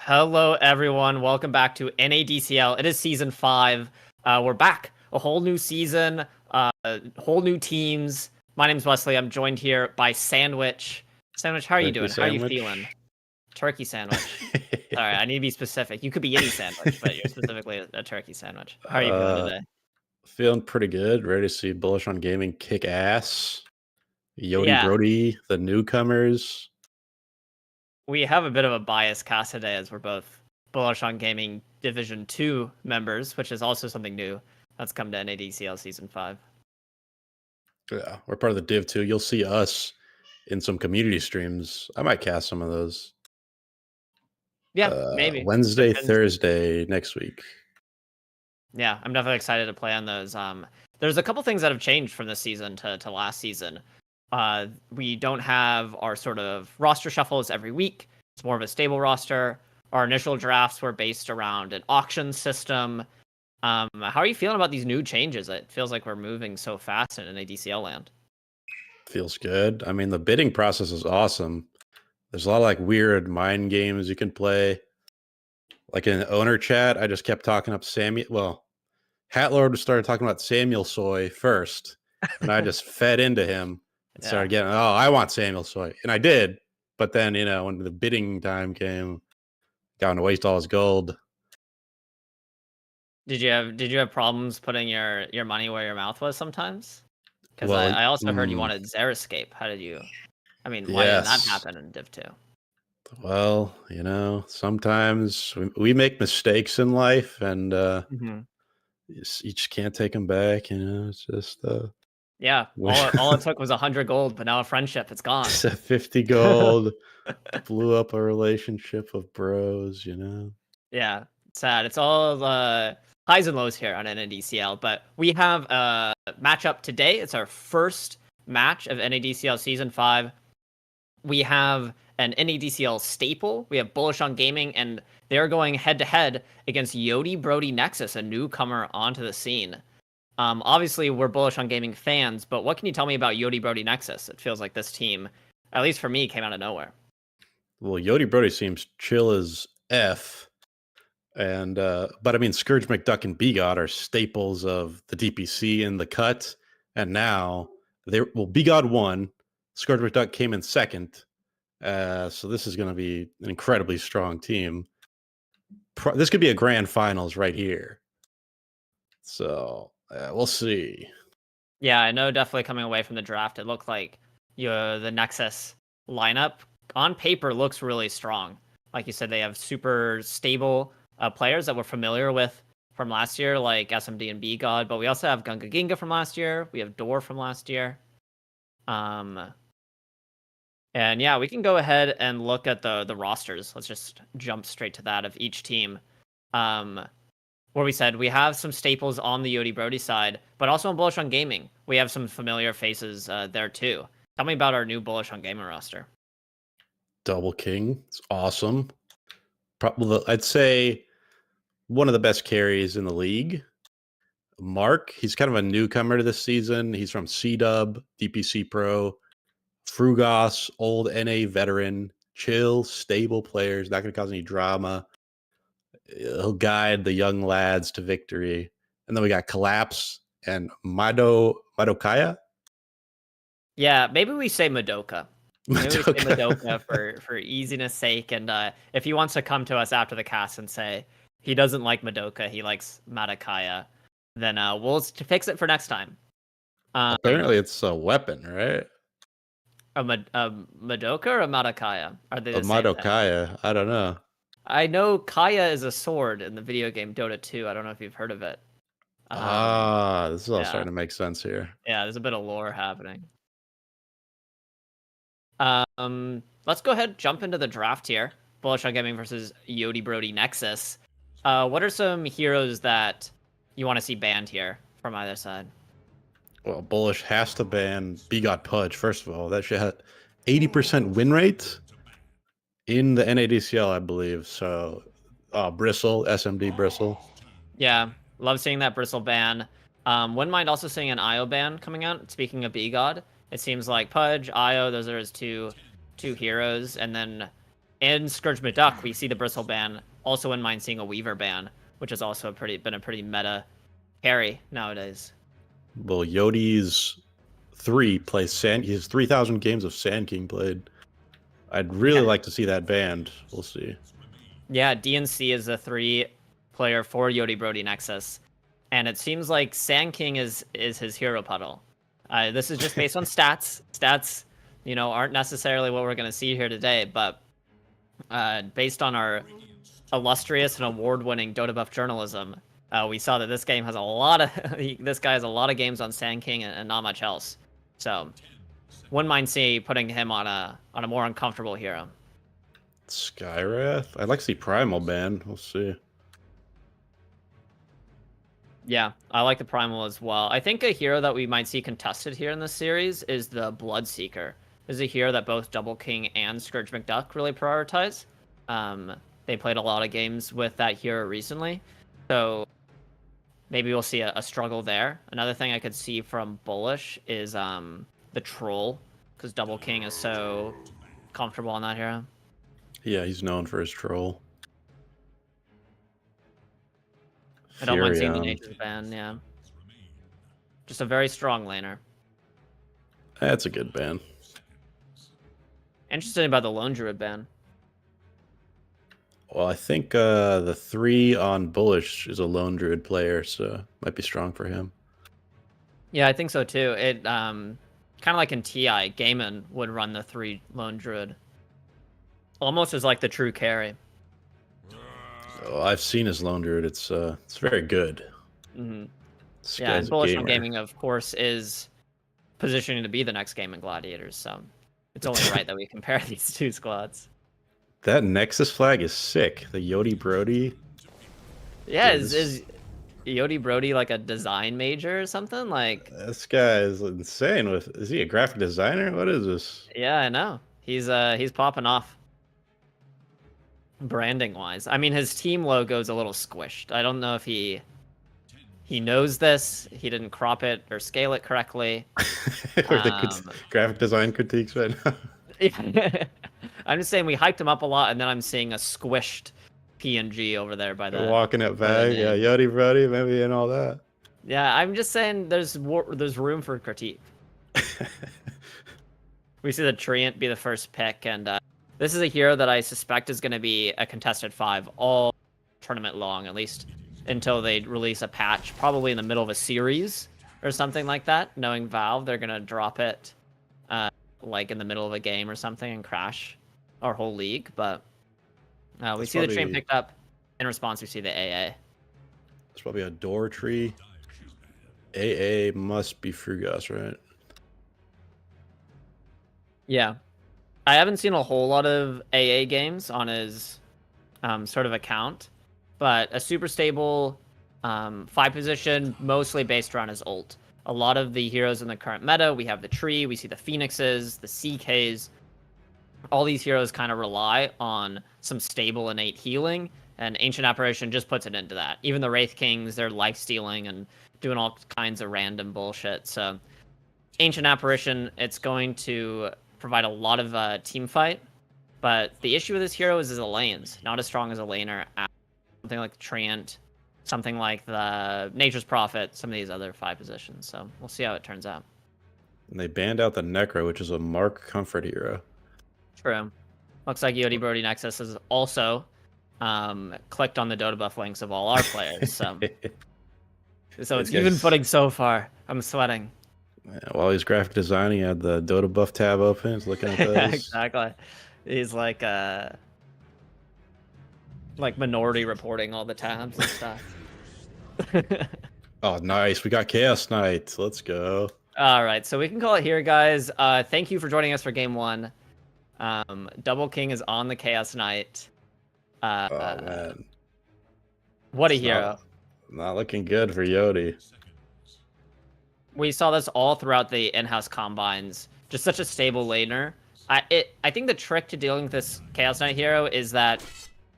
Hello, everyone. Welcome back to NADCL. It is season 5. We're back. A whole new season, whole new teams. My name's Wesley. I'm joined here by Sandwich. Sandwich, how are you doing? How are you feeling? Turkey sandwich. All right, I need to be specific. You could be any sandwich, but you're specifically a turkey sandwich. How are you feeling today? Feeling pretty good. Ready to see Bullish on Gaming kick ass. Yodi Brody, the newcomers. We have a bit of a biased cast today as we're both Bullish on Gaming Division 2 members, which is also something new that's come to NADCL Season 5. Yeah, we're part of the Div 2. You'll see us in some community streams. I might cast some of those. Yeah, maybe. Wednesday, Thursday next week. Yeah, I'm definitely excited to play on those. There's a couple things that have changed from this season to last season. We don't have our sort of roster shuffles every week. It's more of a stable roster. Our initial drafts were based around an auction system. How are you feeling about these new changes? It feels like we're moving so fast in ADCL land. Feels good. I mean, the bidding process is awesome. There's a lot of like weird mind games you can play. Like in owner chat, I just kept talking up Samuel. Well, Hatlord started talking about Samuel Soy first, and I just fed into him. And started getting, oh, I want Samuel Soy. And I did. But then, you know, when the bidding time came, got to waste all his gold. Did you have problems putting your money where your mouth was sometimes? Because I also heard you wanted Xeriscape. How did you? I mean, why didn't that happen in Div 2? Well, you know, sometimes we make mistakes in life, and you just can't take them back. You know, it's just yeah. All it took was 100 gold, but now a friendship, it's gone. 50 gold blew up a relationship of bros. You know. Yeah, sad. It's all highs and lows here on NADCL, but we have a matchup today. It's our first match of NADCL Season 5. We have an NADCL staple. We have Bullish on Gaming, and they're going head-to-head against Yodi Brody Nexus, a newcomer onto the scene. Obviously, we're Bullish on Gaming fans, but what can you tell me about Yodi Brody Nexus? It feels like this team, at least for me, came out of nowhere. Well, Yodi Brody seems chill as F. And but I mean, Scourge McDuck and BGod are staples of the DPC in the cut, and now BGod won. Scourge McDuck came in second, so this is going to be an incredibly strong team. This could be a grand finals right here. So we'll see. Yeah, I know. Definitely coming away from the draft, it looked like the Nexus lineup on paper looks really strong. Like you said, they have super stable players that we're familiar with from last year, like SMD and BGod, but we also have Gunga Ginga from last year. We have Door from last year. And yeah, we can go ahead and look at the rosters. Let's just jump straight to that of each team. Where we said we have some staples on the Yodi Brody side, but also on Bullish on Gaming, we have some familiar faces there too. Tell me about our new Bullish on Gaming roster. Double King, it's awesome. Probably, I'd say one of the best carries in the league. Mark, he's kind of a newcomer to this season. He's from C-Dub, DPC Pro. Frugos, old NA veteran, chill, stable players, not going to cause any drama. He'll guide the young lads to victory. And then we got Collapse and Madokaya. Yeah, maybe we say Madoka. Maybe we say Madoka. Madoka for easiness sake. And if he wants to come to us after the cast and say he doesn't like Madoka, he likes Madakaya, then we'll fix it for next time. Apparently, it's a weapon, right? A Madoka or a Madakaya? Are they A the same thing? Madokaya. I don't know. I know Kaya is a sword in the video game Dota 2. I don't know if you've heard of it. This is all yeah. starting to make sense here. Yeah, there's a bit of lore happening. Let's go ahead, jump into the draft here. Bullish on Gaming versus Yodi Brody Nexus. What are some heroes that you want to see banned here from either side? Well, Bullish has to ban Bigot Pudge, first of all. That shit had 80% win rate in the NADCL, I believe. So, Bristle, SMD Bristle. Yeah, love seeing that Bristle ban. Wouldn't mind also seeing an IO ban coming out. Speaking of B-God, it seems like Pudge, IO, those are his two heroes. And then in Scourge McDuck, we see the Bristle ban. Also wouldn't mind seeing a Weaver ban, which has also been a pretty meta carry nowadays. Well, Yodi's 3 plays Sand. He has 3,000 games of Sand King played. I'd really like to see that banned. We'll see. Yeah, DNC is a 3 player for Yodi Brody Nexus. And it seems like Sand King is his hero puddle. This is just based on stats. Stats, aren't necessarily what we're going to see here today, but based on our illustrious and award-winning Dota Buff journalism, we saw that this game has this guy has a lot of games on Sand King and not much else. So, wouldn't mind putting him on a more uncomfortable hero. Skywrath? I'd like to see Primal banned. We'll see. Yeah, I like the Primal as well. I think a hero that we might see contested here in this series is the Bloodseeker. This is a hero that both Double King and Scourge McDuck really prioritize. They played a lot of games with that hero recently, so maybe we'll see a struggle there. Another thing I could see from Bullish is the Troll, because Double King is so comfortable on that hero. Yeah, he's known for his Troll. I don't mind seeing the Nature's ban, yeah. Just a very strong laner. That's a good ban. Interested about the Lone Druid ban. Well, I think the 3 on Bullish is a Lone Druid player, so might be strong for him. Yeah, I think so too. It kind of like in TI, Gaiman would run the 3 Lone Druid. Almost as like the true carry. Oh, I've seen his Lone Druid. It's very good. Mm-hmm. Yeah, and Bullish on Gaming, of course, is positioning to be the next Gaming Gladiators, so it's only right that we compare these 2 squads. That Nexus flag is sick. The Yodi Brody. Yeah, is Yodi Brody like a design major or something? Like, this guy is insane. Is he a graphic designer? What is this? Yeah, I know. He's popping off. Branding wise, I mean, his team logo is a little squished. I don't know if he knows this. He didn't crop it or scale it correctly. Or the graphic design critiques right now. I'm just saying we hyped him up a lot, and then I'm seeing a squished PNG over there by the walking it back. Yeah, Yodi Brody, maybe, and all that. Yeah, I'm just saying there's room for critique. We see the Treant be the first pick, and this is a hero that I suspect is going to be a contested 5 all tournament long, at least until they release a patch, probably in the middle of a series or something like that. Knowing Valve, they're going to drop it like in the middle of a game or something and crash our whole league. But we see the Treant picked up. In response, we see the AA. There's probably a door tree. AA must be Frugos, right? Yeah. I haven't seen a whole lot of AA games on his sort of account, but a super stable 5 position, mostly based around his ult. A lot of the heroes in the current meta, we have the tree, we see the Phoenixes, the CKs. All these heroes kind of rely on some stable innate healing, and Ancient Apparition just puts it into that. Even the Wraith Kings, they're life stealing and doing all kinds of random bullshit. So Ancient Apparition, it's going to provide a lot of team fight, but the issue with this hero is the lanes. Not as strong as a laner. Something like Treant, something like the Nature's Prophet, some of these other 5 positions. So we'll see how it turns out. And they banned out the Necro, which is a Mark Comfort hero. True. Looks like Yodi Brody Nexus has also clicked on the Dota buff links of all our players. So it's even footing so far. I'm sweating. Yeah, while he's graphic designing, he had the Dota buff tab open. He's looking at those. Exactly. He's like minority reporting all the tabs and stuff. Oh, nice. We got Chaos Knight. Let's go. All right, so we can call it here, guys. Thank you for joining us for game 1. Double King is on the Chaos Knight. Oh, man. What a hero. Not looking good for Yodi. We saw this all throughout the in-house combines. Just such a stable laner. I think the trick to dealing with this Chaos Knight hero is that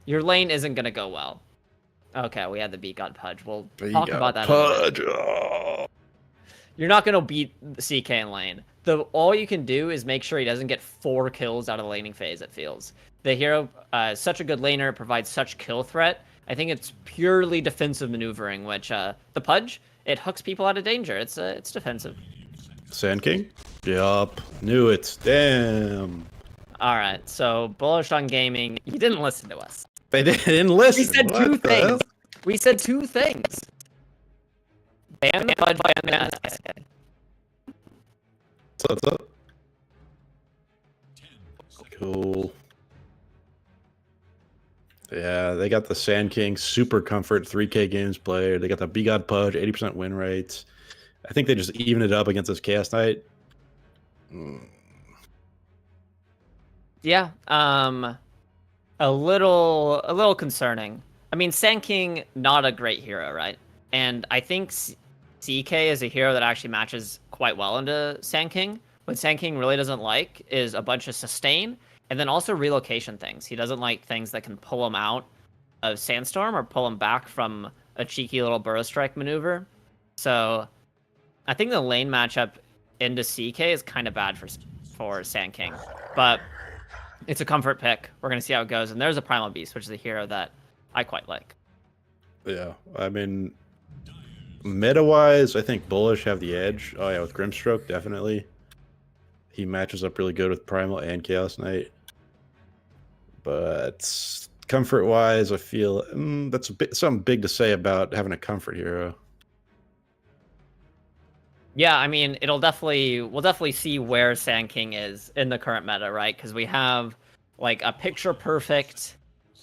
your lane isn't going to go well. Okay, we had the Beat God Pudge. We'll talk about that. Pudge. Oh. You're not going to beat the CK in lane. All you can do is make sure he doesn't get 4 kills out of the laning phase, it feels. The hero is such a good laner, provides such kill threat. I think it's purely defensive maneuvering, which the Pudge, it hooks people out of danger. It's defensive. Sand King? Yup. Knew it. Damn. All right, so Bullish on Gaming, you didn't listen to us. They didn't listen. We said 2 things. We said 2 things. Ban Pudge by SK. What's up? Cool. Yeah, they got the Sand King, super comfort, 3K games played. They got the B-God Pudge, 80% win rates. I think they just even it up against this Chaos Knight. Yeah, a little concerning. I mean, Sand King, not a great hero, right? And I think CK is a hero that actually matches quite well into Sand King. What Sand King really doesn't like is a bunch of sustain and then also relocation things. He doesn't like things that can pull him out of Sandstorm or pull him back from a cheeky little Burrow Strike maneuver. So I think the lane matchup into CK is kind of bad for Sand King. But it's a comfort pick. We're going to see how it goes. And there's a Primal Beast, which is a hero that I quite like. Yeah, I mean, meta-wise, I think Bullish have the edge. Oh, yeah, with Grimstroke, definitely. He matches up really good with Primal and Chaos Knight. But comfort-wise, I feel that's something big to say about having a comfort hero. Yeah, I mean, we'll definitely see where Sand King is in the current meta, right? Because we have like a picture perfect,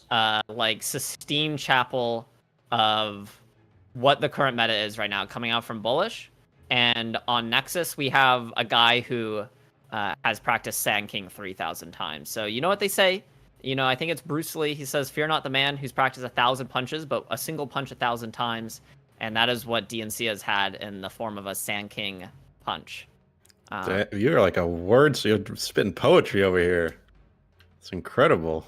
like Sistine Chapel of what the current meta is right now coming out from Bullish. And on Nexus, we have a guy who has practiced Sand King 3,000 times. So you know what they say? You know, I think it's Bruce Lee. He says, "Fear not the man who's practiced 1,000 punches, but a single punch 1,000 times." And that is what DNC has had in the form of a Sand King punch. You're like a word, so you're spitting poetry over here. It's incredible.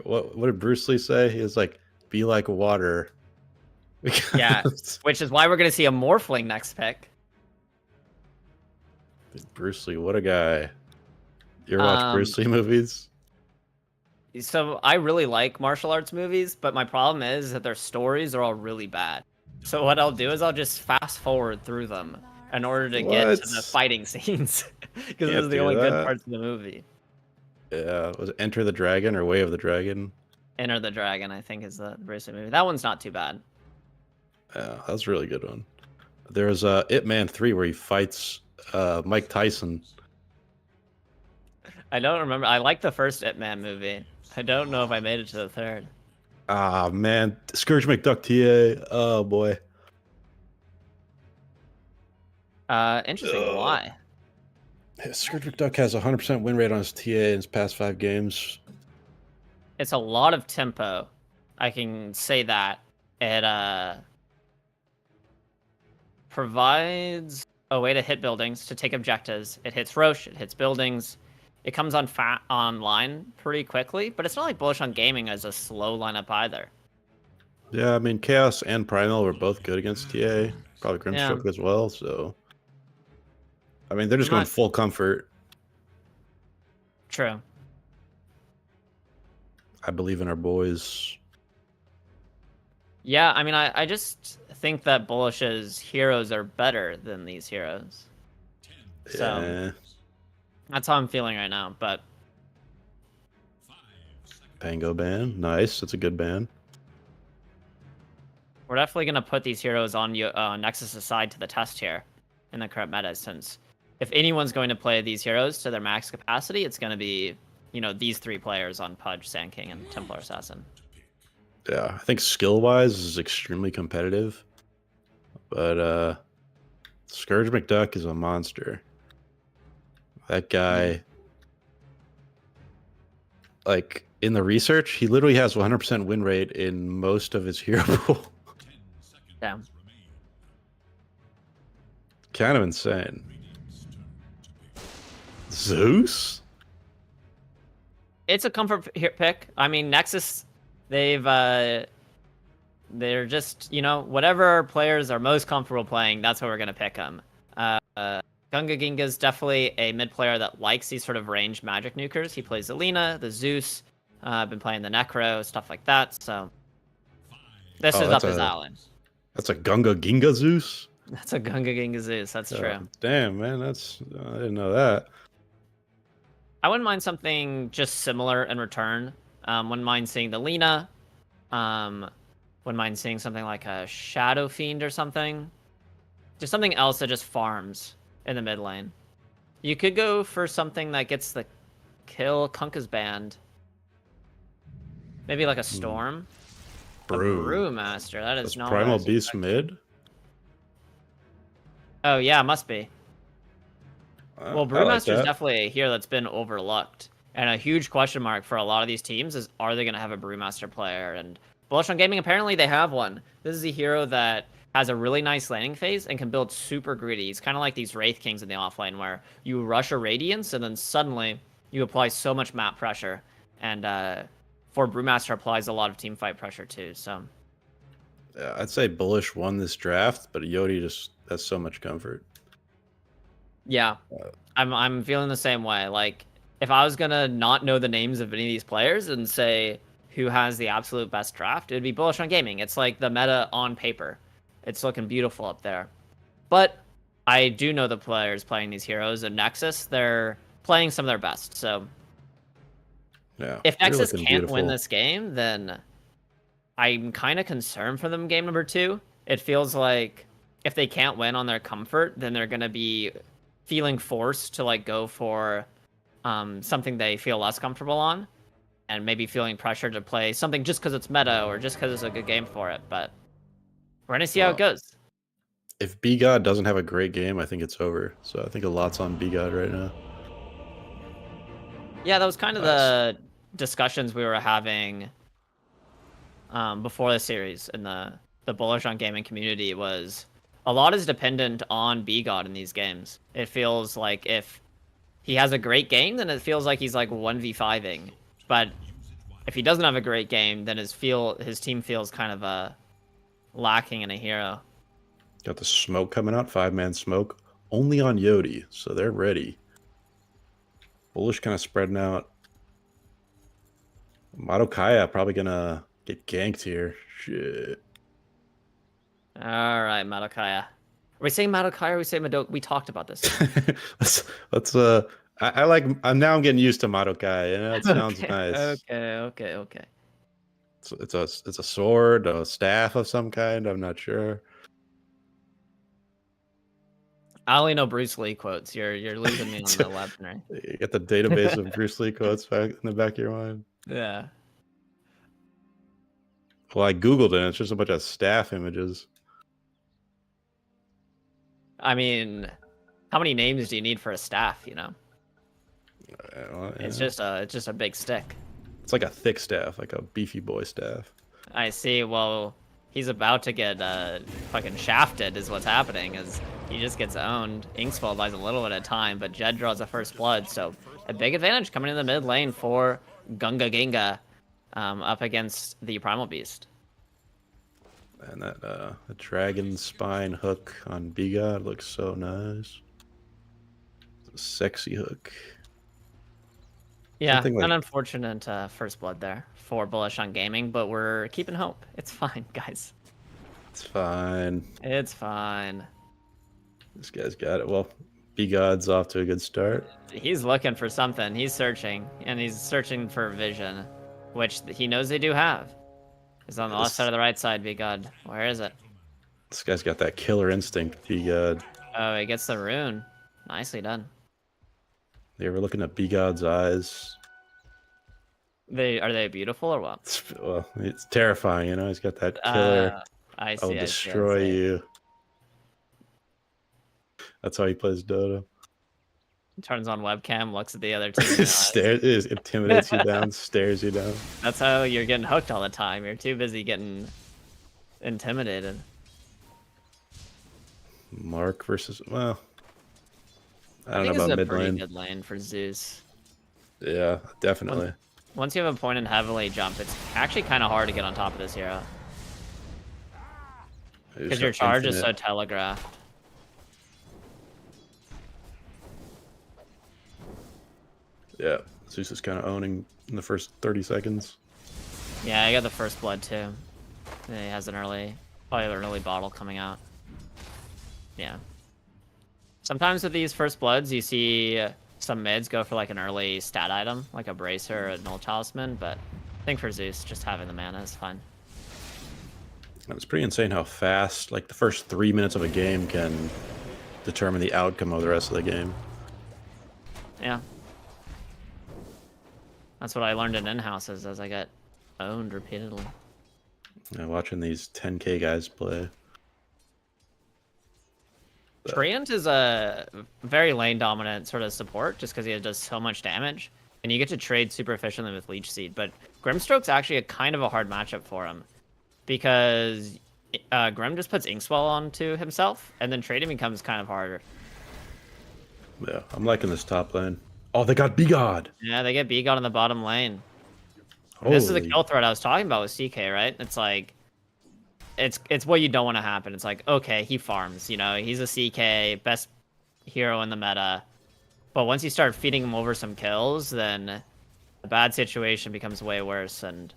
What did Bruce Lee say? He was like, "Be like water." Yeah, which is why we're going to see a Morphling next pick. Bruce Lee, what a guy. You ever watch Bruce Lee movies? So I really like martial arts movies, but my problem is that their stories are all really bad. So what I'll do is I'll just fast forward through them in order to get to the fighting scenes. Because those are the only good parts of the movie. Yeah, was it Enter the Dragon or Way of the Dragon? Enter the Dragon, I think, is the Bruce Lee movie. That one's not too bad. Yeah, that was a really good one. There's Ip Man 3 where he fights Mike Tyson. I don't remember. I like the first Ip Man movie. I don't know if I made it to the third. Ah, man. Scourge McDuck TA. Oh, boy. Interesting. Why? Scourge McDuck has 100% win rate on his TA in his past 5 games. It's a lot of tempo. I can say that. It provides a way to hit buildings, to take objectives. It hits Roche, it hits buildings. It comes on online pretty quickly, but it's not like Bullish on Gaming as a slow lineup either. Yeah, I mean, Chaos and Primal were both good against TA. Probably Yeah, Grimstroke as well. So, I mean, they're I'm just going not full comfort. true. I believe in our boys. Yeah, I mean, I just think that Bullish's heroes are better than these heroes. So Yeah. that's how I'm feeling right now. But Pango ban. Nice. That's a good ban. we're definitely going to put these heroes on Nexus aside to the test here in the current meta, since if anyone's going to play these heroes to their max capacity, it's going to be, these three players on Pudge, Sand King, and Templar Assassin. Yeah, I think skill-wise is extremely competitive. But Scourge McDuck is a monster. That guy, like, in the research, he literally has 100% win rate in most of his hero pool. Damn. Kind of insane. Zeus? It's a comfort pick. I mean, Nexus, they're just, whatever players are most comfortable playing, that's what we're going to pick them. Gunga Ginga's definitely a mid player that likes these sort of ranged magic nukers. He plays Alina, the Zeus, been playing the Necro, stuff like that. So this Oh, is up his alley. that's a Gunga Ginga Zeus? That's a Gunga Ginga Zeus. That's true. Damn, man, I didn't know that. I wouldn't mind something just similar in return. Wouldn't mind seeing the Lina. Wouldn't mind seeing something like a Shadow Fiend or something. Just something else that just farms in the mid lane. You could go for something that gets the kill Kunkka's band. Maybe like a Storm. Brew. A Brewmaster. That is That's not Primal Beast mid? Oh, yeah, must be. Well, Brewmaster is that. definitely a hero that's been overlooked. And a huge question mark for a lot of these teams is, are they going to have a Brewmaster player? And Bullish on Gaming, apparently they have one. This is a hero that has a really nice landing phase and can build super greedy. He's kind of like these Wraith Kings in the offlane, where you rush a Radiance and then suddenly you apply so much map pressure. And for Brewmaster applies a lot of team fight pressure too. So Yeah, I'd say Bullish won this draft, but Yodi just has so much comfort. yeah, I'm feeling the same way. Like, if I was gonna not know the names of any of these players and say who has the absolute best draft, it'd be Bullish on Gaming. It's like the meta on paper. It's looking beautiful up there. But I do know the players playing these heroes, and Nexus, they're playing some of their best. So Yeah, if they're Nexus looking can't win beautiful. this game, then I'm kind of concerned for them game number 2. It feels like if they can't win on their comfort, then they're going to be feeling forced to like go for something they feel less comfortable on, and maybe feeling pressure to play something just because it's meta or just because it's a good game for it. But we're going to see how it goes. If B-God doesn't have a great game, I think it's over. So I think a lot's on B-God right now. Yeah, that was kind of the discussions we were having before the series in the Bullish on Gaming community. Was a lot is dependent on B-God in these games. It feels like if he has a great game, then it feels like he's like 1v5ing. But if he doesn't have a great game, then his team feels kind of lacking in a hero. Got the smoke coming out, 5-man smoke, only on Yodi, so they're ready. Bullish kind of spreading out. Madokaya probably gonna get ganked here. Shit. All right, Madokaya. Are we saying Madokaya or are we saying Madoka? We talked about this. let's I like. I'm getting used to Madokaya. You know, it sounds nice. Okay. It's a sword, a staff of some kind. I'm not sure. I only know Bruce Lee quotes. You're losing me on the weaponry. You got the database of Bruce Lee quotes back in the back of your mind. Yeah. Well, I googled it. And it's just a bunch of staff images. I mean, how many names do you need for a staff? You know, Well, yeah. it's just a big stick. It's like a thick staff, like a beefy boy staff. I see. Well, he's about to get fucking shafted. Is what's happening. Is he just gets owned. Inksfall buys a little at a time, but Jed draws a first blood. So a big advantage coming in the mid lane for Gunga Ginga, up against the Primal Beast. And that the dragon spine hook on B-God looks so nice. It's a sexy hook. Yeah, Something like an unfortunate first blood there for Bullish on Gaming, but we're keeping hope. It's fine, guys. it's fine. It's fine. This guy's got it. Well, B-God's off to a good start. He's looking for something. He's searching, and he's searching for vision, which he knows they do have. He's on the left side of the right side, B-God. Where is it? This guy's got that killer instinct, B-God. Oh, he gets the rune. Nicely done. They were looking at B-God's eyes. Are they beautiful or what? Well, it's terrifying, you know. He's got that killer. I see. I'll destroy you. That's how he plays Dota. Turns on webcam, looks at the other team. Intimidates you down, stares you down. That's how you're getting hooked all the time. You're too busy getting intimidated. Mark versus, well, I don't think know about it's a mid pretty lane. good lane for Zeus. Yeah, definitely. Once you have a point and heavily jump, it's actually kind of hard to get on top of this hero. Because your charge is so telegraphed. Yeah, Zeus is kind of owning in the first 30 seconds. Yeah, I got the first blood too. He has probably an early bottle coming out. Yeah. Sometimes with these first bloods, you see some mids go for like an early stat item, like a bracer or a null talisman, but I think for Zeus, just having the mana is fine. It's pretty insane how fast, like the first 3 minutes of a game can determine the outcome of the rest of the game. Yeah. That's what I learned in in-houses as I got owned repeatedly. Yeah, watching these 10k guys play. Treant is a very lane dominant sort of support just because he does so much damage. And you get to trade super efficiently with Leech Seed. But Grimstroke's actually a kind of a hard matchup for him. Because Grim just puts Inkswell onto himself, and then trading becomes kind of harder. Yeah, I'm liking this top lane. Oh, they got B-God! Yeah, they get B-God in the bottom lane. This is the kill threat I was talking about with CK, right? It's like... It's what you don't want to happen. It's like, okay, he farms, you know, he's a CK, best hero in the meta. But once you start feeding him over some kills, then a bad situation becomes way worse. And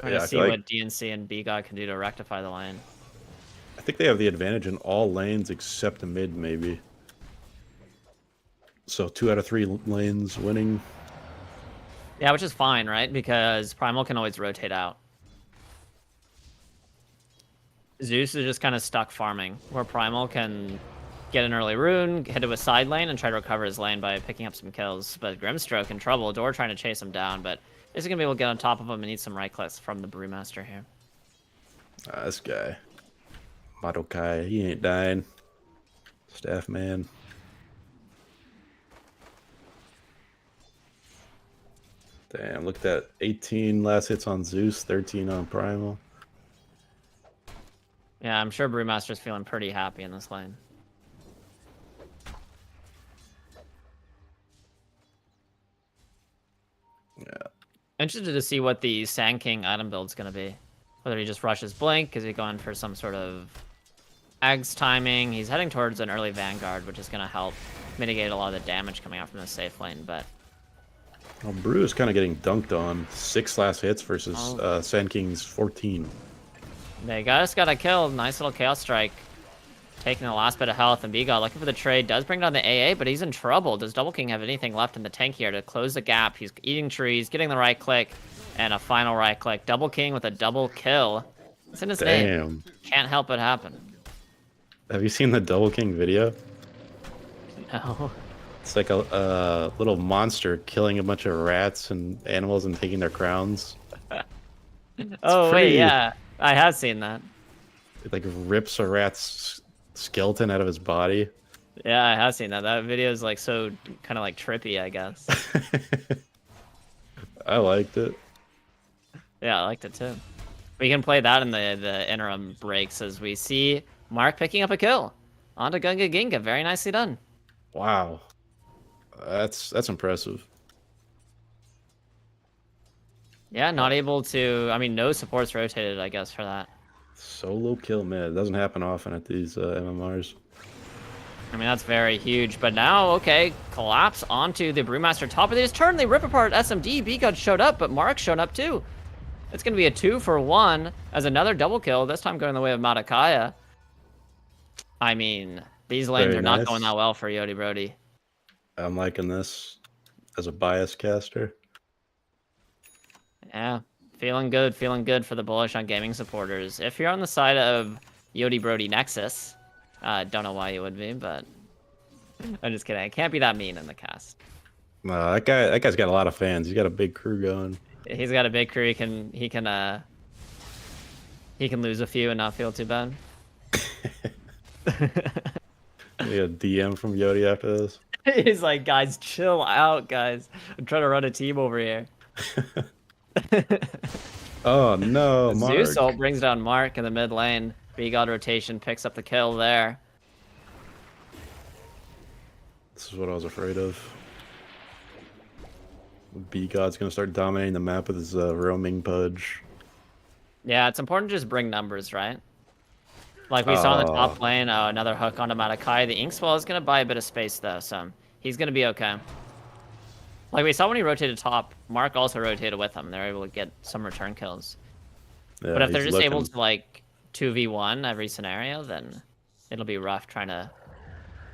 we're going to see what DNC and B-God can do to rectify the lane. I think they have the advantage in all lanes except the mid, maybe. So 2 out of 3 lanes winning. Yeah, which is fine, right? Because Primal can always rotate out. Zeus is just kind of stuck farming, where Primal can get an early rune, head to a side lane, and try to recover his lane by picking up some kills. But Grimstroke in trouble, Door trying to chase him down, but isn't going to be able to get on top of him and need some right clicks from the Brewmaster here. This guy. Madokai, he ain't dying. Staff man. Damn, look at that. 18 last hits on Zeus, 13 on Primal. Yeah, I'm sure Brewmaster's feeling pretty happy in this lane. Yeah. Interested to see what the Sand King item build's going to be. Whether he just rushes Blink, is he going for some sort of Ags timing? He's heading towards an early Vanguard, which is going to help mitigate a lot of the damage coming out from the safe lane, but... Well, Brew is kind of getting dunked on. 6 last hits versus Sand King's 14. They just got a kill. Nice little Chaos Strike. Taking the last bit of health, and B-God looking for the trade. Does bring down the AA, but he's in trouble. Does Double King have anything left in the tank here to close the gap? He's eating trees, getting the right click, and a final right click. Double King with a double kill. It's in his name. Can't help it happen. Have you seen the Double King video? No. It's like a little monster killing a bunch of rats and animals and taking their crowns. Oh, wait, yeah. I have seen that. It like rips a rat's skeleton out of his body. Yeah, I have seen that. That video is like so kind of like trippy, I guess. I liked it. Yeah, I liked it too. We can play that in the interim breaks as we see Mark picking up a kill. Onto Gunga Ginga. Very nicely done. Wow. That's impressive. Yeah, not able to. I mean, no supports rotated, I guess, for that. Solo kill mid. It doesn't happen often at these MMRs. I mean, that's very huge. But now, okay, collapse onto the Brewmaster top of this turn. They rip apart SMD. B-God showed up, but Mark showed up too. It's going to be a 2-for-1 as another double kill, this time going the way of Matakaya. I mean, these lanes Very are nice. not going that well for Yodi Brody. I'm liking this as a bias caster. Yeah, feeling good for the bullish on gaming supporters. If you're on the side of Yodi Brody Nexus, don't know why you would be, but I'm just kidding. I can't be that mean in the cast. No, that guy's got a lot of fans. He's got a big crew going. He's got a big crew. He can lose a few and not feel too bad. We got a DM from Yodi after this. He's like, guys, chill out, guys. I'm trying to run a team over here. Oh no, Mark. Zeus ult brings down Mark in the mid lane. B-God rotation picks up the kill there. This is what I was afraid of. B-God's gonna start dominating the map with his roaming pudge. Yeah, it's important to just bring numbers, right? Like we saw in the top lane, another hook onto Matakai. The Inkswell is going to buy a bit of space, though, so he's going to be okay. Like we saw when he rotated top, Mark also rotated with him. They're able to get some return kills. Yeah, but if they're just looking... able to, like, 2v1 every scenario, then it'll be rough trying to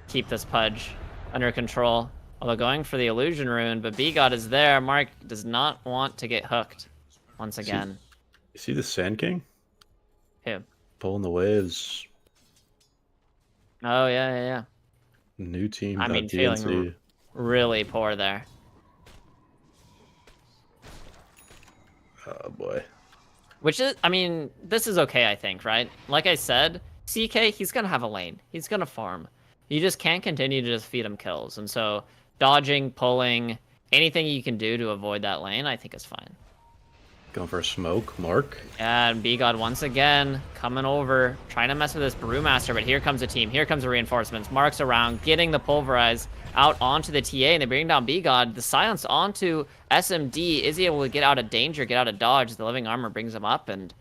keep this pudge under control. Although going for the illusion rune, but B-God is there. Mark does not want to get hooked once again. You see the Sand King? Who? Pulling the waves. Oh, yeah. New team. I mean, feeling really poor there. Oh, boy. Which is, I mean, this is okay, I think, right? Like I said, CK, he's going to have a lane. He's going to farm. You just can't continue to just feed him kills. And so dodging, pulling, anything you can do to avoid that lane, I think is fine. Going for a smoke, Mark. And B-God once again coming over, trying to mess with this Brewmaster, but here comes a team. Here comes the reinforcements. Mark's around, getting the pulverize out onto the TA, and they bring down B-God. The silence onto SMD. Is he able to get out of danger, get out of dodge? The living armor brings him up, and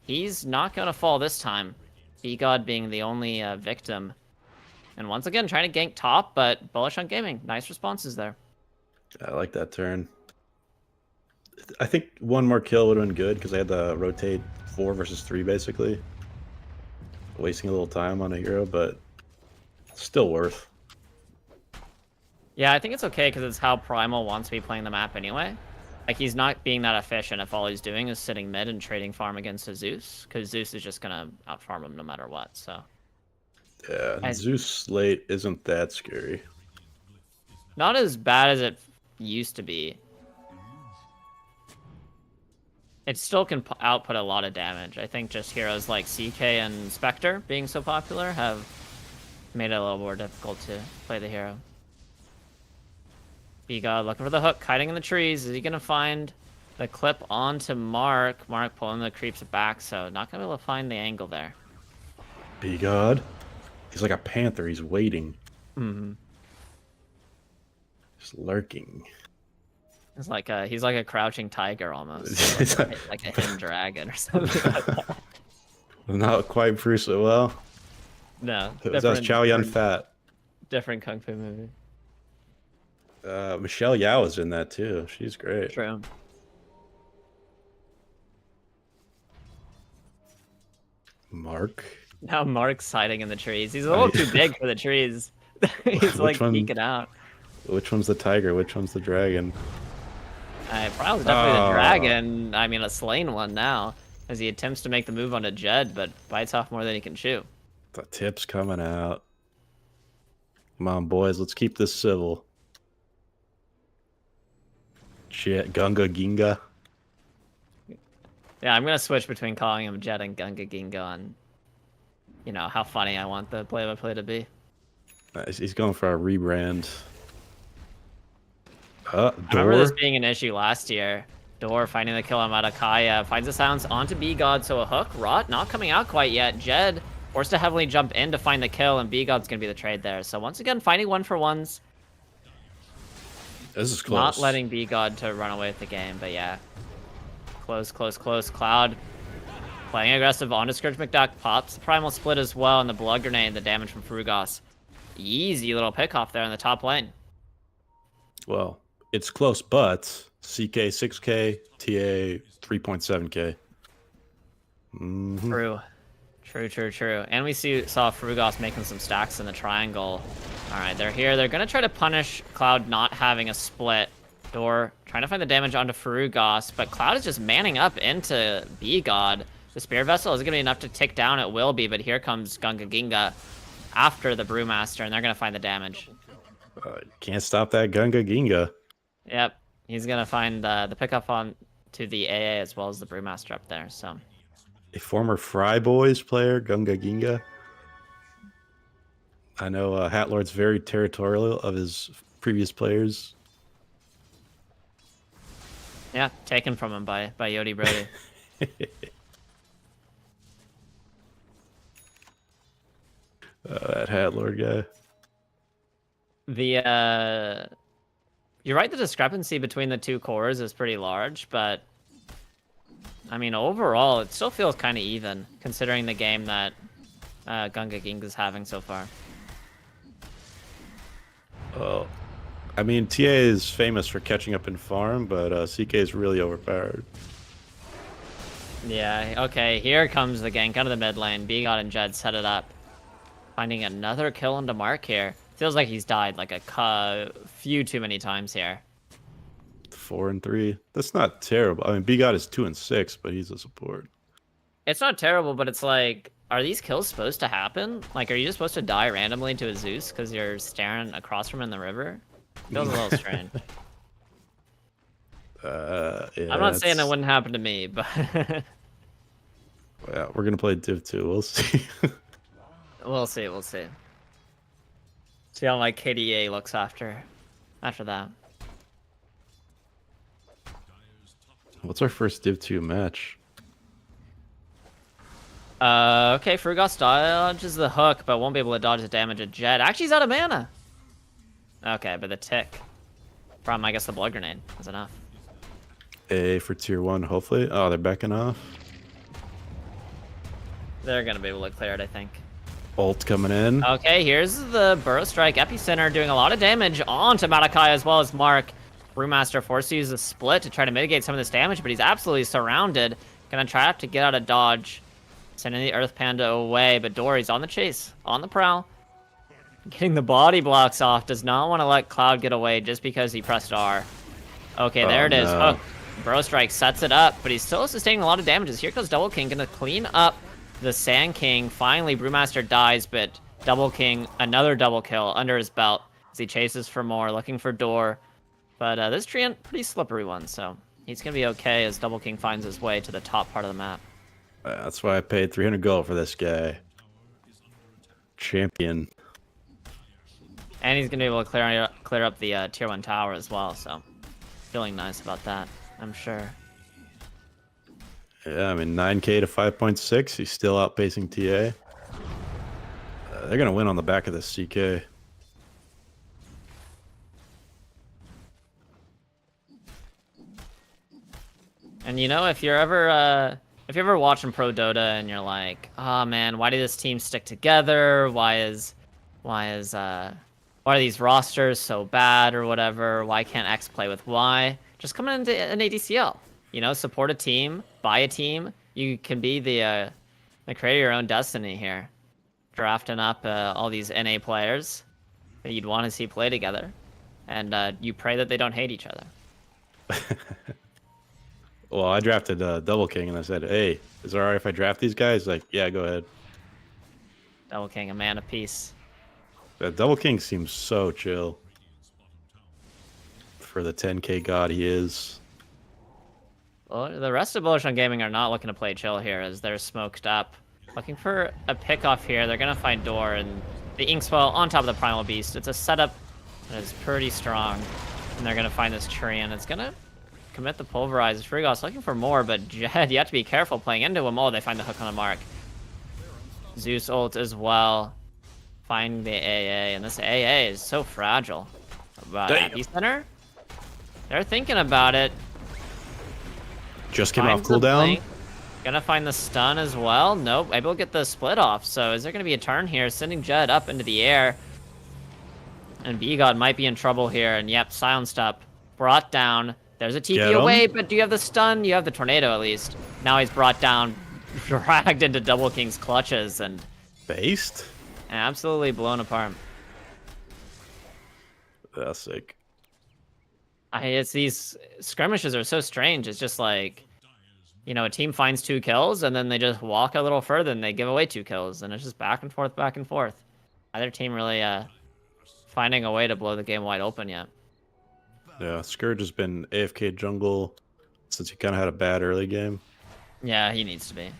he's not going to fall this time. B-God being the only victim. And once again, trying to gank top, but bullish on gaming. Nice responses there. I like that turn. I think one more kill would have been good because I had to rotate 4 versus 3 basically. Wasting a little time on a hero, but still worth. Yeah, I think it's okay because it's how Primal wants to be playing the map anyway. Like, he's not being that efficient if all he's doing is sitting mid and trading farm against a Zeus, because Zeus is just going to outfarm him no matter what, so. Yeah, Zeus late isn't that scary. Not as bad as it used to be. It still can output a lot of damage. I think just heroes like CK and Spectre being so popular have made it a little more difficult to play the hero. B-God looking for the hook, hiding in the trees. Is he going to find the clip onto Mark? Mark pulling the creeps back, so not going to be able to find the angle there. B-God. He's like a panther. He's waiting. Mm-hmm. Just lurking. He's like a crouching tiger almost. like a hidden dragon or something like that. Not quite Bruce well. No. That's Chow Yun Fat. Different Kung Fu movie. Michelle Yao is in that too. She's great. True. Mark. Now Mark's hiding in the trees. He's a little too big for the trees. He's like peeking out. Which one's the tiger? Which one's the dragon? Probably definitely the dragon. I mean, a slain one now, as he attempts to make the move onto Jed, but bites off more than he can chew. The tip's coming out. Come on, boys. Let's keep this civil. Shit, Gunga Ginga. Yeah, I'm gonna switch between calling him Jed and Gunga Ginga on, you know, how funny I want the play-by-play to be. He's going for a rebrand. I remember this being an issue last year. Door finding the kill on Matakaya. Finds the silence onto B-God, so a hook. Rot not coming out quite yet. Jed forced to heavily jump in to find the kill, and B-God's going to be the trade there. So once again, finding 1-for-1s. This is close. Not letting B-God to run away with the game, but yeah. Close, close, close. Cloud playing aggressive onto Scourge McDuck. Pops the Primal Split as well, and the Blood Grenade, the damage from Frugos. Easy little pick off there in the top lane. Well, it's close, but CK 6K, TA 3.7K. True. True. And we saw Frugos making some stacks in the triangle. All right, they're here. They're going to try to punish Cloud not having a split. Door trying to find the damage onto Frugos, but Cloud is just manning up into B-God. The Spear Vessel isn't going to be enough to tick down. It will be, but here comes Gunga Ginga after the Brewmaster, and they're going to find the damage. Can't stop that Gunga Ginga. Yep, he's going to find the pickup on to the AA as well as the Brewmaster up there, so... A former FryBoys player, Gunga Ginga. I know Hatlord's very territorial of his previous players. Yeah, taken from him by Yodi Brody. That Hatlord guy. You're right, the discrepancy between the two cores is pretty large, but I mean, overall, it still feels kind of even, considering the game that Gunga Ginga is having so far. Oh, I mean, TA is famous for catching up in farm, but CK is really overpowered. Yeah, okay, here comes the gank out of the mid lane. B-God and Jed set it up. Finding another kill into Mark here. Feels like he's died like a few too many times here. 4 and 3. That's not terrible. I mean, B-God is 2 and 6, but he's a support. It's not terrible, but it's like, are these kills supposed to happen? Like, are you just supposed to die randomly to a Zeus because you're staring across from him in the river? Feels a little strange. Yeah, I'm not saying it wouldn't happen to me, but... Yeah, we're going to play Div 2. We'll see. We'll see. See how my KDA looks after that. What's our first Div 2 match? Okay, Frugos dodges the hook, but won't be able to dodge the damage of Jet. Actually, he's out of mana. Okay, but the tick from, I guess, the Blood Grenade is enough. A for tier 1, hopefully. Oh, they're backing off. They're going to be able to clear it, I think. Ult coming in. Okay, here's the Burrow Strike Epicenter doing a lot of damage onto Malachi as well as Mark. Brewmaster forced to use a split to try to mitigate some of this damage, but he's absolutely surrounded. Gonna try to get out of dodge. Sending the Earth Panda away, but Dory's on the chase, on the prowl. Getting the body blocks off, does not want to let Cloud get away just because he pressed R. Okay, there it is. No. Hook. Burrow Strike sets it up, but he's still sustaining a lot of damages. Here goes Double King, gonna clean up the Sand King. Finally, Brewmaster dies, but Double King, another double kill under his belt as he chases for more, looking for Door. But this Treant, pretty slippery one, so he's going to be okay as Double King finds his way to the top part of the map. That's why I paid 300 gold for this guy. Champion. And he's going to be able to clear up the tier 1 tower as well, so feeling nice about that, I'm sure. Yeah, I mean, 9K to 5.6. He's still outpacing TA. They're going to win on the back of this CK. And you know, if you're ever watching Pro Dota and you're like, oh man, why do this team stick together? Why are these rosters so bad or whatever? Why can't X play with Y? Just come into an ADCL. You know, support a team, buy a team. You can be the creator of your own destiny here. Drafting up all these NA players that you'd want to see play together. And you pray that they don't hate each other. Well, I drafted Double King, and I said, hey, is it all right if I draft these guys? Like, yeah, go ahead. Double King, a man of peace. That Double King seems so chill. For the 10K god he is. Well, the rest of Bullish on Gaming are not looking to play chill here as they're smoked up. Looking for a pick off here. They're going to find Door and the Inkswell on top of the Primal Beast. It's a setup that is pretty strong. And they're going to find this tree, and it's going to commit the Pulverize. Frigos looking for more, but Jed, you have to be careful playing into him. Oh, they find the hook on the mark. Zeus ult as well. Find the AA, and this AA is so fragile. But Epicenter? They're thinking about it. Just came off Finds the cooldown. blink. Gonna find the stun as well. Nope, able to get the split off. So is there gonna be a turn here? Sending Jed up into the air. And B-God might be in trouble here. And yep, silenced up. Brought down. There's a TP away, but do you have the stun? You have the tornado at least. Now he's brought down, dragged into Double King's clutches, and based. Absolutely blown apart. That's sick. It's these skirmishes are so strange. It's just like, you know, a team finds 2 kills and then they just walk a little further and they give away 2 kills, and it's just back and forth, back and forth. Either team really finding a way to blow the game wide open yet. Yeah, Scourge has been AFK jungle since he kind of had a bad early game. Yeah, he needs to be.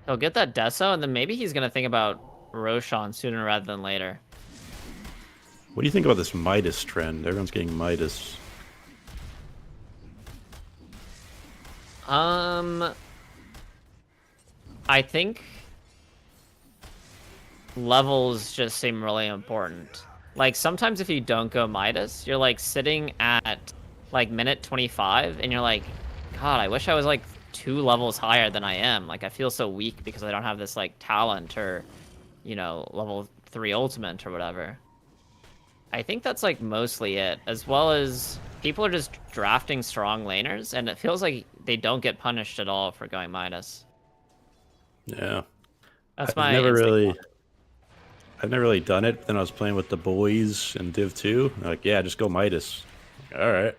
He'll get that Deso, and then maybe he's going to think about Roshan sooner rather than later. What do you think about this Midas trend? Everyone's getting Midas. I think levels just seem really important. Like, sometimes if you don't go Midas, you're, like, sitting at, like, minute 25, and you're like, God, I wish I was, like, 2 levels higher than I am. Like, I feel so weak because I don't have this, like, talent or, you know, level 3 ultimate or whatever. I think that's, like, mostly it, as well as people are just drafting strong laners, and it feels like they don't get punished at all for going Midas. Yeah. That's I've never really done it. But then I was playing with the boys in Div 2. Like, yeah, just go Midas. All right.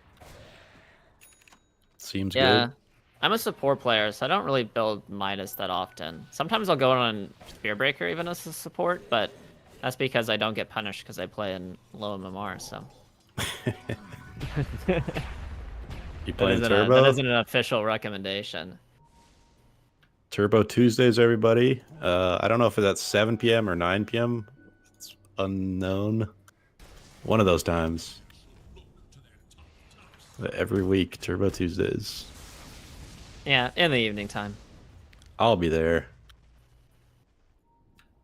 Seems good. I'm a support player, so I don't really build Midas that often. Sometimes I'll go on Spearbreaker even as a support, but that's because I don't get punished because I play in low MMR, so. You playing Turbo? That isn't an official recommendation. Turbo Tuesdays, everybody. I don't know if it's at 7 p.m. or 9 p.m. It's unknown. One of those times. Every week, Turbo Tuesdays. Yeah, in the evening time. I'll be there.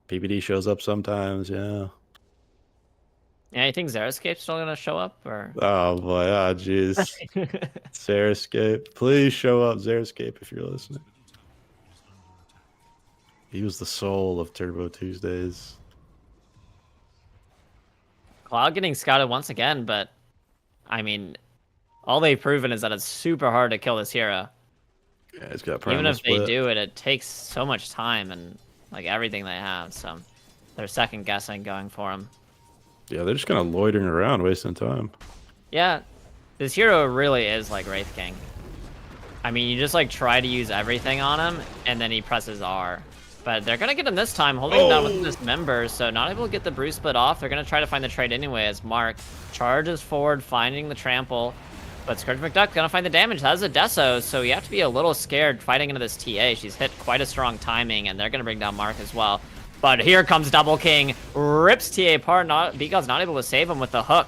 PPD shows up sometimes, yeah. Yeah, you think Xeriscape's still gonna show up, or? Oh boy, oh jeez. Xeriscape, please show up, Xeriscape, if you're listening. He was the soul of Turbo Tuesdays. Cloud getting scouted once again, but I mean, all they've proven is that it's super hard to kill this hero. Yeah, he's got primal Even if split. they do it, it takes so much time and like everything they have, so they're second guessing going for him. Yeah, they're just kind of loitering around, wasting time. Yeah, this hero really is like Wraith King. I mean, you just like try to use everything on him, and then he presses R. But they're gonna get him this time, holding him down with this member, so not able to get the bruise split off. They're gonna try to find the trade anyway as Mark charges forward, finding the trample. But Scourge McDuck gonna find the damage. That is a Deso, so you have to be a little scared fighting into this TA. She's hit quite a strong timing, and they're gonna bring down Mark as well. But here comes Double King, rips TA apart. B-God's not able to save him with the hook.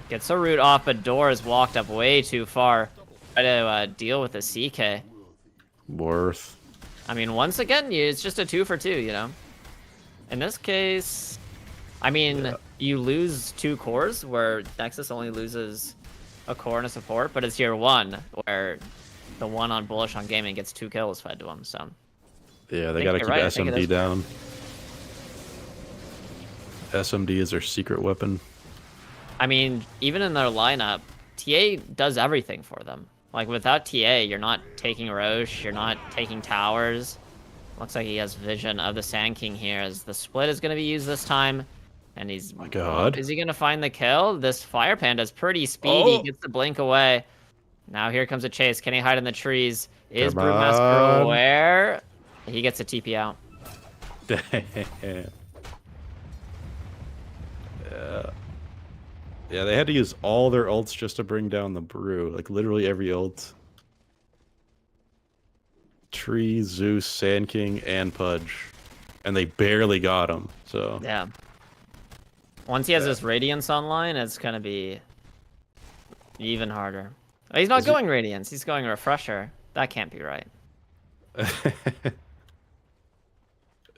Gets a root off, but Door is walked up way too far. Try to deal with the CK. Worth. I mean, once again, it's just a 2 for 2, you know? In this case, I mean, you lose 2 cores, where Nexus only loses a core and a support, but it's year 1, where the one on Bullish on Gaming gets 2 kills fed to him, so. Yeah, they gotta keep SMD down. SMD is their secret weapon. I mean, even in their lineup, TA does everything for them. Like, without TA, you're not taking Roche, you're not taking towers. Looks like he has vision of the Sand King here, as the split is going to be used this time. And he's... Oh my god. Is he going to find the kill? This Fire Panda's pretty speedy, gets the blink away. Now here comes a chase. Can he hide in the trees? Is Brewmaster aware? He gets a TP out. Damn. Yeah, they had to use all their ults just to bring down the brew. Like, literally every ult. Tree, Zeus, Sand King, and Pudge. And they barely got him, so... Yeah. Once he has this Radiance online, it's gonna be even harder. Oh, he's not going Radiance, he's going Refresher. That can't be right.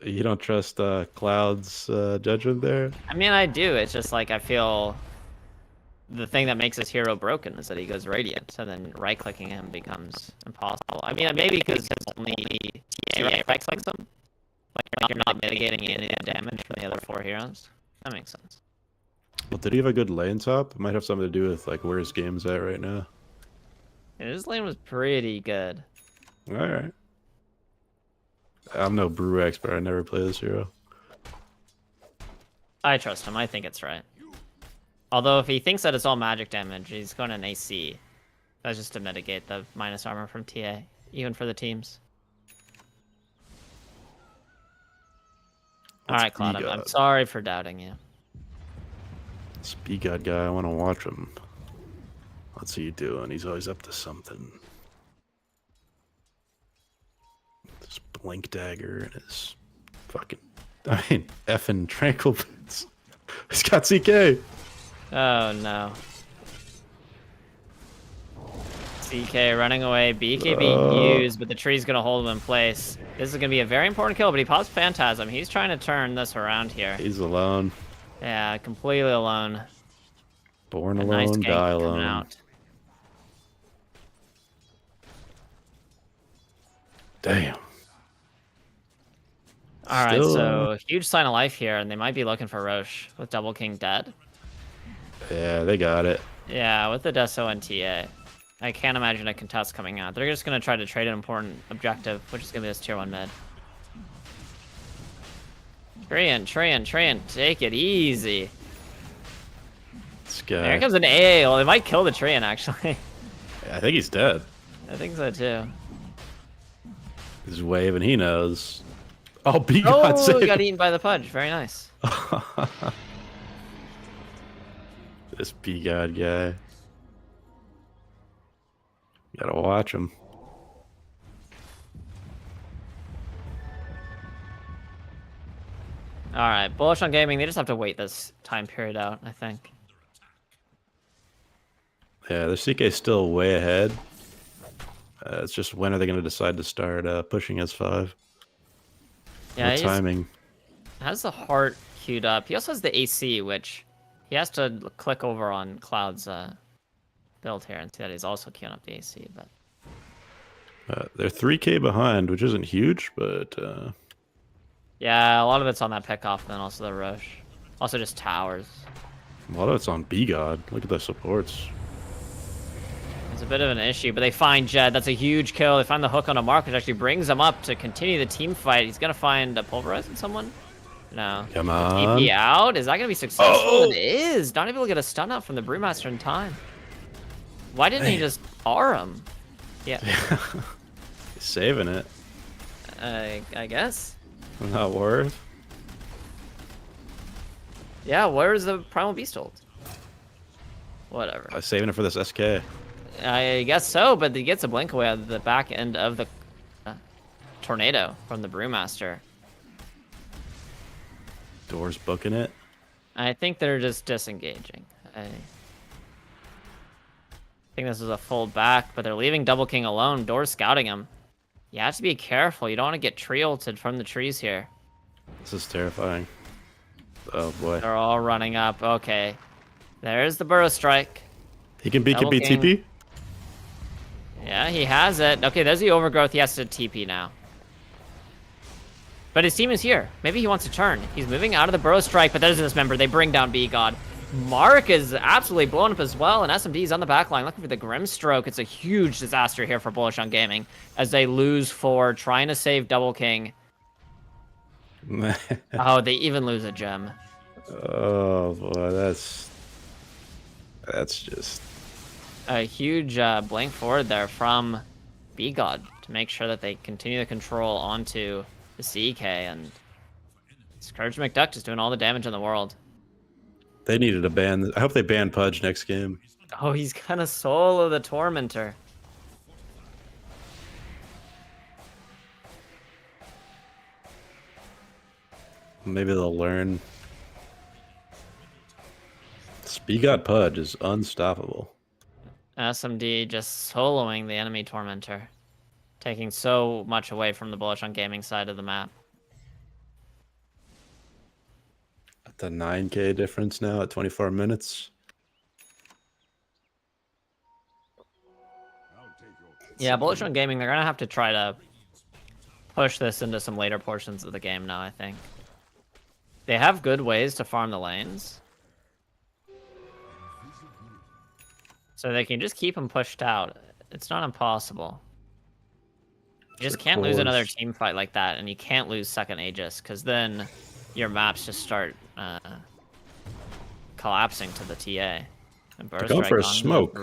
You don't trust Cloud's judgment there? I mean, I do. It's just like I feel the thing that makes his hero broken is that he goes radiant, and then right-clicking him becomes impossible. I mean, maybe because only TA right-clicks him. Like you're not mitigating any damage from the other 4 heroes. That makes sense. Well, did he have a good lane top? It might have something to do with like where his game's at right now. Yeah, his lane was pretty good. All right. I'm no brew expert. I never play this hero. I trust him. I think it's right. Although if he thinks that it's all magic damage, he's going an AC. That's just to mitigate the minus armor from TA, even for the teams. All right, Cloud, I'm sorry for doubting you. This B-God guy, I want to watch him. What's he doing? He's always up to something. This blink dagger and his fucking... I mean, effing tranquil boots. He's got CK. Oh, no. CK running away. BK being used, but the tree's going to hold him in place. This is going to be a very important kill, but he pops Phantasm. He's trying to turn this around here. He's alone. Yeah, completely alone. Born alone, die alone. Out. Damn. All right, so huge sign of life here, and they might be looking for Roche with Double King dead. Yeah, they got it. Yeah, with the Deso and TA. I can't imagine a contest coming out. They're just going to try to trade an important objective, which is going to be this tier 1 mid. Trayan, take it easy. This guy. Here comes an AA. Well, they might kill the Trayan, actually. Yeah, I think he's dead. I think so, too. He's waving, he knows. Oh, B-God saved him. Got eaten by the Pudge. Very nice. This B-God guy. Gotta watch him. Alright, bullish on gaming. They just have to wait this time period out, I think. Yeah, their CK's still way ahead. It's just when are they going to decide to start pushing S5? Yeah, what timing? Has the heart queued up. He also has the AC, which he has to click over on Cloud's build here and see that he's also queuing up the AC. But they're 3K behind, which isn't huge, but yeah, a lot of it's on that pickoff, and then also the Roche. Also just towers. A lot of it's on B-God. Look at the supports. It's a bit of an issue, but they find Jed. That's a huge kill. They find the hook on a mark, which actually brings him up to continue the team fight. He's going to find a pulverizing someone? No. Come on. TP out? Is that going to be successful? Oh! It is. Not able to get a stun out from the Brewmaster in time. Why didn't he just R him? Yeah. He's saving it. I guess. Not worth. Yeah, where's the Primal Beast hold? Whatever. Saving it for this SK. I guess so, but he gets a blink away at the back end of the tornado from the Brewmaster. Doors booking it. I think they're just disengaging. I think this is a full back, but they're leaving Double King alone. Door's scouting him. You have to be careful. You don't want to get tree ulted from the trees here. This is terrifying. Oh boy. They're all running up. Okay. There's the Burrow Strike. He can BKB TP? Yeah, he has it. Okay, there's the overgrowth. He has to TP now. But his team is here. Maybe he wants to turn. He's moving out of the Burrow Strike, but there's this member. They bring down B-God. Mark is absolutely blown up as well, and SMD is on the back line looking for the Grimstroke. It's a huge disaster here for Bullish on Gaming as they lose 4, trying to save Double King. Oh, they even lose a gem. Oh boy, that's just a huge blank forward there from B-God to make sure that they continue the control onto the CK, and Scourge McDuck is doing all the damage in the world. They needed a ban. I hope they ban Pudge next game. Oh, he's gonna solo the Tormentor. Maybe they'll learn. B-God Pudge is unstoppable. SMD just soloing the enemy Tormentor, taking so much away from the Bullish on Gaming side of the map. At the 9K difference now at 24 minutes. Yeah, Bullish on Gaming, they're going to have to try to push this into some later portions of the game now, I think. They have good ways to farm the lanes. So they can just keep them pushed out. It's not impossible. You just can't lose another team fight like that, and you can't lose second Aegis, because then your maps just start collapsing to the TA. And They're going for a smoke.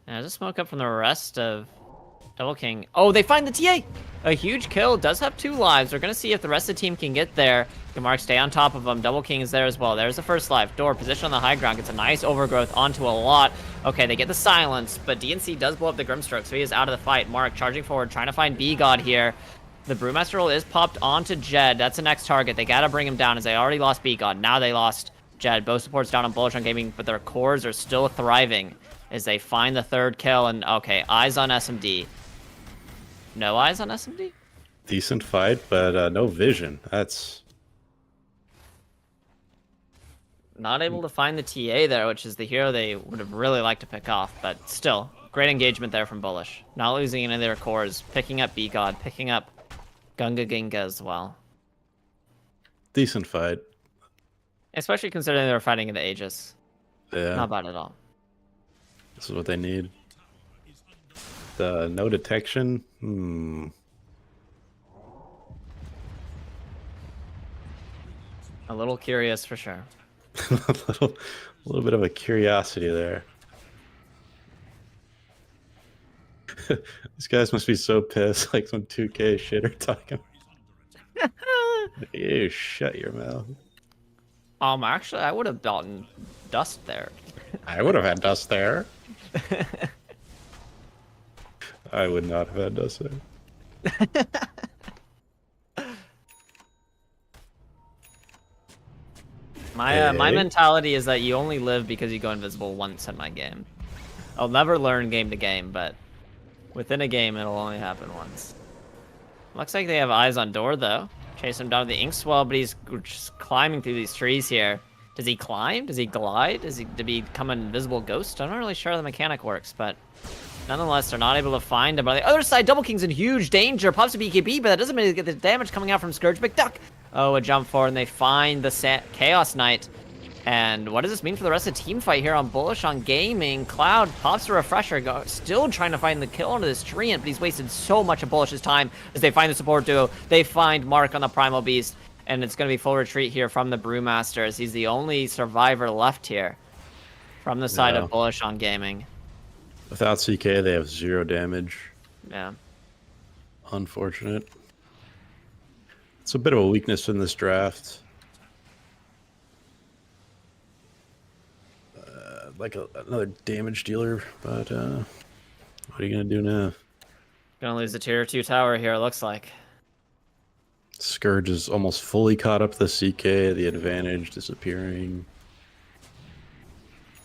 Yeah, there's a smoke up from the rest of Double King. Oh, they find the TA! A huge kill. Does have 2 lives. We're going to see if the rest of the team can get there. Can Mark stay on top of him. Double King is there as well. There's the first life. Door, position on the high ground. Gets a nice overgrowth onto a lot. Okay, they get the silence, but DNC does blow up the Grimstroke, so he is out of the fight. Mark charging forward, trying to find B-God here. The Brewmaster roll is popped onto Jed. That's the next target. They got to bring him down as they already lost B-God. Now they lost Jed. Both supports down on Bullish on Gaming, but their cores are still thriving as they find the 3rd kill. And okay, eyes on SMD. No eyes on SMD? Decent fight, but no vision. That's not able to find the TA there, which is the hero they would have really liked to pick off. But still, great engagement there from Bullish. Not losing any of their cores, picking up B-God, picking up Gunga Ginga as well. Decent fight. Especially considering they were fighting in the Aegis. Yeah. Not bad at all. This is what they need. The no detection. A little curious for sure. a little bit of a curiosity there. These guys must be so pissed, like some 2K shit are talking. Ew, shut your mouth. Actually, I would have gotten dust there. I would have had dust there. I would not have had dust there. My mentality is that you only live because you go invisible once in my game. I'll never learn game to game, but within a game, it'll only happen once. Looks like they have eyes on Door, though. Chase him down to the Inkswell, but he's just climbing through these trees here. Does he climb? Does he glide? Does he become an invisible ghost? I'm not really sure how the mechanic works, but nonetheless, they're not able to find him. But on the other side, Double King's in huge danger. Pops a BKB, but that doesn't really get the damage coming out from Scourge McDuck. Oh, a jump forward, and they find the Chaos Knight. And what does this mean for the rest of the team fight here on Bullish on Gaming? Cloud pops a refresher, still trying to find the kill onto this treant, but he's wasted so much of Bullish's time as they find the support duo. They find Mark on the Primal Beast, and it's going to be full retreat here from the Brewmaster as he's the only survivor left here from the side of Bullish on Gaming. Without CK, they have 0 damage. Yeah. Unfortunate. It's a bit of a weakness in this draft. Like another damage dealer, but what are you gonna do now? Gonna lose the tier 2 tower here, it looks like. Scourge is almost fully caught up to the CK, the advantage disappearing.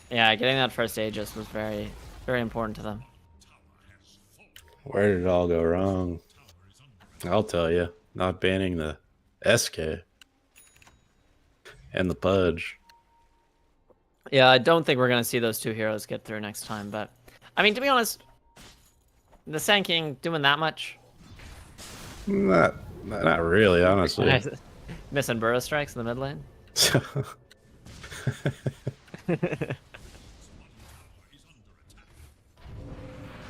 Yeah, getting that first Aegis was very, very important to them. Where did it all go wrong? I'll tell you. Not banning the SK and the Pudge. Yeah, I don't think we're going to see those 2 heroes get through next time, but... I mean, to be honest, the Sand King doing that much? Not really, honestly. Missing Burrow strikes in the mid lane?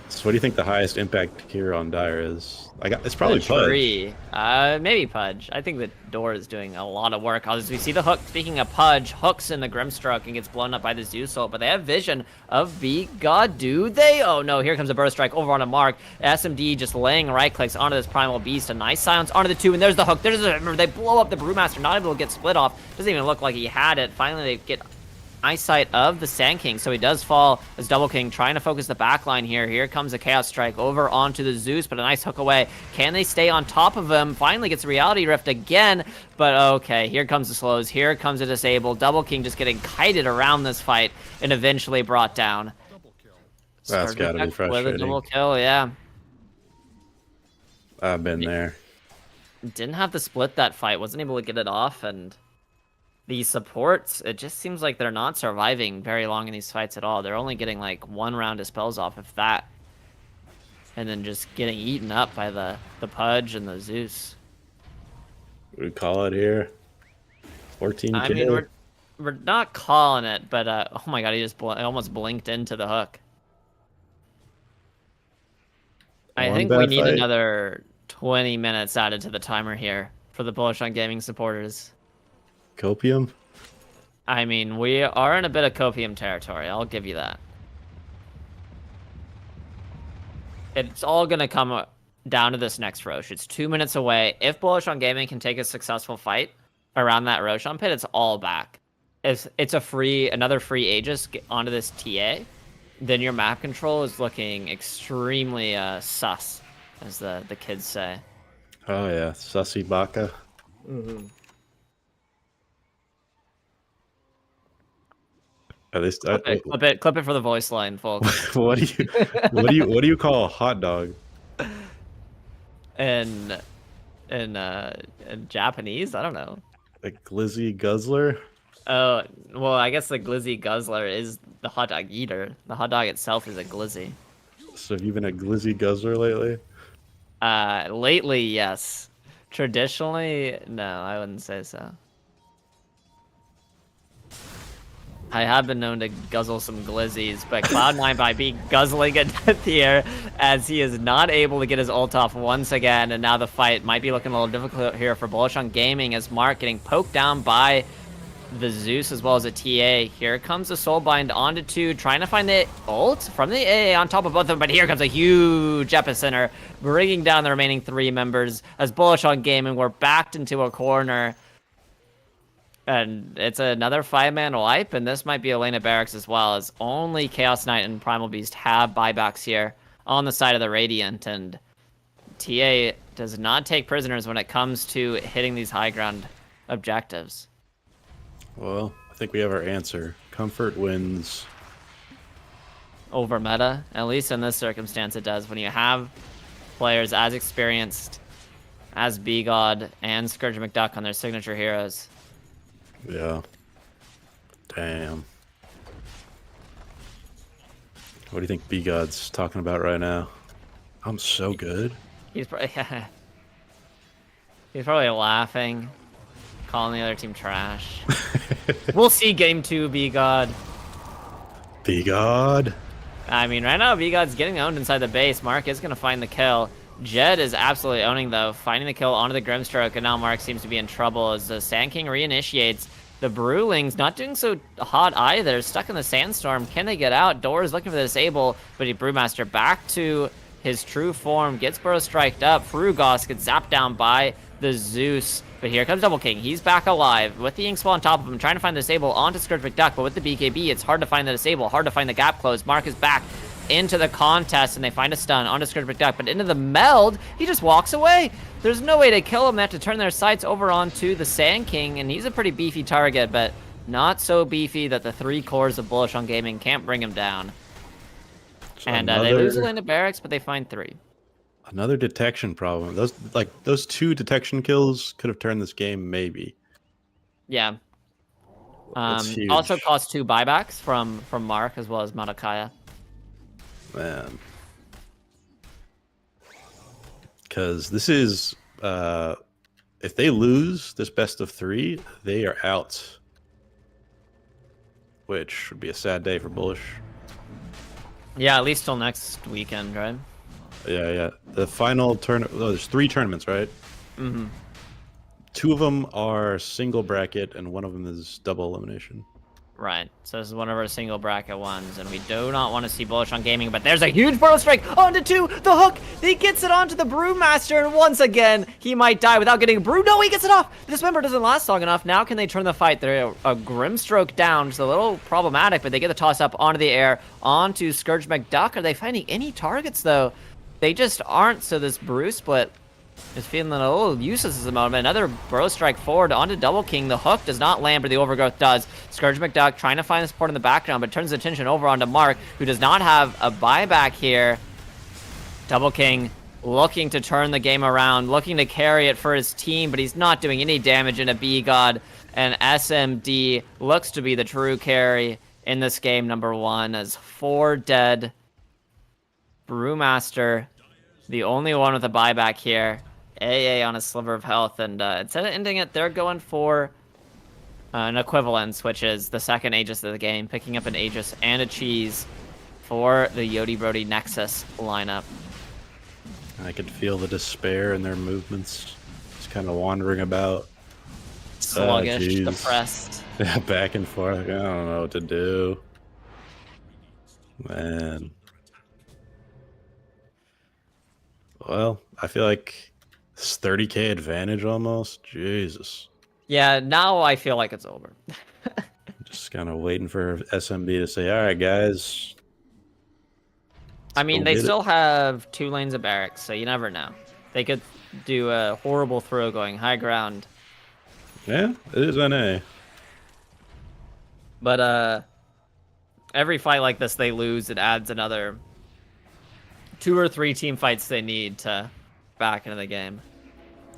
So what do you think the highest impact hero on Dire is? It's probably Pudge. Maybe Pudge. I think the Door is doing a lot of work. As we see the hook, speaking of Pudge, hooks in the Grimstroke and gets blown up by the Zeus ult, but they have vision of B-God. Do they? Oh no, here comes a Burst Strike over on a Mark. SMD just laying right clicks onto this Primal Beast. A nice silence onto the 2, and there's the hook. They blow up the Brewmaster, not able to get split off. Doesn't even look like he had it. Finally, they get eyesight of the Sand King, so he does fall as Double King trying to focus the backline here. Here comes a Chaos Strike over onto the Zeus, but a nice hook away. Can they stay on top of him? Finally gets a Reality Rift again, but okay, here comes the slows. Here comes a disable. Double King just getting kited around this fight and eventually brought down. That's gotta be frustrating. With a double kill, yeah. I've been there. Didn't have to split that fight. Wasn't able to get it off, and the supports, it just seems like they're not surviving very long in these fights at all. They're only getting like 1 round of spells off, if that. And then just getting eaten up by the Pudge and the Zeus. What do we call it here? 14K? I mean, we're not calling it, but oh my god, he just almost blinked into the hook. I think we need another 20 minutes added to the timer here for the Bullish on Gaming supporters. Copium? I mean, we are in a bit of copium territory, I'll give you that. It's all going to come down to this next Roche. It's 2 minutes away. If Bullish on Gaming can take a successful fight around that Roshan pit, it's all back. If it's another free Aegis onto this TA, then your map control is looking extremely sus, as the kids say. Oh yeah, sussy baka. Mm-hmm. At least clip it for the voice line, folks. what do you call a hot dog? In Japanese, I don't know. A glizzy guzzler? Oh, well, I guess the glizzy guzzler is the hot dog eater. The hot dog itself is a glizzy. So have you been a glizzy guzzler lately? Lately, yes. Traditionally, no, I wouldn't say so. I have been known to guzzle some glizzies, but Cloud9 might be guzzling a death here as he is not able to get his ult off once again, and now the fight might be looking a little difficult here for Bullish on Gaming as Mark getting poked down by the Zeus as well as a TA. Here comes the Soulbind onto 2, trying to find the ult from the AA on top of both of them, but here comes a huge epicenter, bringing down the remaining 3 members as Bullish on Gaming were backed into a corner. And it's another 5-man wipe, and this might be Elena Barracks as well, as only Chaos Knight and Primal Beast have buybacks here on the side of the Radiant, and TA does not take prisoners when it comes to hitting these high ground objectives. Well, I think we have our answer. Comfort wins. Over meta, at least in this circumstance it does. When you have players as experienced as B-God and Scourge McDuck on their signature heroes. Yeah. Damn. What do you think B-God's talking about right now? I'm so good. He's probably, he's probably laughing, calling the other team trash. We'll see game 2, B-God. B-God. I mean, right now, B-God's getting owned inside the base. Mark is going to find the kill. Jed is absolutely owning, though, finding the kill onto the Grimstroke, and now Mark seems to be in trouble as the Sand King reinitiates. The Brewlings not doing so hot either, stuck in the Sandstorm. Can they get out? Doors looking for the Disable, but Brewmaster back to his true form, gets Burrow striked up. Frugos gets zapped down by the Zeus, but here comes Double King. He's back alive with the Inkspawn on top of him, trying to find the Disable onto Scourge McDuck, but with the BKB, it's hard to find the Disable, hard to find the gap close. Mark is back into the contest, and they find a stun onto Scourge McDuck, but into the meld, he just walks away. There's no way to kill him. They have to turn their sights over onto the Sand King, and he's a pretty beefy target, but not so beefy that the 3 cores of Bullish on Gaming can't bring him down. So and they lose Elena Barracks, but they find 3. Another detection problem. Those 2 detection kills could have turned this game, maybe. Yeah. Also cost 2 buybacks from Mark as well as Matakaya. Man. Because this is, if they lose this best of 3, they are out. Which would be a sad day for Bullish. Yeah, at least till next weekend, right? Yeah. The final tournament, there's 3 tournaments, right? Mm-hmm. 2 of them are single bracket, and 1 of them is double elimination. Right, so this is one of our single bracket ones, and we do not want to see Bullish on Gaming, but there's a huge Burrow Strike onto 2, the hook, he gets it onto the Brewmaster, and once again, he might die without getting a brew. No, he gets it off! The Dismember doesn't last long enough. Now can they turn the fight? They're a Grimstroke down, it's a little problematic, but they get the toss up onto the air, onto Scourge McDuck. Are they finding any targets, though? They just aren't, so this Brew split is feeling a little useless at the moment. Another Burrow Strike forward onto Double King. The hook does not land, but the Overgrowth does. Scourge McDuck trying to find the support in the background, but turns attention over onto Mark, who does not have a buyback here. Double King looking to turn the game around, looking to carry it for his team, but he's not doing any damage in a B-God. And SMD looks to be the true carry in this game, number 1, as 4 dead. Brewmaster, the only one with a buyback here. AA on a sliver of health, and instead of ending it, they're going for an equivalence, which is the second Aegis of the game, picking up an Aegis and a cheese for the Yodi Brody Nexus lineup. I could feel the despair in their movements. Just kind of wandering about. Sluggish, depressed. Yeah, back and forth. I don't know what to do. Man. Well, I feel like it's 30k advantage almost. Jesus. Yeah, now I feel like it's over. Just kind of waiting for SMB to say, all right, guys. I mean, they still have 2 lanes of barracks, so you never know. They could do a horrible throw going high ground. Yeah, it is NA. But every fight like this they lose, it adds another 2 or 3 team fights they need to back into the game.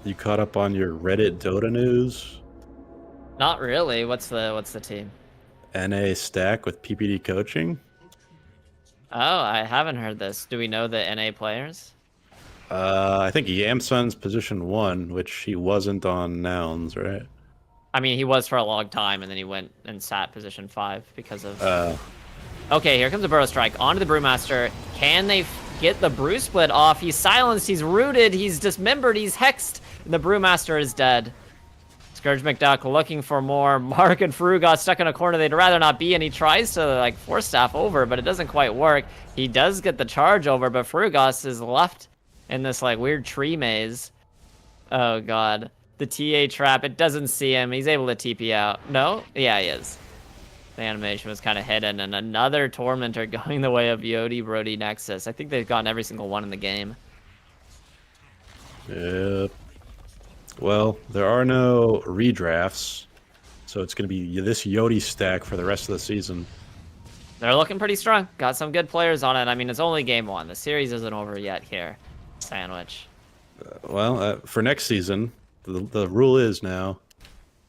You caught up on your Reddit Dota news? Not really. What's the team? NA stack with PPD coaching? Oh, I haven't heard this. Do we know the NA players? I think Yamsun's position 1, which he wasn't on Nouns, right? I mean, he was for a long time, and then he went and sat position 5 because of... Okay, here comes a Burrow Strike onto the Brewmaster. Can they get the Brew Split off? He's silenced, he's rooted, he's dismembered, he's hexed, and the Brewmaster is dead. Scourge McDuck looking for more. Mark and Fru got stuck in a corner they'd rather not be, and he tries to, like, force staff over, but it doesn't quite work. He does get the charge over, but Frugas is left in this, like, weird tree maze. Oh, God. The TA trap, it doesn't see him. He's able to TP out. No? Yeah, he is. The animation was kind of hidden, and another Tormentor going the way of Yodi Brody Nexus. I think they've gotten every single one in the game. Yep. Well, there are no redrafts, so it's going to be this Yodi stack for the rest of the season. They're looking pretty strong. Got some good players on it. I mean, it's only game 1. The series isn't over yet here. Sandwich. For next season, the rule is now,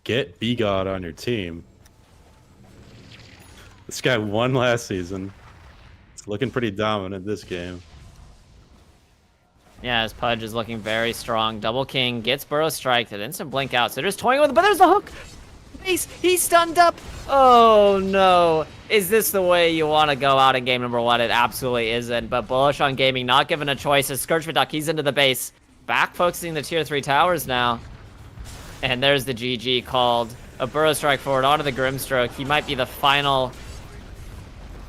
get B-God on your team. This guy won last season. It's looking pretty dominant this game. Yeah, his Pudge is looking very strong. Double King gets Burrow Strike. An instant blink out. So they're just toying with it, but there's the hook. He's stunned up. Oh, no. Is this the way you want to go out in game number 1? It absolutely isn't. But Bullish on Gaming, not given a choice. As Scourge McDuck, he's into the base. Back focusing the tier 3 towers now. And there's the GG called. A Burrow Strike forward onto the Grimstroke. He might be the final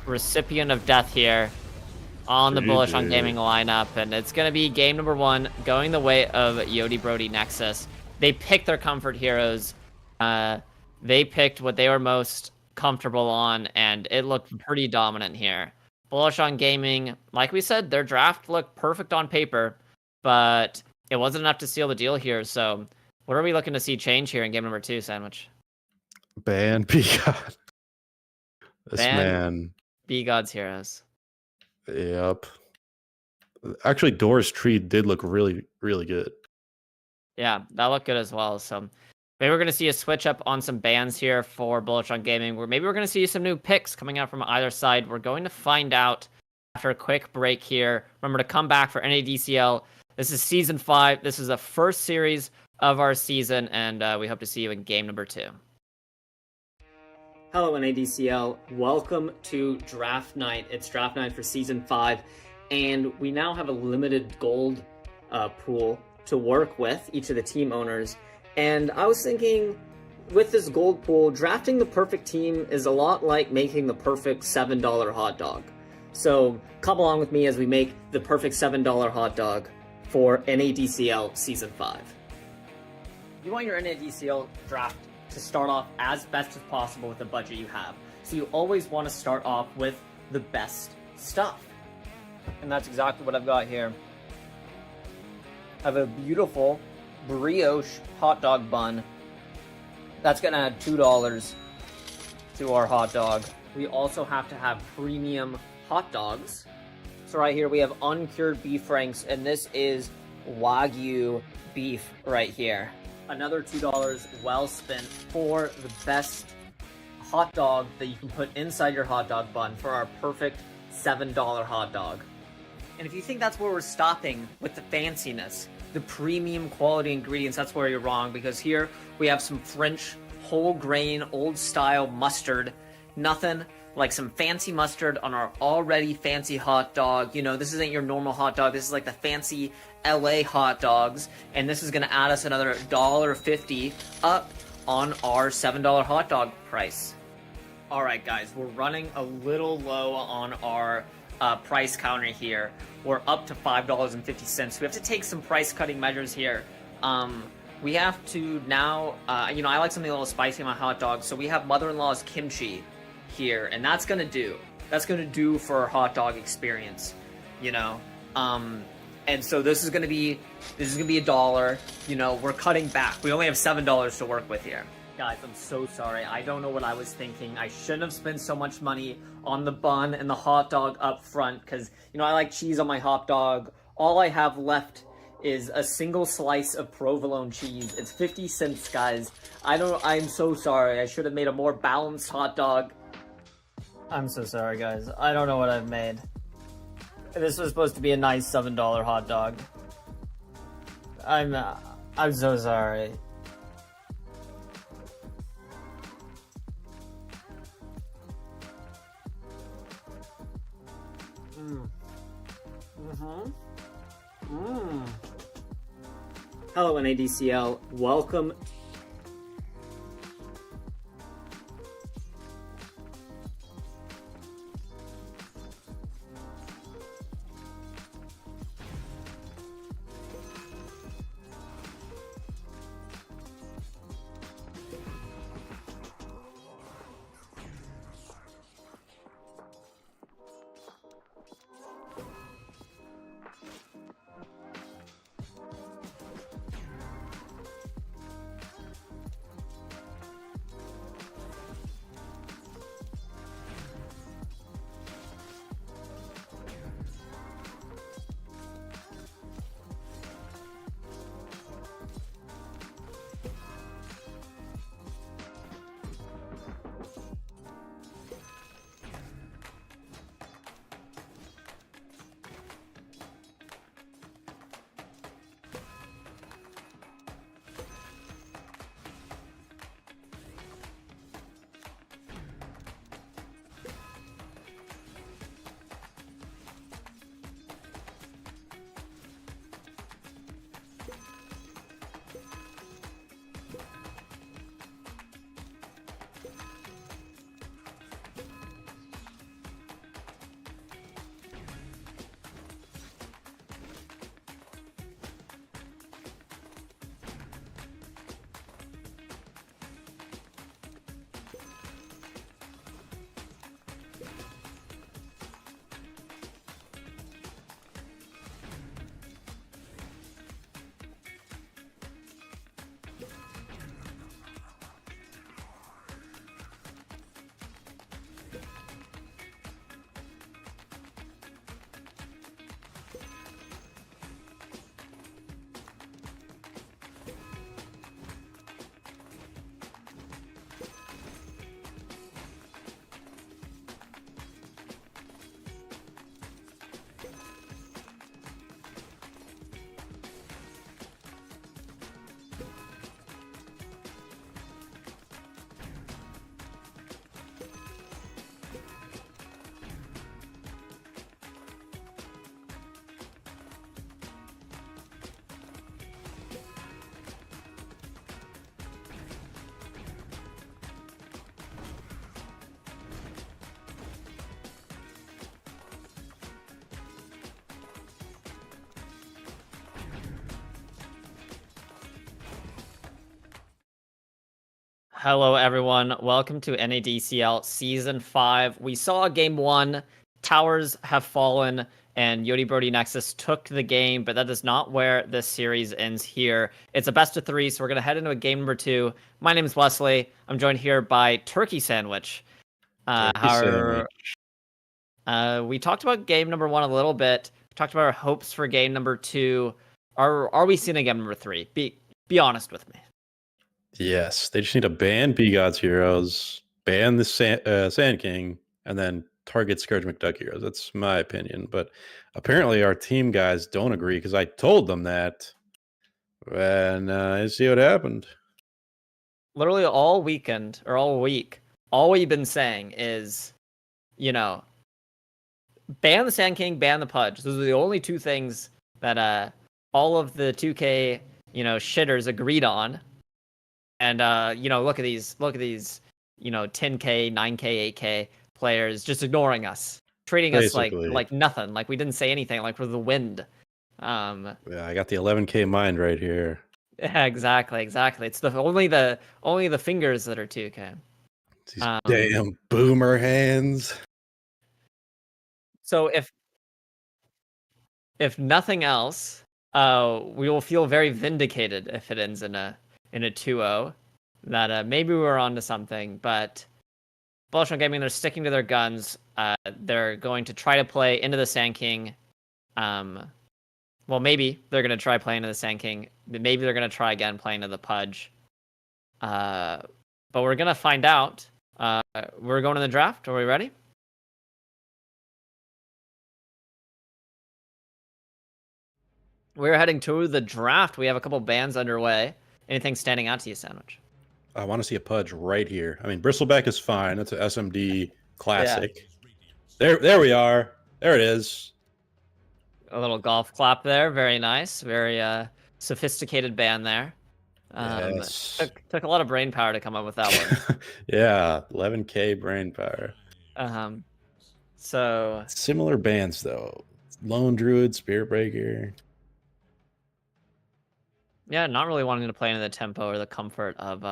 recipient of death here on the Bullish on Gaming lineup, and it's going to be game number 1 going the way of Yodi Brody Nexus. They picked their comfort heroes. They picked what they were most comfortable on, and it looked pretty dominant here. Bullish on Gaming, like we said, their draft looked perfect on paper, but it wasn't enough to seal the deal here. So what are we looking to see change here in game number 2, Sandwich? Ban B-God. This man. B-God's heroes. Yep. Actually, Door's Tree did look really, really good. Yeah, that looked good as well. So maybe we're going to see a switch up on some bans here for Bullish on Gaming. Maybe we're going to see some new picks coming out from either side. We're going to find out after a quick break here. Remember to come back for NADCL. This is Season 5. This is the first series of our season, and we hope to see you in game number 2. Hello, NADCL. Welcome to Draft Night. It's Draft Night for Season 5, and we now have a limited gold pool to work with, each of the team owners. And I was thinking, with this gold pool, drafting the perfect team is a lot like making the perfect $7 hot dog. So come along with me as we make the perfect $7 hot dog for NADCL Season 5. You want your NADCL draft to start off as best as possible with the budget you have. So you always want to start off with the best stuff. And that's exactly what I've got here. I have a beautiful brioche hot dog bun. That's going to add $2 to our hot dog. We also have to have premium hot dogs. So right here we have uncured beef franks, and this is Wagyu beef right here. Another $2 well spent for the best hot dog that you can put inside your hot dog bun for our perfect $7 hot dog. And if you think that's where we're stopping with the fanciness, the premium quality ingredients, that's where you're wrong, because here we have some French whole grain old style mustard. Nothing like some fancy mustard on our already fancy hot dog. You know, this isn't your normal hot dog. This is like the fancy LA hot dogs, and this is going to add us another $1.50 up on our $7 hot dog price. All right, guys, we're running a little low on our price counter here. We're up to $5.50. We have to take some price cutting measures here. We have to now, I like something a little spicy in my hot dog, so we have mother-in-law's kimchi here, and that's gonna do. That's gonna do for our hot dog experience, you know. And so this is gonna be $1. You know, we're cutting back. We only have $7 to work with here. Guys, I'm so sorry. I don't know what I was thinking. I shouldn't have spent so much money on the bun and the hot dog up front, because, you know, I like cheese on my hot dog. All I have left is a single slice of provolone cheese. It's 50 cents, guys. I'm so sorry. I should have made a more balanced hot dog. I'm so sorry, guys. I don't know what I've made. This was supposed to be a nice $7 hot dog. I'm so sorry. Hello, NADCL. Welcome. Hello, everyone. Welcome to NADCL Season 5. We saw Game 1. Towers have fallen, and Yodi Brody Nexus took the game, but that is not where this series ends here. It's a best of 3, so we're going to head into a game number 2. My name is Wesley. I'm joined here by Turkey Sandwich. We talked about game number 1 a little bit. We talked about our hopes for game number 2. Are we seeing a game number 3? Be honest with me. Yes, they just need to ban B-God's heroes, ban the Sand King, and then target Scourge McDuck heroes. That's my opinion. But apparently our team guys don't agree because I told them that. And I see what happened. Literally all weekend or all week, all we've been saying is, ban the Sand King, ban the Pudge. Those are the only two things that all of the 2K shitters agreed on. And look at these 10K, 9K, 8K players just ignoring us, treating us Basically. like nothing, like we didn't say anything, like we're the wind. Yeah, I got the 11K mind right here. Yeah, exactly. It's only the fingers that are 2K. These damn boomer hands. So if nothing else, we will feel very vindicated if it ends in a 2-0. That maybe we're onto something, but Bullish on Gaming, they're sticking to their guns. They're going to try to play into the Sand King. Well, maybe they're going to try playing into the Sand King. Maybe they're going to try again playing to the Pudge. But we're going to find out. We're going to the draft. Are we ready? We're heading to the draft. We have a couple bans underway. Anything standing out to you, Sandwich? I want to see a Pudge right here. I mean, Bristleback is fine. It's an SMD classic. Yeah. There we are. There it is. A little golf clap there. Very nice. Very sophisticated ban there. Yes. Took a lot of brain power to come up with that one. Yeah, 11K brain power. So similar bands though. Lone Druid, Spirit Breaker. Yeah, not really wanting to play into the tempo or the comfort of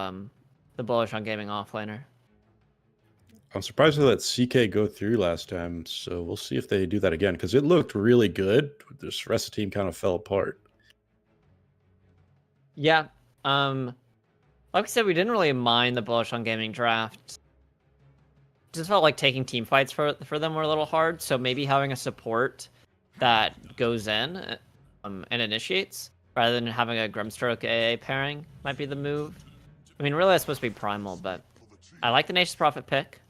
the Bullish on Gaming offlaner. I'm surprised they let CK go through last time, so we'll see if they do that again, because it looked really good. This rest of the team kind of fell apart. Yeah. Like we said, we didn't really mind the Bullish on Gaming draft. Just felt like taking team fights for them were a little hard, so maybe having a support that goes in and initiates, rather than having a Grimstroke AA pairing, might be the move. I mean, really, it's supposed to be Primal, but I like the Nature's Prophet pick.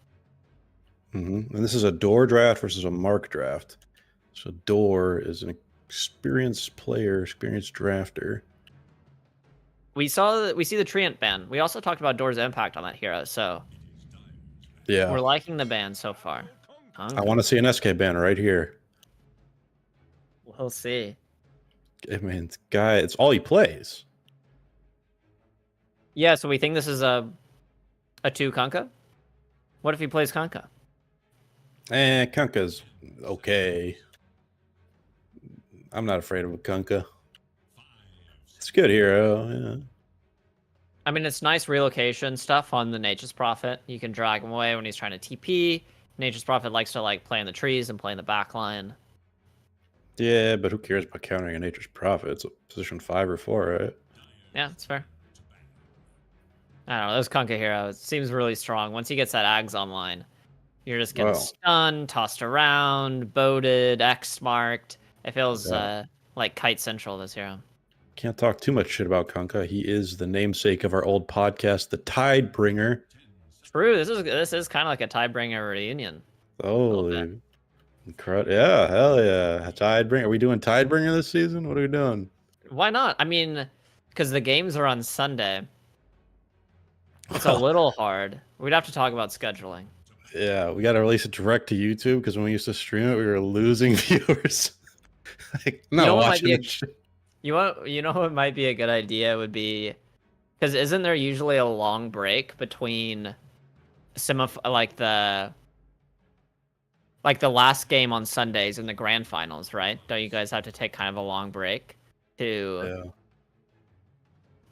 And this is a Door draft versus a Mark draft. So Door is an experienced player, experienced drafter. We see the Treant ban. We also talked about Door's impact on that hero, so yeah, we're liking the ban so far. I want to see an SK ban right here. We'll see. I mean, guy, it's all he plays. Yeah, so we think this is a 2 Kunkka? What if he plays Kunkka? Kunkka's okay. I'm not afraid of a Kunkka. It's a good hero, yeah. I mean, it's nice relocation stuff on the Nature's Prophet. You can drag him away when he's trying to TP. Nature's Prophet likes to play in the trees and play in the back line. Yeah, but who cares about countering a Nature's Prophet? It's a position 5 or 4, right? Yeah, that's fair. I don't know. Those Kunkka hero seems really strong. Once he gets that Ags online, you're just getting stunned, tossed around, boated, X marked. It feels like Kite Central, this hero. Can't talk too much shit about Kunkka. He is the namesake of our old podcast, the Tidebringer. True. This is kind of like a Tidebringer reunion. Holy, incredible! Yeah, hell yeah, Tidebringer. Are we doing Tidebringer this season? What are we doing? Why not? I mean, because the games are on Sunday. It's a little hard. We'd have to talk about scheduling. Yeah, we got to release it direct to YouTube because when we used to stream it, we were losing viewers. Not watching this shit. You know what might be a good idea would be, because isn't there usually a long break between the last game on Sundays and the grand finals, right? Don't you guys have to take kind of a long break to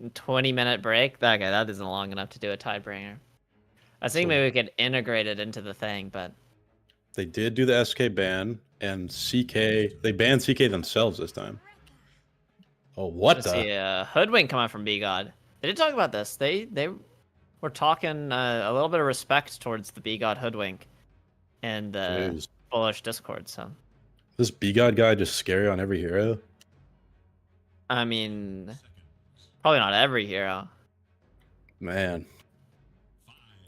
20-minute break? Okay, that isn't long enough to do a Tidebringer. I think maybe we could integrate it into the thing, but they did do the SK ban and CK. They banned CK themselves this time. Oh, what the? See Hoodwink come out from B-God. They did talk about this. They were talking a little bit of respect towards the B-God Hoodwink and the Bullish Discord. So this B-God guy just scary on every hero? I mean, probably not every hero. Man.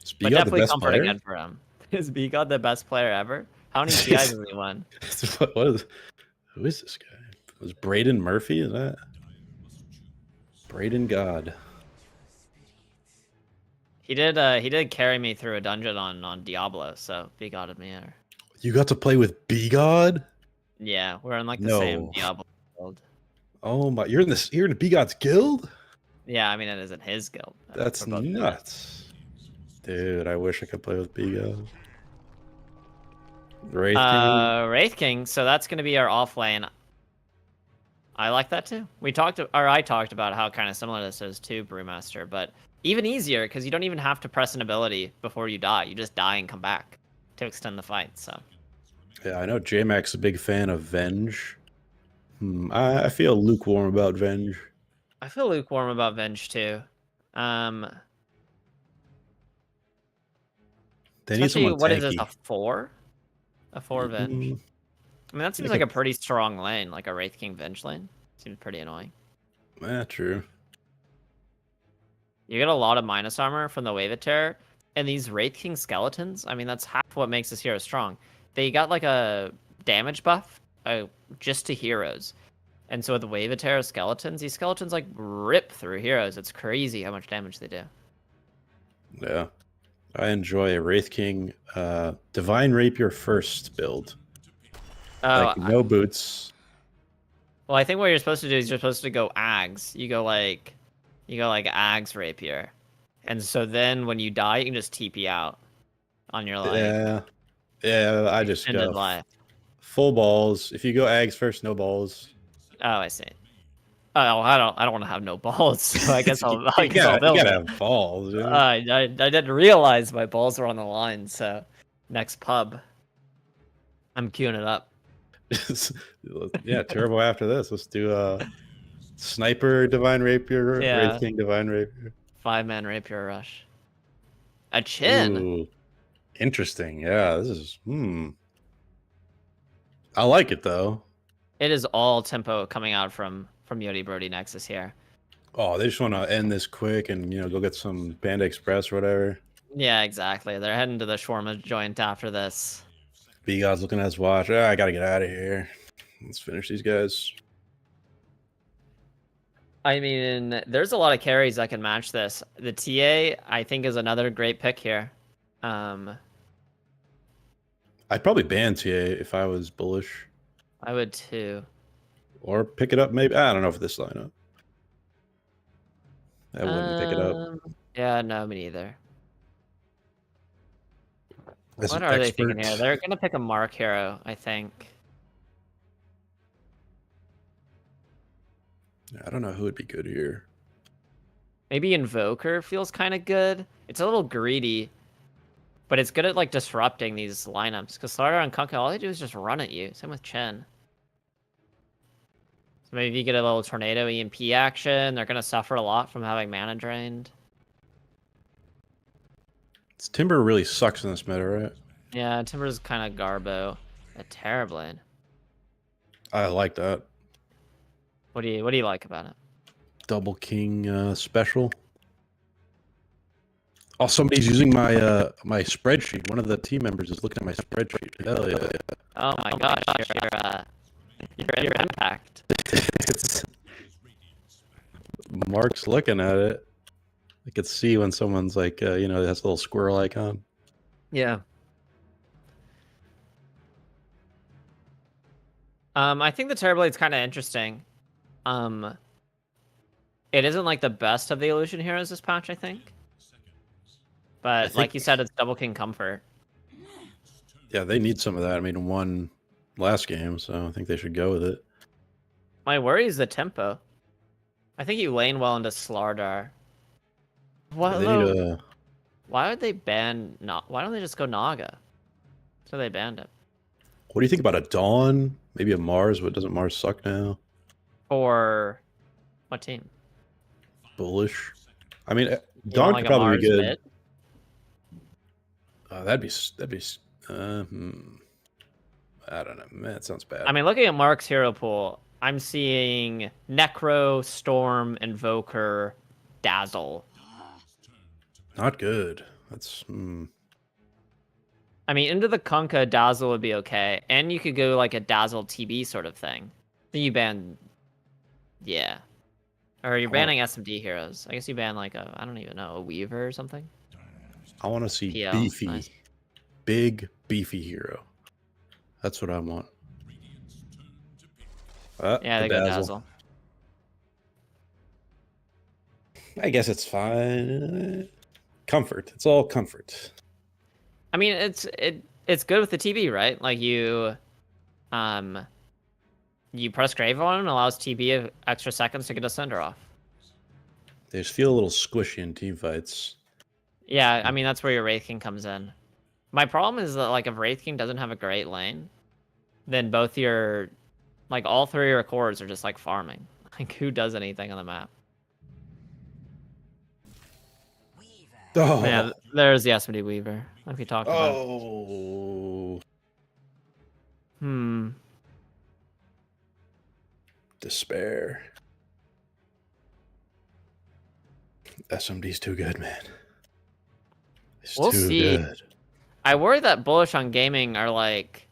Is But Bigot the definitely best comfort player? again for him. Is Bigot the best player ever? How many TIs has he won? Who is this guy? Was Braden Murphy? Is that Braden God? He did carry me through a dungeon on Diablo, so Bigot me there. You got to play with Bigod? Yeah, we're in like the same No. Diablo guild. Oh my! You're in Bigod's guild? Yeah, I mean it isn't his guild. That's We're both in it. nuts, dude. I wish I could play with Bigod. Wraith King. Wraith King. So that's gonna be our off lane. I like that too. I talked about how kind of similar this is to Brewmaster, but even easier because you don't even have to press an ability before you die. You just die and come back to extend the fight. So Yeah, I know J-Mac's a big fan of Venge. I feel lukewarm about Venge. I feel lukewarm about Venge too. They need Especially someone what is this, tanky. a 4? A 4 Venge? Mm, I mean that seems like a pretty strong lane, like a Wraith King Venge lane. Seems pretty annoying. yeah, true. You get a lot of minus armor from the Wave of Terror, and these Wraith King skeletons, I mean, that's half what makes this hero strong. They got like a damage buff just to heroes. And so with the Wave of Terror skeletons, these skeletons like rip through heroes. It's crazy how much damage they do. Yeah. I enjoy a Wraith King Divine Rapier first build. Like no boots. Well, I think what you're supposed to do is you're supposed to go Ags. You go like Ags Rapier. And so then when you die, you can just TP out on your life. Yeah, I just go life. Full balls. If you go Ags first, no balls. Oh, I see. Oh, I don't want to have no balls, so I guess I'll build you gotta it. have balls. Dude. I didn't realize my balls were on the line, so next pub, I'm queuing it up. Yeah, turbo after this. Let's do Sniper Divine Rapier, Wraith King Divine Rapier. 5-man Rapier Rush. A Chin. Ooh, interesting. Yeah, this is I like it though. It is all tempo coming out from Yodi Brody Nexus here. Oh, they just want to end this quick and go get some Panda Express or whatever. Yeah, exactly. They're heading to the shawarma joint after this. B-God's looking at his watch. I gotta get out of here. Let's finish these guys. I mean, there's a lot of carries that can match this. The TA, I think, is another great pick here. I'd probably ban TA if I was bullish. I would too. Or pick it up, maybe. I don't know for this lineup. I wouldn't pick it up. Yeah, no, me neither. As what are they thinking here? They're gonna pick a Mark hero, I think. I don't know who would be good here. Maybe Invoker feels kind of good. It's a little greedy, but it's good at like disrupting these lineups. Because Slardar and Kunkka, all they do is just run at you. Same with Chen. So maybe if you get a little tornado EMP action, they're gonna suffer a lot from having mana drained. Timber really sucks in this meta, right? Yeah, Timber's kind of garbo. A Terrorblade. I like that. What do you like about it? Double King special. Oh, somebody's using my my spreadsheet. One of the team members is looking at my spreadsheet. Hell yeah! Oh my gosh, your impact. Mark's looking at it. I could see when someone's like, has a little squirrel icon. Yeah. I think the Terrorblade's kind of interesting. It isn't like the best of the illusion heroes this patch, I think. But like you said, it's Double King Comfort. Yeah, they need some of that. I mean, won last game, so I think they should go with it. My worry is the tempo. I think you lane well into Slardar. What? Yeah, why would they ban? Why don't they just go Naga? So they banned it. What do you think about a Dawn? Maybe a Mars, but doesn't Mars suck now? For what team? Bullish. I mean, Dawn could probably be good. That'd be. I don't know. Man, that sounds bad. I mean, looking at Mark's hero pool, I'm seeing Necro, Storm, Invoker, Dazzle. Not good. That's I mean, into the Kunkka, Dazzle would be okay. And you could go like a Dazzle TB sort of thing. Then you ban... Yeah. Or you're banning SMD heroes. I guess you ban like a, I don't even know, a Weaver or something. I want to see PL. beefy, Nice. big beefy hero. That's what I want. Yeah, The they go dazzle. Dazzle. I guess it's fine. Comfort. It's all comfort. I mean, it's good with the TB, right? Like you press Grave on it and allows TB extra seconds to get a Cinder off. They just feel a little squishy in team fights. Yeah, I mean that's where your Wraith King comes in. My problem is that like if Wraith King doesn't have a great lane, then both your like all three of your cores are just like farming. Like who does anything on the map? Oh, Yeah, there's the SMD Weaver, like we talked about. oh, despair. SMD's too good, man. It's We'll too see. good. I worry that Bullish on Gaming are like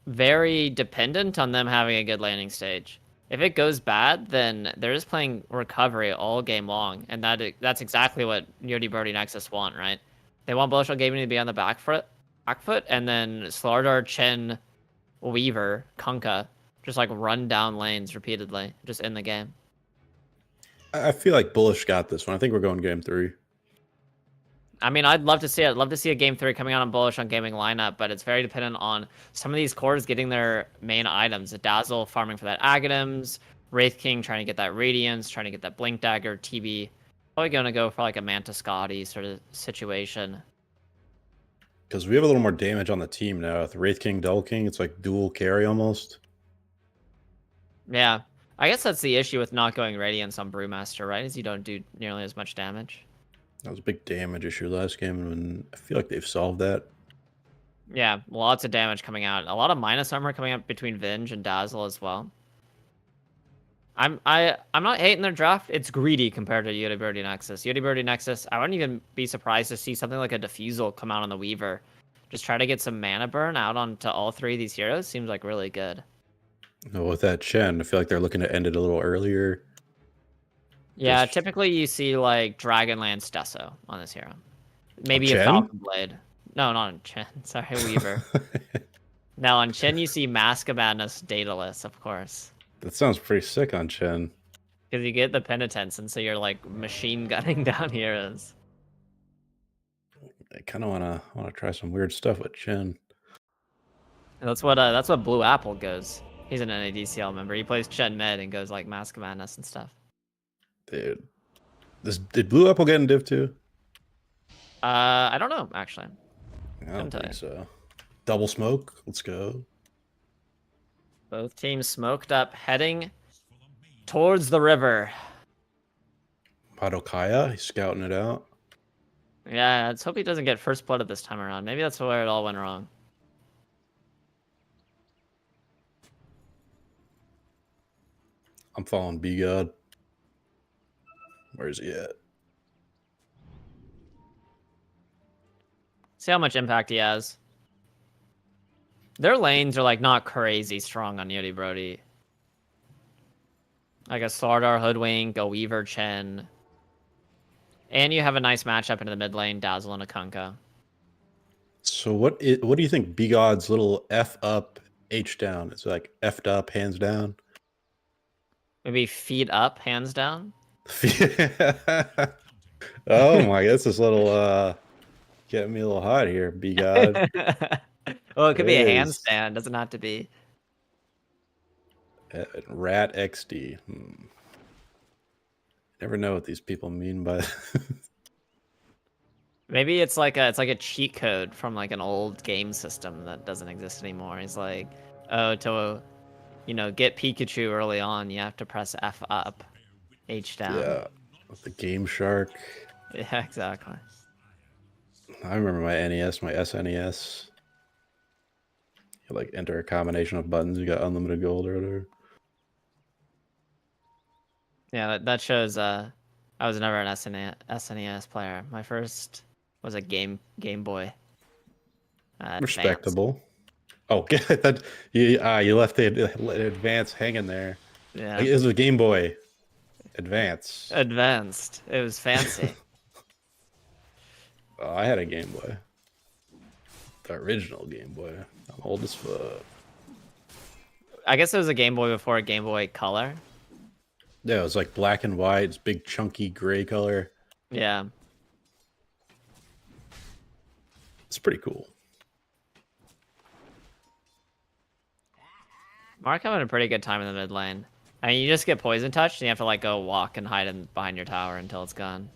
very dependent on them having a good landing stage. If it goes bad, then they're just playing recovery all game long, and that's exactly what Yodi Brody Nexus want, right? They want Bullish on Gaming to be on the back foot, and then Slardar, Chen, Weaver, Kunkka just like run down lanes repeatedly, just in the game. I feel like Bullish got this one. I think we're going game 3. I mean, I'd love to see it. I'd love to see a game 3 coming out on Bullish on Gaming lineup, but it's very dependent on some of these cores getting their main items. The Dazzle farming for that Aghanims, Wraith King trying to get that Radiance, trying to get that Blink Dagger, TB. Probably going to go for like a Manta Scotty sort of situation. Because we have a little more damage on the team now. With Wraith King, Double King, it's like dual carry almost. Yeah. I guess that's the issue with not going Radiance on Brewmaster, right? Is you don't do nearly as much damage. That was a big damage issue last game, and I feel like they've solved that. Yeah, lots of damage coming out. A lot of minus armor coming up between Vinge and Dazzle as well. I'm not hating their draft. It's greedy compared to Yodi Birdie Nexus. Yodi Birdie Nexus, I wouldn't even be surprised to see something like a Diffusal come out on the Weaver. Just try to get some mana burn out onto all three of these heroes. Seems like really good. No, with that Chen, I feel like they're looking to end it a little earlier. Yeah, Just... typically you see like Dragonlance Deso on this hero. Maybe a Chen? Falcon Blade. No, not on Chen. Sorry, Weaver. Now on Chen you see Mask of Madness Daedalus, of course. That sounds pretty sick on Chen. Because you get the penitence, and so you're like machine gunning down heroes. I kind of wanna try some weird stuff with Chen. And that's what Blue Apple goes. He's an NADCL member. He plays Chen Med and goes like Mask of Madness and stuff. Dude, did Blue Apple get in Div 2? I don't know actually. I don't think so. Double smoke. Let's go. Both teams smoked up, heading towards the river. Madokaya, he's scouting it out. Yeah, let's hope he doesn't get first blood this time around. Maybe that's where it all went wrong. I'm following B-God. Where is he at? See how much impact he has. Their lanes are like not crazy strong on Yodi Brody. Like a Slardar Hoodwink, a Weaver Chen. And you have a nice matchup into the mid lane, Dazzle and a Kunkka. So what do you think B-God's little F up, H down? It's like F'd up, hands down? Maybe feet up, hands down. Oh my, that's this little getting me a little hot here, B-God. Well, it could be a handstand. Doesn't have to be. Rat XD. Never know what these people mean by. Maybe it's like a cheat code from like an old game system that doesn't exist anymore. He's like, oh, to get Pikachu early on, you have to press F up, H down. Yeah, with the Game Shark. Yeah, exactly. I remember my NES, my SNES. You like enter a combination of buttons, you got unlimited gold or whatever. Yeah, that shows I was never an SNES player. My first was a Game Boy. Advance. Respectable. Oh, that you left the Advance hanging there. Yeah. Like, it was a Game Boy Advance. Advanced. It was fancy. Oh, I had a Game Boy. The original Game Boy. I'm old as fuck. I guess it was a Game Boy before a Game Boy Color. Yeah, it was like black and white. It's big, chunky gray color. Yeah. It's pretty cool. Mark having a pretty good time in the mid lane. I mean, you just get poison touched, and you have to like go walk and hide behind your tower until it's gone.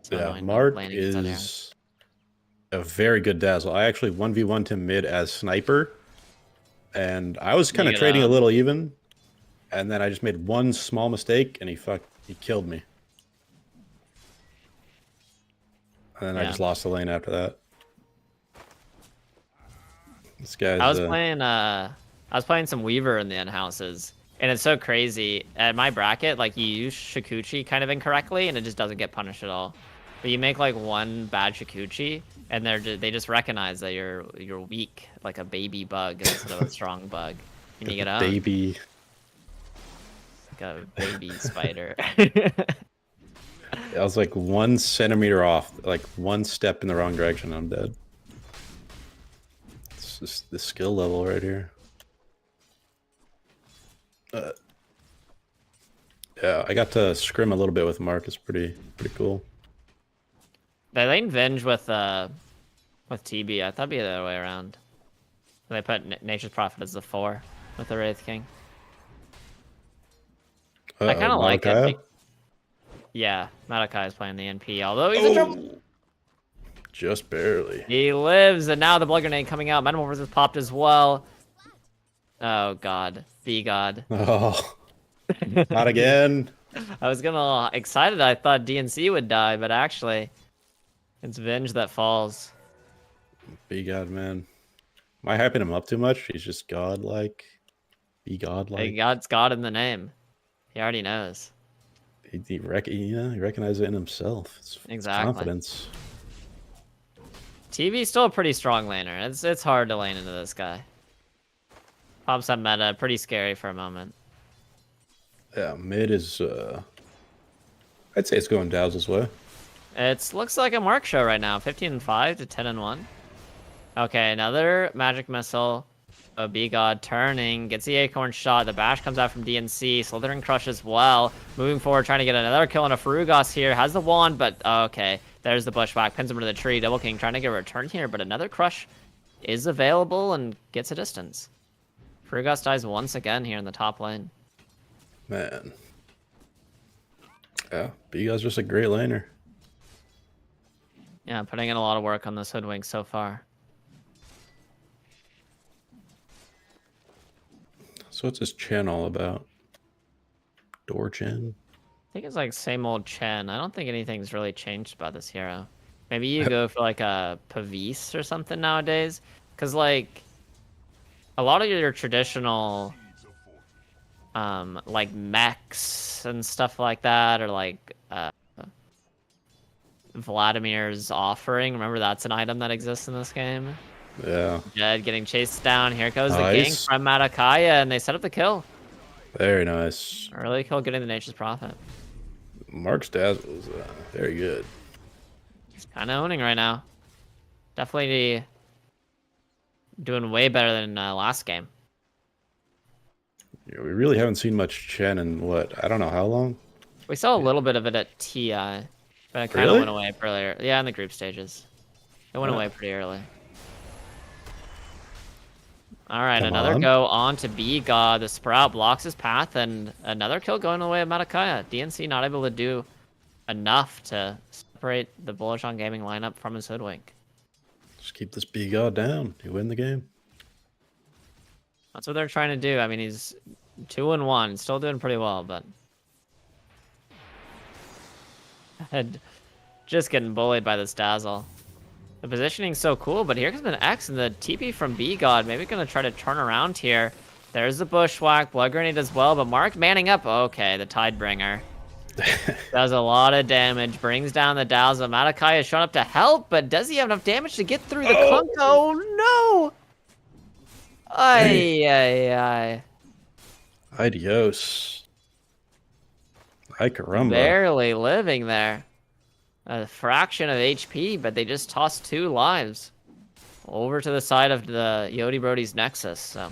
So Yeah, Mark is a very good dazzle. I actually 1v1'd him mid as sniper, and I was kind of trading a little even, and then I just made one small mistake, and he killed me. And then I just lost the lane after that. This guy's. I was playing some Weaver in the end houses, and it's so crazy. At my bracket, like you use Shikuchi kind of incorrectly, and it just doesn't get punished at all. But you make like one bad Shikuchi, and they just recognize that you're weak, like a baby bug instead of a strong bug. And you get out. Baby. Like a baby spider. I was like 1 centimeter off, like one step in the wrong direction, I'm dead. It's just the skill level right here. Yeah, I got to scrim a little bit with Mark. It's pretty cool. They lane Venge with TB. I thought it'd be the other way around. They put Nature's Prophet as the 4 with the Wraith King. I kind of like it. Yeah, Malachi is playing the NP, although he's in trouble. Just barely. He lives, and now the Blood Grenade coming out. Metamorphosis popped as well. Oh, God. Be God. Oh, not again. I was gonna excited. I thought DNC would die, but actually, it's Venge that falls. Be God, man. Am I hyping him up too much? He's just godlike. Be godlike. Hey, God's God in the name. He already knows. He recognizes it in himself. It's confidence. TV's still a pretty strong laner. It's hard to lane into this guy. Pops up meta, pretty scary for a moment. Yeah, mid is I'd say it's going Dazzle's way. It looks like a Mark show right now. 15-5 to 10-1. Okay, another magic missile. B-God turning, gets the acorn shot. The bash comes out from DNC. Slithering crush as well. Moving forward, trying to get another kill on a Ferugos here. Has the wand, but okay. There's the bushwhack. Pins him to the tree. Double King trying to get a return here, but another crush is available and gets a distance. Ferugos dies once again here in the top lane. Man. Yeah, B-God's just a great laner. Yeah, putting in a lot of work on this Hoodwink so far. So what's his Chen all about? Door Chen? I think it's like same old Chen. I don't think anything's really changed about this hero. Maybe you go for like a Pavise or something nowadays. Because like a lot of your traditional like mechs and stuff like that, or like Vladimir's offering. Remember that's an item that exists in this game? Yeah. Jed getting chased down. Here goes the gank from Matakaya, and they set up the kill. Very nice. Early kill getting the Nature's Prophet. Mark's dazzle is very good. He's kind of owning right now. Definitely doing way better than last game. Yeah, we really haven't seen much Chen in what? I don't know how long. We saw a little bit of it at TI, but it kind of went away earlier. Yeah, in the group stages. It went away pretty early. All right, another go on to B-God. The Sprout blocks his path, and another kill going the way of Matakaya. DNC not able to do enough to separate the Bullish on Gaming lineup from his Hoodwink. Just keep this B-God down. You win the game. That's what they're trying to do. I mean, he's 2-1, still doing pretty well, but just getting bullied by this Dazzle. The positioning's so cool, but here comes an X and the TP from B-God. Maybe gonna try to turn around here. There's the Bushwhack, Blood Grenade as well, but Mark manning up. Okay, the Tidebringer. Does a lot of damage, brings down the Dazzle. Malachi has shown up to help, but does he have enough damage to get through the Kunkka? Oh no! Ay, ay, ay. Adios. Ay caramba. Barely living there. A fraction of HP, but they just tossed 2 lives over to the side of the Yodi Brody's Nexus. So.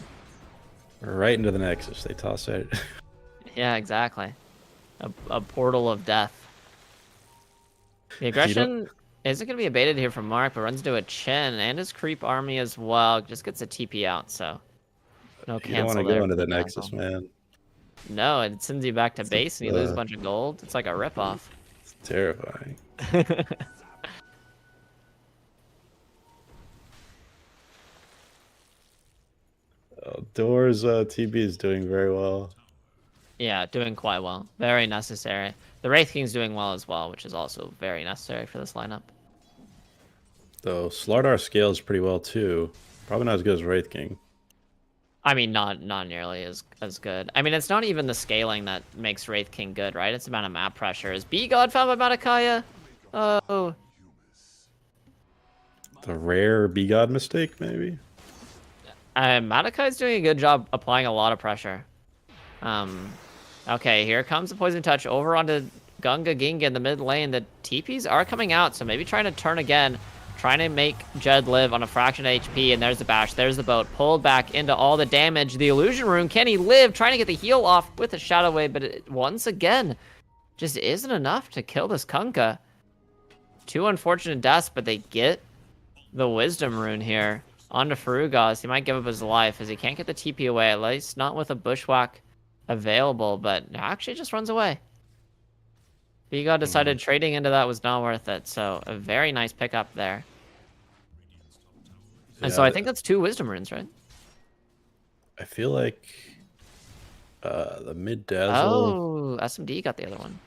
Right into the Nexus. They toss it. Yeah, exactly. A portal of death. The aggression isn't going to be abated here from Mark, but runs into a Chen and his creep army as well. Just gets a TP out, so no cancel. You don't want to there go into for the Dazzle. Nexus, man. No, it sends you back to base and you lose a bunch of gold. It's like a ripoff. It's terrifying. Doors TB is doing very well. Yeah, doing quite well. Very necessary. The Wraith King's doing well as well, which is also very necessary for this lineup. Though Slardar scales pretty well too. Probably not as good as Wraith King. I mean, not nearly as good. I mean, it's not even the scaling that makes Wraith King good, right? It's the amount of map pressure. Is B-God found by Matakaya? Oh. The rare B-God mistake, maybe? Matakai's doing a good job applying a lot of pressure. Okay, here comes the Poison Touch over onto Gunga Ginga in the mid lane. The TPs are coming out, so maybe trying to turn again. Trying to make Jed live on a fraction of HP, and there's the bash, there's the boat, pulled back into all the damage. The illusion rune, can he live? Trying to get the heal off with a Shadow Wave, but it, once again, just isn't enough to kill this Kunkka. 2 unfortunate deaths, but they get the Wisdom rune here onto Farugas. He might give up his life as he can't get the TP away, at least not with a Bushwhack available, but actually just runs away. B-God decided trading into that was not worth it, so a very nice pickup there. And so I think that's 2 Wisdom runes, right? I feel like the mid Dazzle. Oh, SMD got the other one.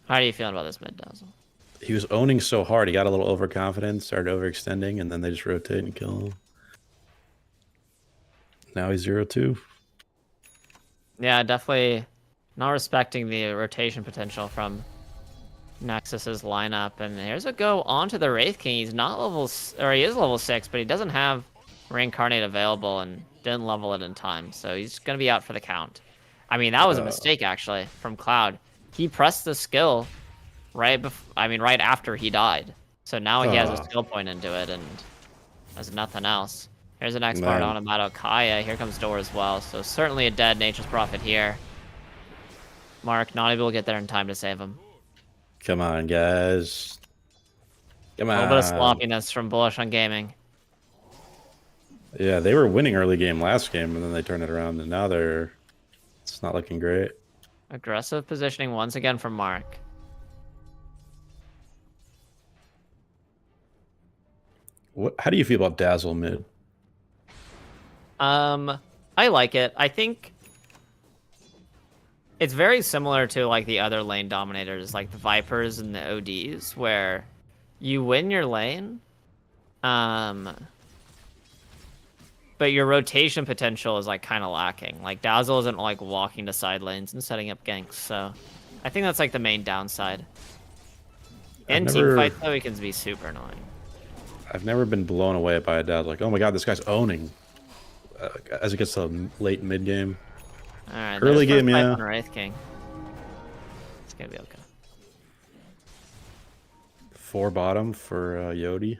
How are you feeling about this mid Dazzle? He was owning so hard, he got a little overconfident, started overextending, and then they just rotate and kill him. Now he's 0-2. Yeah, definitely not respecting the rotation potential from Nexus's lineup. And here's a go onto the Wraith King. He's not level, or he is level 6, but he doesn't have Reincarnate available and didn't level it in time. So he's going to be out for the count. I mean, that was a mistake, actually, from Cloud. He pressed the skill right after he died. So now he has a skill point into it and has nothing else. Here's an expert on Amato Kaya. Here comes Door as well. So certainly a dead Nature's Prophet here. Mark not able to get there in time to save him. Come on, guys. Come on. A little bit of sloppiness from Bullish on Gaming. Yeah, they were winning early game last game, and then they turned it around, and now it's not looking great. Aggressive positioning once again from Mark. How do you feel about Dazzle mid? I like it. I think it's very similar to like the other lane dominators, like the Vipers and the ODs, where you win your lane, but your rotation potential is like kind of lacking. Like Dazzle isn't like walking to side lanes and setting up ganks, so I think that's like the main downside. In team fights, though, he can be super annoying. I've never been blown away by a Dazzle. Like, oh my god, this guy's owning. As it gets to late mid game. All right, early game, yeah. Wraith King. It's gonna be okay. 4 bottom for Yodi.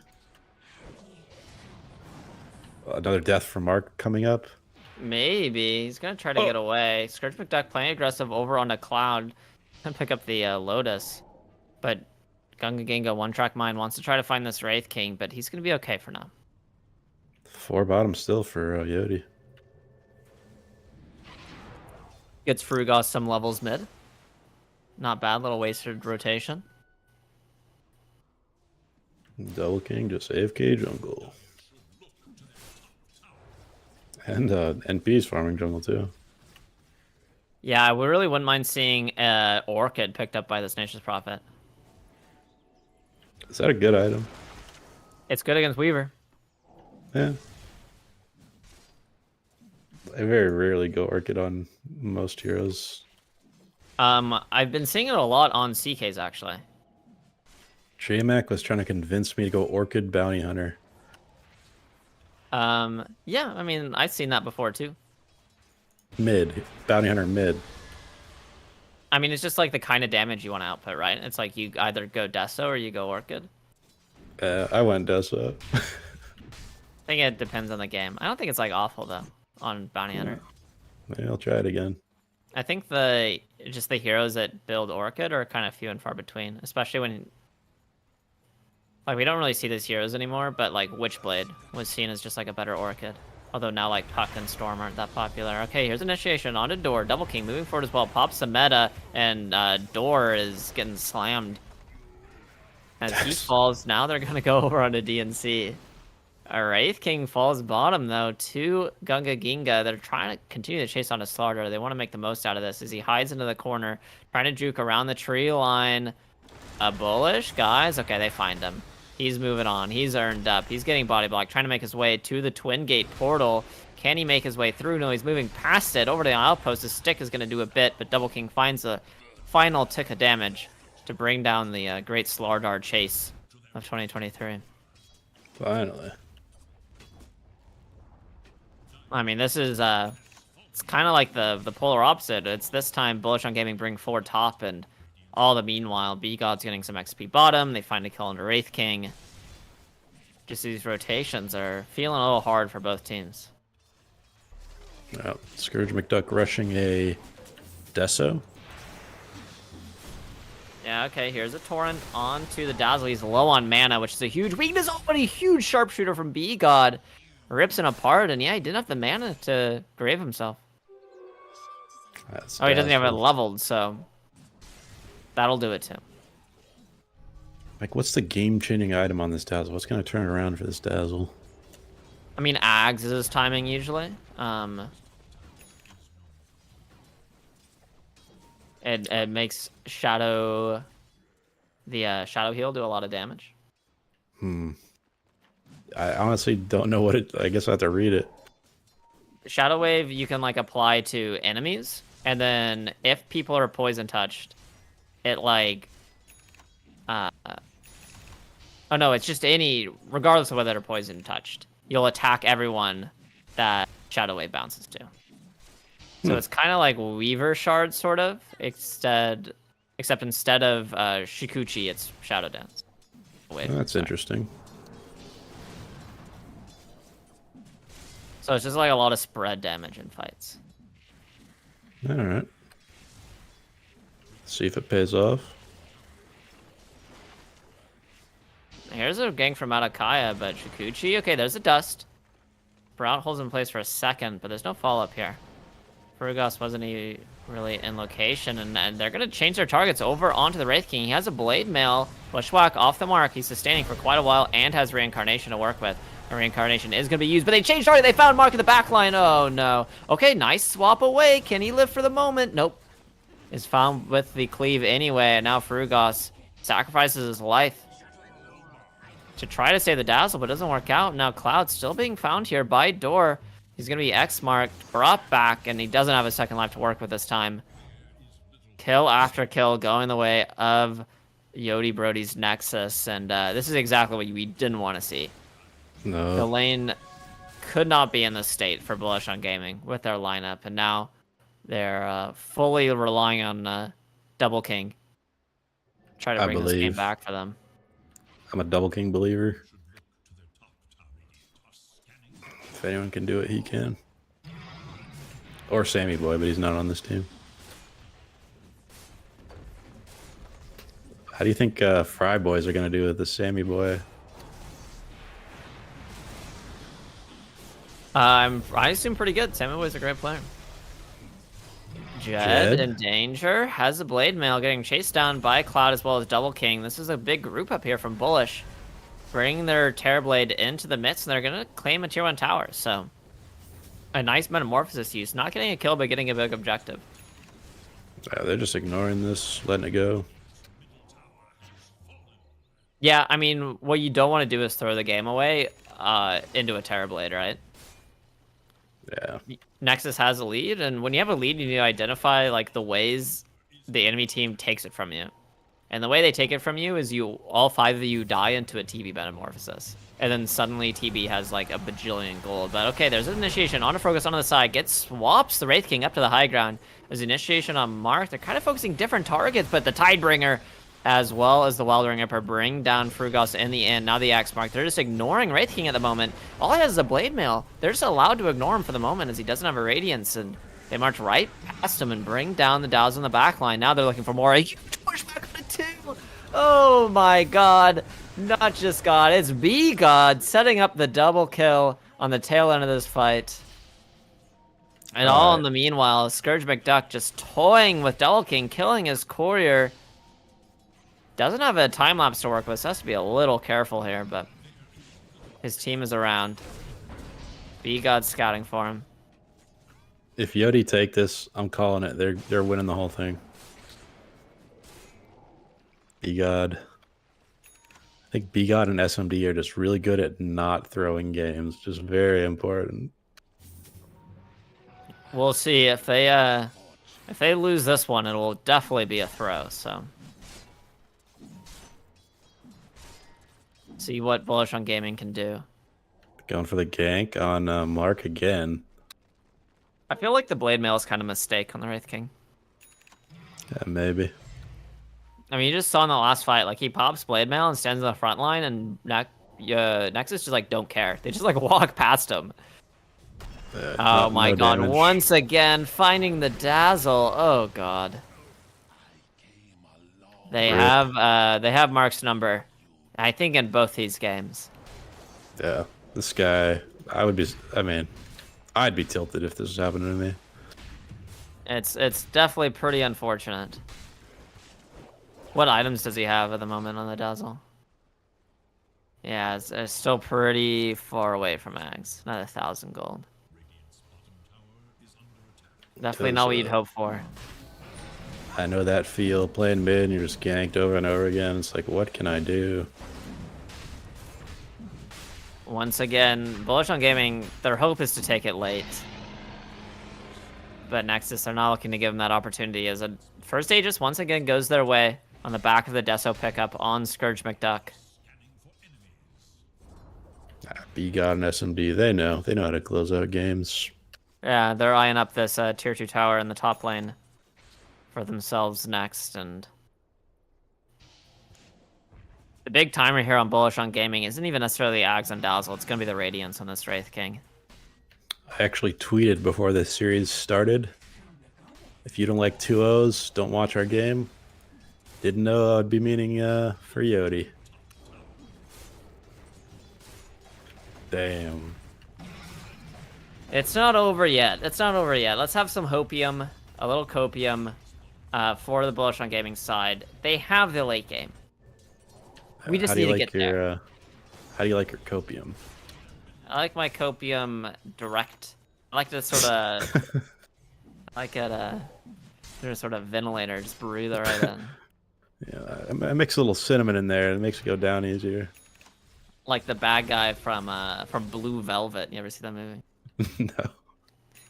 Another death from Mark coming up. Maybe he's gonna try to get away. Scourge McDuck playing aggressive over on the Cloud. Gonna pick up the Lotus, but Gunga Ginga one-track mind wants to try to find this Wraith King, but he's gonna be okay for now. 4 bottom still for Yodi. Gets Frugos some levels mid. Not bad, little wasted rotation. Double King, just AFK jungle. And NP's farming jungle too. Yeah, we really wouldn't mind seeing Orchid picked up by this Nature's Prophet. Is that a good item? It's good against Weaver. Yeah. I very rarely go Orchid on most heroes. I've been seeing it a lot on CKs actually. JMac was trying to convince me to go Orchid Bounty Hunter. Yeah, I mean, I've seen that before too. Mid. Bounty Hunter mid. I mean, it's just like the kind of damage you want to output, right? It's like you either go Deso or you go Orchid. I went Dessa. I think it depends on the game. I don't think it's like awful though on Bounty Hunter. Maybe I'll try it again. I think just the heroes that build Orchid are kind of few and far between, especially when like we don't really see these heroes anymore, but like Witchblade was seen as just like a better Orchid. Although now like Puck and Storm aren't that popular. Okay, here's initiation onto Door. Double King moving forward as well. Pops the meta, and Door is getting slammed. As he falls, now they're gonna go over onto DNC. Wraith King falls bottom though to Gunga Ginga. They're trying to continue to chase on a Slaughter. They want to make the most out of this as he hides into the corner, trying to juke around the tree line. Bullish, guys. Okay, they find him. He's moving on. He's earned up. He's getting body blocked, trying to make his way to the Twin Gate portal. Can he make his way through? No, he's moving past it. Over to the outpost. His stick is going to do a bit, but Double King finds a final tick of damage to bring down the great Slardar chase of 2023. Finally. I mean, this is it's kind of like the polar opposite. It's this time Bullish on Gaming bring forward top, and all the meanwhile, B-God's getting some XP bottom. They find a kill into Wraith King. Just these rotations are feeling a little hard for both teams. Scourge McDuck rushing a Deso. Yeah, okay, here's a Torrent onto the Dazzle. He's low on mana, which is a huge weakness. Oh, but a huge sharpshooter from B-God. Rips him apart, and yeah, he didn't have the mana to grave himself. He doesn't have it leveled, so that'll do it too. Like, what's the game-changing item on this Dazzle? What's going to turn it around for this Dazzle? I mean, Ags is his timing usually. It makes Shadow, the Shadow Heal, do a lot of damage. I honestly don't know what it... I guess I have to read it. Shadow Wave you can like apply to enemies, and then if people are poison touched, it like oh no, it's just any, regardless of whether they're poison touched, you'll attack everyone that Shadow Wave bounces to. So it's kind of like Weaver Shard, sort of, except instead of Shikuchi, it's Shadow Dance. That's interesting. So it's just like a lot of spread damage in fights. All right. See if it pays off. Here's a gank from Atakaya, but Shikuchi, okay, there's a dust. Sprout holds in place for a second, but there's no follow-up here. Frugos wasn't really in location, and they're going to change their targets over onto the Wraith King. He has a Blade Mail, Bushwhack off the mark. He's sustaining for quite a while and has Reincarnation to work with. And Reincarnation is going to be used, but they changed target. They found Mark in the back line. Oh, no. Okay, nice swap away. Can he live for the moment? Nope. Is found with the cleave anyway, and now Frugos sacrifices his life to try to save the Dazzle, but it doesn't work out. Now Cloud still being found here by Door. He's going to be X-marked, brought back, and he doesn't have a second life to work with this time. Kill after kill going the way of Yodi Brody's Nexus, and this is exactly what we didn't want to see. No. The lane could not be in this state for Bullish on Gaming with their lineup, and now they're fully relying on Double King. Try to bring this game back for them. I'm a Double King believer. If anyone can do it, he can. Or Sammy Boy, but he's not on this team. How do you think FryBoys are going to do with the Sammy Boy? I assume pretty good. Sammy Boy's a great player. Jed in danger. Has a Blade Mail, getting chased down by Cloud as well as Double King. This is a big group up here from Bullish. Bring their Terrorblade into the midst, and they're going to claim a tier 1 tower. So, a nice Metamorphosis use. Not getting a kill, but getting a big objective. Yeah, they're just ignoring this, letting it go. Yeah, I mean, what you don't want to do is throw the game away into a Terrorblade, right? Yeah. Nexus has a lead, and when you have a lead, you need to identify like the ways the enemy team takes it from you. And the way they take it from you is all 5 of you die into a TB metamorphosis. And then suddenly TB has like a bajillion gold. But okay, there's an initiation on a focus on the side. Swaps the Wraith King up to the high ground. There's initiation on Mark. They're kind of focusing different targets, but the Tidebringer as well as the Wildering Emperor bring down Frugos in the end. Now the Axe Mark. They're just ignoring Wraith King at the moment. All he has is a Blade Mail. They're just allowed to ignore him for the moment as he doesn't have a Radiance. And they march right past him and bring down the Dows on the back line. Now they're looking for more. A huge pushback on the 2. Oh my god. Not just God, it's B-God setting up the double kill on the tail end of this fight. And all in the meanwhile, Scourge McDuck just toying with Double King, killing his courier. Doesn't have a time lapse to work with, so has to be a little careful here, but his team is around. B-God's scouting for him. If Yodi take this, I'm calling it. They're winning the whole thing. B-God. I think B-God and SMD are just really good at not throwing games. Just very important. We'll see if they lose this one, it will definitely be a throw. So, see what Bullish on Gaming can do. Going for the gank on Mark again. I feel like the Blade Mail is kind of a mistake on the Wraith King. Yeah, maybe. I mean, you just saw in the last fight, like he pops Blade Mail and stands in the front line, and Nexus just like don't care. They just like walk past him. Oh my god, damage. Once again, finding the Dazzle. Oh god. They have Mark's number, I think, in both these games. Yeah, this guy, I'd be tilted if this was happening to me. It's definitely pretty unfortunate. What items does he have at the moment on the Dazzle? Yeah, it's still pretty far away from max. Not 1,000 gold. Definitely not what you'd hope for. I know that feel. Playing mid and you're just ganked over and over again. It's like, what can I do? Once again, Bullish on Gaming, their hope is to take it late. But Nexus, they're not looking to give them that opportunity, as a first Aegis once again goes their way on the back of the Deso pickup on Scourge McDuck. B-God and SMD, they know how to close out games. Yeah, they're eyeing up this tier 2 tower in the top lane for themselves next, and the big timer here on Bullish on Gaming isn't even necessarily Ags and Dazzle, it's going to be the Radiance on this Wraith King. I actually tweeted before this series started, if you don't like 2-0s, don't watch our game. Didn't know I'd be meaning for Yodi. Damn. It's not over yet. It's not over yet. Let's have some hopium, a little copium for the Bullish on Gaming side. They have the late game. We just need to get there. How do you like your copium? I like my copium direct. I like to sort of, I like it through a sort of ventilator, just breathe it right in. Yeah, I mix a little cinnamon in there. It makes it go down easier. Like the bad guy from Blue Velvet. You ever see that movie? No.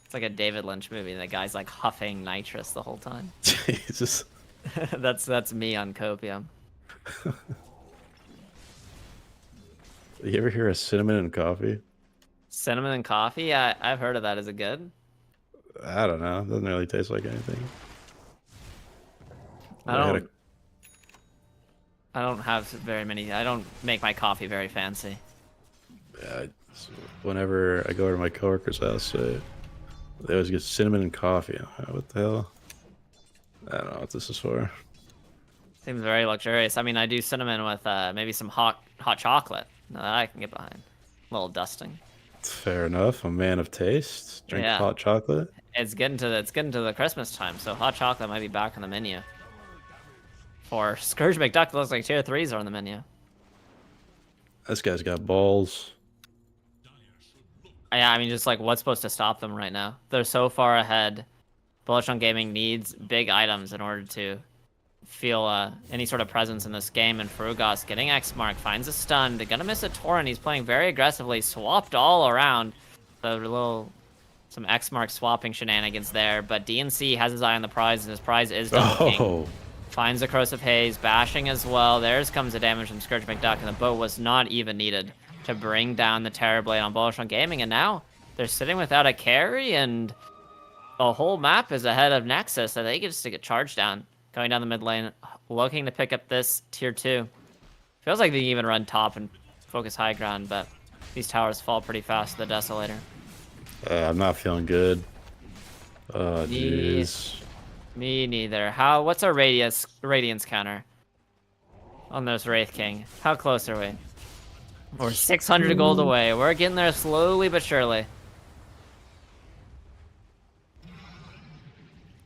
It's like a David Lynch movie. And the guy's like huffing nitrous the whole time. Jesus. That's me on copium. You ever hear of cinnamon and coffee? Cinnamon and coffee? I've heard of that. Is it good? I don't know. It doesn't really taste like anything. I don't have very many. I don't make my coffee very fancy. Yeah, whenever I go to my coworker's house, they always get cinnamon and coffee. What the hell? I don't know what this is for. Seems very luxurious. I mean, I do cinnamon with maybe some hot chocolate. That I can get behind. A little dusting. Fair enough. A man of taste. Drink hot chocolate. It's getting to the Christmas time, so hot chocolate might be back on the menu. For Scourge McDuck, looks like tier 3s are on the menu. This guy's got balls. Yeah, I mean, just like what's supposed to stop them right now? They're so far ahead. Bullish on Gaming needs big items in order to feel any sort of presence in this game. And Frugos getting X mark, finds a stun. They're gonna miss a Torrent. He's playing very aggressively, swapped all around. The little Some X mark swapping shenanigans there, but DNC has his eye on the prize, and his prize is Double King. Finds the Corrosive Haze, bashing as well. There's comes the damage from Scourge McDuck, and the boat was not even needed to bring down the Terrorblade on Bullish on Gaming, and now they're sitting without a carry, and the whole map is ahead of Nexus, so they get just to get charged down. Going down the mid lane, looking to pick up this tier 2. Feels like they can even run top and focus high ground, but these towers fall pretty fast to the Desolator. I'm not feeling good. Oh, jeez. Me neither. What's our radiance counter on this Wraith King? How close are we? We're 600 gold away. We're getting there slowly but surely.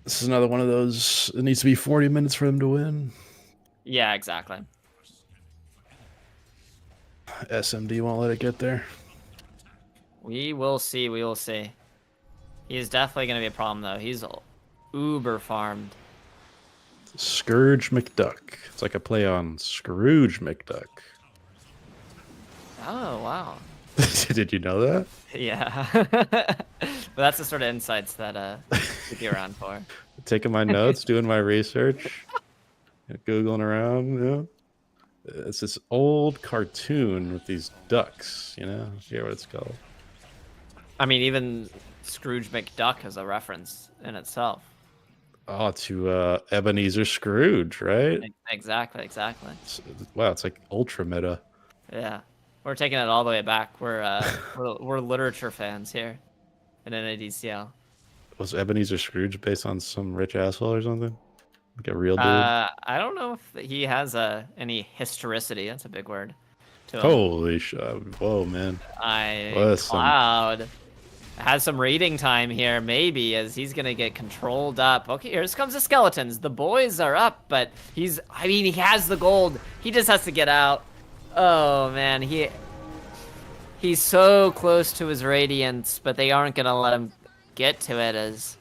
This is another one of those. It needs to be 40 minutes for them to win. Yeah, exactly. SMD won't let it get there. We will see. We will see. He's definitely going to be a problem, though. He's uber farmed. Scourge McDuck. It's like a play on Scrooge McDuck. Oh, wow. Did you know that? Yeah. But that's the sort of insights that we'd be around for. Taking my notes, doing my research, Googling around, you know. It's this old cartoon with these ducks, you know? I forget what it's called. I mean, even Scrooge McDuck is a reference in itself. Oh, to Ebenezer Scrooge, right? Exactly. Wow, it's like ultra meta. Yeah. We're taking it all the way back. We're literature fans here in NADCL. Was Ebenezer Scrooge based on some rich asshole or something? Like a real dude? I don't know if he has any historicity. That's a big word. Holy shit. Whoa, man. Cloud has some reading time here, maybe, as he's going to get controlled up. Okay, here comes the skeletons. The boys are up, but he has the gold. He just has to get out. Oh, man. He's so close to his radiance, but they aren't going to let him get to it, as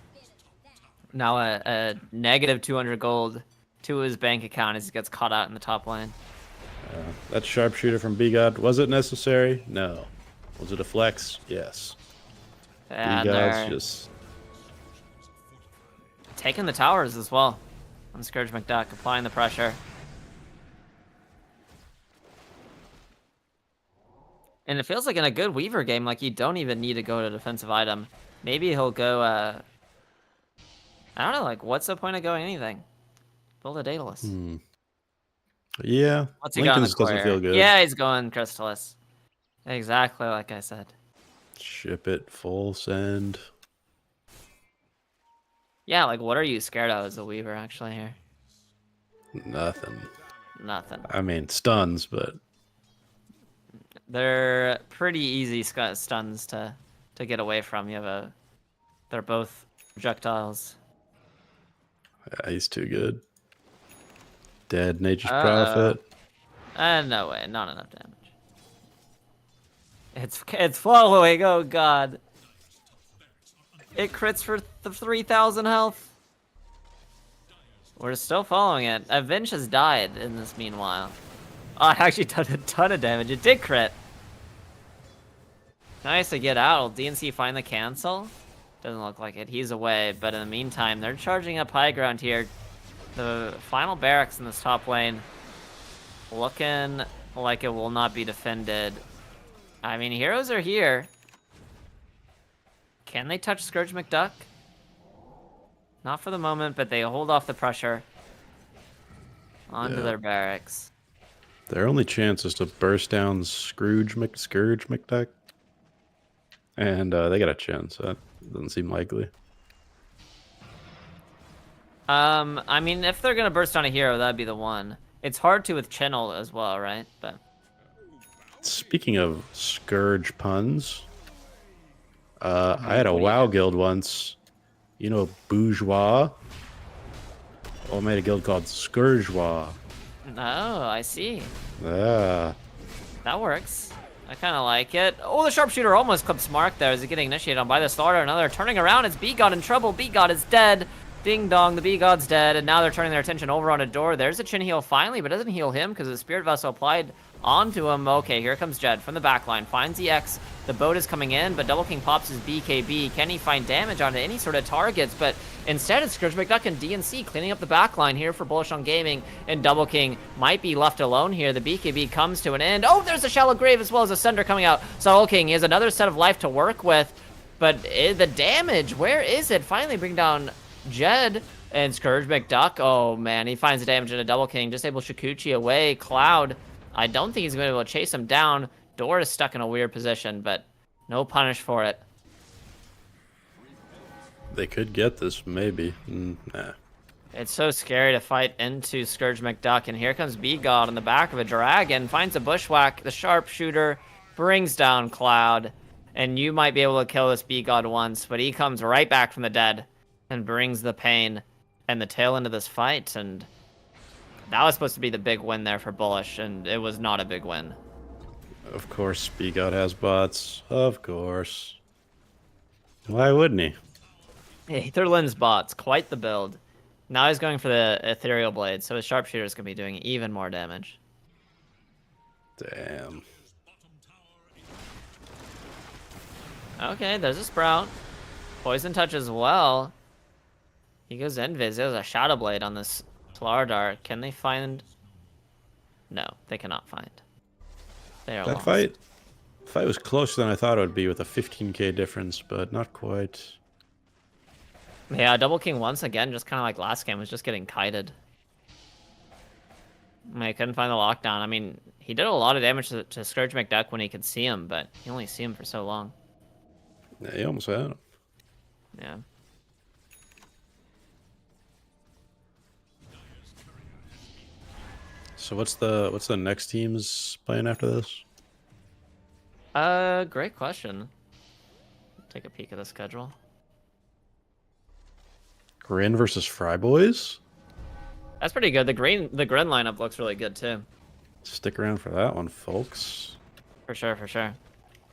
now a negative 200 gold to his bank account as he gets caught out in the top lane. That sharpshooter from B-God, was it necessary? No. Was it a flex? Yes. B-God's just taking the towers as well on Scourge McDuck, applying the pressure. And it feels like in a good Weaver game, like you don't even need to go to defensive item. Maybe he'll go, I don't know, like what's the point of going anything? Build a Daedalus. Yeah. What's he Lincoln's doesn't feel good. Yeah, he's going Crystallis. Exactly like I said. Ship it, full send. Yeah, like what are you scared of as a Weaver actually here? Nothing. I mean, stuns, but they're pretty easy stuns to get away from. They're both projectiles. Yeah, he's too good. Dead Nature's Prophet. No way, not enough damage. It's following. Oh god. It crits for 3,000 health. We're still following it. Avenge has died in this meanwhile. Oh, it actually done a ton of damage. It did crit. Nice to get out. Will DNC finally cancel? Doesn't look like it. He's away, but in the meantime, they're charging up high ground here. The final barracks in this top lane looking like it will not be defended. I mean, heroes are here. Can they touch Scourge McDuck? Not for the moment, but they hold off the pressure onto their barracks. Their only chance is to burst down Scourge McDuck. And they got a chance. That doesn't seem likely. I mean, if they're gonna burst on a hero, that'd be the one. It's hard to with Channel as well, right? But speaking of Scourge puns, I had a WoW guild once. You know, Bourgeois. I made a guild called Scourgeois. Oh, I see. Yeah. That works. I kind of like it. Oh, the sharpshooter almost clips Mark there as he's getting initiated on by the starter. Another turning around. It's B-God in trouble. B-God is dead. Ding dong, the B-God's dead. And now they're turning their attention over on a door. There's a chin heal finally, but it doesn't heal him because the Spirit Vessel applied Onto him. Okay, here comes Jed from the backline. Finds the X. The boat is coming in, but Double King pops his BKB. Can he find damage onto any sort of targets? But instead, it's Scourge McDuck and DNC cleaning up the backline here for Bullish on Gaming. And Double King might be left alone here. The BKB comes to an end. Oh, there's a Shallow Grave as well as a Sunder coming out. So Double King has another set of life to work with. But the damage, where is it? Finally bring down Jed. And Scourge McDuck, oh man, he finds the damage into Double King. Disable Shikuchi away. Cloud, I don't think he's going to be able to chase him down. Door is stuck in a weird position, but no punish for it. They could get this, maybe. Nah. It's so scary to fight into Scourge McDuck, and here comes B-God on the back of a dragon. Finds a bushwhack. The sharpshooter brings down Cloud, and you might be able to kill this B-God once, but he comes right back from the dead and brings the pain and the tail end of this fight, and that was supposed to be the big win there for Bullish, and it was not a big win. Of course, Speak Out has bots. Of course. Why wouldn't he? Aetherlin's bots, quite the build. Now he's going for the Ethereal Blade, so his Sharpshooter is going to be doing even more damage. Damn. Okay, there's a Sprout. Poison Touch as well. He goes Invis. There's a Shadow Blade on this Slardar. Can they find... No, they cannot find. They are That lost. fight was closer than I thought it would be with a 15k difference, but not quite. Yeah, Double King once again, just kind of like last game, was just getting kited. I couldn't find the lockdown. I mean, he did a lot of damage to Scourge McDuck when he could see him, but you only see him for so long. Yeah, he almost had him. Yeah. So what's the next team's playing after this? Great question. Take a peek at the schedule. GRIN versus FryBoys? That's pretty good. The GRIN lineup looks really good too. Stick around for that one, folks. For sure, for sure.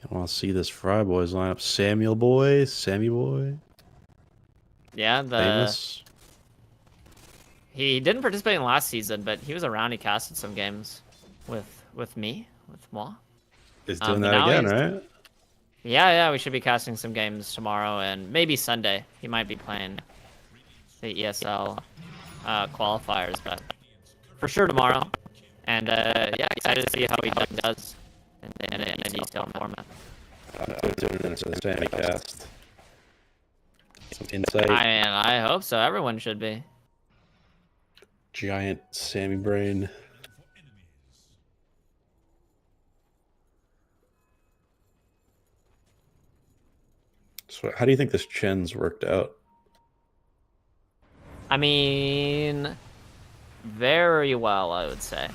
I want to see this FryBoys lineup. Samuel Boy, Sammy Boy. Yeah, Famous. he didn't participate in last season, but he was around. He casted some games with me, with moi. He's doing that again, right? Yeah, we should be casting some games tomorrow and maybe Sunday. He might be playing the ESL qualifiers, but for sure tomorrow. And yeah, excited to see how he does in a detailed format. Sammy cast. Some insight. I hope so. Everyone should be. Giant Sammy brain. So how do you think this Chen's worked out? I mean, very well, I would say.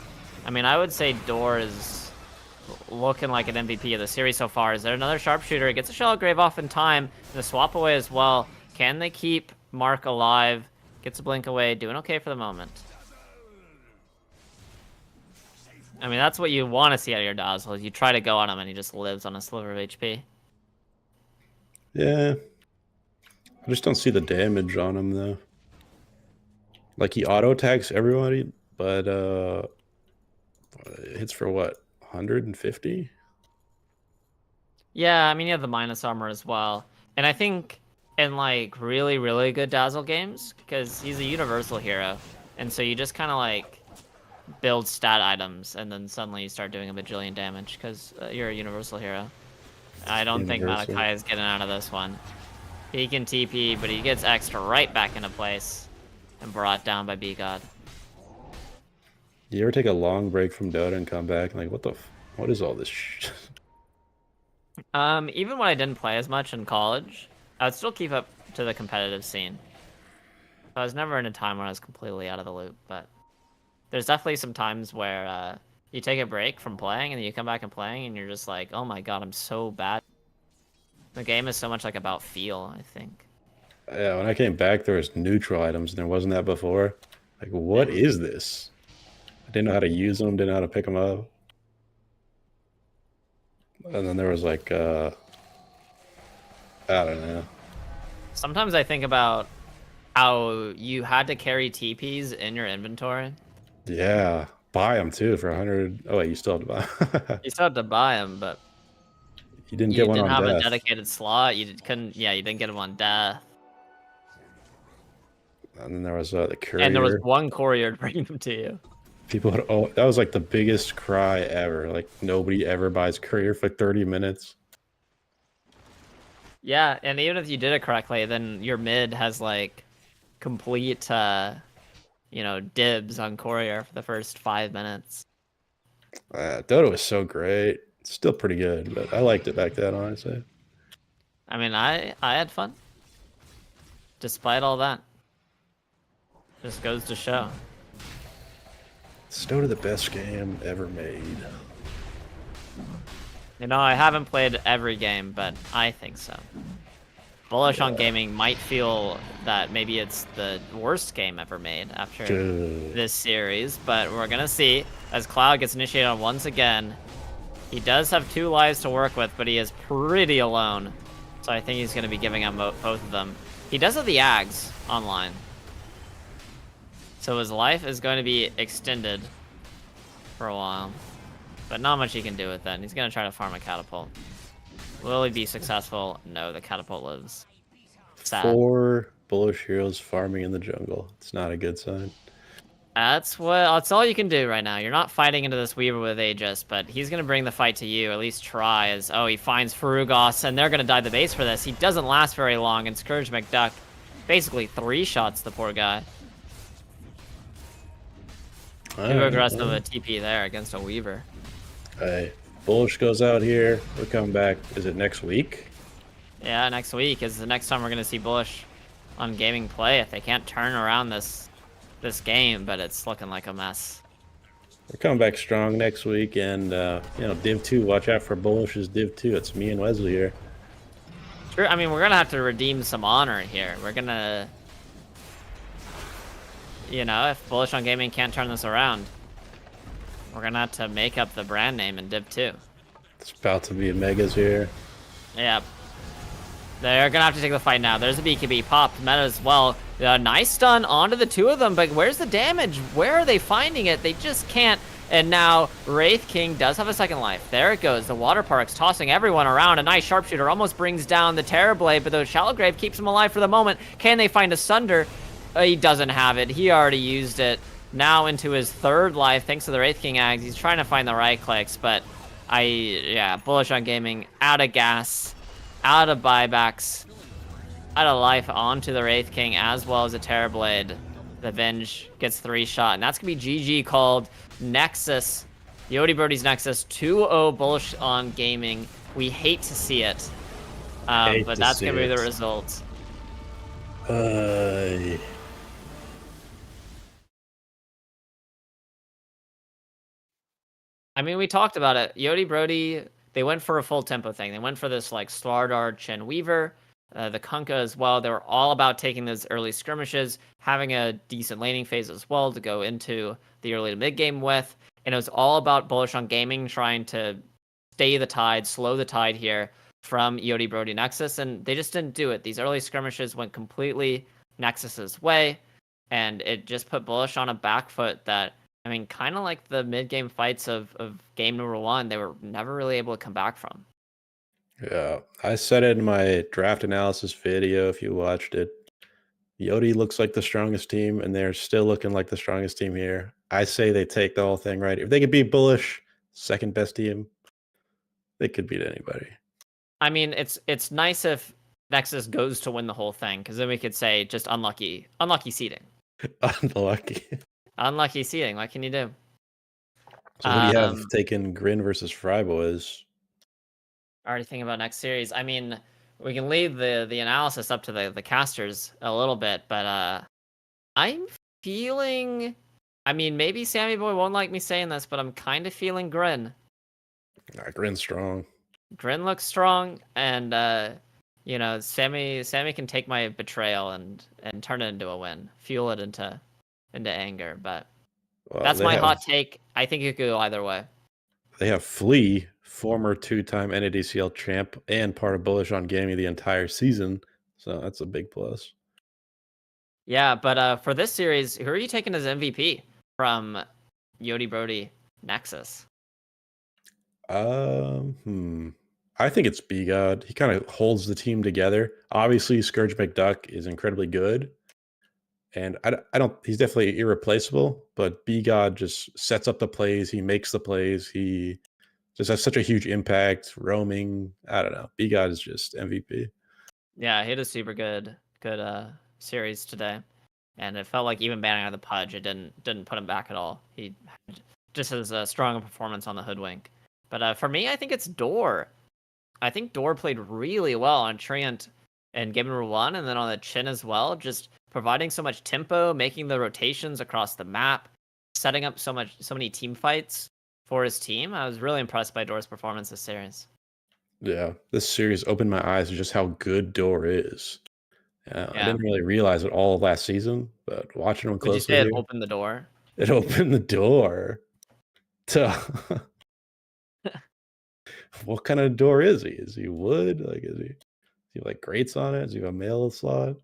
I mean, I would say Door is looking like an MVP of the series so far. Is there another sharpshooter? Gets a Shallow Grave off in time. The swap away as well. Can they keep Mark alive? Gets a blink away. Doing okay for the moment. I mean, that's what you want to see out of your Dazzle. You try to go on him and he just lives on a sliver of HP. Yeah. I just don't see the damage on him, though. Like, he auto-attacks everybody, but hits for what? 150? Yeah, I mean, you have the minus armor as well. And I think in, like, really, really good Dazzle games, because he's a universal hero, and so you just kind of, like, build stat items, and then suddenly you start doing a bajillion damage, because you're a universal hero. I don't think Malachi is getting out of this one. He can TP, but he gets extra right back into place and brought down by B-God. You ever take a long break from Dota and come back and like, what is all this shit? Even when I didn't play as much in college, I would still keep up to the competitive scene. I was never in a time where I was completely out of the loop, but there's definitely some times where you take a break from playing and then you come back and playing and you're just like, oh my god, I'm so bad. The game is so much like about feel, I think. Yeah, when I came back, there was neutral items and there wasn't that before. Like, what is this? I didn't know how to use them, didn't know how to pick them up. And then there was like, I don't know. Sometimes I think about how you had to carry TPs in your inventory. Yeah. buy them too for 100. Oh wait, you still have to buy. You still have to buy them, but You didn't you get one didn't on have a death. dedicated slot. You couldn't. Yeah, you didn't get them on death. And then there was the courier. And there was one courier to bring them to you. People would, oh, that was like the biggest cry ever. Like nobody ever buys courier for 30 minutes. Yeah, and even if you did it correctly, then your mid has like complete, dibs on courier for the first 5 minutes. Dota was so great. It's still pretty good, but I liked it back then, honestly. I mean, I had fun. Despite all that. Just goes to show. It's Dota the best game ever made. You know, I haven't played every game, but I think so. Bullish on Gaming might feel that maybe it's the worst game ever made after this series, but we're gonna see as Cloud gets initiated on once again. He does have 2 lives to work with, but he is pretty alone. So I think he's gonna be giving up both of them. He does have the Ags online. So his life is going to be extended for a while. But not much he can do with it. He's going to try to farm a catapult. Will he be successful? No, the catapult lives. Sad. 4 bullish heroes farming in the jungle. It's not a good sign. That's all you can do right now. You're not fighting into this Weaver with Aegis, but he's going to bring the fight to you. At least try. As he finds Ferugos, and they're going to die the base for this. He doesn't last very long, and Scourge McDuck basically 3 shots the poor guy. Too aggressive of a TP there against a Weaver. Hey, Bullish goes out here. We're coming back. Is it next week? Yeah, next week is the next time we're gonna see Bullish on Gaming play if they can't turn around this game, but it's looking like a mess. We're coming back strong next week, and Div 2. Watch out for Bullish's Div 2. It's me and Wesley here. Sure, I mean we're gonna have to redeem some honor here. We're gonna. If Bullish on Gaming can't turn this around, we're gonna have to make up the brand name in Div 2. It's about to be a Megas here. Yeah. They're gonna have to take the fight now. There's a BKB popped, meta as well. Nice stun onto the 2 of them, but where's the damage? Where are they finding it? They just can't. And now Wraith King does have a second life. There it goes. The Water Park's tossing everyone around. A nice sharpshooter almost brings down the Terrorblade, but the Shallow Grave keeps him alive for the moment. Can they find a Sunder? He doesn't have it. He already used it. Now into his 3rd life, thanks to the Wraith King Ags. He's trying to find the right clicks, but Bullish on Gaming, out of gas, out of buybacks, out of life onto the Wraith King, as well as a Terrorblade. The Venge gets 3 shot, and that's going to be GG called. Nexus, Yodi Brody's Nexus, 2-0 Bullish on Gaming. We hate to see it, but that's going to be the result. I mean, we talked about it. Yodi Brody, they went for a full tempo thing. They went for this like Slardar, Chen Weaver, the Kunkka as well. They were all about taking those early skirmishes, having a decent laning phase as well to go into the early to mid game with. And it was all about Bullish on Gaming trying to stay the tide, slow the tide here from Yodi Brody Nexus. And they just didn't do it. These early skirmishes went completely Nexus's way. And it just put Bullish on a back foot that, I mean, kind of like the mid-game fights of game number 1, they were never really able to come back from. Yeah, I said it in my draft analysis video, if you watched it. Yodi looks like the strongest team, and they're still looking like the strongest team here. I say they take the whole thing right. If they could beat Bullish, 2nd best team, they could beat anybody. I mean, it's nice if Nexus goes to win the whole thing, because then we could say just unlucky seeding. Unlucky seeding. What can you do? So who do you have taking GRIN versus FryBoys? Already thinking about next series. I mean, we can leave the analysis up to the casters a little bit, but I'm feeling. I mean, maybe Sammy Boy won't like me saying this, but I'm kind of feeling GRIN. GRIN's strong. GRIN looks strong, and Sammy can take my betrayal and turn it into a win, fuel it into anger. But that's my hot take. I think it could go either way. They have Flea, former 2-time NADCL champ and part of Bullish on Gaming the entire season, so that's a big plus. Yeah, but for this series, who are you taking as MVP from Yodi Brody Nexus? I think it's B God. He kind of holds the team together. Obviously, Scourge McDuck is incredibly good, and I don't. He's definitely irreplaceable. But B God just sets up the plays. He makes the plays. He just has such a huge impact. Roaming. I don't know. B God is just MVP. Yeah, he had a super good series today, and it felt like even banning out of the Pudge, it didn't put him back at all. He just has a strong performance on the Hoodwink. But for me, I think it's Door. I think Door played really well on Treant and game number 1, and then on the Chin as well, just providing so much tempo, making the rotations across the map, setting up so many team fights for his team. I was really impressed by Door's performance this series. Yeah, this series opened my eyes to just how good Door is. I Yeah. didn't really realize it all last season, but watching him Would you closely say it here, opened the door? it opened the door to what kind of door is he? Is he wood? Like, is he like grates on it? Is he a mail slot?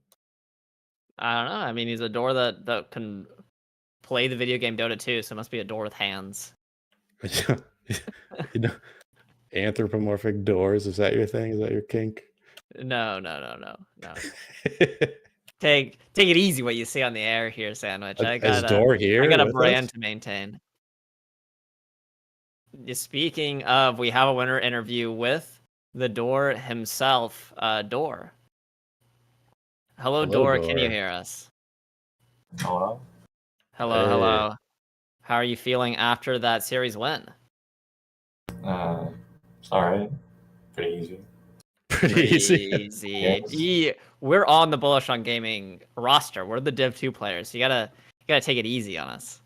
I don't know. I mean, he's a door that can play the video game Dota 2, so it must be a door with hands. You know, anthropomorphic doors. Is that your thing? Is that your kink? No. Take it easy what you see on the air here, Sandwich. Is Door here? I got a with brand us? to maintain. Speaking of, we have a winner interview with the Door himself, Door. Hello, Door. Can you Door. hear us? Hello? Hello, Hey. hello. How are you feeling after that series win? It's alright. Pretty easy. Pretty easy. Easy. We're on the Bullish on Gaming roster. We're the Div 2 players. You gotta take it easy on us.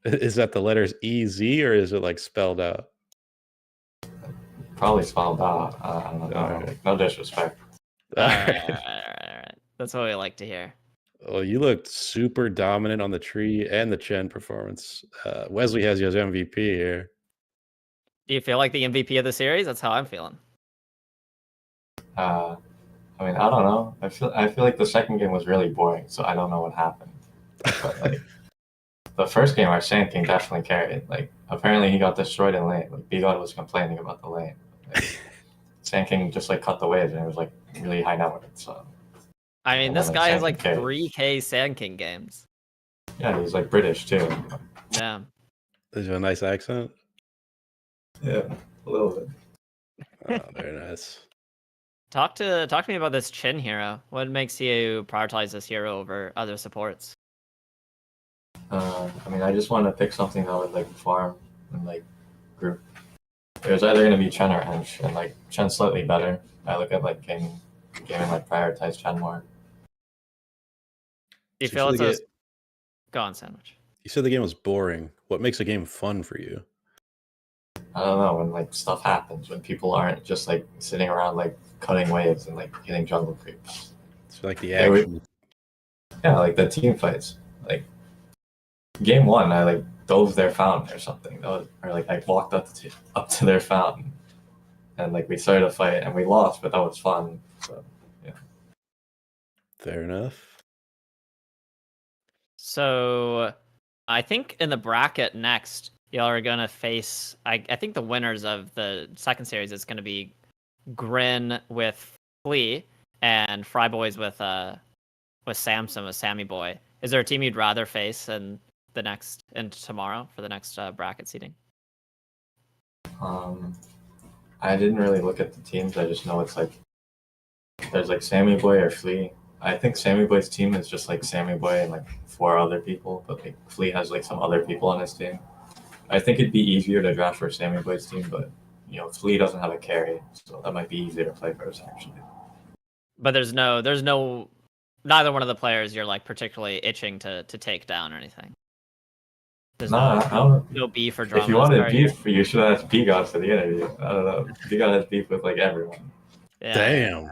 Is that the letters EZ or is it like spelled out? Probably spelled out. I don't know. Alright. No disrespect. All right. That's what we like to hear. Well, you looked super dominant on the tree and the Chen performance. Wesley has you as MVP here. Do you feel like the MVP of the series? That's how I'm feeling. I mean, I don't know. I feel like the second game was really boring, so I don't know what happened. But like the first game, our Sand King definitely carried. Like apparently he got destroyed in lane. Like B-God was complaining about the lane. Like, Sand King just like cut the waves and it was like really high network. So I mean, And this then guy has Sand like King 3K Sand King games. yeah, he's like British too. Yeah. Is it a nice accent? Yeah, a little bit. Oh, very nice. Talk to me about this Chin hero. What makes you prioritize this hero over other supports? I mean, I just wanted to pick something that would like farm and like group. It was either gonna be Chen or Ench, and like Chen's slightly better. I look at like game and like prioritize Chen more. Do you So feel it's you a... Go on, Sandwich. said the game was boring. What makes a game fun for you? I don't know, when like stuff happens, when people aren't just like sitting around like cutting waves and like hitting jungle creeps. It's like the Yeah, we- action. Yeah, like the team fights. Like game 1, I like dove their fountain or something. Or like I walked up to their fountain, and like we started a fight and we lost, but that was fun. So Fair enough. So, I think in the bracket next, y'all are gonna face. I think the winners of the second series is gonna be Grin with Flea and FryBoys with Samson with Sammy Boy. Is there a team you'd rather face in the next and tomorrow for the next bracket seeding? I didn't really look at the teams. I just know it's like there's like Sammy Boy or Flea. I think Sammy Boy's team is just like Sammy Boy and like 4 other people, but like Flea has like some other people on his team. I think it'd be easier to draft for Sammy Boy's team, but you know, Flea doesn't have a carry, so that might be easier to play first actually. But there's no neither one of the players you're like particularly itching to take down or anything. There's no beef or drama. If you wanted beef, you should have asked B-God for the interview. I don't know. B-God has beef with like everyone. Yeah. Damn.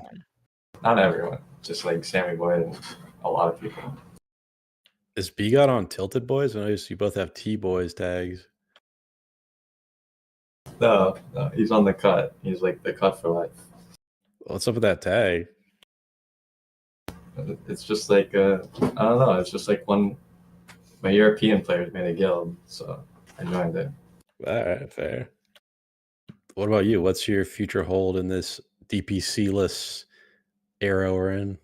Not everyone, just like Sammy Boy and a lot of people. Is B-God on Tilted Boys? I noticed you both have T-Boys tags. No, he's on the cut. He's like the cut for life. What's up with that tag? It's just like I don't know. It's just like when my European players made a guild, so I joined it. All right, fair. What about you? What's your future hold in this DPC-less era we're in?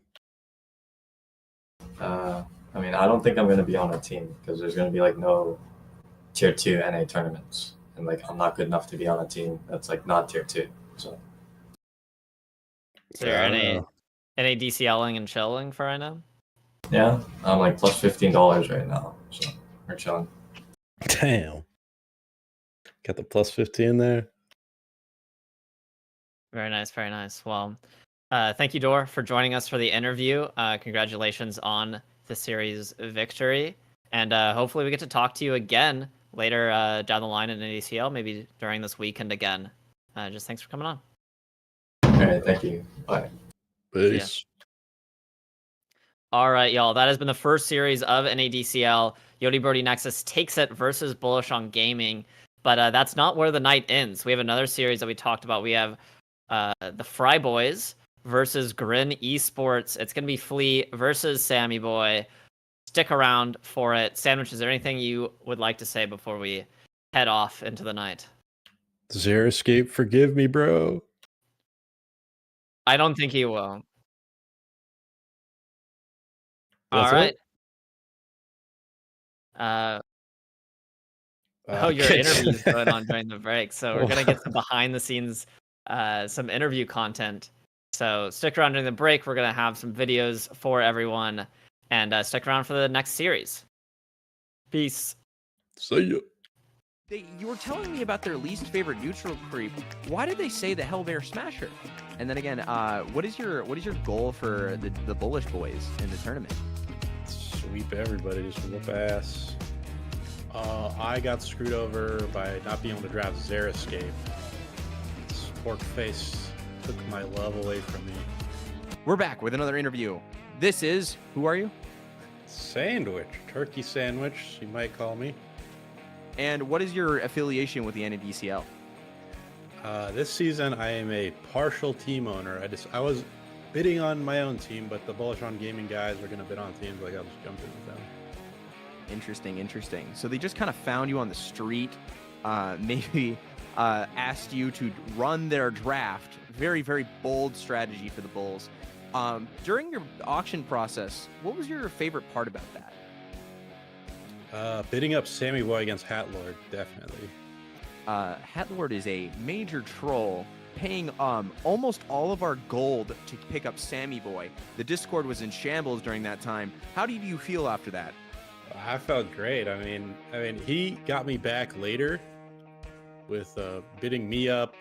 I mean, I don't think I'm going to be on a team because there's going to be like no tier 2 NA tournaments, and like I'm not good enough to be on a team that's like not tier 2. So So you're I don't any know. DCLing and chilling for right now? yeah, I'm like plus $15 right now, so we're chilling. Damn. Got the plus 15 there. Very nice, very nice. Well, thank you, Dor, for joining us for the interview. Congratulations on the series victory, and hopefully we get to talk to you again later down the line in ADCL, maybe during this weekend again. Just thanks for coming on. All right, thank you. Bye. Peace. All right, y'all. That has been the first series of NADCL. Yodi Brody Nexus takes it versus Bullish on Gaming. But that's not where the night ends. We have another series that we talked about. We have the FryBoys versus GRIN Esports. It's going to be Flea versus Sammy Boy. Stick around for it. Sandwich, is there anything you would like to say before we head off into the night? Zero Escape, forgive me, bro. I don't think he will. That's All right. it? Oh, your Okay. interview's going on during the break. So we're going to get some behind the scenes, some interview content. So stick around during the break. We're going to have some videos for everyone. And stick around for the next series. Peace. See ya. You were telling me about their least favorite neutral creep. Why did they say the Hellbear Smasher? And then again, what is your goal for the Bullish boys in the tournament? Sweep everybody, just whoop ass. I got screwed over by not being able to draft Xeriscape. Porkface took my love away from me. We're back with another interview. This is, who are you? Sandwich, turkey sandwich, you might call me. And what is your affiliation with the NADCL? This season, I am a partial team owner. I was bidding on my own team, but the Bullish on Gaming guys are going to bid on teams. Like, I'll just jump in with them. Interesting. So they just kind of found you on the street, maybe asked you to run their draft. Very, very bold strategy for the Bulls. During your auction process, what was your favorite part about that? Bidding up Sammy Boy against Hatlord, definitely. Hatlord is a major troll, paying almost all of our gold to pick up Sammy Boy. The Discord was in shambles during that time. How did you feel after that? I felt great. I mean, he got me back later with bidding me up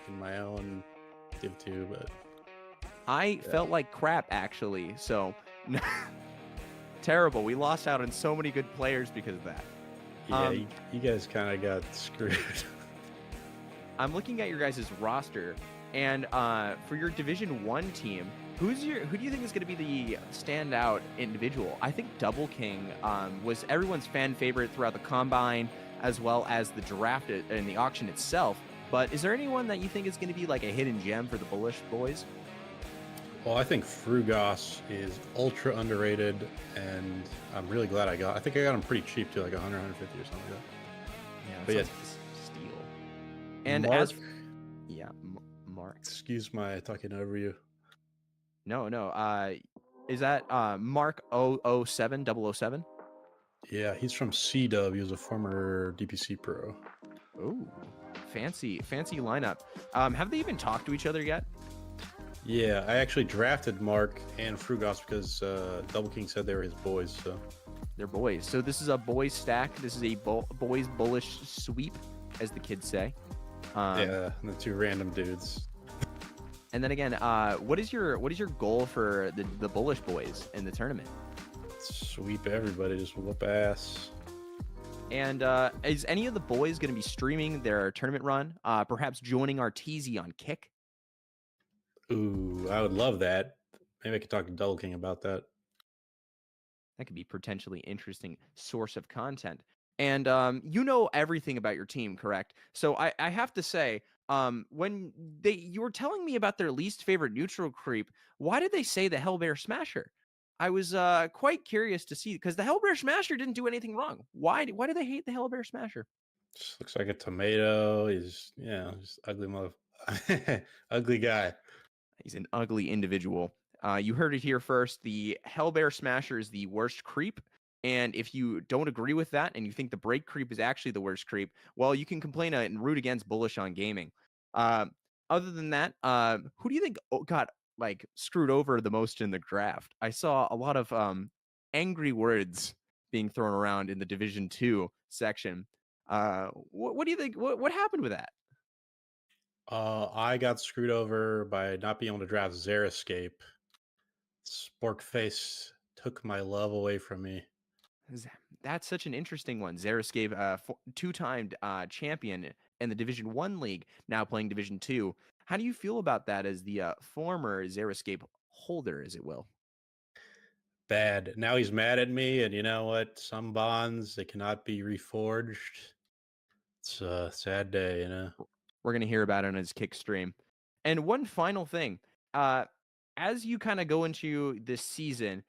in my own Div 2, but I felt like crap, actually. So, terrible. We lost out on so many good players because of that. yeah, you guys kind of got screwed. I'm looking at your guys' roster, and for your Division 1 team, who do you think is going to be the standout individual? I think Double King was everyone's fan favorite throughout the Combine, as well as the draft and the auction itself. But is there anyone that you think is going to be like a hidden gem for the Bullish boys? Well, I think Frugos is ultra underrated, and I'm really glad I think I got him pretty cheap too, like 100, 150 or something like that. Yeah, But yeah, steal. And Mark, Mark. excuse my talking over you. No. Is that Mark 007 007? Yeah, he's from C-Dub. He was a former DPC pro. Ooh, fancy lineup. Have they even talked to each other yet? Yeah, I actually drafted Mark and Frugos because Double King said they were his boys. So they're boys. So this is a boys stack. This is a boys bullish sweep, as the kids say. Yeah, the two random dudes. And then again, what is your goal for the bullish boys in the tournament? Sweep everybody, just whoop ass. And is any of the boys going to be streaming their tournament run? Perhaps joining Arteezy on Kick? Ooh, I would love that. Maybe I could talk to Double King about that. That could be potentially interesting source of content. And you know everything about your team, correct? So I have to say, when you were telling me about their least favorite neutral creep, why did they say the Hellbear Smasher? I was quite curious to see, because the Hellbear Smasher didn't do anything wrong. Why do they hate the Hellbear Smasher? Just looks like a tomato. He's just ugly ugly guy. He's an ugly individual. You heard it here first. The Hellbear Smasher is the worst creep. And if you don't agree with that and you think the break creep is actually the worst creep, well, you can complain and root against Bullish on Gaming. Other than that, who do you think got like screwed over the most in the draft? I saw a lot of angry words being thrown around in the Division 2 section. What do you think? What happened with that? I got screwed over by not being able to draft Xeriscape. Sporkface took my love away from me. That's such an interesting one. Xeriscape, two-time champion in the Division 1 league, now playing Division 2. How do you feel about that as the former Xeriscape holder, as it will? Bad. Now he's mad at me, and you know what? Some bonds, they cannot be reforged. It's a sad day, you know? We're going to hear about it on his kick stream. And one final thing. As you kind of go into this season,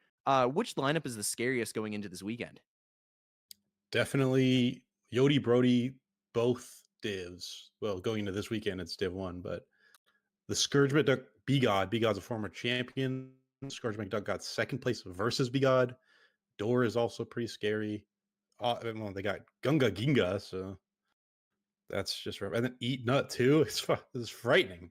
which lineup is the scariest going into this weekend? Definitely Yodi Brody, both divs. Well, going into this weekend, it's Div 1, but the Scourge McDuck B-God. B-God's a former champion. Scourge McDuck got second place versus B-God. Door is also pretty scary. Well, they got Gunga Ginga, so that's just rough. And then Eat Nut, too. It's frightening.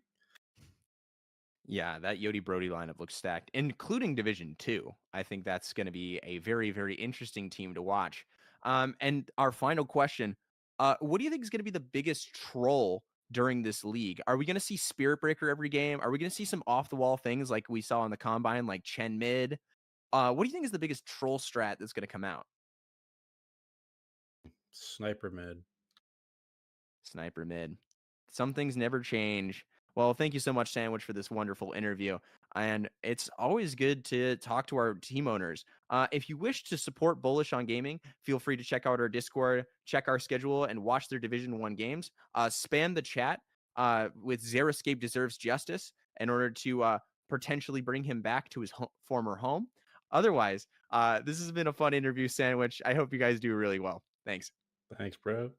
Yeah, that Yodi Brody lineup looks stacked, including Division 2. I think that's going to be a very, very interesting team to watch. And our final question, what do you think is going to be the biggest troll during this league? Are we going to see Spirit Breaker every game? Are we going to see some off-the-wall things like we saw in the Combine, like Chen Mid? What do you think is the biggest troll strat that's going to come out? Sniper mid. Sniper Mid. Some things never change. Well, thank you so much, Sandwich, for this wonderful interview. And it's always good to talk to our team owners. If you wish to support Bullish on Gaming, feel free to check out our Discord, check our schedule, and watch their Division 1 games. Spam the chat with Xeriscape Deserves Justice in order to potentially bring him back to his former home. Otherwise, this has been a fun interview, Sandwich. I hope you guys do really well. Thanks. Thanks, bro.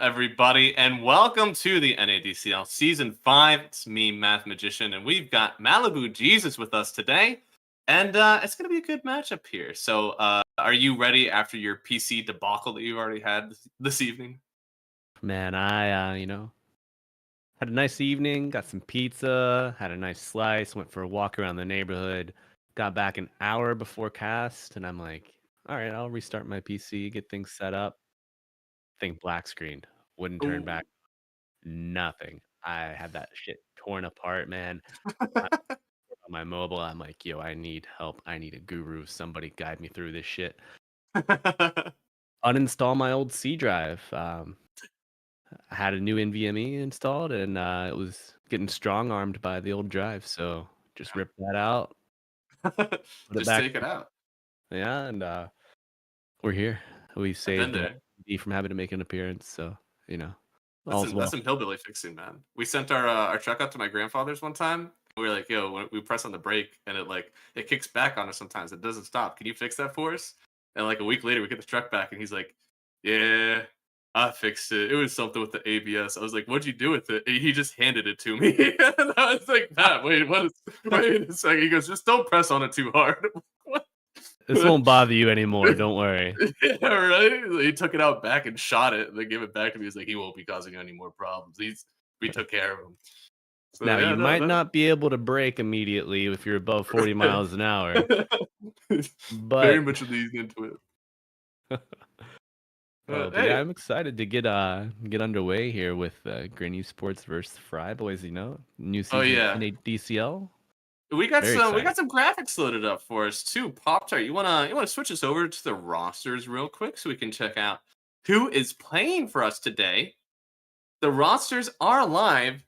everybody, and welcome to the NADCL Season 5. It's me, Math Magician, and we've got Malibu Jesus with us today. And it's going to be a good matchup here. So are you ready after your PC debacle that you already had this evening? Man, I had a nice evening, got some pizza, had a nice slice, went for a walk around the neighborhood, got back an hour before cast, and I'm like, all right, I'll restart my PC, get things set up. Thing black screen, wouldn't turn back, nothing. I had that shit torn apart, man. On my mobile, I'm like, yo, I need help. I need a guru. Somebody guide me through this shit. Uninstall my old C drive. I had a new NVMe installed, and it was getting strong armed by the old drive. So just ripped that out. Put it Just back. take it out. Yeah, and we're here. We saved there. D from having to make an appearance. So That's some hillbilly fixing, man. We sent our truck out to my grandfather's one time. We were like, yo, when we press on the brake and it kicks back on us sometimes. It doesn't stop. Can you fix that for us? And like a week later, we get the truck back and he's like, yeah, I fixed it. It was something with the ABS. I was like, what'd you do with it? And he just handed it to me. And I was like, Matt, wait a second. He goes, just don't press on it too hard. This won't bother you anymore. Don't worry. Yeah, right. He took it out back and shot it, and then gave it back to me. He's like, he won't be causing any more problems. We took care of him. So, Now yeah, you might not be able to brake immediately if you're above 40 miles an hour. But very much leads into it. but Hey. yeah, I'm excited to get underway here with GRIN Esports versus FryBoys. New season yeah. in a DCL. We got Very some graphics loaded up for us too. Pop-Tart, you wanna switch us over to the rosters real quick so we can check out who is playing for us today. The rosters are live,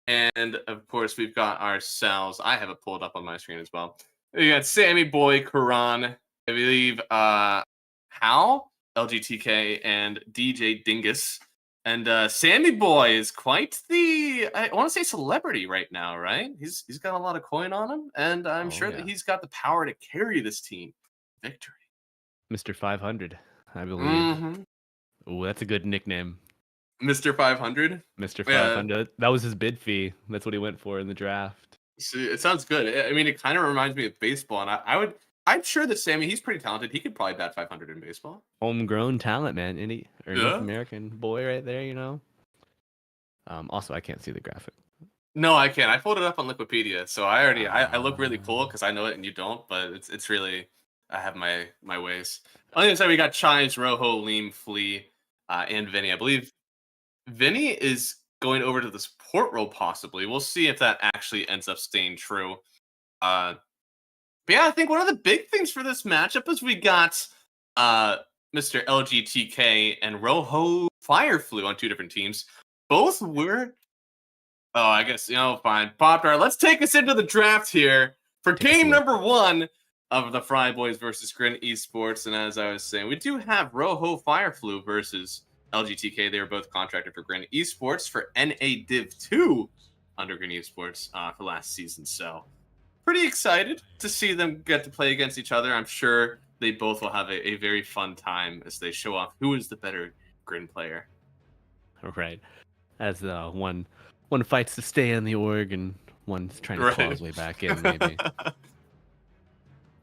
and of course we've got ourselves. I have it pulled up on my screen as well. We got Sammy Boy, Karan, I believe Hal, LGTK, and DJ Dingus. And Sammy Boy is quite the, I want to say, celebrity right now, right? He's got a lot of coin on him, and I'm sure that he's got the power to carry this team victory. Mr. 500, I believe. Mm-hmm. Oh, that's a good nickname. Mr. 500? Mr. 500. That was his bid fee. That's what he went for in the draft. See, it sounds good. I mean, it kind of reminds me of baseball, and I'm sure that Sammy, he's pretty talented. He could probably bat 500 in baseball. Homegrown talent, man. North American boy right there, Also, I can't see the graphic. No, I can't. I pulled it up on Wikipedia, so I look really cool because I know it and you don't, but it's really, I have my ways. On the other side, we got Chives, Rojo, Leem, Flea, and Vinny. I believe Vinny is going over to the support role, possibly. We'll see if that actually ends up staying true. But yeah, I think one of the big things for this matchup is we got Mr. LGTK and Rojo Fireflu on two different teams. Both were, I guess, fine. Pop-Tart, let's take us into the draft here for game number 1 of the FryBoys versus GRIN Esports. And as I was saying, we do have Rojo Fireflu versus LGTK. They were both contracted for GRIN Esports for NA Div 2 under GRIN Esports for last season. So pretty excited to see them get to play against each other. I'm sure they both will have a very fun time as they show off who is the better GRIN player. Right. As one fights to stay in the org and one's trying to claw his way back in, maybe.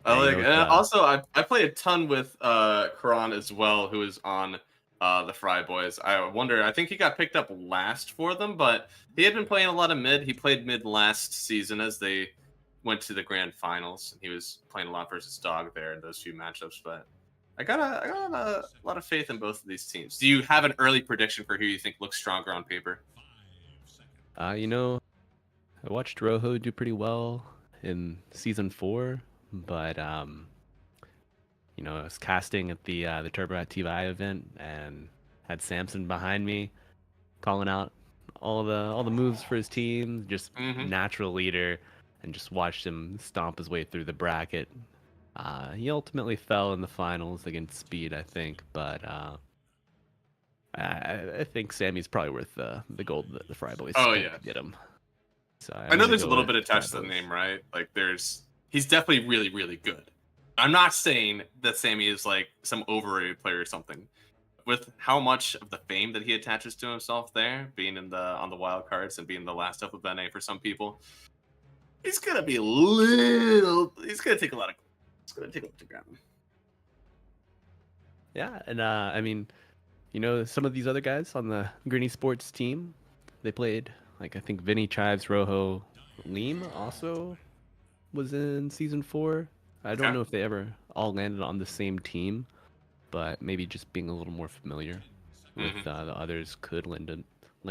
Also, I play a ton with Karan as well, who is on the FryBoys. I think he got picked up last for them, but he had been playing a lot of mid. He played mid last season as they went to the grand finals, and he was playing a lot versus Dog there in those few matchups. But I got a lot of faith in both of these teams. Do you have an early prediction for who you think looks stronger on paper? I watched Rojo do pretty well in season 4, but I was casting at the Turbo TV event and had Samson behind me, calling out all the moves for his team, just natural leader. And just watched him stomp his way through the bracket. He ultimately fell in the finals against Speed, I think, but I think Sammy's probably worth the gold that the FryBoys get him. So I know there's a little bit attached to the name, right? Like he's definitely really, really good. I'm not saying that Sammy is like some overrated player or something. with how much of the fame that he attaches to himself there, being on the wild cards and being the last up of NA for some people, he's gonna be a little. He's gonna take a lot of. It's gonna take a lot to grab him. Yeah, and I mean, some of these other guys on the GRIN Esports team, they played, like, I think Vinny, Chives, Rojo, Leem also was in Season 4. I don't Okay. know if they ever all landed on the same team, but maybe just being a little more familiar with the others could lend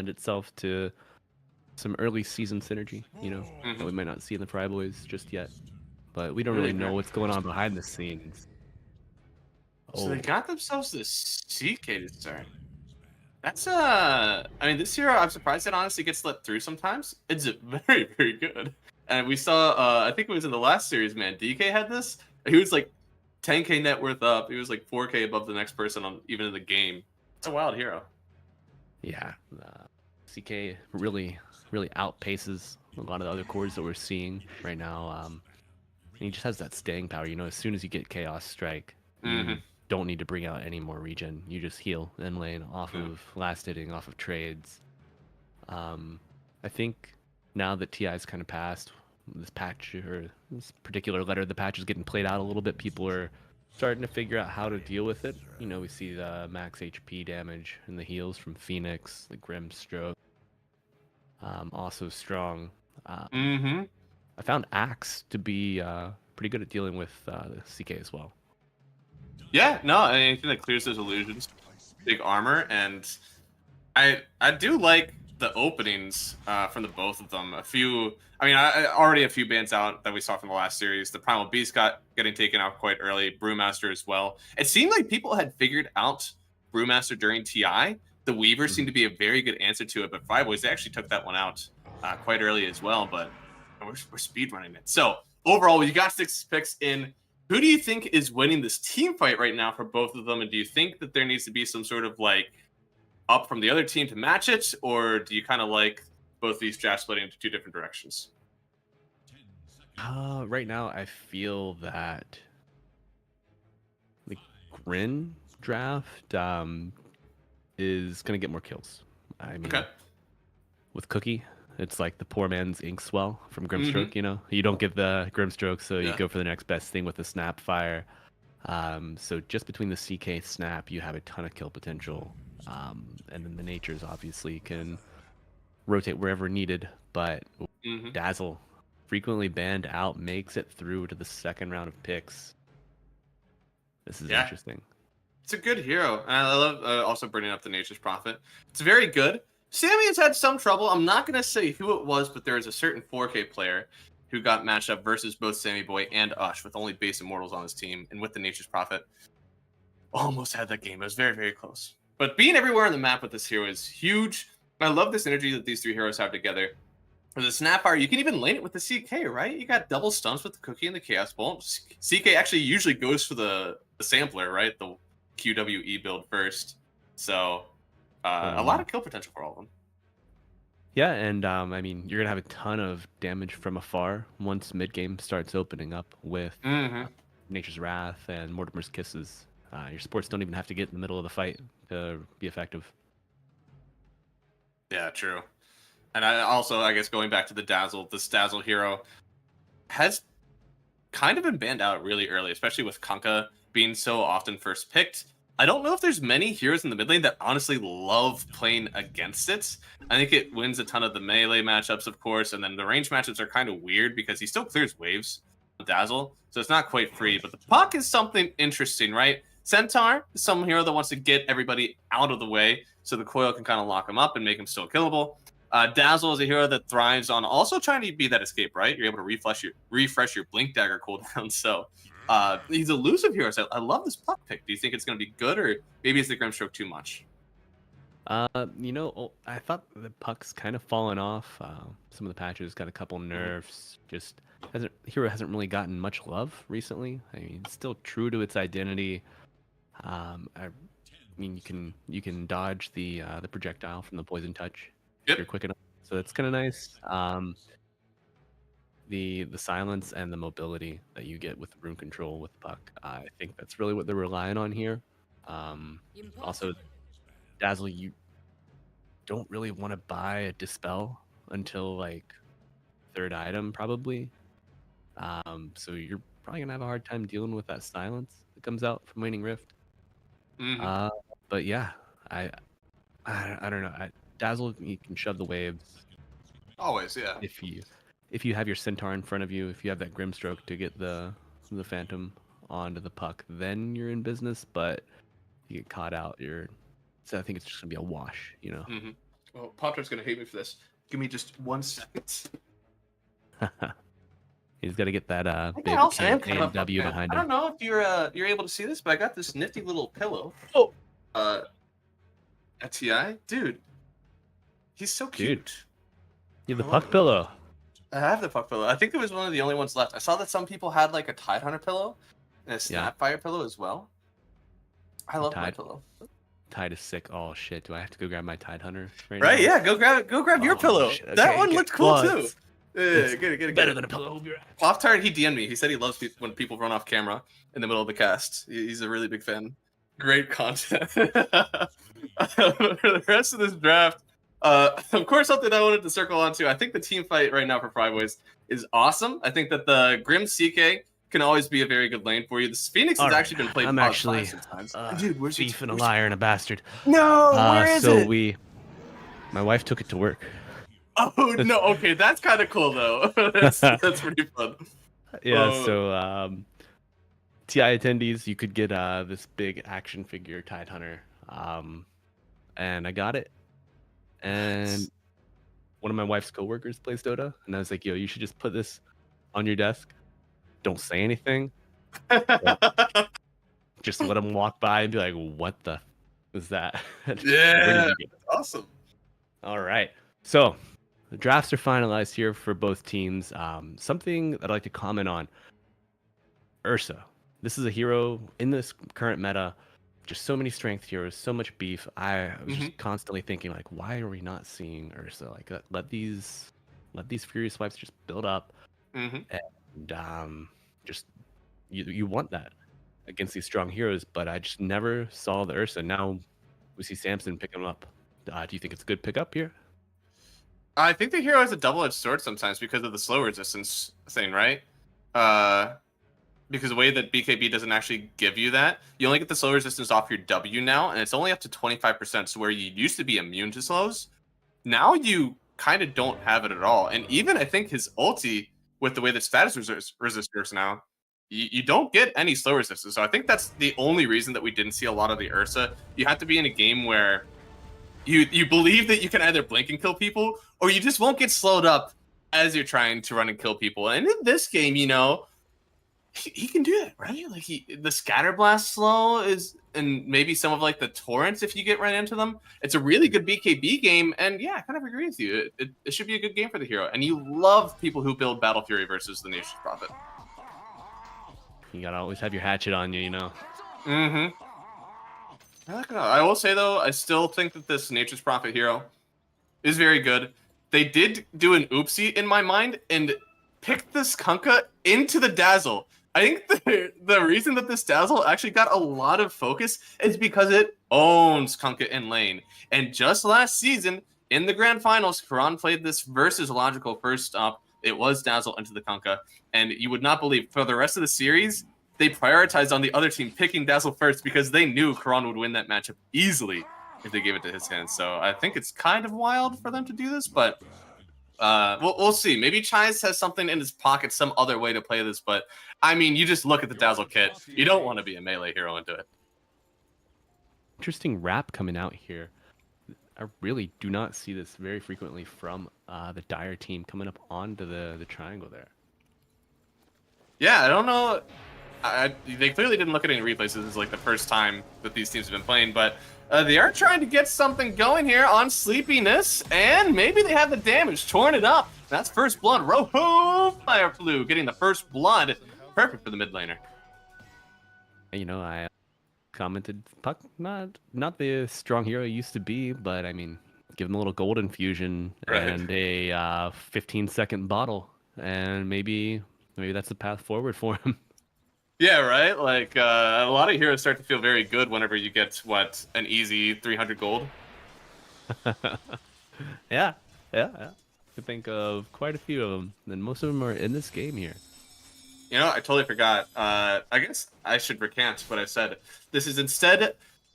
itself to some early season synergy, that we might not see in the FryBoys just yet. But we don't really know what's going on behind the scenes. So they Oh, got themselves this CK to start. That's I mean, this hero, I'm surprised it honestly gets let through sometimes. It's very, very good. And we saw, I think it was in the last series, man. DK had this. He was like 10k net worth up. He was like 4k above the next person on even in the game. It's a wild hero. yeah. CK really outpaces a lot of the other cores that we're seeing right now. And he just has that staying power. As soon as you get Chaos Strike, you don't need to bring out any more regen. You just heal in lane off of last hitting, off of trades. I think now that TI's kind of passed, this patch or this particular letter of the patch is getting played out a little bit. People are starting to figure out how to deal with it. We see the max HP damage and the heals from Phoenix, the Grim Stroke, also strong. I found Axe to be pretty good at dealing with the CK as well. Yeah, no, anything that clears those illusions, big armor, and I do like the openings from the both of them. Already a few bans out that we saw from the last series. The Primal Beast getting taken out quite early. Brewmaster as well. It seemed like people had figured out Brewmaster during TI. The Weaver seemed to be a very good answer to it, but FryBoys, they actually took that one out quite early as well. But we're speedrunning it. So overall, you got 6 picks in. Who do you think is winning this team fight right now for both of them? And do you think that there needs to be some sort of like up from the other team to match it, or do you kind of like both these drafts splitting into 2 different directions? Right now, I feel that the GRIN draft is gonna get more kills. I mean, with Cookie, it's like the poor man's Inkswell from Grimstroke. You don't get the Grimstroke, so you go for the next best thing with the Snapfire. So just between the CK Snap, you have a ton of kill potential. And then the Natures obviously can rotate wherever needed, but Dazzle, frequently banned out, makes it through to the second round of picks. This is interesting. It's a good hero, and I love also bringing up the Nature's Prophet. It's very good. Sammy has had some trouble. I'm not going to say who it was, but there is a certain 4K player who got matched up versus both Sammy Boy and Ush with only base immortals on his team, and with the Nature's Prophet, almost had that game. It was very, very close. But being everywhere on the map with this hero is huge. I love this energy that these 3 heroes have together. For the Snapfire, you can even lane it with the CK, right? You got double stunts with the Cookie and the Chaos Bolt. CK actually usually goes for the sampler, right? The QWE build first. So a lot of kill potential for all of them. Yeah, and I mean, you're gonna have a ton of damage from afar once mid game starts opening up with Nature's Wrath and Mortimer's Kisses. Your supports don't even have to get in the middle of the fight to be effective. Yeah, true. And I guess going back to the Dazzle, this Dazzle hero has kind of been banned out really early, especially with Kunkka being so often first picked. I don't know if there's many heroes in the mid lane that honestly love playing against it. I think it wins a ton of the melee matchups, of course, and then the range matchups are kind of weird because he still clears waves with Dazzle, so it's not quite free. But the Puck is something interesting, right? Centaur is some hero that wants to get everybody out of the way so the coil can kind of lock him up and make him still killable. Dazzle is a hero that thrives on also trying to be that escape, right? You're able to refresh your Blink Dagger cooldown. So he's elusive hero. So I love this Puck pick. Do you think it's going to be good, or maybe it's the Grimstroke too much? I thought the Puck's kind of fallen off. Some of the patches got a couple nerfs. Just hero hasn't really gotten much love recently. I mean, it's still true to its identity. I mean, you can dodge the projectile from the Poison Touch if you're quick enough. So that's kind of nice. The silence and the mobility that you get with Rune Control with Puck, I think that's really what they're relying on here. Also, Dazzle, you don't really want to buy a Dispel until like third item, probably. So you're probably gonna have a hard time dealing with that silence that comes out from Waning Rift. Mhm. But yeah, I don't know. Dazzle, you can shove the waves Always, yeah. if you have your Centaur in front of you, if you have that Grimstroke to get the Phantom onto the puck, then you're in business. But if you get caught out, so I think it's just gonna be a wash, you know. Mm-hmm. Well, Pop-Tart's gonna hate me for this. Give me just 1 second. He's got to get that big I am kind of a W fan. behind I him. don't know if you're able to see this, but I got this nifty little pillow. Oh, at TI, dude, he's so cute. You have the puck pillow. I have the puck pillow. I think it was one of the only ones left. I saw that some people had like a Tidehunter pillow and a Snapfire pillow as well. I love my pillow. Tide is sick. Oh shit! Do I have to go grab my Tidehunter right Right? now? Yeah, go grab your pillow. Shit. That Okay, one okay. looked cool Well, too. Yeah, get it. Better than a pillow. Pop-Tart, he DM'd me. He said he loves when people run off camera in the middle of the cast. He's a really big fan. Great content. For the rest of this draft, of course, something I wanted to circle onto. I think the team fight right now for FryBoys is awesome. I think that the Grim CK can always be a very good lane for you. This Phoenix has actually been played. I'm actually sometimes. Dude, where's thief and a liar and a bastard. No, where is so it? My wife took it to work. Oh no! Okay, that's kind of cool though. that's pretty fun. Yeah. So TI attendees, you could get this big action figure Tidehunter, and I got it. And one of my wife's coworkers plays Dota, and I was like, "Yo, you should just put this on your desk. Don't say anything. Just let them walk by and be like, what the is that?" Yeah, awesome. All right. So the drafts are finalized here for both teams. Something that I'd like to comment on. Ursa. This is a hero in this current meta. Just so many strength heroes, so much beef. I was just constantly thinking, like, why are we not seeing Ursa? Like, let these Furious Swipes just build up. And just you want that against these strong heroes, but I just never saw the Ursa. Now we see Samson picking him up. Do you think it's a good pickup here? I think the hero has a double-edged sword sometimes because of the slow resistance thing, right? Because the way that BKB doesn't actually give you that, you only get the slow resistance off your W now, and it's only up to 25%. So where you used to be immune to slows, now you kind of don't have it at all. And even I think his ulti, with the way that status resistors now, you don't get any slow resistance. So I think that's the only reason that we didn't see a lot of the Ursa. You have to be in a game where you believe that you can either blink and kill people, or you just won't get slowed up as you're trying to run and kill people. And in this game, you know, he can do that, right? Like the scatter blast slow is, and maybe some of like the torrents if you get right into them. It's a really good BKB game, and yeah, I kind of agree with you. It should be a good game for the hero, and you love people who build Battle Fury versus the Nature's Prophet. You gotta always have your hatchet on you, you know. I will say though, I still think that this Nature's Prophet hero is very good. They did do an oopsie in my mind and picked this Kunkka into the Dazzle. I think the reason that this Dazzle actually got a lot of focus is because it owns Kunkka in lane. And just last season, in the Grand Finals, Karan played this versus Logical first up. It was Dazzle into the Kunkka. And you would not believe, for the rest of the series, they prioritized on the other team picking Dazzle first because they knew Karan would win that matchup easily if they gave it to his hands. So I think it's kind of wild for them to do this, but we'll see. Maybe Chais has something in his pocket, some other way to play this, but I mean, you just look at the Dazzle kit. You don't want to be a melee hero into it. Interesting rap coming out here. I really do not see this very frequently from the Dire team coming up onto the triangle there. Yeah, I don't know. They clearly didn't look at any replays. This is like the first time that these teams have been playing, but they are trying to get something going here on Sleepiness, and maybe they have the damage, torn it up. That's first blood. Roho Fire Flu getting the first blood. Perfect for the mid laner. You know, I commented, Puck, not the strong hero he used to be, but I mean, give him a little gold infusion and a 15-second bottle, and maybe that's the path forward for him. Yeah, right. Like a lot of heroes start to feel very good whenever you get an easy 300 gold. Yeah, yeah. I could think of quite a few of them, and most of them are in this game here. You know, I totally forgot. I guess I should recant what I said. This is instead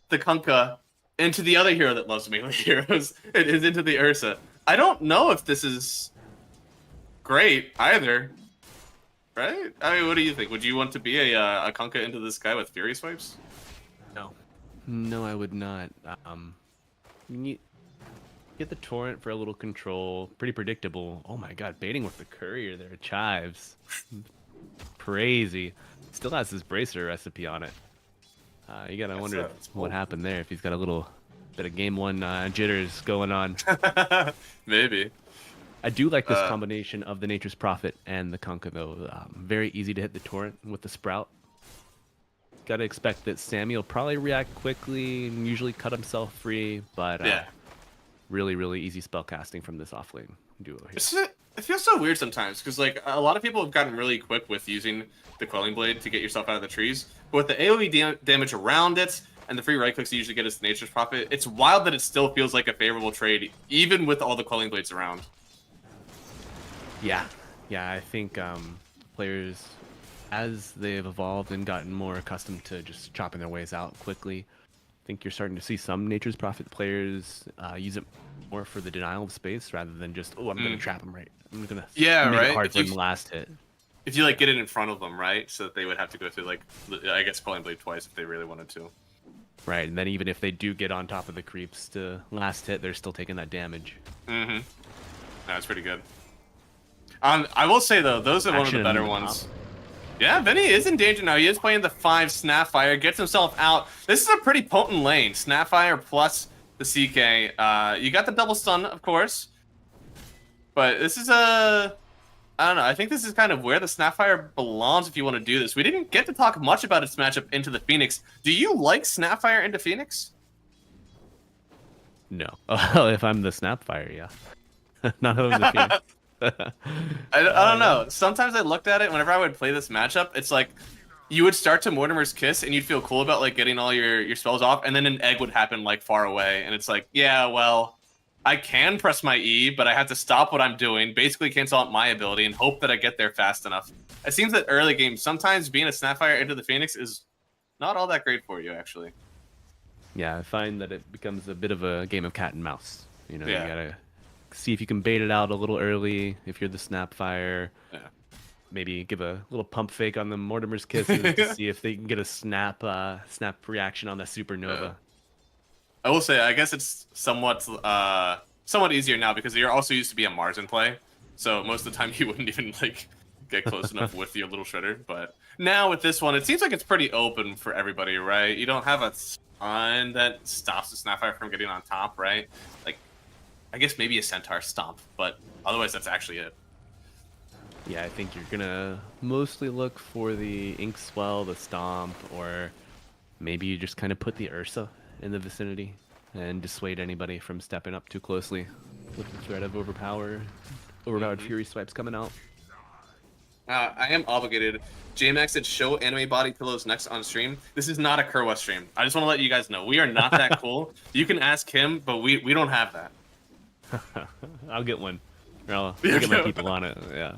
the Kunkka into the other hero that loves melee heroes. It is into the Ursa. I don't know if this is great either. Right? I mean, what do you think? Would you want to be a Kunkka into this guy with Fury Swipes? No, I would not. You get the torrent for a little control. Pretty predictable. Oh my god, baiting with the courier there. Chives. Crazy. Still has his bracer recipe on it. You gotta wonder what happened there, if he's got a little bit of game one jitters going on. Maybe. I do like this combination of the Nature's Prophet and the Kunkka, though. Very easy to hit the torrent with the Sprout. Gotta expect that Sammy will probably react quickly and usually cut himself free, but really, really easy spell casting from this offlane duo here. It feels so weird sometimes, because like a lot of people have gotten really quick with using the Quelling Blade to get yourself out of the trees, but with the AoE damage around it, and the free right clicks you usually get as the Nature's Prophet, it's wild that it still feels like a favorable trade, even with all the Quelling Blades around. Yeah, I think players, as they've evolved and gotten more accustomed to just chopping their ways out quickly, I think you're starting to see some Nature's Prophet players use it more for the denial of space rather than just, oh, I'm going to trap him right. I'm going to make it hard for him last hit. If you like get it in front of them, right? So that they would have to go through like, I guess, Quelling Blade twice if they really wanted to. Right, and then even if they do get on top of the creeps to last hit, they're still taking that damage. Mm-hmm. That's pretty good. I will say though, those are one of the better ones. Yeah, Vinny is in danger now. He is playing the 5 Snapfire, gets himself out. This is a pretty potent lane. Snapfire plus the CK. You got the double stun, of course. But this is I don't know. I think this is kind of where the Snapfire belongs if you want to do this. We didn't get to talk much about its matchup into the Phoenix. Do you like Snapfire into Phoenix? No. If I'm the Snapfire, yeah. Not if I'm the Phoenix. I don't know. Sometimes I looked at it whenever I would play this matchup. It's like you would start to Mortimer's Kiss and you'd feel cool about like getting all your spells off, and then an egg would happen like far away, and it's like, yeah, well, I can press my E, but I have to stop what I'm doing, basically cancel out my ability, and hope that I get there fast enough. It seems that early game, sometimes being a Snapfire into the Phoenix is not all that great for you, actually. Yeah, I find that it becomes a bit of a game of cat and mouse. You know, Yeah. you gotta see if you can bait it out a little early if you're the Snapfire. Yeah. Maybe give a little pump fake on the Mortimer's Kisses to see if they can get a snap reaction on the Supernova. I will say, I guess it's somewhat easier now because you're also used to be a Mars in play, so most of the time you wouldn't even like get close enough with your little shredder. But now with this one, it seems like it's pretty open for everybody, right? You don't have a ton that stops the Snapfire from getting on top, right? Like, I guess maybe a Centaur stomp, but otherwise that's actually it. Yeah, I think you're gonna mostly look for the Ink Swell, the Stomp, or maybe you just kind of put the Ursa in the vicinity and dissuade anybody from stepping up too closely with the threat of overpowered Fury Swipes coming out. I am obligated. JMax said show anime body pillows next on stream. This is not a Kerwa stream. I just want to let you guys know we are not that cool. You can ask him, but we don't have that. I'll get one. Or I'll get my people on it. Yeah.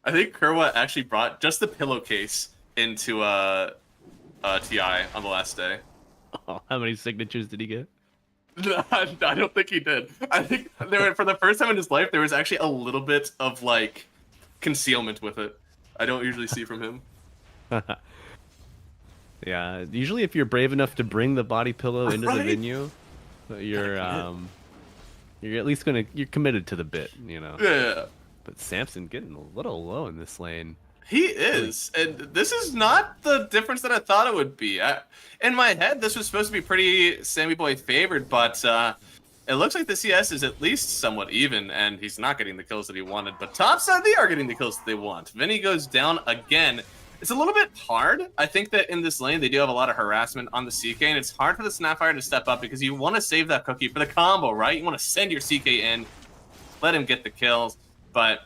I think Kerwa actually brought just the pillowcase into TI on the last day. Oh, how many signatures did he get? I don't think he did. I think for the first time in his life, there was actually a little bit of like concealment with it. I don't usually see from him. Yeah, usually if you're brave enough to bring the body pillow into the venue, you're at least you're committed to the bit, you know. Yeah. But Samson getting a little low in this lane. He is, and this is not the difference that I thought it would be. In my head, this was supposed to be pretty Sammy Boy favored, but it looks like the CS is at least somewhat even, and he's not getting the kills that he wanted. But top side, they are getting the kills that they want. Vinny goes down again. It's a little bit hard. I think that in this lane, they do have a lot of harassment on the CK, and it's hard for the Snapfire to step up because you want to save that cookie for the combo, right? You want to send your CK in, let him get the kills. But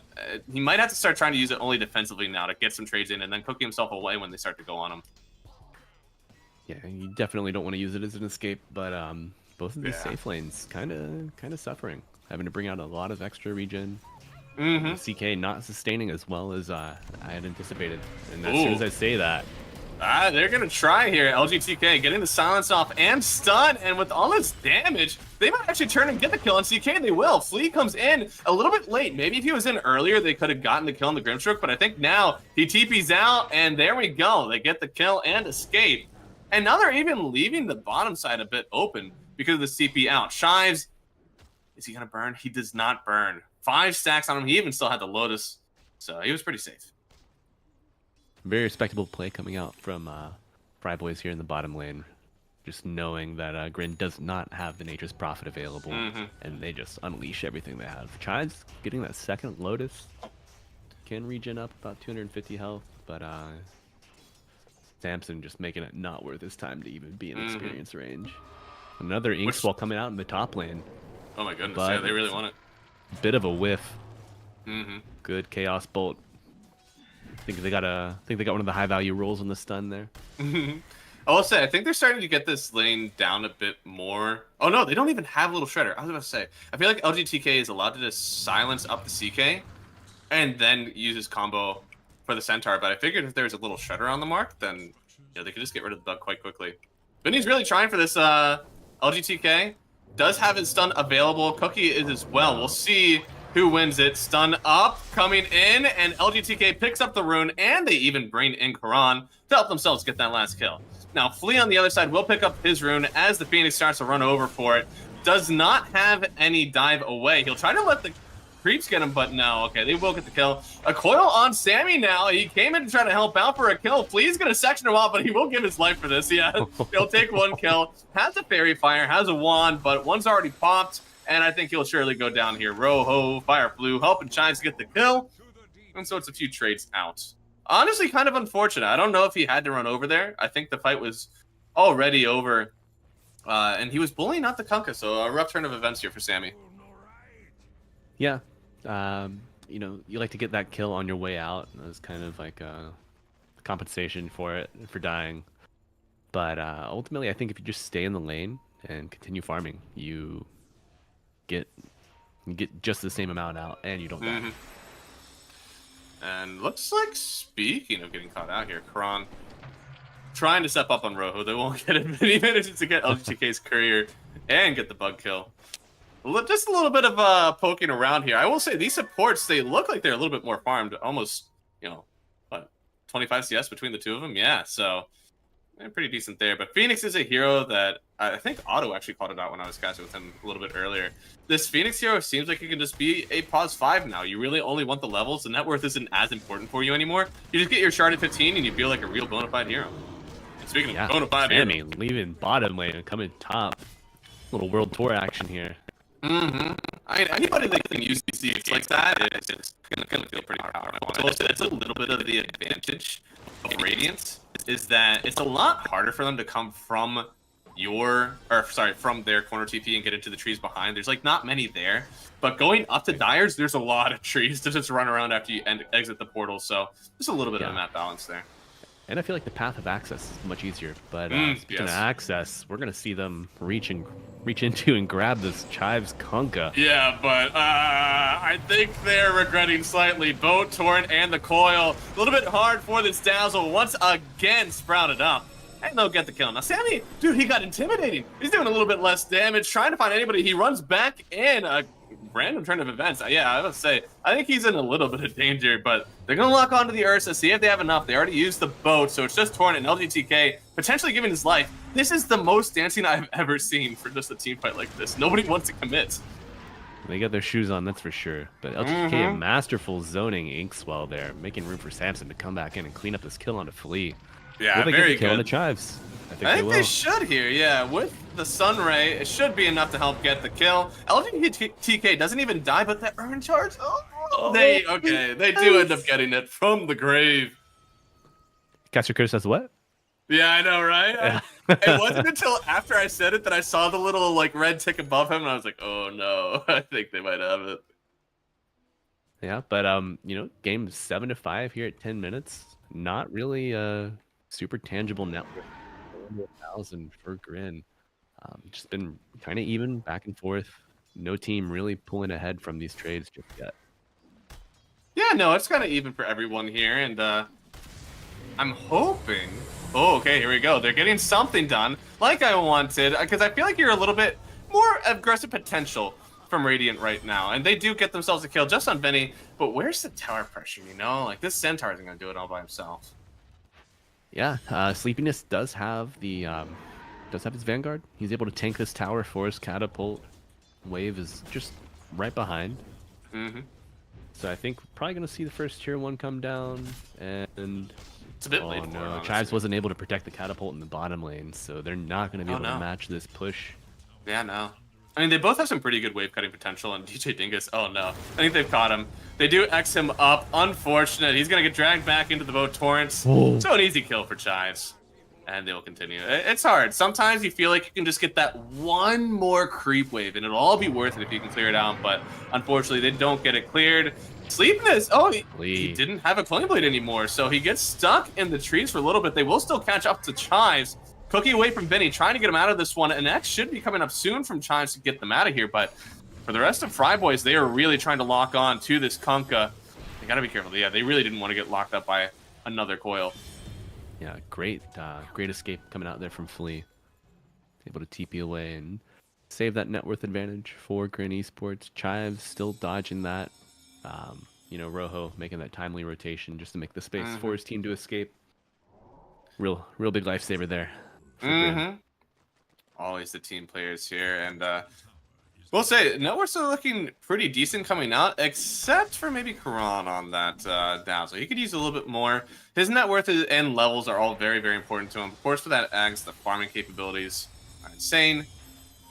he might have to start trying to use it only defensively now to get some trades in and then cook himself away when they start to go on him. Yeah, you definitely don't want to use it as an escape, but both of these safe lanes kind of suffering, having to bring out a lot of extra regen. CK not sustaining as well as I had anticipated, and as soon as I say that, they're gonna try here. LGTK getting the silence off and stun, and with all this damage, they might actually turn and get the kill on CK. They will. Flea comes in a little bit late. Maybe if he was in earlier, they could have gotten the kill on the Grimstroke, but I think now he TP's out, and there we go. They get the kill and escape. And now they're even leaving the bottom side a bit open because of the CP out. Shives, is he gonna burn? He does not burn. 5 stacks on him. He even still had the Lotus, so he was pretty safe. very respectable play coming out from FryBoys here in the bottom lane. Just knowing that GRIN does not have the Nature's Prophet available, and they just unleash everything they have. Chives getting that second Lotus can regen up about 250 health, but Samson just making it not worth his time to even be in experience range. Another Inkswell coming out in the top lane. Oh my goodness, yeah, they really want it. Bit of a whiff. Good Chaos Bolt. I think they got one of the high value rolls on the stun there. I will say, I think they're starting to get this lane down a bit more. Oh no, they don't even have Little Shredder. I was about to say, I feel like LGTK is allowed to just silence up the CK and then use his combo for the Centaur, but I figured if there's a Little Shredder on the mark, then they could just get rid of the bug quite quickly. Vinny's really trying for this LGTK. Does have his stun available. Cookie is as well. We'll see who wins it. Stun up, coming in, and LGTK picks up the rune, and they even bring in Karan to help themselves get that last kill. Now, Flea on the other side will pick up his rune as the Phoenix starts to run over for it. Does not have any dive away. He'll try to let the creeps get him, but no. Okay, they will get the kill. A coil on Sammy now. He came in to try to help out for a kill. Flea's going to section him off, but he will give his life for this. Yeah, he'll take one kill. Has a fairy fire, has a wand, but one's already popped, and I think he'll surely go down here. Roho, Fire Flu, helping Chimes get the kill. And so it's a few trades out. Honestly, kind of unfortunate. I don't know if he had to run over there. I think the fight was already over, and he was bullying out the Kunkka, so a rough turn of events here for Sammy. Yeah, you know, you like to get that kill on your way out. It was kind of like a compensation for it, for dying. But ultimately, I think if you just stay in the lane and continue farming, you get just the same amount out, and you don't die. And looks like, speaking of getting caught out here, Karan trying to step up on Rojo. They won't get it, but he manages to get LGTK's courier and get the bug kill. Just a little bit of poking around here. I will say these supports, they look like they're a little bit more farmed. Almost, you know, what, 25 CS between the two of them? Yeah, so they're pretty decent there. But Phoenix is a hero that I think Otto actually called it out when I was casting with him a little bit earlier. This Phoenix hero seems like it can just be a pause 5 now. You really only want the levels. The net worth isn't as important for you anymore. You just get your shard at 15 and you feel like a real bona fide hero. And speaking of bona fide Sammy hero, leaving bottom lane and coming top. Little world tour action here. I mean, anybody that can use these seats like that is gonna feel pretty powerful. So that's a little bit of the advantage of Radiance, is that it's a lot harder for them to come from from their corner TP and get into the trees behind. There's like not many there, but going up to Dyer's, there's a lot of trees to just run around after you exit the portal. So just a little bit of a map balance there. And I feel like the path of access is much easier. But speaking of access, we're gonna see them reach into and grab this Chives Kunkka. Yeah, but I think they're regretting slightly. Boat, Torrent, and the coil. A little bit hard for this Dazzle once again sprouted up. And they'll get the kill. Now, Sammy, dude, he got intimidating. He's doing a little bit less damage, trying to find anybody. He runs back in a random turn of events. Yeah, I would say, I think he's in a little bit of danger, but they're going to lock onto the Ursa, see if they have enough. They already used the boat, so it's just Torrent and LGTK potentially giving his life. This is the most dancing I've ever seen for just a team fight like this. Nobody wants to commit. They got their shoes on, that's for sure. But LGTK, a masterful zoning Inkswell there, making room for Samson to come back in and clean up this kill onto Flea. Yeah, will they very get the kill on good. the Chives? I think They should here, yeah. With the Sunray, it should be enough to help get the kill. LGTK doesn't even die, but the Urn Charge, they do end up getting it from the grave. Caster Curse says what? Yeah, I know, right? Yeah. It wasn't until after I said it that I saw the little like red tick above him, and I was like, oh no, I think they might have it. Yeah, but game 7-5 here at 10 minutes. Not really a super tangible net worth. 1,000 for GRIN. Just been kind of even back and forth. No team really pulling ahead from these trades just yet. Yeah, no, it's kind of even for everyone here, and I'm hoping. Oh, okay, here we go. They're getting something done, like I wanted, because I feel like you're a little bit more aggressive potential from Radiant right now, and they do get themselves a kill just on Benny. But where's the tower pressure? You know, like this Centaur isn't gonna do it all by himself. Yeah, Sleepiness does have his Vanguard. He's able to tank this tower for his catapult. Wave is just right behind. Mm-hmm. So I think we're probably gonna see the first tier 1 come down, and It's a bit late for it, no, honestly. Chives wasn't able to protect the catapult in the bottom lane, so they're not gonna be able no. to match this push. Yeah, no. I mean, they both have some pretty good wave cutting potential, and DJ Dingus, oh no. I think they've caught him. They do X him up. Unfortunate. He's going to get dragged back into the boat torrents. Whoa. So an easy kill for Chives. And they will continue. It's hard. Sometimes you feel like you can just get that one more creep wave, and it'll all be worth it if you can clear it out. But unfortunately, they don't get it cleared. Sleepiness. Oh, he didn't have a Flame Blade anymore, so he gets stuck in the trees for a little bit. They will still catch up to Chives. Cookie away from Benny, trying to get him out of this one. And X should be coming up soon from Chives to get them out of here. But for the rest of FryBoys, they are really trying to lock on to this Kunkka. They got to be careful. Yeah, they really didn't want to get locked up by another coil. Yeah, great escape coming out there from Flea. Able to TP away and save that net worth advantage for GRIN Esports. Chives still dodging that. Rojo making that timely rotation just to make the space for his team to escape. Real big lifesaver there. Always the team players here, and we'll say net worths are looking pretty decent coming out, except for maybe Karan on that down. So he could use a little bit more. His net worth and levels are all very, very important to him. Of course, for that Ags, the farming capabilities are insane.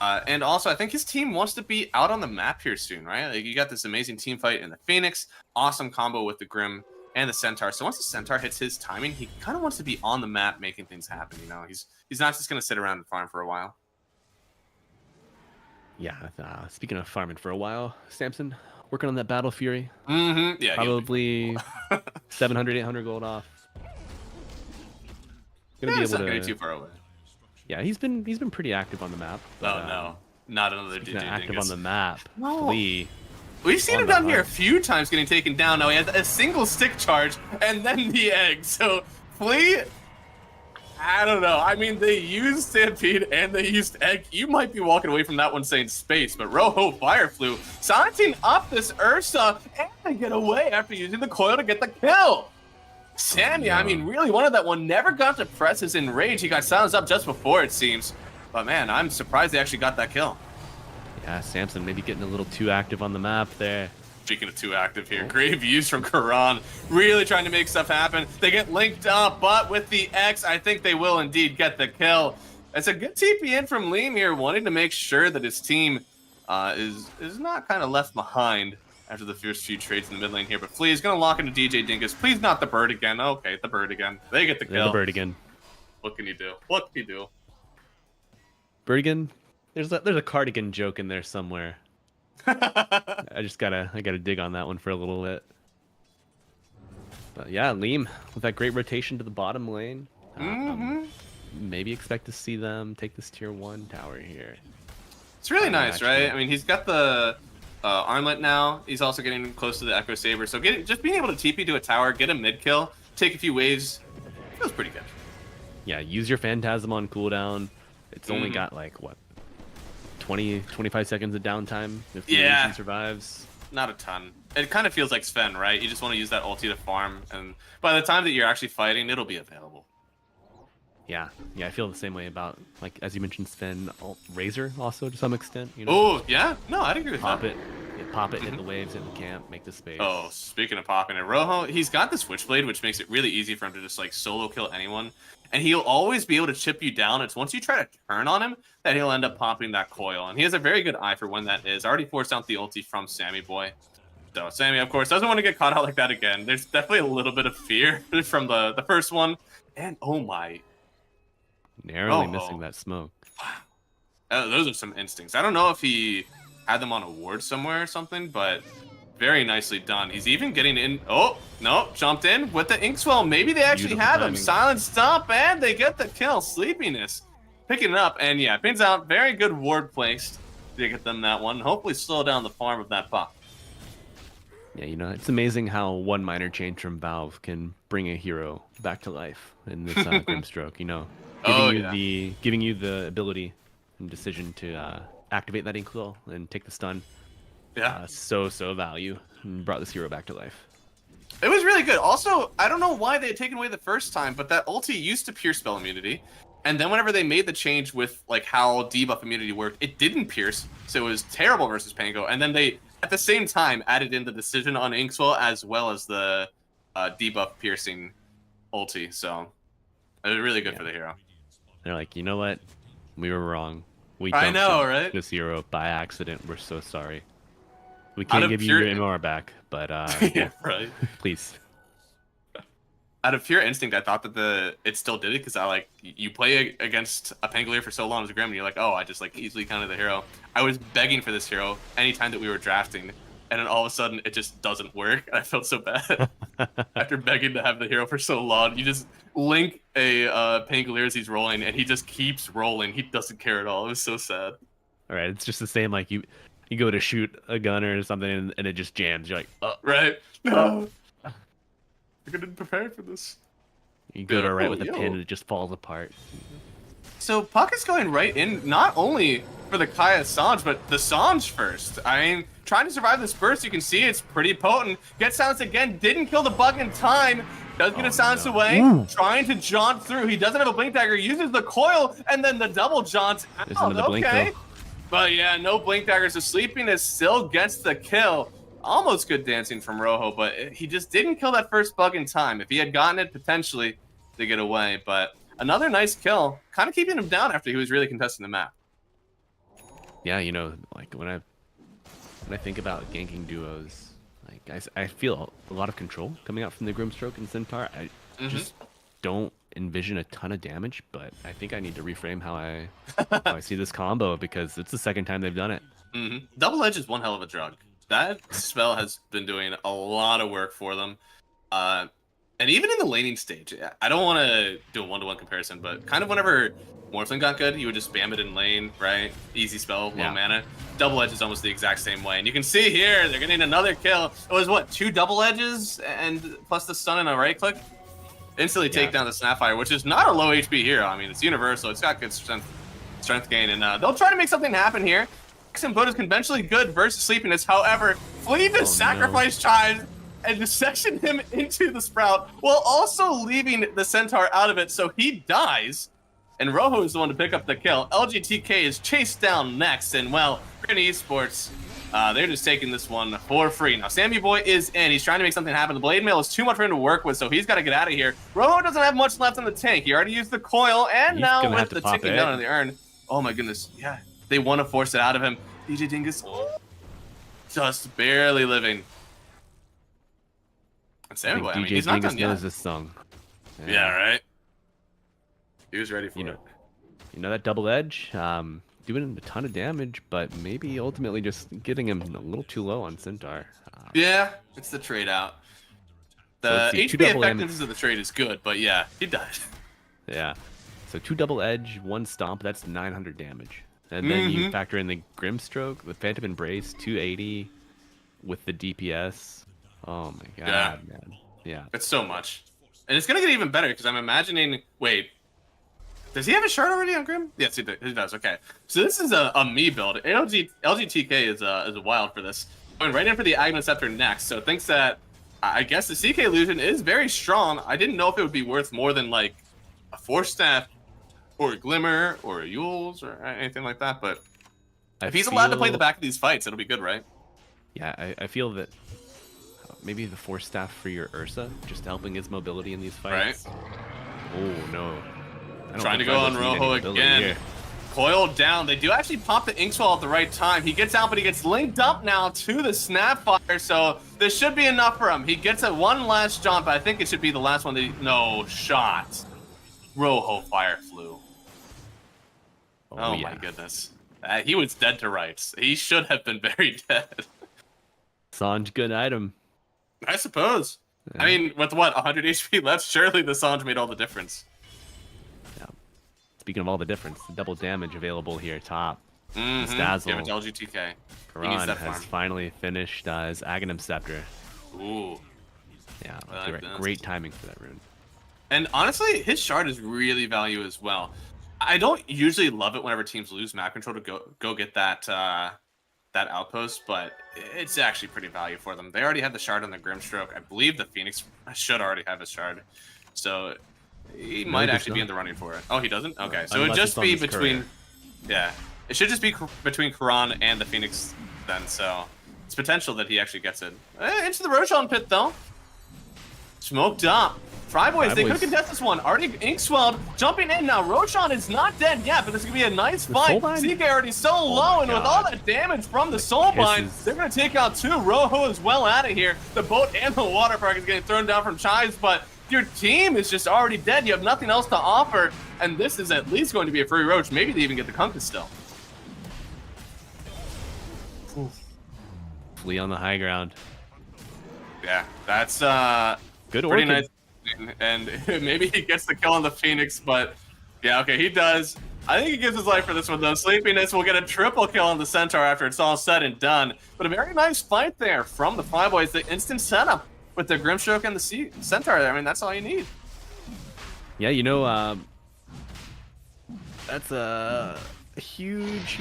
And also, I think his team wants to be out on the map here soon, right? Like, you got this amazing team fight in the Phoenix, awesome combo with the Grim and the Centaur. So once the Centaur hits his timing, he kind of wants to be on the map making things happen, you know? He's not just going to sit around and farm for a while. Yeah, speaking of farming for a while, Samson, working on that Battle Fury. Yeah, probably 700, 800 gold off. Gonna be able not to. getting too far away. Yeah, he's been pretty active on the map. But, Oh no, not another DJ active Dingus. on the map. No. Flea. We've seen him down here a few times getting taken down. Now he has a single stick charge and then the egg. So Flea, I don't know. I mean, they used Stampede and they used Egg. You might be walking away from that one saying space, but Rojo Fire Flew, silencing up this Ursa, and they get away after using the coil to get the kill. Sammy, I mean, really wanted that one. Never got to press his enrage. He got silenced up just before, it seems. But man, I'm surprised they actually got that kill. Yeah, Samson maybe getting a little too active on the map there. Speaking of too active here, great views from Karan, really trying to make stuff happen. They get linked up, but with the X, I think they will indeed get the kill. It's a good TP in from Liam here, wanting to make sure that his team is not kind of left behind after the first few trades in the mid lane here. But Flea is going to lock into DJ Dingus. Please not the bird again. Okay, the bird again. They get the kill. The bird again. What can you do? What can you do? Bird again? There's a cardigan joke in there somewhere. I gotta dig on that one for a little bit. But yeah, Liam with that great rotation to the bottom lane. Maybe expect to see them take this tier 1 tower here. It's really nice, right? I mean, he's got the armlet now. He's also getting close to the Echo Saber. So just being able to TP to a tower, get a mid kill, take a few waves, feels pretty good. Yeah, use your Phantasm on cooldown. It's only got like what, 25 seconds of downtime if the illusion survives. Not a ton. It kind of feels like Sven, right? You just want to use that ulti to farm, and by the time that you're actually fighting, it'll be available. Yeah, I feel the same way about, like, as you mentioned, Sven, Razor also to some extent. You know? Oh, yeah? No, I'd agree with that. Pop it, hit the waves, hit the camp, make the space. Oh, speaking of popping it, Rojo, he's got the Switchblade, which makes it really easy for him to just, like, solo kill anyone. And he'll always be able to chip you down. It's once you try to turn on him that he'll end up popping that coil. And he has a very good eye for when that is. Already forced out the ulti from Sammy Boy. So Sammy, of course, doesn't want to get caught out like that again. There's definitely a little bit of fear from the first one. And, oh my... Narrowly missing that smoke. Those are some instincts. I don't know if he had them on a ward somewhere or something, but Very nicely done. He's even getting in. Oh, no, jumped in with the Inkswell. Maybe they actually Beautiful have him. timing. Silent stomp, and they get the kill. Sleepiness. Picking it up, and yeah, pins out. Very good ward placed to get them that one. Hopefully slow down the farm of that buck. Yeah, you know, it's amazing how one minor change from Valve can bring a hero back to life in this Grimstroke. You know, giving you the ability and decision to activate that Inkwell and take the stun. Yeah. So value, and brought this hero back to life. It was really good. Also, I don't know why they had taken away the first time, but that ulti used to pierce spell immunity. And then whenever they made the change with like how debuff immunity worked, it didn't pierce. So it was terrible versus Pango. And then they, at the same time, added in the decision on Inkswell as well as the debuff piercing ulti. So it was really good for the hero. They're like, you know what? We were wrong. We I know, dumped right? this hero by accident. We're so sorry. We can't give you your MR back, but yeah, right. Please. Out of pure instinct, I thought that it still did it because I like you play against a Pangolier for so long as a Grim, and you're like, oh, I just like easily counted the hero. I was begging for this hero anytime that we were drafting, and then all of a sudden it just doesn't work. I felt so bad after begging to have the hero for so long. You just link a Pangolier as he's rolling, and he just keeps rolling. He doesn't care at all. It was so sad. All right, it's just the same. Like you go to shoot a gun or something, and it just jams. You're like, oh. Right? No. I didn't prepare for this. You go to right with the pin, and it just falls apart. So Puck is going right in, not only for the Kaya Sange, but the Sange first. I mean, trying to survive this burst, you can see it's pretty potent. Gets silenced again, didn't kill the bug in time. Does get it silenced away, trying to jaunt through. He doesn't have a blink dagger, uses the coil, and then the double jaunt out. Okay. But yeah, no blink daggers. So Sleepiness still gets the kill. Almost good dancing from Rojo, but he just didn't kill that first bug in time. If he had gotten it, potentially they get away. But another nice kill, kind of keeping him down after he was really contesting the map. Yeah, you know, like when I think about ganking duos, like I feel a lot of control coming out from the Grimstroke and Centaur. I just don't envision a ton of damage, but I think I need to reframe how I see this combo because it's the second time they've done it. Double Edge is one hell of a drug. That spell has been doing a lot of work for them. And even in the laning stage, I don't want to do a one-to-one comparison, but kind of whenever Morphling got good, you would just spam it in lane, right? Easy spell, low mana. Double Edge is almost the exact same way. And you can see here, they're getting another kill. It was, what, 2 Double Edges and plus the stun and a right-click? Instantly take down the Snapfire, which is not a low HP hero. I mean, it's universal. It's got good strength gain. And they'll try to make something happen here. Input is conventionally good versus Sleepiness. However, Flea just sacrificed Chives and just sectioned him into the Sprout while also leaving the Centaur out of it, so he dies. And Rojo is the one to pick up the kill. LGTK is chased down next, and well, GRIN Esports, they're just taking this one for free. Now, Sammy Boy is in. He's trying to make something happen. The Blade Mail is too much for him to work with, so he's got to get out of here. Rojo doesn't have much left in the tank. He already used the coil, and now with the ticking down on the urn. Oh my goodness, yeah. They want to force it out of him. DJ Dingus just barely living. And Sammy Boy, I mean, he's not done yet. Knows this song. Yeah, right? He was ready for it. You know that Double Edge? Doing a ton of damage, but maybe ultimately just getting him a little too low on Centaur. Yeah, it's the trade out. The HP effectiveness of the trade is good, but yeah, he died. Yeah. So 2 Double Edge, 1 Stomp, that's 900 damage. And then you factor in the Grimstroke, the Phantom Embrace, 280 with the DPS. Oh my god, man. Yeah. It's so much. And it's going to get even better because I'm imagining... Wait. Does he have a shard already on Grim? Yes, he does. Okay. So this is a me build. LGTK is wild for this. Going right in for the Agnes Scepter next. So thinks that... I guess the CK Illusion is very strong. I didn't know if it would be worth more than like a 4-staff or a Glimmer, or a Yules, or anything like that, but if he's allowed to play the back of these fights, it'll be good, right? Yeah, I feel that maybe the 4-staff for your Ursa, just helping his mobility in these fights. Right. Oh, no. Trying to go on Rojo again. Here. Coiled down. They do actually pop the Inkswell at the right time. He gets out, but he gets linked up now to the Snapfire, so this should be enough for him. He gets a one last jump, but I think it should be the last one. No shot. Rojo Fire flew. Oh my goodness. He was dead to rights. He should have been very dead. Sange, good item. I suppose. Yeah. I mean, with what, 100 HP left, surely the Sange made all the difference. Speaking of all the difference, the double damage available here top. Mm-hmm. Dazzle. Give it to LGTK. Karan has finally finished his Aghanim Scepter. Ooh. Yeah, I like great timing for that rune. And honestly, his shard is really value as well. I don't usually love it whenever teams lose map control to go get that that outpost, but it's actually pretty value for them. They already have the shard on the Grimstroke. I believe the Phoenix should already have his shard, so he might actually be in the running for it. Oh, he doesn't? Okay, so it'd just be between, yeah, it should just be between Karan and the Phoenix then. So it's potential that he actually gets it. Into the Roshan pit though. Smoked up. FryBoys, they could contest this one. Already Inkswelled jumping in now. Roshan is not dead yet, but this is going to be a nice fight. CK already so low, and with all that damage from the Soulbind, they're going to take out two. Rojo is well out of here. The boat and the water park is getting thrown down from Chives, but your team is just already dead. You have nothing else to offer, and this is at least going to be a free roach. Maybe they even get the Kunkka still. Flee on the high ground. Yeah, that's good pretty orchid. nice. And maybe he gets the kill on the Phoenix, but yeah, okay, he does. I think he gives his life for this one, though. Sleepiness will get a triple kill on the Centaur after it's all said and done. But a very nice fight there from the FryBoys. The instant setup with the Grimstroke and the Centaur. I mean, that's all you need. Yeah, you know, that's a huge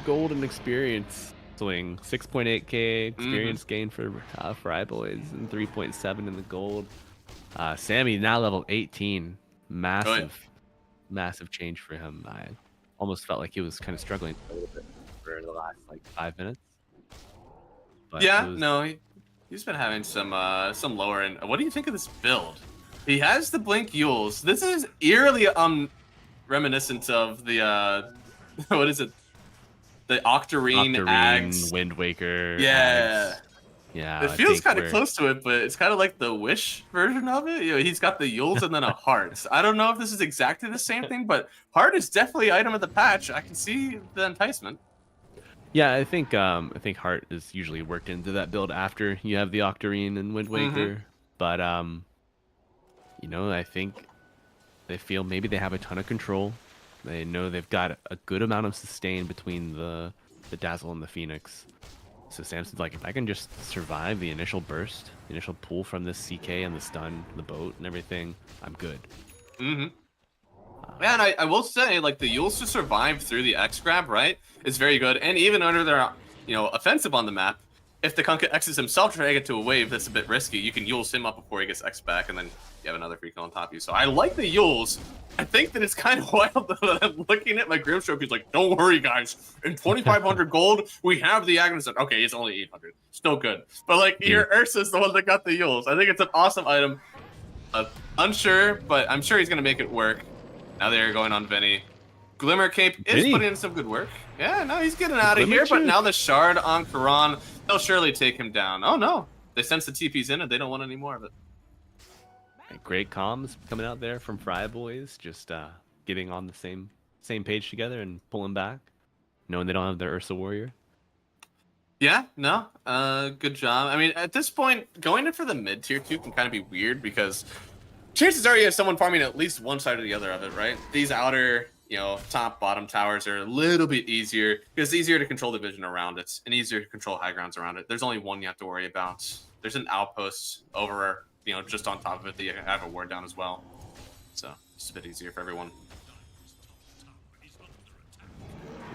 golden experience swing. 6.8k experience gain for FryBoys and 3.7 in the gold. Sammy now level 18. Massive change for him. I almost felt like he was kind of struggling a little bit for the last like 5 minutes. But yeah, no, he's been having some lower end. What do you think of this build? He has the Blink Yules. This is eerily reminiscent of the what is it? The Octarine Ags. Wind Waker. Yeah. Ags. Yeah, it feels kind of close to it, but it's kind of like the Wish version of it. You know, he's got the Yules and then a Heart. I don't know if this is exactly the same thing, but Heart is definitely an item of the patch. I can see the enticement. Yeah, I think Heart is usually worked into that build after you have the Octarine and Wind Waker. But you know, I think they feel maybe they have a ton of control. They know they've got a good amount of sustain between the Dazzle and the Phoenix. So Samson's like, if I can just survive the initial burst, the initial pull from this CK and the stun, the boat and everything, I'm good. Yeah, and I will say, like, the Yules to survive through the X grab, right, is very good. And even under their, you know, offensive on the map, if the Kunkka X's himself to drag it to a wave that's a bit risky, you can Yules him up before he gets X back, and then you have another free kill on top of you. So I like the Yules. I think that it's kind of wild that I'm looking at my Grimstroke. He's like, don't worry, guys. In 2,500 gold, we have the Aghanim. Okay, it's only 800. Still good. But, like, your Ursa's the one that got the Yules. I think it's an awesome item. Unsure, but I'm sure he's going to make it work. Now they're going on Vinny. Glimmer Cape is putting in some good work. Yeah, no, he's getting out of here. But now the Shard on Karan, they'll surely take him down. Oh, no. They sense the TP's in and they don't want any more of it. Great comms coming out there from FryBoys, just getting on the same page together and pulling back, knowing they don't have their Ursa Warrior. Yeah, no, good job. I mean, at this point, going in for the mid tier 2 can kind of be weird because chances are you have someone farming at least one side or the other of it, right? These outer, you know, top, bottom towers are a little bit easier because it's easier to control the vision around it and easier to control high grounds around it. There's only one you have to worry about. There's an outpost over, you know, just on top of it that you have a ward down as well. So it's a bit easier for everyone.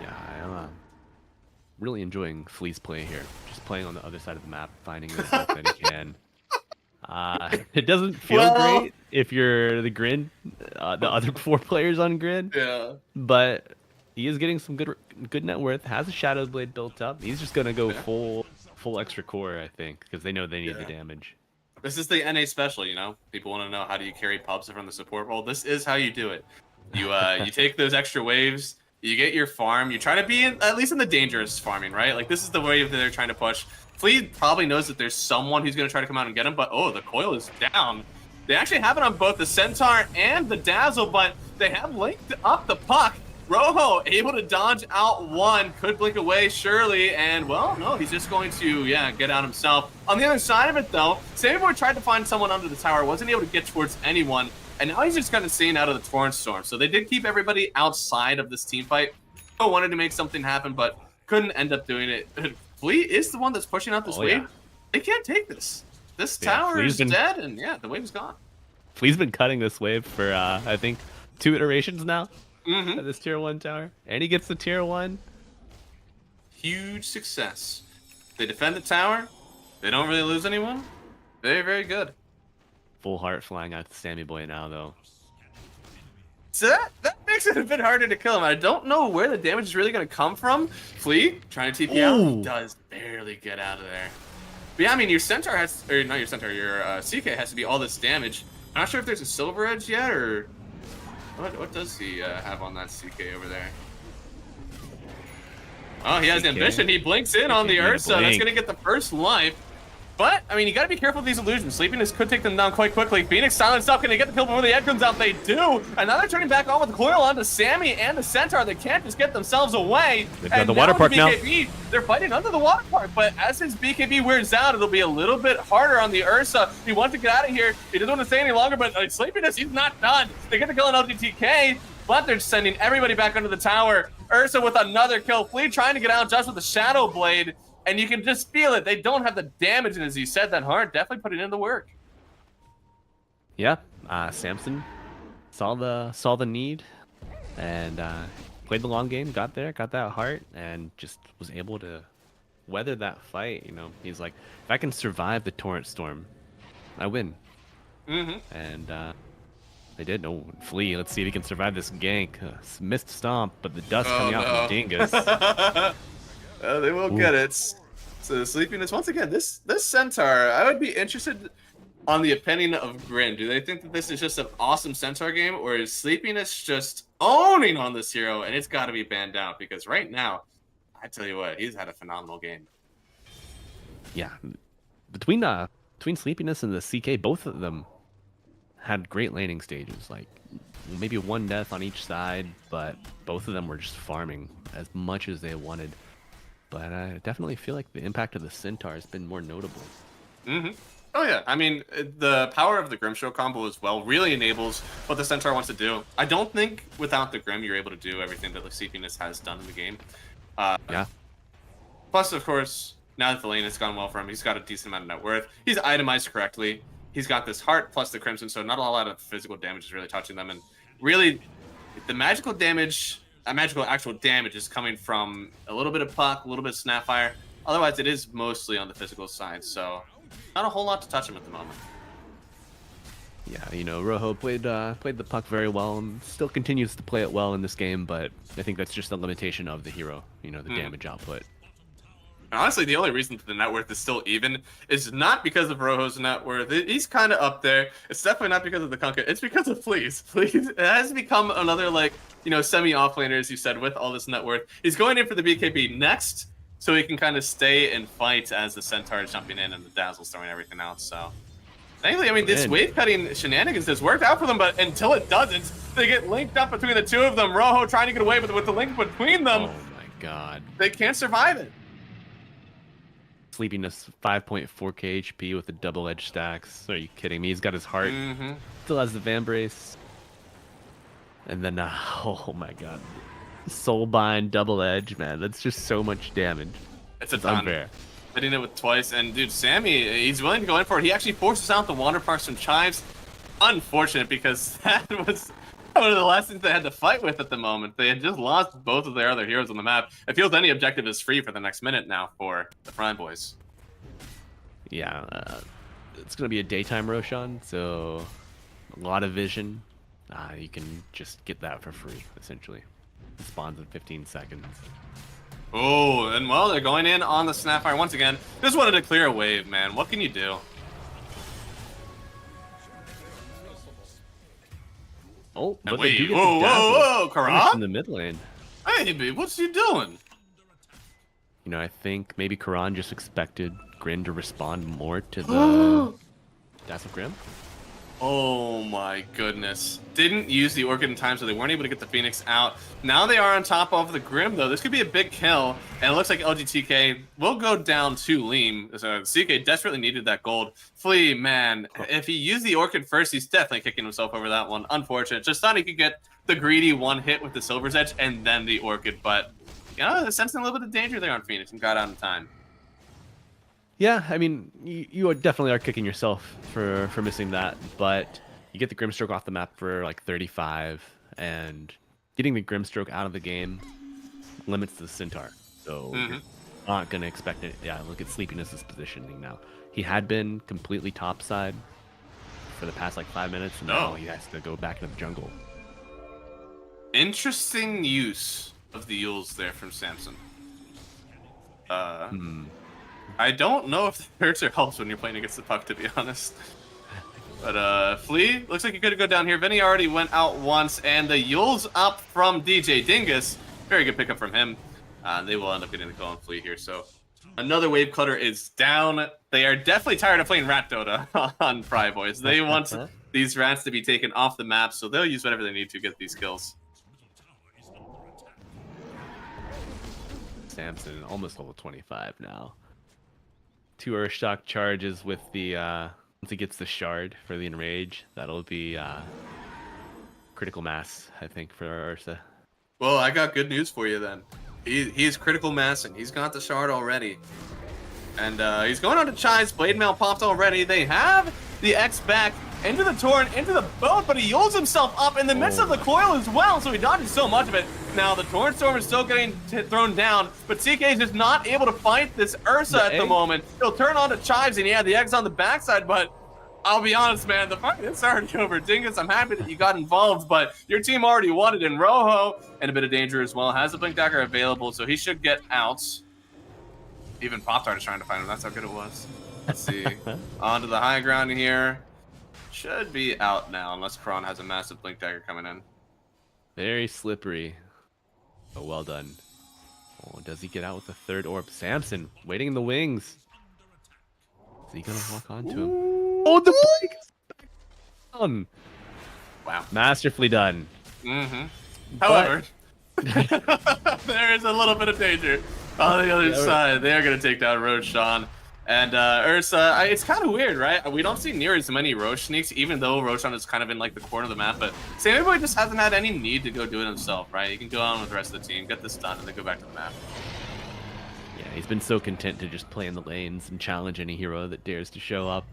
Yeah, I'm really enjoying Flea's play here. Just playing on the other side of the map, finding the stuff that he can. It doesn't feel great if you're the GRIN, the other 4 players on GRIN. Yeah. But he is getting some good net worth. Has a Shadow Blade built up. He's just gonna go full extra core, I think, because they know they need the damage. This is the NA special, you know. People want to know, how do you carry pubs from the support role? This is how you do it. You you take those extra waves. You get your farm. You try to be at least in the dangerous farming, right? Like, this is the wave that they're trying to push. Flea probably knows that there's someone who's going to try to come out and get him, but oh, the coil is down. They actually have it on both the Centaur and the Dazzle, but they have linked up the puck. Rojo able to dodge out one, could blink away surely, and well, no, he's just going to, get out himself. On the other side of it though, Samuboy tried to find someone under the tower, wasn't able to get towards anyone, and now he's just kind of staying out of the Torrent Storm. So they did keep everybody outside of this team fight. Wanted to make something happen, but couldn't end up doing it. Flea is the one that's pushing out this wave. They can't take this. This tower is dead, and the wave is gone. Flea's been cutting this wave for, I think, 2 iterations now. At this tier 1 tower, and he gets the tier 1. Huge success. They defend the tower. They don't really lose anyone. Very, very good. Full heart flying out to Sammy Boy now, though. So that makes it a bit harder to kill him. I don't know where the damage is really going to come from. Flea trying to TP out. He does barely get out of there. But yeah, I mean, your Centaur has, or not your Centaur, your CK has to be all this damage. I'm not sure if there's a Silver Edge yet, or what does he have on that CK over there? Oh, he has Ambition. He blinks in on the Ursa. That's going to get the first life. But, I mean, you got to be careful with these illusions. Sleepiness could take them down quite quickly. Phoenix silenced up. Can they get the kill before the Ed comes out? They do. And now they're turning back on with the coil onto Sammy and the Centaur. They can't just get themselves away. They've got the water park now. They're fighting under the water park. But as his BKB wears out, it'll be a little bit harder on the Ursa. He wants to get out of here. He doesn't want to stay any longer, but Sleepiness, he's not done. They get the kill on LGTK, but they're sending everybody back under the tower. Ursa with another kill. Flea trying to get out just with the Shadow Blade. And you can just feel it. They don't have the damage, and as you said, that hard, definitely putting in the work. Yeah, Samson saw the need, and played the long game. Got there, got that heart, and just was able to weather that fight. You know, he's like, if I can survive the Torrent Storm, I win. And they did. No, Flea. Let's see if he can survive this gank. Missed stomp, but the dust coming out from the dingus. They will get it. So Sleepiness, once again, this Centaur, I would be interested on the opinion of GRIN. Do they think that this is just an awesome Centaur game, or is Sleepiness just owning on this hero, and it's got to be banned out? Because right now, I tell you what, he's had a phenomenal game. Yeah, between Sleepiness and the CK, both of them had great laning stages. Like maybe 1 death on each side, but both of them were just farming as much as they wanted. But I definitely feel like the impact of the Centaur has been more notable. Oh yeah, I mean, the power of the Grimshow combo as well really enables what the Centaur wants to do. I don't think without the Grim you're able to do everything that the Sleepiness has done in the game. Yeah. Plus, of course, now that the lane has gone well for him, he's got a decent amount of net worth. He's itemized correctly. He's got this heart plus the Crimson, so not a lot of physical damage is really touching them. And really, the magical damage... magical actual damage is coming from a little bit of puck, a little bit of snapfire. Otherwise, it is mostly on the physical side, so not a whole lot to touch him at the moment. Yeah, you know, Rojo played the puck very well and still continues to play it well in this game, but I think that's just a limitation of the hero, you know, the damage output. And honestly, the only reason that the net worth is still even is not because of Rojo's net worth. He's kind of up there. It's definitely not because of the Kunkka. It's because of Fleas. Fleas has become another, like, you know, semi-offlaner, as you said, with all this net worth. He's going in for the BKB next, so he can kind of stay and fight as the Centaur is jumping in and the Dazzle's throwing everything out. So, thankfully, I mean, this wave-cutting shenanigans has worked out for them, but until it doesn't, they get linked up between the two of them. Rojo trying to get away, but with the link between them, oh my god, they can't survive it. Sleepiness 5.4k HP with the double edge stacks. Are you kidding me? He's got his heart. Still has the Vambrace. And then, oh my god. Soulbind double edge, man. That's just so much damage. It's unfair. Hitting it with twice. And dude, Sammy, he's willing to go in for it. He actually forces out the water parks from Chives. Unfortunate, because that was one of the last things they had to fight with at the moment. They had just lost both of their other heroes on the map. It feels any objective is free for the next minute now for the FryBoys. Yeah, it's going to be a daytime Roshan, so a lot of vision. You can just get that for free, essentially. It spawns in 15 seconds. Oh, and well, they're going in on the Snapfire once again. Just wanted to clear a wave, man. What can you do? Oh, but wait, they do get whoa, Karan? in the mid lane. Hey, babe, what's he doing? You know, I think maybe Karan just expected GRIN to respond more to the Dazzle Grim. Oh my goodness. Didn't use the Orchid in time, so they weren't able to get the Phoenix out. Now they are on top of the Grim, though. This could be a big kill, and it looks like LGTK will go down to Leem. So CK desperately needed that gold. Flea, man, if he used the Orchid first, he's definitely kicking himself over that one. Unfortunate. Just thought he could get the greedy one hit with the Silver's Edge and then the Orchid, but, you know, sensing a little bit of danger there on Phoenix and got out in time. Yeah, I mean, you definitely are kicking yourself for missing that, but you get the Grimstroke off the map for like 35, and getting the Grimstroke out of the game limits the Centaur. So you're not going to expect it. Yeah, look at Sleepiness's positioning now. He had been completely topside for the past like 5 minutes, and now he has to go back into the jungle. Interesting use of the Yules there from Samson. I don't know if the cursor helps when you're playing against the puck, to be honest. But Flea, looks like he could go down here. Vinny already went out once, and the Yule's up from DJ Dingus. Very good pickup from him. They will end up getting the kill on Flea here. So another wave cutter is down. They are definitely tired of playing Rat Dota on FryBoys. They want these rats to be taken off the map, so they'll use whatever they need to get these kills. Samson, almost level 25 now. 2 Earthshock charges with the, once he gets the shard for the Enrage, that'll be critical mass, I think, for Ursa. Well, I got good news for you then. He's critical massing. He's got the shard already. And he's going on to Chai's. Blade Mail popped already. They have the X back into the Torrent, into the boat, but he Yules himself up in the midst of the coil as well, so he dodges so much of it. Now, the Torrent Storm is still getting thrown down, but CK is just not able to fight this Ursa at the moment. He'll turn on to Chives, and yeah, the Egg's on the backside, but I'll be honest, man, the fight is already over. Dingus, I'm happy that you got involved, but your team already won it in Rojo, and a bit of danger as well. Has the Blink Dagger available, so he should get out. Even Pop-Tart is trying to find him. That's how good it was. Let's see. Onto the high ground here. Should be out now, unless Kron has a massive Blink Dagger coming in. Very slippery. Oh, well done. Oh, does he get out with the third orb? Samson, waiting in the wings. Is he going to walk onto him? Oh, the Blink is down. Wow. Masterfully done. However, there is a little bit of danger on the other side. They are going to take down Roshan. And Ursa, it's kind of weird, right? We don't see near as many Rosh sneaks, even though Roshan is kind of in like the corner of the map. But Sammy Boy just hasn't had any need to go do it himself, right? He can go on with the rest of the team, get this done, and then go back to the map. Yeah, he's been so content to just play in the lanes and challenge any hero that dares to show up.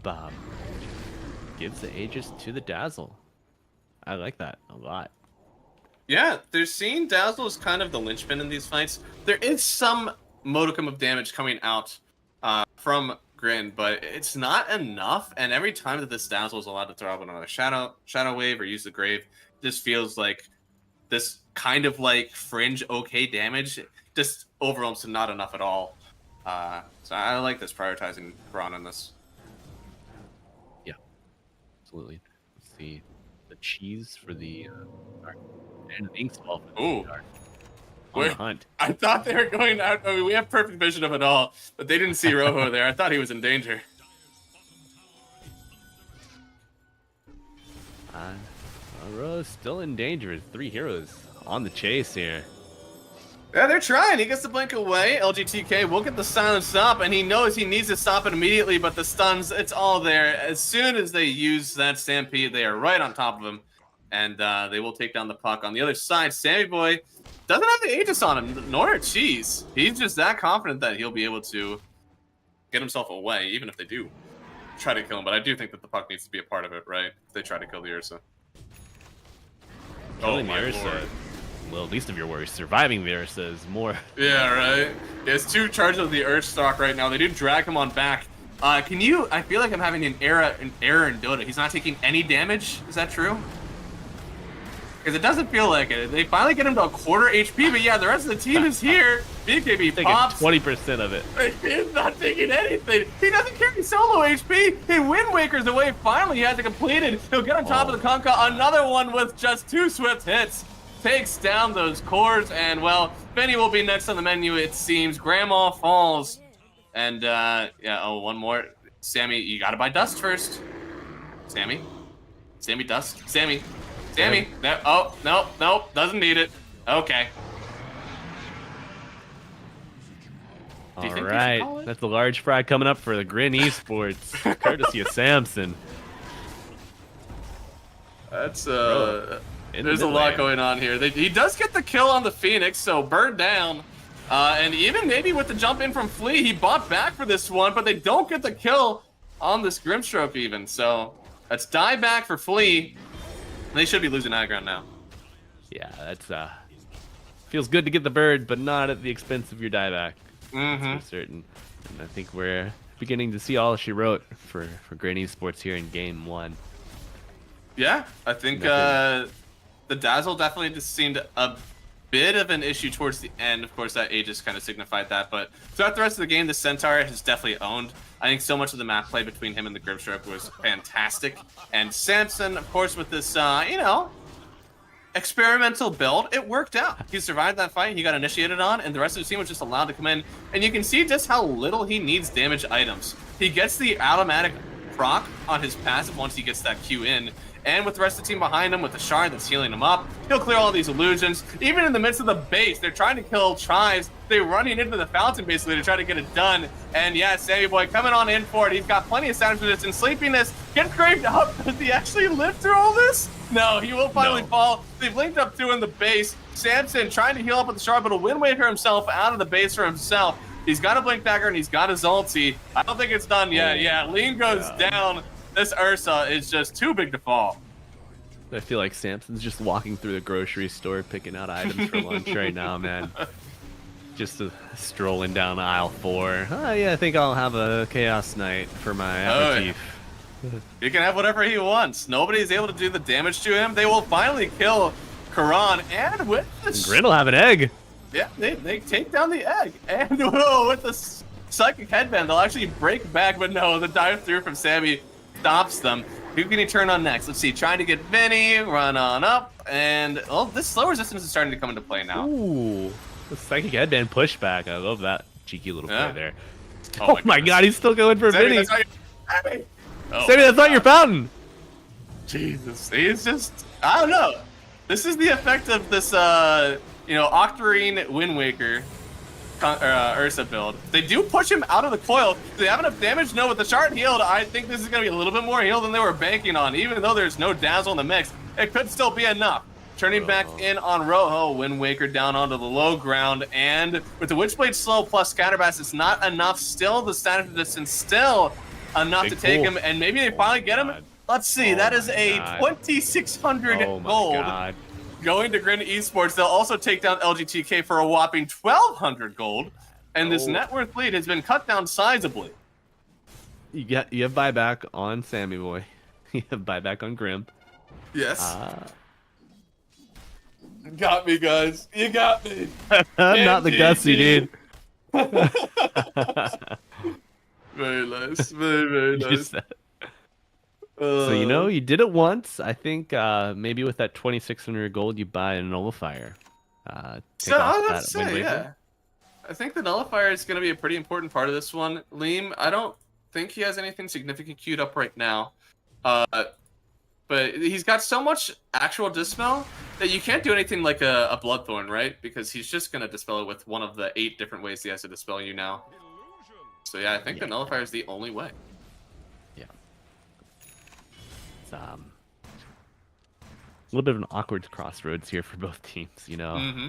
Gives the Aegis to the Dazzle. I like that a lot. Yeah, they're seeing Dazzle as kind of the linchpin in these fights. There is some modicum of damage coming out from GRIN, but it's not enough. And every time that this Dazzle is allowed to throw up another Shadow Wave or use the Grave, this feels like this kind of like fringe okay damage just overwhelms to not enough at all. So I like this prioritizing Braun on this. Yeah, absolutely. Let's see the cheese for the and the Inkswell for the Ooh. on the hunt. I thought they were going out. I mean, we have perfect vision of it all, but they didn't see Rojo there. I thought he was in danger. Rojo's still in danger. 3 heroes on the chase here. Yeah, they're trying. He gets the blink away. LGTK will get the silence up, and he knows he needs to stop it immediately, but the stuns, it's all there. As soon as they use that Stampede, they are right on top of him, and they will take down the puck. On the other side, Sammy Boy doesn't have the Aegis on him, nor a cheese. He's just that confident that he'll be able to get himself away, even if they do try to kill him. But I do think that the puck needs to be a part of it, right? If they try to kill the Ursa. Killing the Ursa. Well, least of your worries. Surviving the Ursa is more. Yeah, right. He has 2 charges of the Ursa stock right now. They do drag him on back. Can you? I feel like I'm having an error in Dota. He's not taking any damage. Is that true? Because it doesn't feel like it. They finally get him to a quarter HP, but yeah, the rest of the team is here. BKB pops. 20% of it. He's not taking anything. He doesn't carry solo HP. He Wind Waker's away. Finally, he has it completed. He'll get on top of the Conka. Another one with just 2 swift hits. Takes down those cores, and well, Benny will be next on the menu, it seems. Grandma falls. And yeah, oh, one more. Sammy, you gotta buy dust first. Sammy? Sammy Dust. Sammy. No, oh, no, doesn't need it. Okay. All think they should right, call it? that's a large fry coming up for the GRIN Esports, courtesy of Samson. That's in there's the a lot mid-lane. going on here. He does get the kill on the Phoenix, so bird down. And even maybe with the jump in from Flea, he bought back for this one, but they don't get the kill on this Grimstroke even. So that's die back for Flea. They should be losing high ground now. Yeah, that's feels good to get the bird, but not at the expense of your dieback. That's for certain. And I think we're beginning to see all she wrote for GRIN Esports here in game 1. Yeah, I think Nothing. the Dazzle definitely just seemed a bit of an issue towards the end. Of course, that Aegis kind of signified that, but throughout the rest of the game, the Centaur has definitely owned. I think so much of the map play between him and the Grimstroke was fantastic. And Samson, of course, with this, experimental build, it worked out. He survived that fight, he got initiated on, and the rest of the team was just allowed to come in. And you can see just how little he needs damage items. He gets the automatic proc on his passive once he gets that Q in. And with the rest of the team behind him, with the shard that's healing him up, he'll clear all these illusions. Even in the midst of the base, they're trying to kill Chives. They're running into the fountain basically to try to get it done. And yeah, Sammy Boy coming on in for it. He's got plenty of sound resistance. Sleepiness gets graved up. Does he actually live through all this? No, he will finally fall. They've linked up through in the base. Samson trying to heal up with the shard, but a Wind Waker himself out of the base for himself. He's got a Blink Dagger and he's got his ulti. I don't think it's done yet. Yeah, Lean goes down. This Ursa is just too big to fall. I feel like Samson's just walking through the grocery store picking out items for lunch right now, man. Just strolling down aisle 4. Oh yeah, I think I'll have a Chaos Knight for my aperitif. He can have whatever he wants. Nobody's able to do the damage to him. They will finally kill Karan, and with the GRIN will have an egg. yeah, they take down the egg, and whoa, with the psychic headband, they'll actually break back. But no, the dive through from Sammy stops them. Who can he turn on next? Let's see. Trying to get Vinny, run on up, and oh, this slow resistance is starting to come into play now. Ooh, the psychic headband pushback. I love that cheeky little play there. Oh my god, he's still going for Sammy, Vinny. that's not your, Sammy. Oh Sammy, that's not your fountain. Jesus, he's just, I don't know. This is the effect of this, Octarine Wind Waker Ursa build. They do push him out of the coil. Do they have enough damage? No, with the shard healed, I think this is going to be a little bit more healed than they were banking on. Even though there's no Dazzle in the mix, it could still be enough. Turning back in on Rojo, Wind Waker down onto the low ground, and with the Witchblade slow plus Scatterbass, it's not enough. Still, the standard distance still enough Big to take pull. him, and maybe they finally get him. God. Let's see, that is a 2,600 gold God. going to GRIN Esports. They'll also take down LGTK for a whopping 1,200 gold, and this net worth lead has been cut down sizably. You have buyback on Sammy Boy. You have buyback on Grim. Yes. You got me, guys. You got me. Not the gutsy, dude. Very nice. Very, very nice. So you did it once. I think maybe with that 2,600 gold, you buy a nullifier. So I was about to say, yeah. I think the nullifier is going to be a pretty important part of this one. Liam, I don't think he has anything significant queued up right now. But he's got so much actual dispel that you can't do anything like a Bloodthorn, right? Because he's just going to dispel it with one of the 8 different ways he has to dispel you now. So yeah, I think the nullifier is the only way. Yeah. It's a little bit of an awkward crossroads here for both teams, Mm-hmm.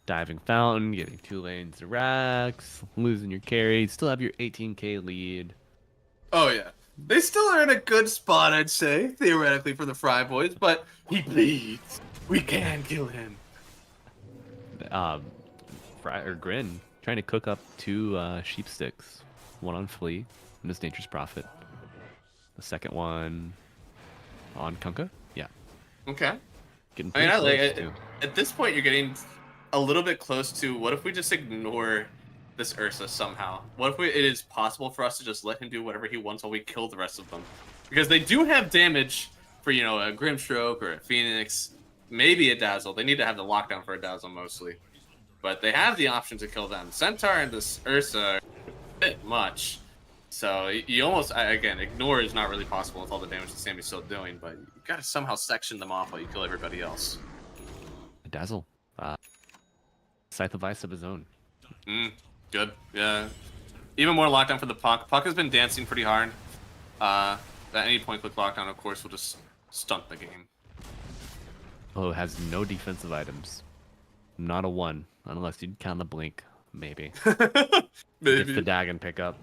Diving fountain, getting 2 lanes of racks, losing your carry, still have your 18k lead. Oh yeah. They still are in a good spot, I'd say, theoretically, for the FryBoys, but he bleeds. We can kill him. GRIN trying to cook up 2 sheep sticks. One on Flea and his Nature's Prophet. The second one on Kunkka. Yeah. Okay. Getting I mean, I like close, it. too. At this point, you're getting a little bit close to what if we just ignore this Ursa somehow? What if it is possible for us to just let him do whatever he wants while we kill the rest of them? Because they do have damage for, a Grimstroke or a Phoenix, maybe a Dazzle. They need to have the lockdown for a Dazzle mostly. But they have the option to kill them. Centaur and this Ursa are a bit much. So you almost, again, ignore is not really possible with all the damage that Sammy's still doing, but you gotta somehow section them off while you kill everybody else. Dazzle. Scythe of Ice of his own. Good. Yeah. Even more lockdown for the Puck. Puck has been dancing pretty hard. At any point click lockdown, of course, will just stunt the game. Oh, it has no defensive items. Not a 1, unless you count the blink, maybe. Maybe. Gets the Dagon pickup.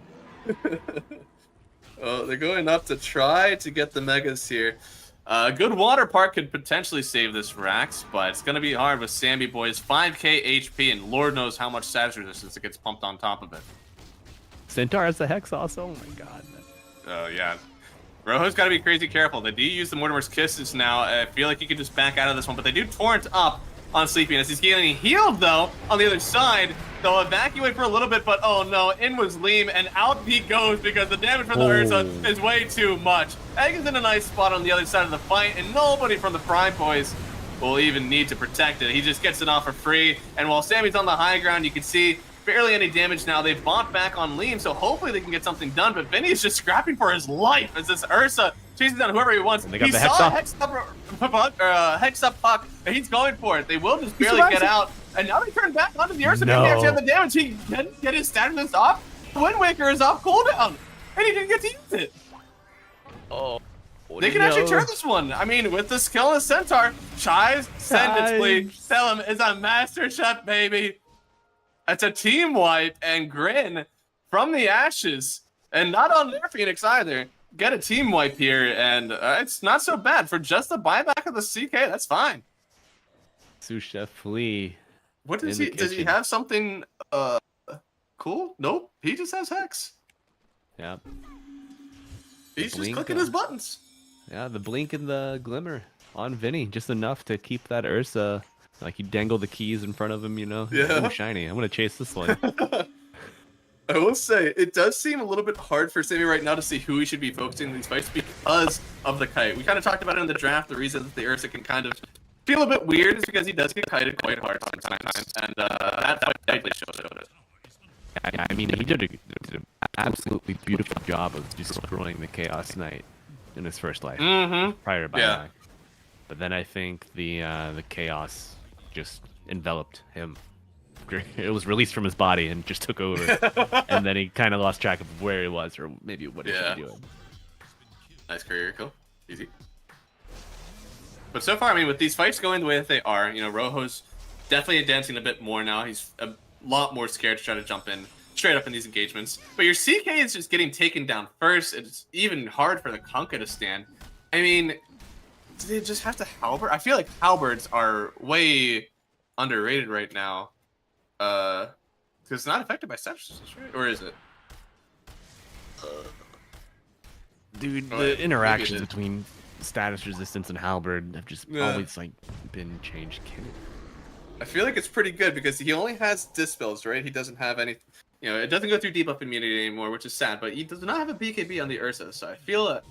Oh, they're going up to try to get the megas here. Good water park could potentially save this Rax, but it's going to be hard with Sammy Boy's 5k HP, and Lord knows how much status resistance it gets pumped on top of it. Centaur has the Hex also? Oh my god. Oh, yeah. Rojo's got to be crazy careful. They do use the Mortimer's Kisses now. I feel like you could just back out of this one, but they do torrent up on Sleepiness. He's getting healed, though, on the other side. They'll evacuate for a little bit, but oh no, in was Liam, and out he goes because the damage from the Ursa is way too much. Egg is in a nice spot on the other side of the fight, and nobody from the FryBoys will even need to protect it. He just gets it off for free, and while Sammy's on the high ground, you can see barely any damage now. They've bought back on Liam, so hopefully they can get something done, but Vinny is just scrapping for his life as this Ursa chases down whoever he wants. And they got He the saw Hex Hex up Puck, and he's going for it. They will just barely get out, and now they turn back onto the Ursa. No. Maybe actually have the damage. He didn't get his status off. Wind Waker is off cooldown, and he didn't get to use it. Oh. They can actually turn this one. I mean, with the skill of Centaur, Chives, send it, please. Tell him it's a master chef, baby. It's a team wipe, and Grin from the ashes, and not on their Phoenix either. Get a team wipe here, and it's not so bad for just the buyback of the CK. That's fine. Sous Chef Flea. What does he? Does he have something cool? Nope. He just has Hex. Yeah. He's just clicking his buttons. Yeah, the blink and the glimmer on Vinny, just enough to keep that Ursa. Like you dangle the keys in front of him, you know. Yeah. Ooh, shiny. I'm gonna chase this one. I will say, it does seem a little bit hard for Sammy right now to see who he should be focusing in these fights because of the kite. We kind of talked about it in the draft. The reason that the Ursa can kind of feel a bit weird is because he does get kited quite hard sometimes, and that fight definitely shows it. I mean, he did an absolutely beautiful job of destroying the Chaos Knight in his first life prior to buyback. Yeah. But then I think the Chaos just enveloped him. It was released from his body and just took over. And then he kind of lost track of where he was or maybe what he should be doing. Nice career kill. Easy. But so far, I mean, with these fights going the way that they are, you know, Rojo's definitely dancing a bit more now. He's a lot more scared to try to jump in straight up in these engagements. But your CK is just getting taken down first. It's even hard for the Kunkka to stand. I mean, do they just have to halberd? I feel like halberds are way underrated right now. Because it's not affected by status, right? Or is it? Dude, the interactions between status resistance and halberd have just always like been changed. I feel like it's pretty good because he only has dispels, right? He doesn't have any, you know, it doesn't go through debuff immunity anymore, which is sad. But he does not have a BKB on the Ursa, so I feel that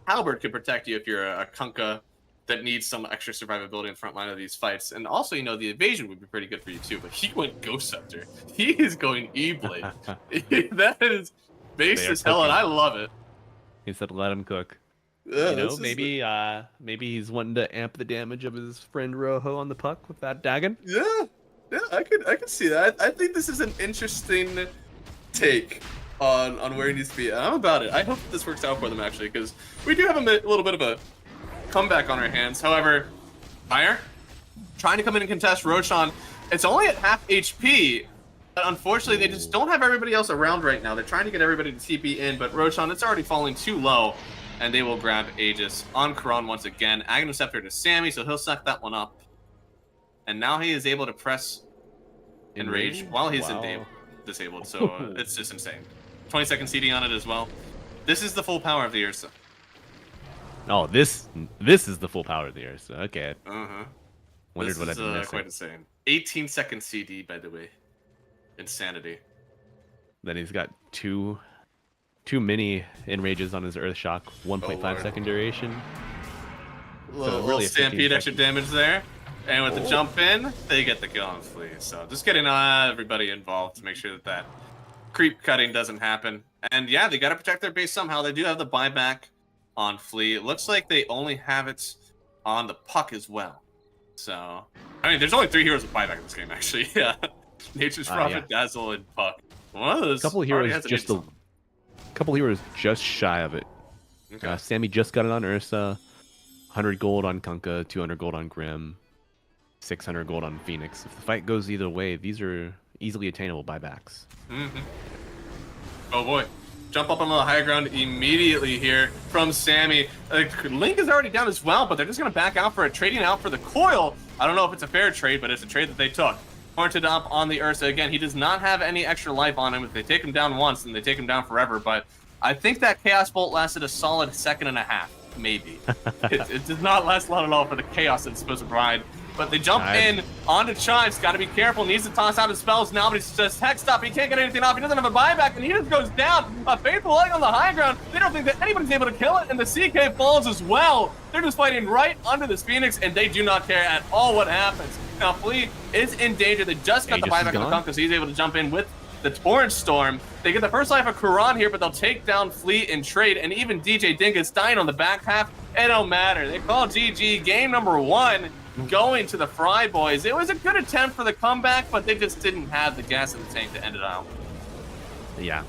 halberd could protect you if you're a Kunkka that needs some extra survivability in front line of these fights. And also, you know, the evasion would be pretty good for you too, but he went Ghost Scepter. He is going E-Blade. That is base as hell, and I love it. He said, let him cook. Yeah, you know, maybe he's wanting to amp the damage of his friend Rojo on the Puck with that Dagon. Yeah, I could see that. I think this is an interesting take on where he needs to be. I'm about it. I hope this works out for them, actually, because we do have a little bit of a comeback on our hands. However, Fire trying to come in and contest Roshan. It's only at half HP, but unfortunately they just don't have everybody else around right now. They're trying to get everybody to TP in, but Roshan, it's already falling too low, and they will grab Aegis on Karan once again. Aghanim Scepter to Sammy, so he'll suck that one up. And now he is able to press Enrage while he's disabled, so it's just insane. 20-second CD on it as well. This is the full power of the Ursa. Oh, this is the full power of the Ursa. Okay. Wondered This what I'd is been missing. quite insane. 18-second CD, by the way. Insanity. Then he's got two mini enrages on his Earth Shock, 1.5 second duration. Little stampede extra damage there. And with the jump in, they get the kill on Flea. So just getting everybody involved to make sure that creep cutting doesn't happen. And yeah, they got to protect their base somehow. They do have the buyback on Flea. It looks like they only have it on the Puck as well. So, I mean, there's only 3 heroes with buyback in this game, actually. Yeah. Nature's Prophet, yeah. Dazzle, and Puck. One of those Couple of already heroes has an just insult. couple heroes just shy of it. Okay. Sammy just got it on Ursa, 100 gold on Kunkka, 200 gold on Grim, 600 gold on Phoenix. If the fight goes either way, these are easily attainable buybacks. Oh boy. Jump up on the higher ground immediately here from Sammy. Link is already down as well, but they're just going to back out for a trading out for the coil. I don't know if it's a fair trade, but it's a trade that they took. Haunted up on the Ursa. Again, he does not have any extra life on him. If they take him down once, then they take him down forever. But I think that Chaos Bolt lasted a solid 1.5 seconds, maybe. It does not last long at all for the Chaos that it's supposed to provide. But they jump in onto Chimes. Got to be careful. Needs to toss out his spells now, but he's just hexed up. He can't get anything off. He doesn't have a buyback, and he just goes down. A faithful leg on the high ground. They don't think that anybody's able to kill it, and the CK falls as well. They're just fighting right under this Phoenix, and they do not care at all what happens. Now, Flea is in danger. They just got the buyback on the Kunkka, so he's able to jump in with the Torrent Storm. They get the first life of Quran here, but they'll take down Flea in trade, and even DJ Dingus dying on the back half. It don't matter. They call GG. Game number 1 going to the FryBoys. It was a good attempt for the comeback, but they just didn't have the gas in the tank to end it out. Yeah,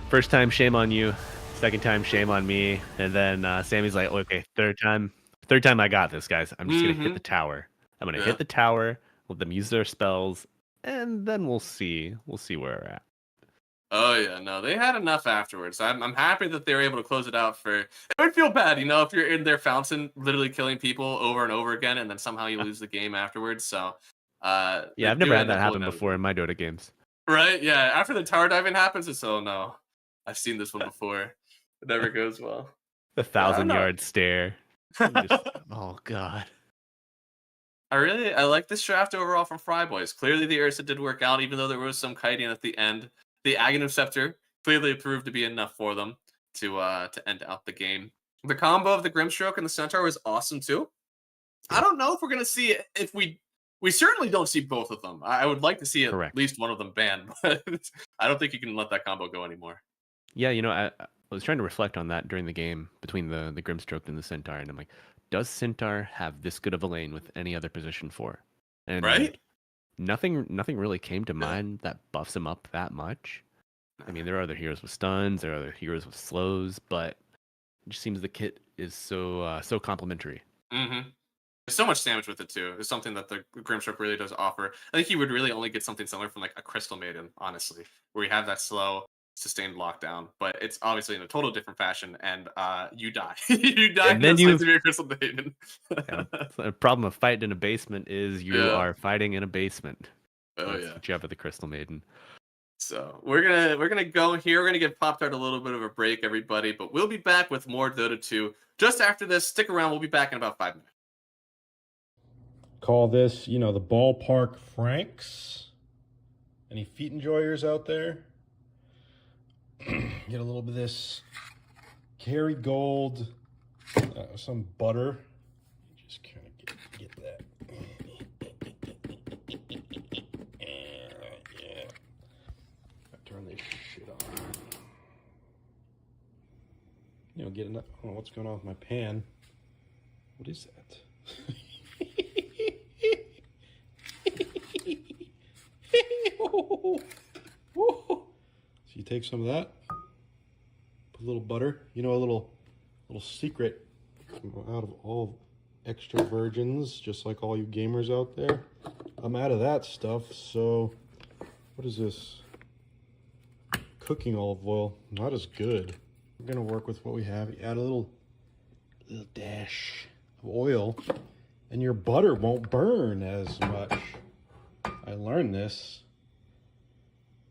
first time, shame on you. Second time, shame on me. And then Sammy's like, okay, third time I got this, guys. I'm just going to hit the tower. I'm going to hit the tower, let them use their spells, and then we'll see. We'll see where we're at. Oh yeah, no, they had enough afterwards. I'm happy that they were able to close it out. It would feel bad, if you're in their fountain, literally killing people over and over again, and then somehow you lose the game afterwards. So, yeah, I've never had that happen before in my Dota games. Right? Yeah. After the tower diving happens, it's no, I've seen this one before. It never goes well. The 1,000-yard stare. Oh god. I like this draft overall from FryBoys. Clearly, the Ursa did work out, even though there was some kiting at the end. The Aghanim Scepter clearly proved to be enough for them to end out the game. The combo of the Grimstroke and the Centaur was awesome too. I don't know if we're gonna see it. If we certainly don't see both of them. I would like to see at least one of them banned, but I don't think you can let that combo go anymore. Yeah, I was trying to reflect on that during the game between the Grimstroke and the Centaur, and I'm like, does Centaur have this good of a lane with any other position 4? And right? Nothing really came to mind that buffs him up that much. I mean, there are other heroes with stuns, there are other heroes with slows, but it just seems the kit is so complementary. There's so much damage with it too. It's something that the Grimstroke really does offer. I think he would really only get something similar from like a Crystal Maiden, honestly, where you have that slow, sustained lockdown, but it's obviously in a total different fashion, and you die. You die, and then you Crystal Maiden. The problem of fighting in a basement is you are fighting in a basement. Oh That's what you have with the Crystal Maiden. So we're gonna go here. We're gonna give Pop-Tart a little bit of a break, everybody, but we'll be back with more Dota 2 just after this. Stick around. We'll be back in about 5 minutes. Call this, the ballpark Franks. Any feet enjoyers out there? Get a little bit of this Kerrygold, some butter. Just kind of get that. Yeah. Turn this shit on. Get enough. Oh, what's going on with my pan? What is that? So you take some of that, put a little butter, a little secret out of all extra virgins, just like all you gamers out there. I'm out of that stuff, so what is this? Cooking olive oil, not as good. We're gonna work with what we have. You add a little dash of oil, and your butter won't burn as much. I learned this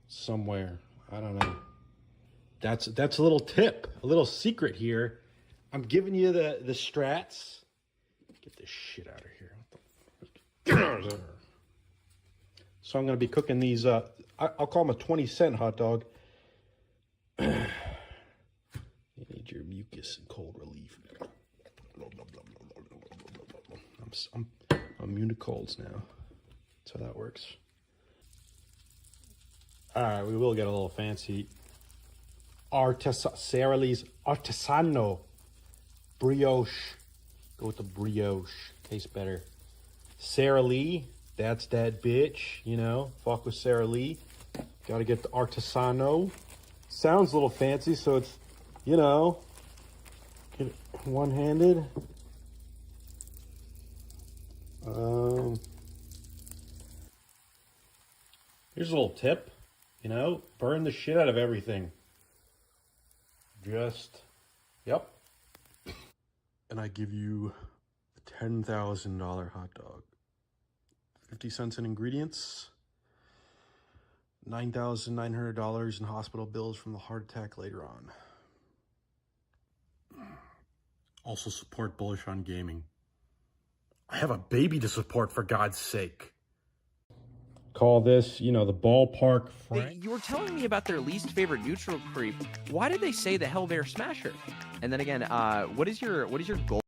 somewhere. I don't know. That's a little tip, a little secret here. I'm giving you the strats. Get this shit out of here. So I'm going to be cooking these. I'll call them a 20-cent hot dog. You need your mucus and cold relief. I'm immune to colds now. That's how that works. All right, we will get a little fancy. Sara Lee's Artisano brioche. Go with the brioche. Tastes better. Sara Lee, that's that bitch. You know, fuck with Sara Lee. Got to get the Artisano. Sounds a little fancy, so it's, you know, get it one-handed. Here's a little tip. You know, burn the shit out of everything. Just, yep. And I give you a $10,000 hot dog. 50 cents in ingredients. $9,900 in hospital bills from the heart attack later on. Also support Bullish on Gaming. I have a baby to support, for God's sake. Call this, you know, the ballpark friend. You were telling me about their least favorite neutral creep. Why did they say the Hellbear Smasher? And then again, what is your goal?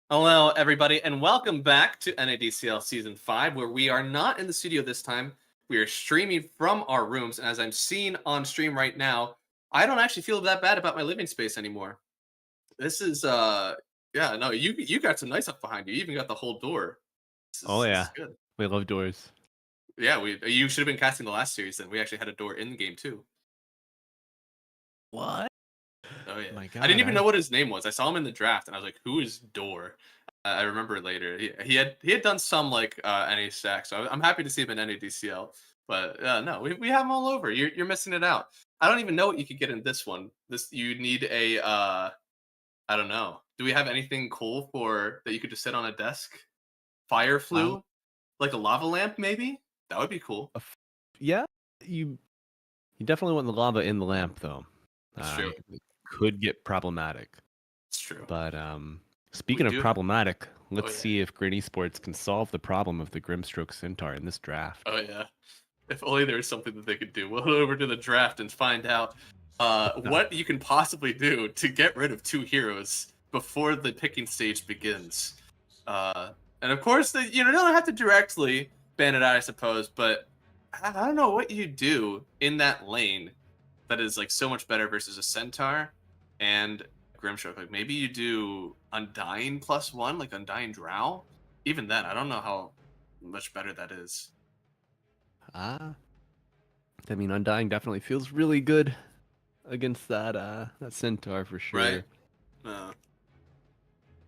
Hello, everybody, and welcome back to NADCL Season 5, where we are not in the studio this time. We are streaming from our rooms, and as I'm seeing on stream right now, I don't actually feel that bad about my living space anymore. This is, yeah, no, you got some nice stuff behind you. You even got the whole door. Oh this yeah, is good. we love doors. Yeah, you should have been casting the last series then. We actually had a door in the game too. What? Oh yeah. My I didn't God, even know what his name was. I saw him in the draft and I was like, "Who is Door?" I remember later. He had done some like NA stacks. So I'm happy to see him in NADCL. But no, we have him all over. You're missing it out. I don't even know what you could get in this one. This you need a I don't know. Do we have anything cool for that you could just sit on a desk? Fire flu? Like a lava lamp maybe? That would be cool. Yeah, you definitely want the lava in the lamp though. That's true. It could get problematic. It's true. But speaking of do- problematic, let's yeah. see if GRIN Esports can solve the problem of the Grimstroke Centaur in this draft. Oh yeah. If only there was something that they could do. We'll go over to the draft and find out what you can possibly do to get rid of 2 heroes before the picking stage begins. And of course, you don't have to directly ban it out, I suppose, but I don't know what you do in that lane that is like so much better versus a Centaur and Grimstroke. Like maybe you do Undying +1, like Undying Drow. Even then, I don't know how much better that is. I mean, Undying definitely feels really good against that Centaur for sure. Right. No,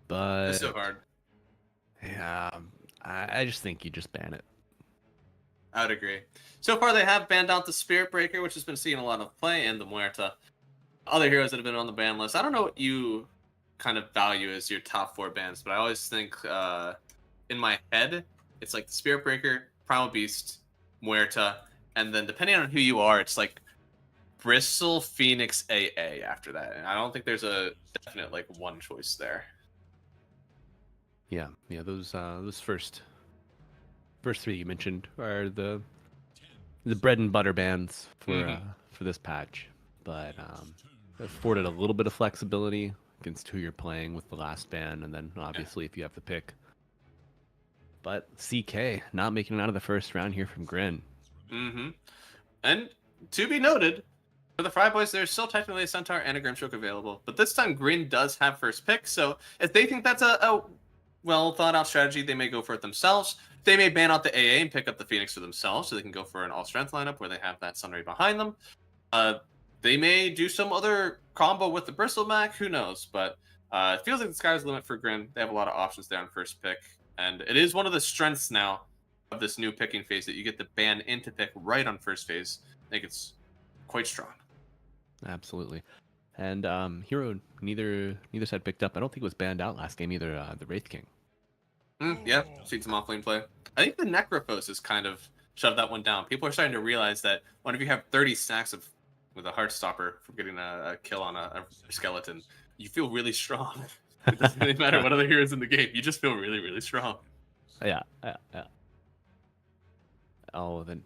But it's so hard. yeah, I just think you just ban it. I would agree. So far, they have banned out the Spirit Breaker, which has been seeing a lot of play, and the Muerta. Other heroes that have been on the ban list. I don't know what you kind of value as your top 4 bans, but I always think in my head, it's like the Spirit Breaker, Primal Beast, Muerta, and then depending on who you are, it's like Bristle, Phoenix, AA after that. And I don't think there's a definite like one choice there. Yeah, those first 3 you mentioned are the bread and butter bands for this patch, but afforded a little bit of flexibility against who you're playing with the last ban, and then obviously if you have the pick. But CK not making it out of the first round here from GRIN. And to be noted, for the FryBoys, there's still technically a Centaur and a Grimstroke available, but this time GRIN does have first pick, so if they think that's a well thought out strategy, they may go for it themselves. They may ban out the AA and pick up the Phoenix for themselves, so they can go for an all-strength lineup where they have that Sunray behind them. They may do some other combo with the Bristleback, who knows, but it feels like the sky's the limit for GRIN. They have a lot of options there on first pick, and it is one of the strengths now of this new picking phase that you get the ban into pick right on first phase. I think it's quite strong. Absolutely. And hero neither side picked up. I don't think it was banned out last game either. The Wraith King. Yeah, seen some offlane play. I think the Necrophos has kind of shoved that one down. People are starting to realize that whenever you have 30 stacks with a Heartstopper from getting a kill on a skeleton, you feel really strong. It doesn't really matter what other heroes in the game. You just feel really, really strong. Yeah. Oh, then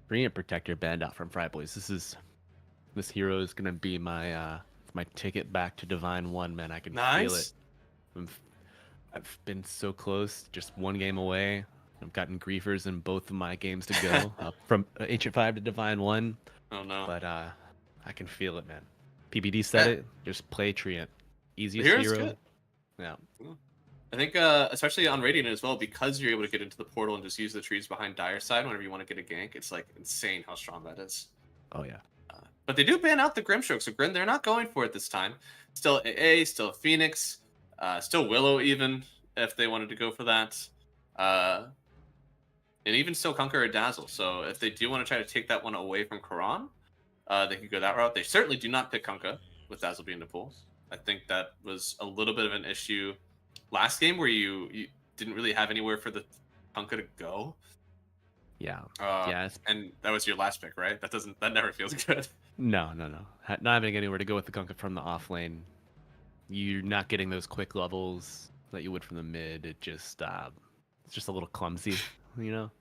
Brilliant Protector banned out from FryBoys. This hero is gonna be my ticket back to Divine 1, man. I can feel it. I've been so close, just one game away. I've gotten griefers in both of my games to go, from Ancient 5 to Divine 1. Oh no. But I can feel it, man. PBD said it. Just play Treant. Easiest Hero's hero. good. Yeah. I think, especially on Radiant as well, because you're able to get into the portal and just use the trees behind Dire side whenever you want to get a gank, it's like insane how strong that is. Oh yeah. But they do ban out the Grimstroke, so GRIN, they're not going for it this time. Still AA, still Phoenix, still Willow even, if they wanted to go for that. And even still Kunkka or Dazzle. So if they do want to try to take that one away from Quran, they could go that route. They certainly do not pick Kunkka with Dazzle being in the pool. I think that was a little bit of an issue last game where you didn't really have anywhere for the Kunkka to go. Yeah. And that was your last pick, right? That never feels good. No. Not having anywhere to go with the Kunkka from the off lane. You're not getting those quick levels that you would from the mid. It's just a little clumsy, you know?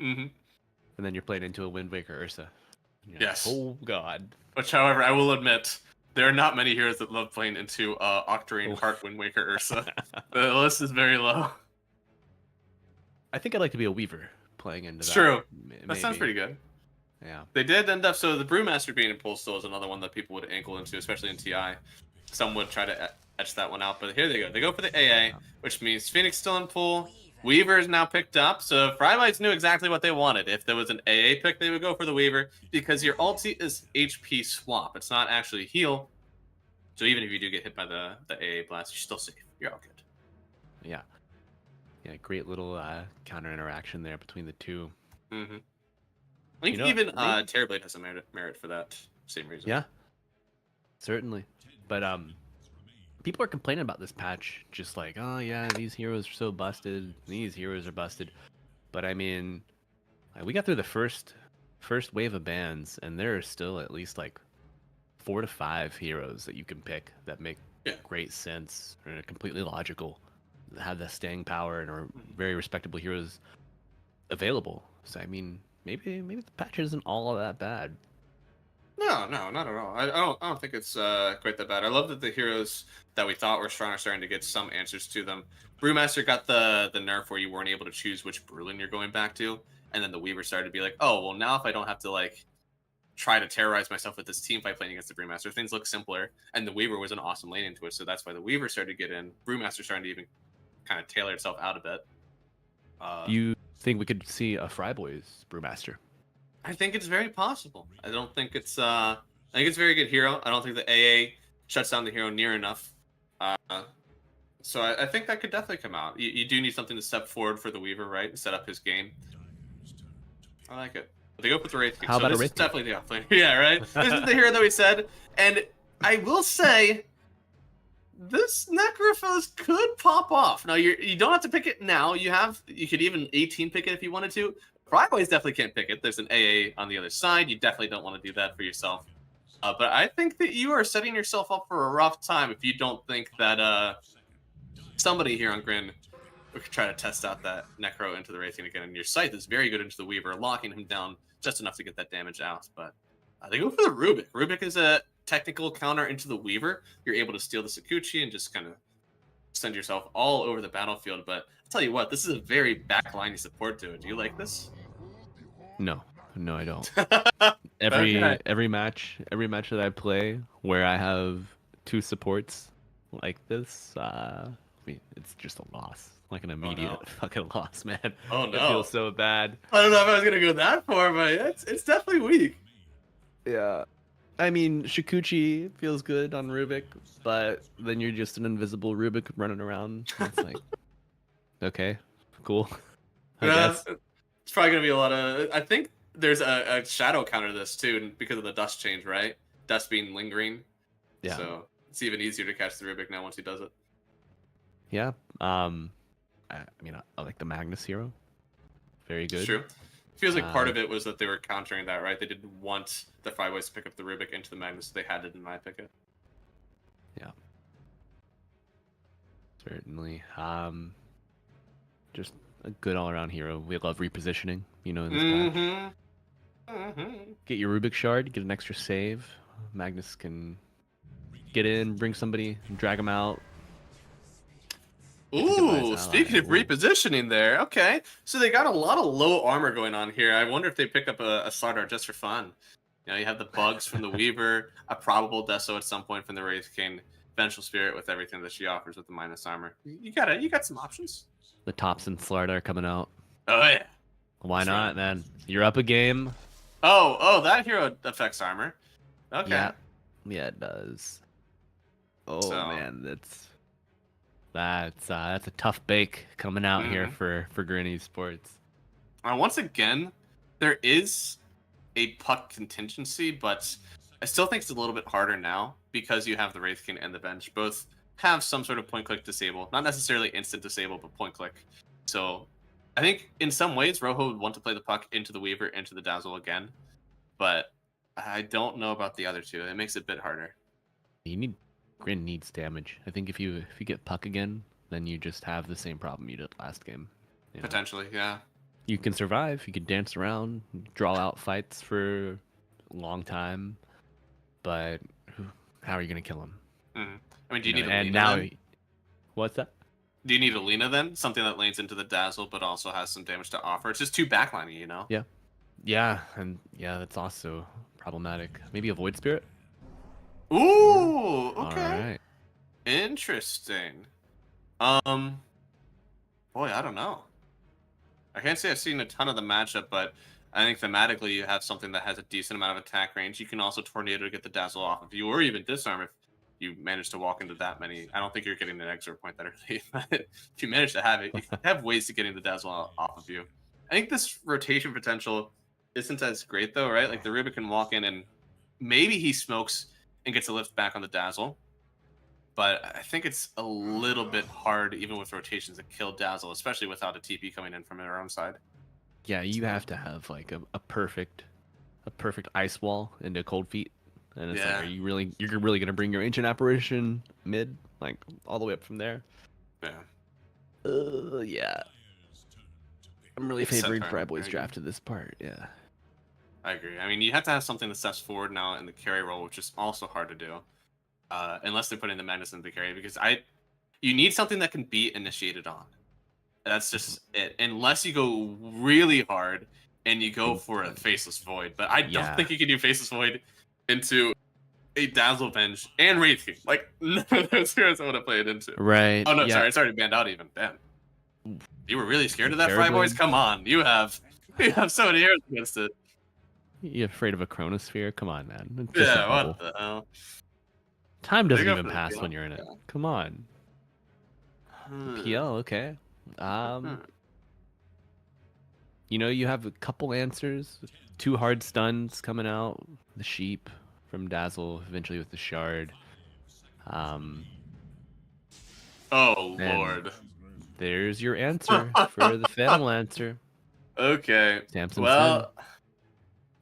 Mm-hmm. And then you're playing into a Wind Waker Ursa. Yes. Oh god. Which, however, I will admit, there are not many heroes that love playing into Octarine Heart Wind Waker Ursa. The list is very low. I think I'd like to be a Weaver playing into that. True. Maybe. That sounds pretty good. Yeah. They did end up, so the Brewmaster being in pool still is another one that people would ankle into, especially in TI. Some would try to etch that one out, but here they go. They go for the AA, which means Phoenix still in pool, Weaver is now picked up, so FryBoys knew exactly what they wanted. If there was an AA pick, they would go for the Weaver because your ulti is HP swap. It's not actually heal. So even if you do get hit by the AA blast, you're still safe. You're all good. Yeah. Yeah, great little counter interaction there between the two. Mm-hmm. I think You know, even maybe- Terrorblade has a merit for that same reason. Yeah, certainly. But people are complaining about this patch, just like, oh yeah, these heroes are so busted. These heroes are busted. But I mean, we got through the first wave of bans, and there are still at least like 4 to 5 heroes that you can pick that make great sense and are completely logical, have the staying power, and are very respectable heroes available. So I mean, maybe the patch isn't all that bad. No, not at all. I don't think it's quite that bad. I love that the heroes that we thought were strong are starting to get some answers to them. Brewmaster got the nerf where you weren't able to choose which Brulin you're going back to, and then the Weaver started to be like, oh, well, now if I don't have to like try to terrorize myself with this team fight playing against the Brewmaster, things look simpler. And the Weaver was an awesome lane into it, so that's why the Weaver started to get in. Brewmaster starting to even kind of tailor itself out a bit. Do you think we could see a FryBoys Brewmaster? I think it's very possible. I don't think it's I think it's a very good hero. I don't think the AA shuts down the hero near enough. So I think that could definitely come out. You do need something to step forward for the Weaver, right? And set up his game. I like it. But they go with the Wraith King. How about this a Wraith is King? definitely the offlane. Yeah, right? This is the hero that we said. And I will say this Necrophos could pop off. Now you don't have to pick it now. You could even 18 pick it if you wanted to. FryBoys definitely can't pick it. There's an AA on the other side. You definitely don't want to do that for yourself. But I think that you are setting yourself up for a rough time if you don't think that somebody here on GRIN could try to test out that Necro into the Wraith King again. And your Scythe is very good into the Weaver, locking him down just enough to get that damage out. But they go for the Rubik. Rubik is a technical counter into the Weaver. You're able to steal the Sakuchi and just kind of send yourself all over the battlefield. But I'll tell you what, this is a very backliney support to it. Do you like this? No, I don't. Okay. Every match that I play where I have 2 supports like this, I mean, it's just a loss, like an immediate fucking loss, man. Oh no, It feels so bad. I don't know if I was gonna go that far, but it's definitely weak. Yeah. I mean, Shikuchi feels good on Rubik, but then you're just an invisible Rubik running around. It's like, okay, cool. I guess. It's probably gonna be a lot of. I think there's a shadow counter to this too, because of the dust change, right? Dust being lingering. Yeah. So it's even easier to catch the Rubik now once he does it. Yeah. I mean, I like the Magnus hero. Very good. It's true. Feels like part of it was that they were countering that, right? They didn't want the FryBoys to pick up the Rubik into the Magnus, so they had to deny pick it. Yeah. Certainly. Just a good all-around hero. We love repositioning, in this patch. Get your Rubik shard, get an extra save. Magnus can get in, bring somebody, drag him out. Ooh, speaking of repositioning there, okay. So they got a lot of low armor going on here. I wonder if they pick up a Slardar just for fun. You have the bugs from the Weaver, a probable Deso at some point from the Wraith King, Vengeful Spirit with everything that she offers with the minus armor. You got some options. The Thompson Slardar coming out. Oh yeah. Why That's not, right. man? You're up a game. Oh, that hero affects armor. Okay. Yeah, it does. Oh So- man, that's a tough bake coming out here for GRIN Esports. Once again, there is a puck contingency, but I still think it's a little bit harder now because you have the Wraith King and the bench. Both have some sort of point click disable. Not necessarily instant disable, but point click. So I think in some ways Rojo would want to play the puck into the Weaver, into the Dazzle again. But I don't know about the other two. It makes it a bit harder. GRIN needs damage. I think if you get puck again, then you just have the same problem you did last game. Potentially, yeah. You can survive. You can dance around, draw out fights for a long time, but how are you gonna kill him? I mean, do you need and Alina now, then? what's that? Do you need Alina then? Something that lanes into the Dazzle, but also has some damage to offer. It's just too backlining, Yeah, and that's also problematic. Maybe a Void Spirit. Ooh, okay. All right. Interesting. Boy, I don't know. I can't say I've seen a ton of the matchup, but I think thematically you have something that has a decent amount of attack range. You can also tornado to get the dazzle off of you, or even disarm if you manage to walk into that many. I don't think you're getting an extra point that early. If you manage to have it, you have ways to getting the dazzle off of you. I think this rotation potential isn't as great though, right? Like the Rubik can walk in and maybe he smokes and gets a lift back on the dazzle. But I think it's a little bit hard, even with rotations, to kill Dazzle, especially without a TP coming in from their own side. Yeah, you have to have like a perfect ice wall into cold feet. And it's like, you're really gonna bring your ancient apparition mid, like all the way up from there? Yeah. Yeah. I'm really It's set favoring turn, FryBoys right? draft to this part, yeah. I agree. I mean, you have to have something that steps forward now in the carry role, which is also hard to do. Unless they're putting the Magnus in the carry, because you need something that can be initiated on. That's just it. Unless you go really hard and you go for a Faceless Void. But I don't think you can do Faceless Void into a Dazzle Venge and Wraith King. Like, none of those heroes I want to play it into. Right. Oh, no, yeah. sorry. It's already banned out even. Damn. You were really scared of that, Terribly. FryBoys? Come on. You have so many heroes against it. You afraid of a Chronosphere? Come on, man. It's just a Yeah, bubble. what the hell? Time doesn't Big up even for the pass PL. when you're in it. Come on. PL, okay. You know, you have a couple answers. 2 hard stuns coming out. The sheep from Dazzle, eventually with the shard. Oh, and Lord. There's your answer for the Phantom Lancer. Okay. Samson Well,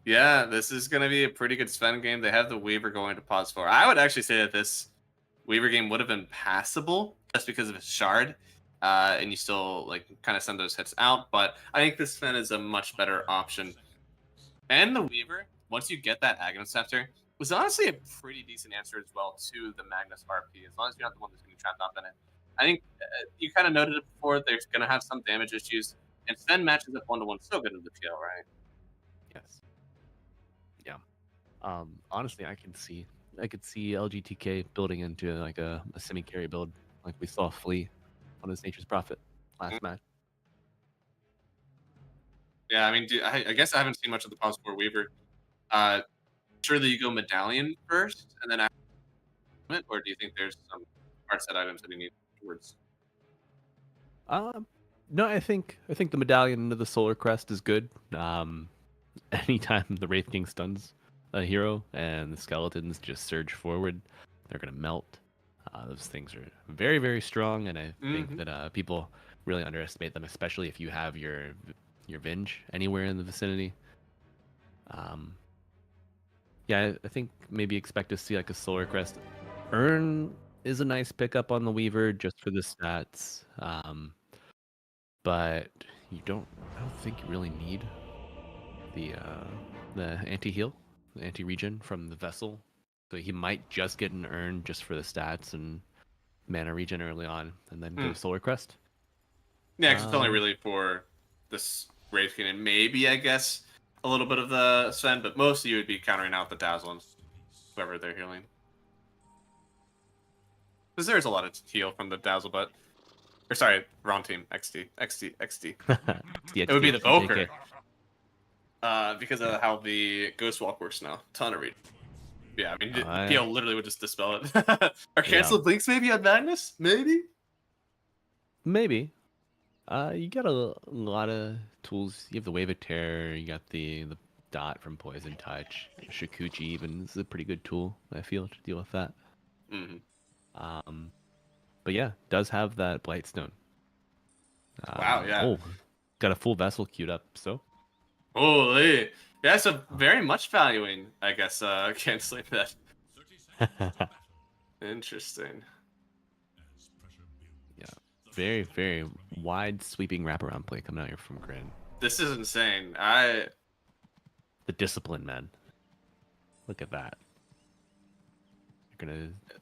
yeah, this is going to be a pretty good Sven game. They have the Weaver going to pause 4. I would actually say that this Weaver game would have been passable just because of his shard. And you still like kind of send those hits out. But I think this Sven is a much better option. And the Weaver, once you get that Aghanim Scepter, was honestly a pretty decent answer as well to the Magnus RP, as long as you're not the one that's going to be trapped up in it. I think you kind of noted it before. They're going to have some damage issues. And Sven matches up 1-to-1 so good in the PL, right? Yes. Yeah. Honestly, I could see LGTK building into like a semi-carry build, like we saw Flea on his Nature's Prophet last match. Yeah, I mean, I guess I haven't seen much of the pause for Weaver. Surely you go Medallion first, and then after, or do you think there's some hard set items that you need towards? No, I think the medallion into the Solar Crest is good. Anytime the Wraith King stuns a hero and the skeletons just surge forward, they're gonna melt. Those things are very, very strong, and I think that people really underestimate them, especially if you have your Venge anywhere in the vicinity. Yeah, I think maybe expect to see like a Solar Crest. Urn is a nice pickup on the Weaver just for the stats. But I don't think you really need the anti-heal, the anti-regen from the Vessel. So he might just get an Urn just for the stats and mana regen early on, and then go Solar Crest. Yeah, because it's only really for this Wraith King and maybe, I guess, a little bit of the Sven, but most of you would be countering out the Dazzle and whoever they're healing. Because there's a lot of heal from the Dazzle, but... Or sorry, wrong team. XD. It would be the Boker. Because of how the Ghost Walk works now. Ton of read. Yeah, I mean, PL literally would just dispel it. Or cancel Blinks maybe on Magnus? Maybe? Maybe. You got a lot of tools. You have the Wave of Terror. You got the Dot from Poison Touch. Shikuchi even is a pretty good tool, I feel, to deal with that. But yeah, does have that Blightstone. Wow, yeah. Oh, got a full Vessel queued up, so. Holy. Yeah, so very much valuing, I guess, canceling that. Interesting. Yeah, very, very wide sweeping wraparound play coming out here from GRIN. This is insane. The discipline, man. Look at that.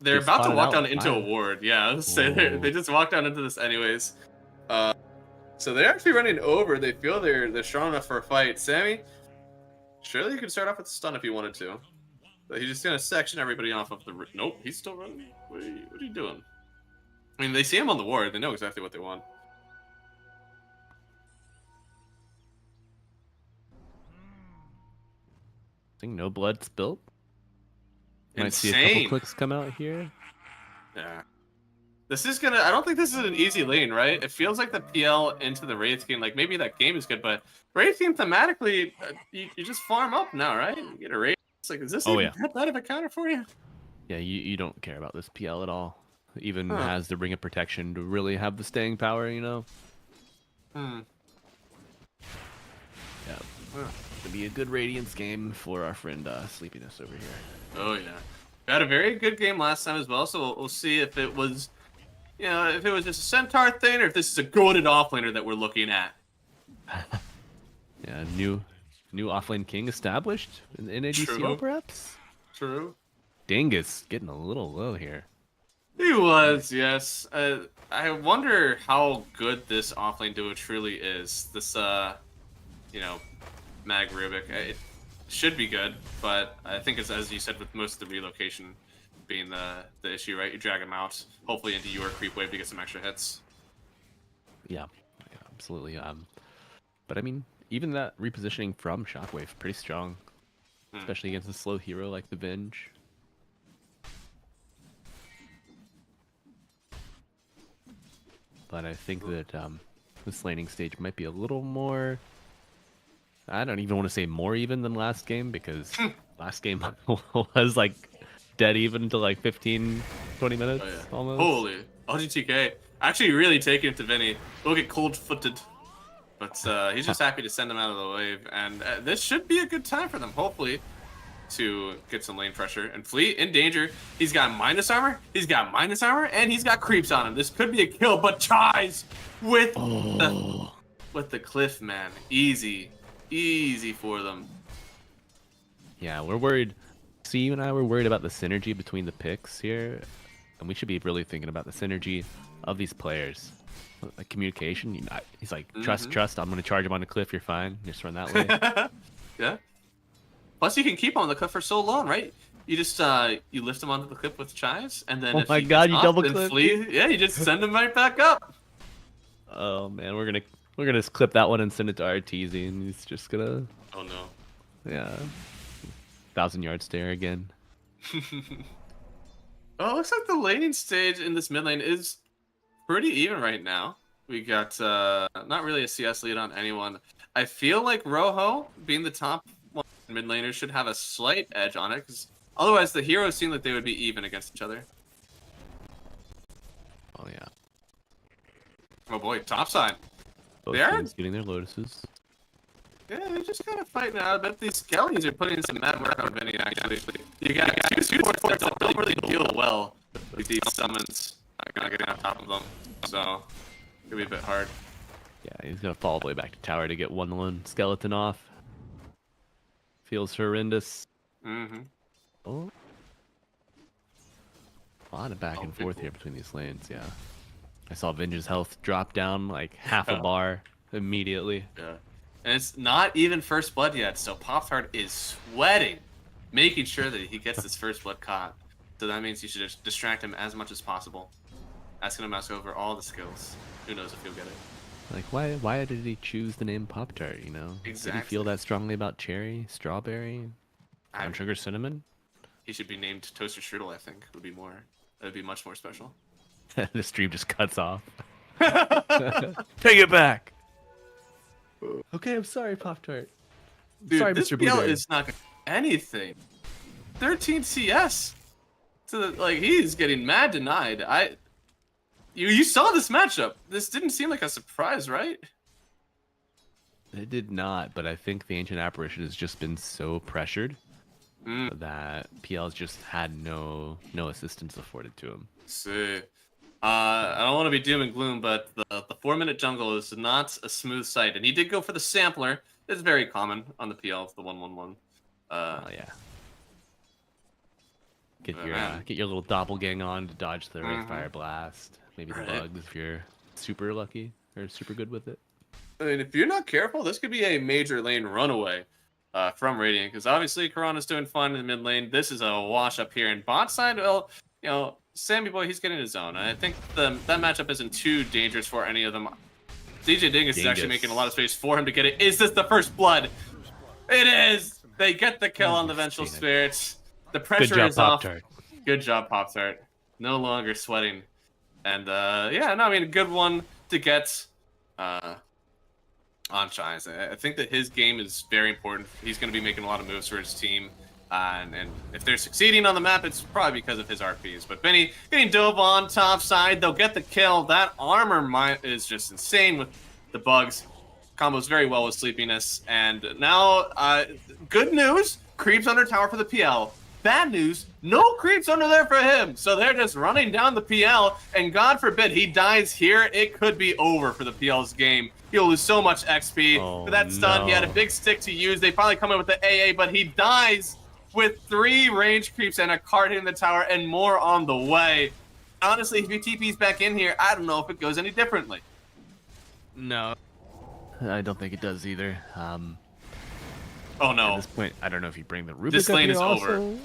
They're about to walk down into a ward. Yeah, let's say they just walked down into this anyways. So they're actually running over. They feel they're strong enough for a fight. Sammy, surely you could start off with a stun if you wanted to. But he's just gonna section everybody off of the. Nope, he's still running. What are you doing? I mean, they see him on the ward. They know exactly what they want. think no blood spilt. Might see a Insane. couple clicks come out here. Yeah. This is gonna. I don't think this is an easy lane, right? It feels like the PL into the Wraith game. Like maybe that game is good, but Wraith game thematically, you just farm up now, right? You get a Wraith. It's like, is this even that bad of a counter for you? Yeah, you don't care about this PL at all. Even Huh. has the Ring of Protection to really have the staying power, you know? Hmm. Yeah. It'll be a good Radiance game for our friend Sleepiness over here. Oh yeah, we had a very good game last time as well. So we'll see if it was, if it was just a Centaur thing, or if this is a goated offlaner that we're looking at. Yeah, new offlane king established in ADCO True. perhaps? True. Dingus getting a little low here. He was, yes. I wonder how good this offlane duo truly is. This, Mag Rubik. It should be good, but I think it's, as you said, with most of the relocation being the issue, right? You drag him out, hopefully into your creep wave to get some extra hits. Yeah, absolutely. But I mean, even that repositioning from Shockwave, pretty strong. Especially against a slow hero like the Venge. But I think that this laning stage might be a little more... I don't even want to say more even than last game, because last game was like dead even until like 15, 20 minutes almost. Holy. LGTK. Actually really taking it to Vinny. We'll get cold-footed. But he's just happy to send him out of the wave. And this should be a good time for them, hopefully, to get some lane pressure. And Fleet in danger. He's got minus armor. He's got minus armor. And he's got creeps on him. This could be a kill, but Chai's with the cliff, man. Easy. Easy for them. Yeah, we're worried. See, you and I were worried about the synergy between the picks here. And we should be really thinking about the synergy of these players. Like communication. He's like, trust. I'm going to charge him on the cliff. You're fine. Just run that way. Yeah. Plus, you can keep him on the cliff for so long, right? You just you lift him onto the cliff with Chai's, and then Oh if my he God, gets you off, double then clip. Flee, yeah, you just send him right back up. Oh man, we're gonna clip that one and send it to RTZ, and he's just gonna. Oh no. Yeah. 1,000-yard stare again. Oh, it looks like the laning stage in this mid lane is pretty even right now. We got not really a CS lead on anyone. I feel like Rojo, being the top one mid laner, should have a slight edge on it, because otherwise the heroes seem like they would be even against each other. Oh yeah. Oh boy, top side. Both They are- teams getting their lotuses. Yeah, they're just kind of fighting out. I bet these skellies are putting in some mad work on Vinny, actually. You got two support forts that don't really deal well with these summons. Not getting on top of them. So, it'll be a bit hard. Yeah, he's gonna fall all the way back to tower to get one lone skeleton off. Feels horrendous. Mm-hmm. Oh. A lot of back and forth here between these lanes, yeah. I saw Venge's health drop down like half a bar immediately. Yeah. And it's not even first blood yet, so Pop-Tart is sweating, making sure that he gets this first blood caught. So that means you should just distract him as much as possible. That's gonna mess over all the skills. Who knows if he'll get it. Like, why did he choose the name Pop-Tart, you know? Did he Exactly. feel that strongly about cherry, strawberry, brown sugar, cinnamon? He should be named Toaster Strudel, I think. Would be much more special. The stream just cuts off. Take it back! Okay, I'm sorry, Pop-Tart. Dude, Sorry, this Mr. PL Blueberry. is not anything. 13 CS. So he's getting mad denied. You saw this matchup. This didn't seem like a surprise, right? It did not, but I think the Ancient Apparition has just been so pressured that PL's just had no assistance afforded to him. See. I don't want to be doom and gloom, but the 4-minute jungle is not a smooth sight. And he did go for the sampler. It's very common on the PL, the 1-1-1. Oh yeah. Get man. your little doppelgang on to dodge the Wraith Mhm. Fire Blast. Maybe the Right. bugs if you're super lucky or super good with it. I mean, if you're not careful, this could be a major lane runaway from Radiant, because obviously Corana's doing fine in the mid lane. This is a wash up here. And bot side, well, Sammy Boy, he's getting his own. And I think that matchup isn't too dangerous for any of them. DJ Dingus is actually making a lot of space for him to get it. Is this the first blood? It is! They get the kill on the Vengeful Seen it. Spirits. The Good pressure job, is off. Pop-Tart. Good job, Pop-Tart. No longer sweating. And yeah, no, I mean, a good one to get on Shines. I think that his game is very important. He's going to be making a lot of moves for his team. And if they're succeeding on the map, it's probably because of his RPs. But Benny getting dove on top side. They'll get the kill. That armor is just insane with the bugs. Combos very well with Sleepiness. And now, good news, creeps under tower for the PL. Bad news, no creeps under there for him. So they're just running down the PL. And God forbid he dies here, it could be over for the PL's game. He'll lose so much XP. Oh, For that stun, he had a no. big stick to use. They finally come in with the AA, but he dies with 3 range creeps and a card hitting the tower and more on the way. Honestly, if he TP's back in here, I don't know if it goes any differently. No, I don't think it does either. Oh At no. this point, I don't know if you bring the Rubik This up lane here is also. over.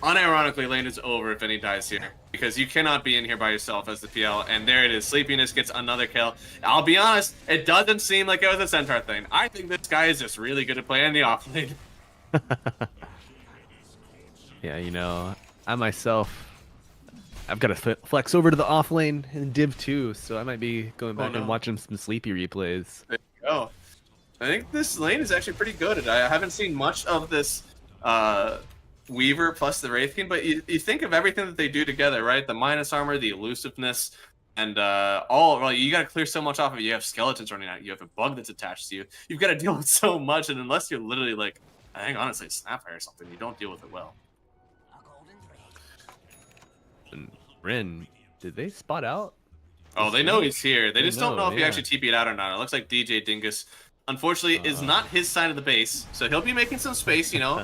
Unironically, lane is over if any dies here. Because you cannot be in here by yourself as the PL. And there it is. Sleepiness gets another kill. I'll be honest, it doesn't seem like it was a Centaur thing. I think this guy is just really good at playing the off lane. Yeah, you know, I myself, I've got to flex over to the off lane in Div 2, so I might be going back no. and watching some Sleepy replays. There you go. I think this lane is actually pretty good. I haven't seen much of this Weaver plus the Wraith King, but you think of everything that they do together, right? The minus armor, the elusiveness, and well, you got to clear so much off of it. You have skeletons running out. You have a bug that's attached to you. You've got to deal with so much, and unless you're literally like, I think honestly, Snapfire or something, you don't deal with it well. And Rin, did they spot out? Oh, they know he's here. They just don't know if he yeah. actually TP'd out or not. It looks like DJ Dingus, unfortunately, is not his side of the base, so he'll be making some space, you know.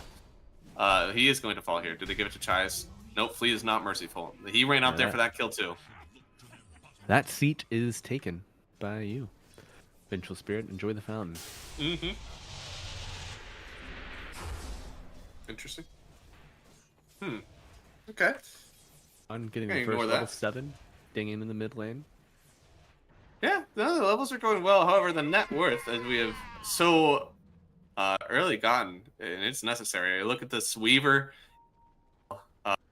He is going to fall here. Did they give it to Chais? Nope, Flea is not merciful. He ran out there for that kill too. That seat is taken by you. Vengeful Spirit, enjoy the fountain. Mm-hmm. Interesting. Okay. I'm getting Okay, the first ignore level that. 7, dinging in the mid lane. Yeah, the levels are going well. However, the net worth, as we have so early gotten, and it's necessary. I look at this Weaver,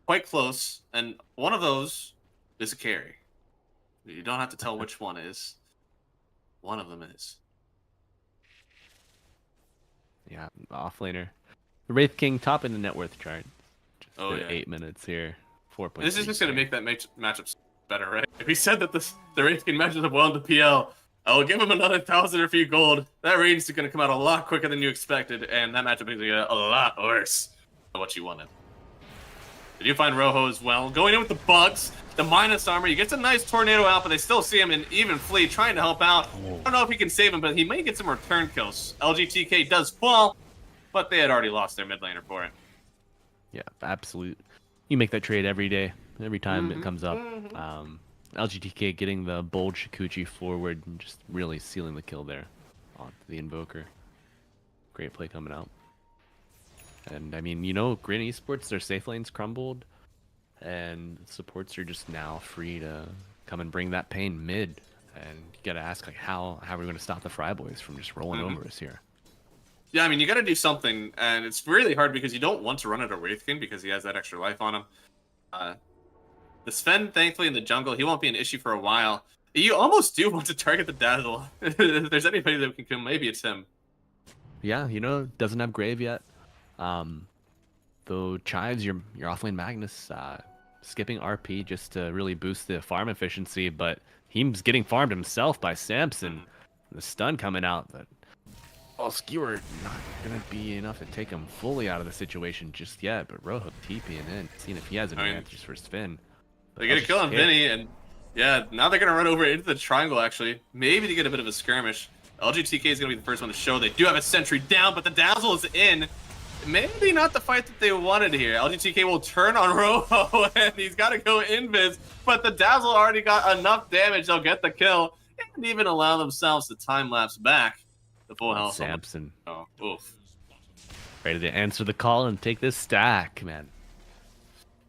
quite close, and one of those is a carry. You don't have to tell which one is. One of them is. Yeah, offlaner. The Wraith King top in the net worth chart. Just Oh, yeah. 8 minutes here. 4.3. This is just going to make that matchup better, right? If he said that the Wraith King matches up well in the PL, I'll give him another 1,000 or a few gold. That range is going to come out a lot quicker than you expected, and that matchup is going to get a lot worse than what you wanted. Did you find Rojo as well? Going in with the bugs, the minus armor. He gets a nice tornado out, but they still see him in even Flea trying to help out. I don't know if he can save him, but he may get some return kills. LGTK does fall, but they had already lost their mid laner for it. Yeah, absolute. You make that trade every day, every time it comes up. LGTK getting the bold Shikuchi forward and just really sealing the kill there on the Invoker. Great play coming out. And I mean, you know, GRIN Esports, their safe lanes crumbled, and supports are just now free to come and bring that pain mid. And you gotta ask, like, how are we gonna stop the FryBoys from just rolling over us here? Yeah, I mean, you got to do something, and it's really hard because you don't want to run at a Wraith King because he has that extra life on him. The Sven, thankfully, in the jungle, he won't be an issue for a while. You almost do want to target the Dazzle. If there's anybody that can kill, maybe it's him. Yeah, you know, doesn't have Grave yet. Though Chives, your offlane Magnus, skipping RP just to really boost the farm efficiency, but he's getting farmed himself by Samson. The stun coming out, but Skewer not gonna be enough to take him fully out of the situation just yet. But Rojo TPing in, seeing if he has any answers for Sven. They get a kill on Vinny, and yeah, now they're gonna run over into the triangle actually, maybe to get a bit of a skirmish. LGTK is gonna be the first one to show. They do have a sentry down, but the Dazzle is in. Maybe not the fight that they wanted here. LGTK will turn on Rojo, and he's got to go invis, but the Dazzle already got enough damage. They'll get the kill and even allow themselves to time lapse back the full health. Samson. Oh, oof. Ready to answer the call and take this stack, man.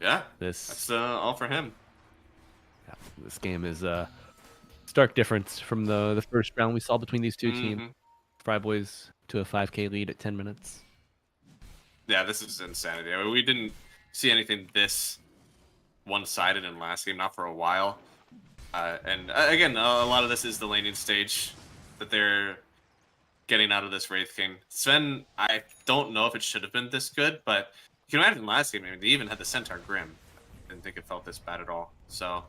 Yeah, This that's all for him. this game is a stark difference from the first round we saw between these two teams. FryBoys to a 5K lead at 10 minutes. Yeah, this is insanity. I mean, we didn't see anything this one-sided in last game, not for a while. And again, a lot of this is the laning stage that they're getting out of this Wraith King. Sven, I don't know if it should have been this good, but you can imagine last game, I mean, they even had the Centaur Grim. Didn't think it felt this bad at all. So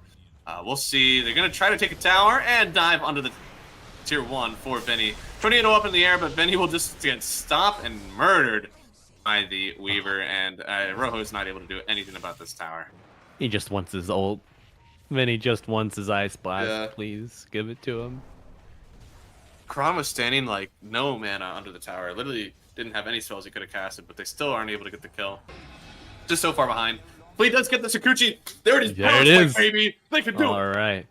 we'll see. They're going to try to take a tower and dive under the tier 1 for Benny. Tornado up in the air, but Benny will just get stopped and murdered by the Weaver, and Rojo's not able to do anything about this tower. He just wants his ult. Benny just wants his Ice Blast. Yeah. Please give it to him. Kron was standing like no mana under the tower. Literally didn't have any spells he could have casted, but they still aren't able to get the kill. Just so far behind. Flea does get the Sakuchi. There it is. There it is. Baby. They can do All it. right.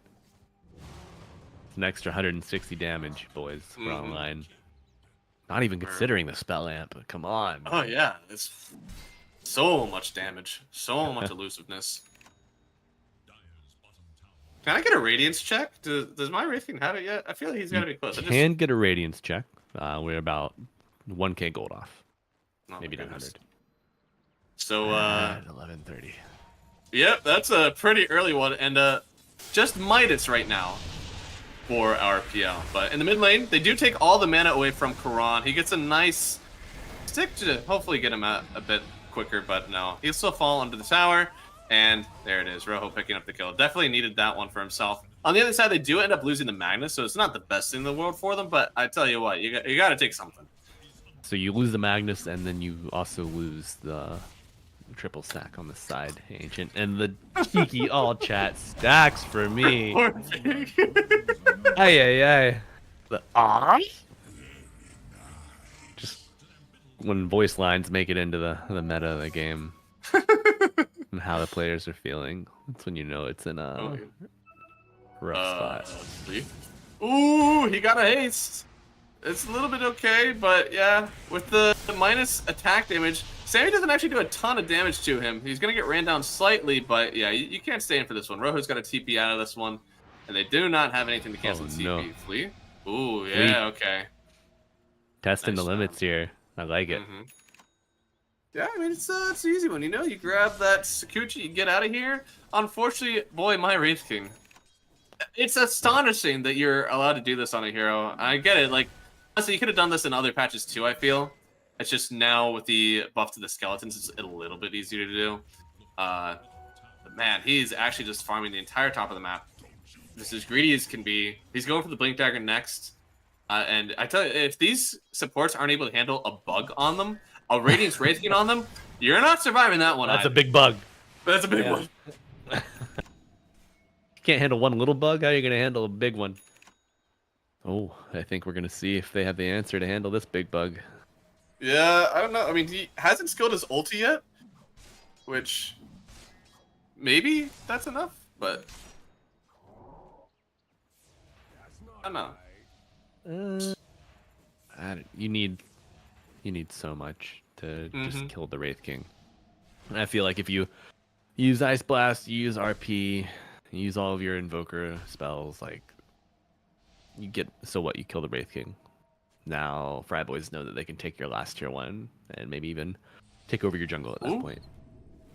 It's an extra 160 damage, boys. We're Mhm. online. Not even considering the spell amp. Come on. Oh yeah, it's so much damage, so much elusiveness. Can I get a Radiance check? Does my Wraith King have it yet? I feel like he's got to be close. Can get a Radiance check. We're about 1k gold off. Oh, Maybe my 900. goodness. So, At 11:30. yep, that's a pretty early one, and just Midas right now for our PL. But in the mid lane, they do take all the mana away from Karan. He gets a nice stick to hopefully get him out a bit quicker, but no, he'll still fall under the tower. And there it is, Rojo picking up the kill. Definitely needed that one for himself. On the other side, they do end up losing the Magnus, so it's not the best thing in the world for them, but I tell you what, you got to take something. So you lose the Magnus, and then you also lose the triple stack on the side, Ancient. And the cheeky all chat stacks for me. Poor pig. Ay, ay, ay. The just when voice lines make it into the meta of the game. And how the players are feeling. That's when you know it's in a rough spot. Ooh, he got a haste. It's a little bit okay, but yeah, with the minus attack damage, Sammy doesn't actually do a ton of damage to him. He's going to get ran down slightly, but yeah, you can't stay in for this one. Rojo's got a TP out of this one, and they do not have anything to cancel the TP. No. Flea? Ooh, yeah, okay. Testing Nice the limits here. I like it. Mhm. Yeah, I mean, it's an easy one. You know, you grab that Sakuchi, you get out of here. Unfortunately, boy, my Wraith King. It's astonishing that you're allowed to do this on a hero. I get it. Like, honestly, you could have done this in other patches too, I feel. It's just now with the buff to the skeletons, it's a little bit easier to do. But man, he's actually just farming the entire top of the map. Just as greedy as can be. He's going for the Blink Dagger next. And I tell you, if these supports aren't able to handle a bug on them, a Radiance Wraith King on them, you're not surviving that one. That's a either. big bug. That's a big Yeah. one. You can't handle one little bug. How are you going to handle a big one? Oh, I think we're going to see if they have the answer to handle this big bug. Yeah, I don't know. I mean, he hasn't skilled his ulti yet, which maybe that's enough, but I don't know. You need so much to just Mhm. kill the Wraith King. And I feel like if you use Ice Blast, you use RP, you use all of your Invoker spells, like you get you kill the Wraith King. Now FryBoys know that they can take your last tier 1 and maybe even take over your jungle at that Ooh. point.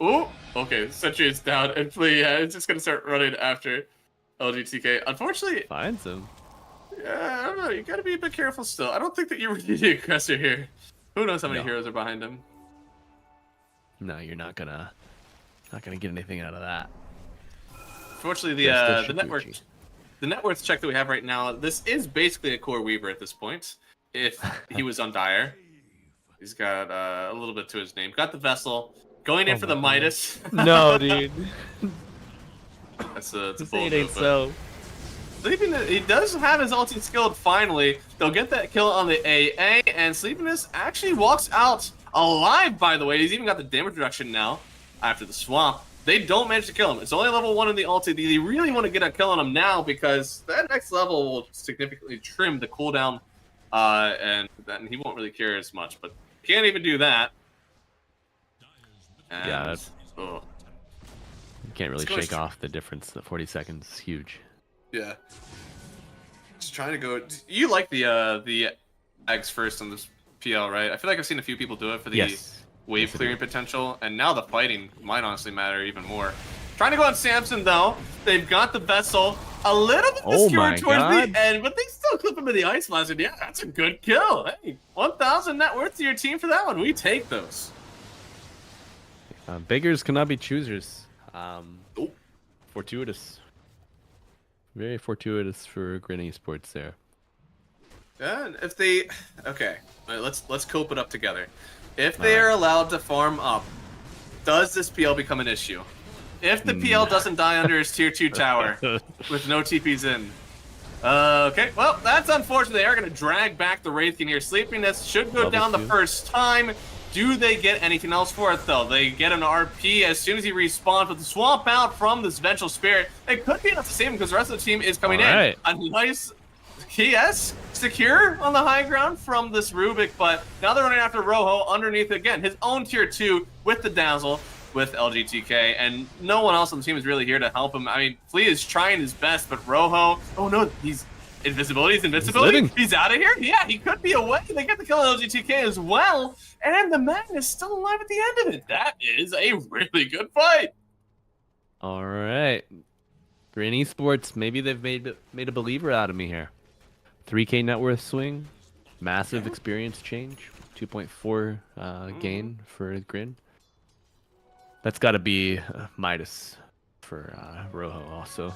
Ooh, okay, Sentry is down, and Flea, yeah, it's just gonna start running after LGTK. Unfortunately, Finds him. yeah, I don't know. You gotta be a bit careful still. I don't think that you're really the aggressor here. Who knows how many No. heroes are behind him? No, you're not gonna get anything out of that. Fortunately, Just the net worth check that we have right now, this is basically a core Weaver at this point. If he was on Dire, he's got a little bit to his name. Got the Vessel, going in for the Midas. No, dude. That's a This bold ain't move, but- so. Sleepiness, he does have his ulti skilled finally. They'll get that kill on the AA, and Sleepiness actually walks out alive, by the way. He's even got the damage reduction now after the swamp. They don't manage to kill him. It's only level 1 in the ulti. They really want to get a kill on him now because that next level will significantly trim the cooldown, and then he won't really care as much. But can't even do that. And, Yeah, that's- oh, You can't really It's going shake off the difference. The 40 seconds is huge. yeah. Just trying to go. You like the eggs first on this PL, right? I feel like I've seen a few people do it for the Yes. wave clearing potential, and now the fighting might honestly matter even more. Trying to go on Samson though. They've got the vessel a little bit obscured towards the end, but they still clip him in the ice blast. And yeah, that's a good kill. Hey, 1,000 net worth to your team for that one. We take those. Beggars cannot be choosers. Fortuitous. Very fortuitous for GRIN Esports there. And if they, okay, let's cope it up together. If they are allowed to farm up, does this PL become an issue? If the PL doesn't die under his tier 2 tower with no TPs in. Okay, well, that's unfortunate. They are going to drag back the Wraith King here. Sleepiness should go down the first time. Do they get anything else for it, though? They get an RP as soon as he respawns, but the swamp out from this Vengeful Spirit, it could be enough to save him because the rest of the team is coming in. A nice KS secure on the high ground from this Rubik, but now they're running after Rojo underneath, again, his own tier 2 with the Dazzle, with LGTK, and no one else on the team is really here to help him. I mean, Flea is trying his best, but Rojo, oh no, he's invincibility. He's out of here. Yeah, he could be away. They get the kill on LGTK as well, and the Magn is still alive at the end of it. That is a really good fight. All right, GRIN Esports, maybe they've made a believer out of me here. 3K net worth swing, massive experience change, 2.4 gain for GRIN. That's got to be Midas for Rojo also.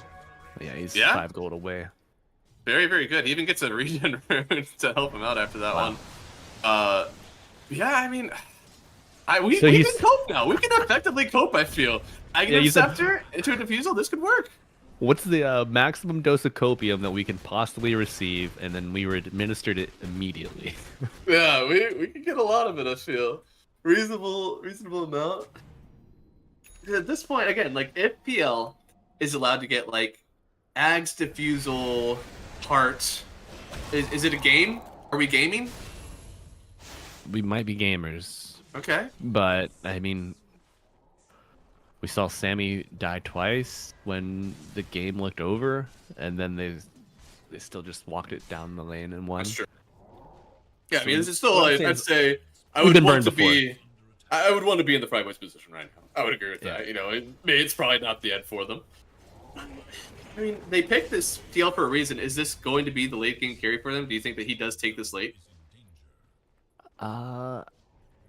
Yeah, he's 5 gold away. Very, very good. He even gets a regen rune to help him out after that one. Yeah, I mean, we can cope now. We can effectively cope, I feel. I can Scepter into a Diffusal. This could work. What's the maximum dose of copium that we can possibly receive, and then we were administered it immediately? Yeah, we can get a lot of it, I feel. Reasonable amount. At this point, again, like, if PL is allowed to get, like, Ag's Diffusal, Heart, is it a game? Are we gaming? We might be gamers. Okay. But, I mean, we saw Sammy die twice when the game looked over, and then they still just walked it down the lane and won. That's true. Yeah, so I mean, this is still, like, I'd say, I would want to be in the FryBoys position right now. I would agree with that. You know, it's probably not the end for them. I mean, they picked this PL for a reason. Is this going to be the late game carry for them? Do you think that he does take this late? I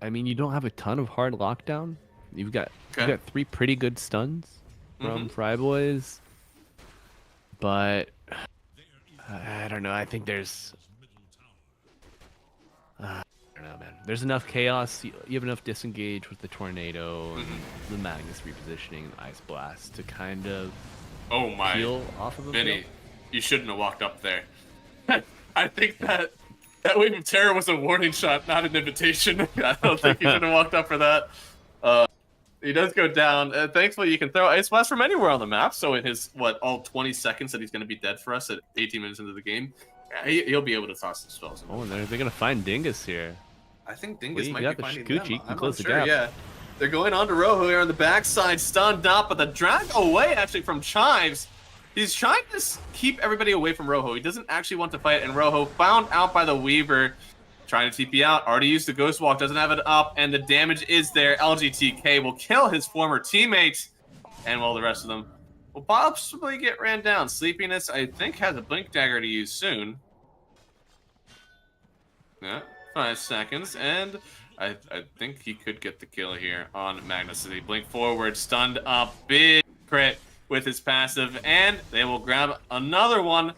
mean, you don't have a ton of hard lockdown. You've got 3 pretty good stuns from FryBoys, but I don't know. I think there's I don't know, man. There's enough chaos. You have enough disengage with the tornado and the Magnus repositioning and Ice Blast to kind of peel off of him. Vinny, you shouldn't have walked up there. I think that wave of terror was a warning shot, not an invitation. I don't think you should have walked up for that. He does go down. Thankfully, you can throw Ice Blast from anywhere on the map. So in his, all 20 seconds that he's going to be dead for us at 18 minutes into the game, he'll be able to toss some spells. Oh, and they're going to find Dingus here. I think Dingus might be finding them. You can close the gap. Yeah. They're going on to Rojo here on the backside, stunned up, but the drag away actually from Chives. He's trying to keep everybody away from Rojo. He doesn't actually want to fight, and Rojo found out by the Weaver. Trying to TP out, already used the Ghost Walk, doesn't have it up, and the damage is there. LGTK will kill his former teammate, and well, the rest of them will possibly get ran down. Sleepiness, I think, has a Blink Dagger to use soon. Yeah, 5 seconds, and I think he could get the kill here on Magnus. As he blink forward, stunned up, big crit with his passive, and they will grab another one.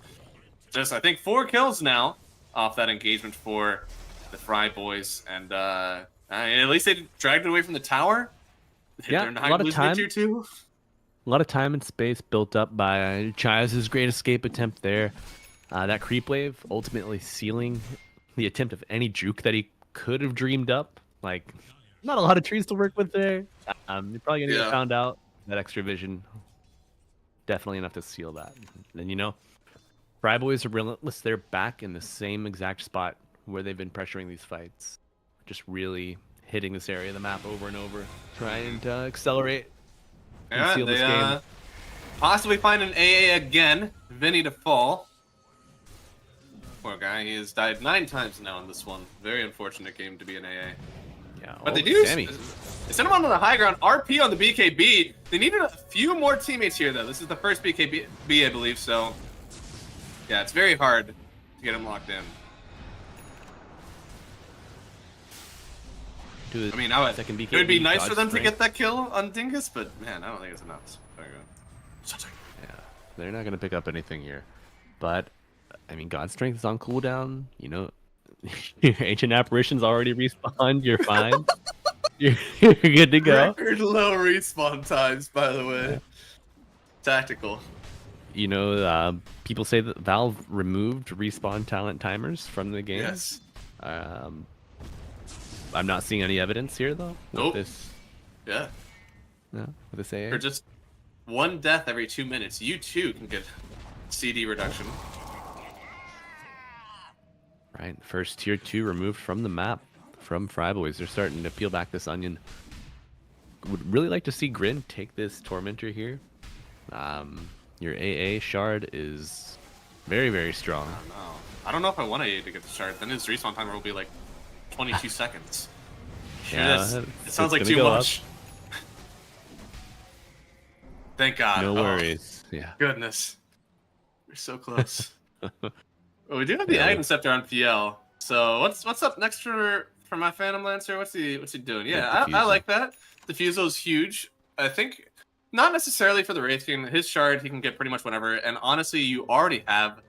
Just, I think, 4 kills now off that engagement for the FryBoys, and at least they dragged it away from the tower. Yeah, a lot of time. A lot of time and space built up by Chives' great escape attempt there. That creep wave ultimately sealing the attempt of any juke that he could have dreamed up. Like, not a lot of trees to work with there. You're probably gonna get found out. That extra vision, definitely enough to seal that. And you know, FryBoys are relentless. They're back in the same exact spot where they've been pressuring these fights. Just really hitting this area of the map over and over. Trying to accelerate and seal this game. Possibly find an AA again. Vinny to fall. Poor guy. He has died 9 times now in this one. Very unfortunate game to be an AA. Yeah, But they oh, do. Sammy. They sent him on the high ground. RP on the BKB. They needed a few more teammates here, though. This is the first BKB, I believe. So, yeah, it's very hard to get him locked in. I mean, it would be nice for them to get that kill on Dingus, but man, I don't think it's enough. There you go. Yeah, they're not gonna pick up anything here. But I mean, God Strength is on cooldown. You know, your ancient apparitions already respawned. You're fine. you're good to go. Record low respawn times, by the way. Tactical. You know, people say that Valve removed respawn talent timers from the game. Yes. I'm not seeing any evidence here, though. Nope. This, Yeah. no, with this AA. For just one death every 2 minutes, you too can get CD reduction. Right, first tier 2 removed from the map from FryBoys. They're starting to peel back this onion. Would really like to see GRIN take this Tormentor here. Your AA shard is very, very strong. I don't know if I want AA to get the shard. Then his respawn timer will be like 22 seconds. Yeah, it sounds like too much. Thank God. No worries. Yeah. Goodness. We're so close. Well, we do have the Aghanim Scepter on PL. So what's up next for my Phantom Lancer? What's he doing? Yeah, I like that. Diffusal is huge. I think not necessarily for the Wraith King. His shard he can get pretty much whenever. And honestly, you already have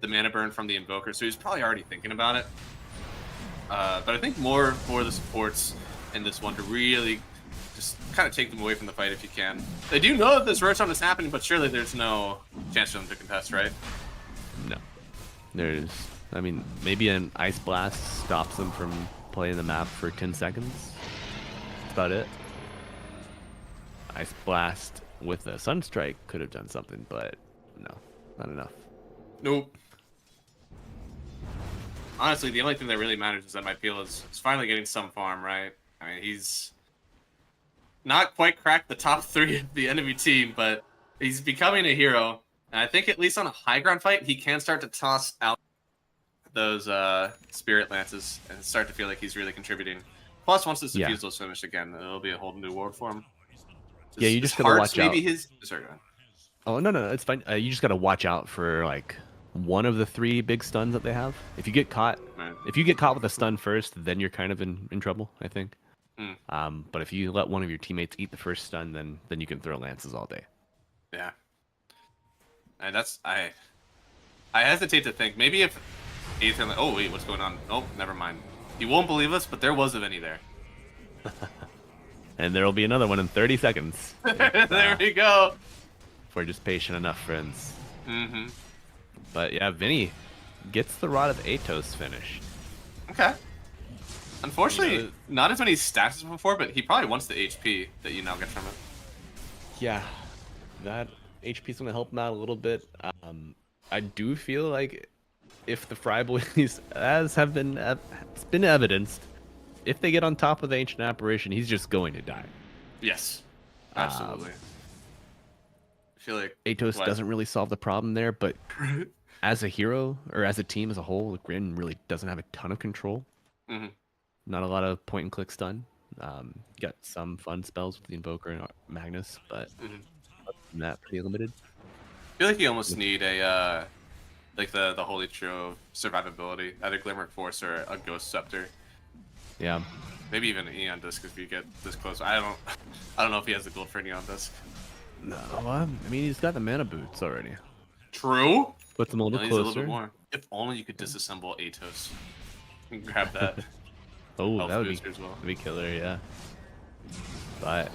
the mana burn from the Invoker, so he's probably already thinking about it. But I think more for the supports in this one to really just kind of take them away from the fight if you can. They do know that this rotation is happening, but surely there's no chance for them to contest, right? No. I mean, maybe an Ice Blast stops them from playing the map for 10 seconds. That's about it. Ice Blast with a Sunstrike could have done something, but no, not enough. Nope. Honestly, the only thing that really matters is that my Peel is finally getting some farm, right? I mean, he's not quite cracked the top 3 of the enemy team, but he's becoming a hero. And I think at least on a high ground fight, he can start to toss out those Spirit Lances and start to feel like he's really contributing. Plus, once this Diffusal is finished again, it'll be a whole new war for him. Yeah, you just gotta watch out. Sorry, go ahead. Oh, no, it's fine. You just gotta watch out for, like, one of the 3 big stuns that they have. If you get caught, with a stun first, then you're kind of in trouble, I think. But if you let one of your teammates eat the first stun, then you can throw lances all day. Yeah. And I hesitate to think maybe if Aether, oh wait, what's going on? Oh, never mind. You won't believe us, but there was a Vinny there. And there'll be another one in 30 seconds. There we go. If we're just patient enough, friends. Mm-hmm. But yeah, Vinny gets the Rod of Atos finished. Okay. Unfortunately, not as many stats as before, but he probably wants the HP that you now get from it. Yeah, that HP's gonna help him out a little bit. I do feel like if the FryBoys, as it's been evidenced, if they get on top of the Ancient Apparition, he's just going to die. Yes, absolutely. I feel like Atos doesn't really solve the problem there, but as a hero or as a team as a whole, GRIN really doesn't have a ton of control. Mm-hmm. Not a lot of point and click stun. Got some fun spells with the Invoker and Magnus, but that pretty limited. I feel like you almost need a like the Holy Trio of survivability, either Glimmer Force or a Ghost Scepter. Yeah. Maybe even an Eon Disc if you get this close. I don't know if he has the gold for an Eon Disc. No, I mean he's got the mana boots already. True. Puts him a little A closer. little bit more. If only you could disassemble Atos. And grab that. Oh, that would be, as well. that'd be killer, yeah. But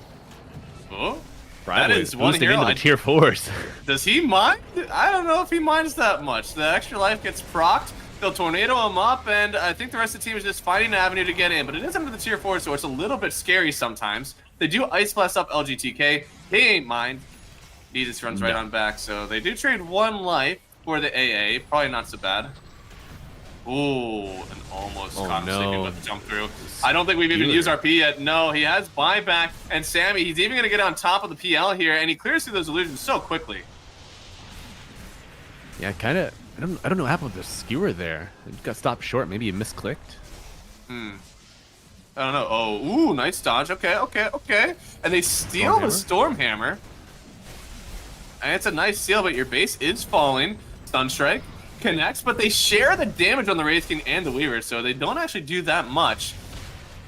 oh, that is one hero. Into the tier 4s. Does he mind? I don't know if he minds that much. The extra life gets procced. They'll tornado him up, and I think the rest of the team is just finding an avenue to get in. But it is under the tier 4, so it's a little bit scary sometimes. They do Ice Blast up LGTK. He ain't mind. He just runs right on back. So they do trade 1 life for the AA. Probably not so bad. Ooh, and almost caught him sleeping with the jump through. I don't think we've even used our P yet. No, he has buyback. And Sammy, he's even going to get on top of the PL here, and he clears through those illusions so quickly. Yeah, kind of. I don't know what happened with the skewer there. It got stopped short. Maybe he misclicked. I don't know. Oh, ooh, nice dodge. Okay. And they steal the Stormhammer. And it's a nice steal, but your base is falling. Sunstrike connects, but they share the damage on the Wraith King and the Weaver, so they don't actually do that much.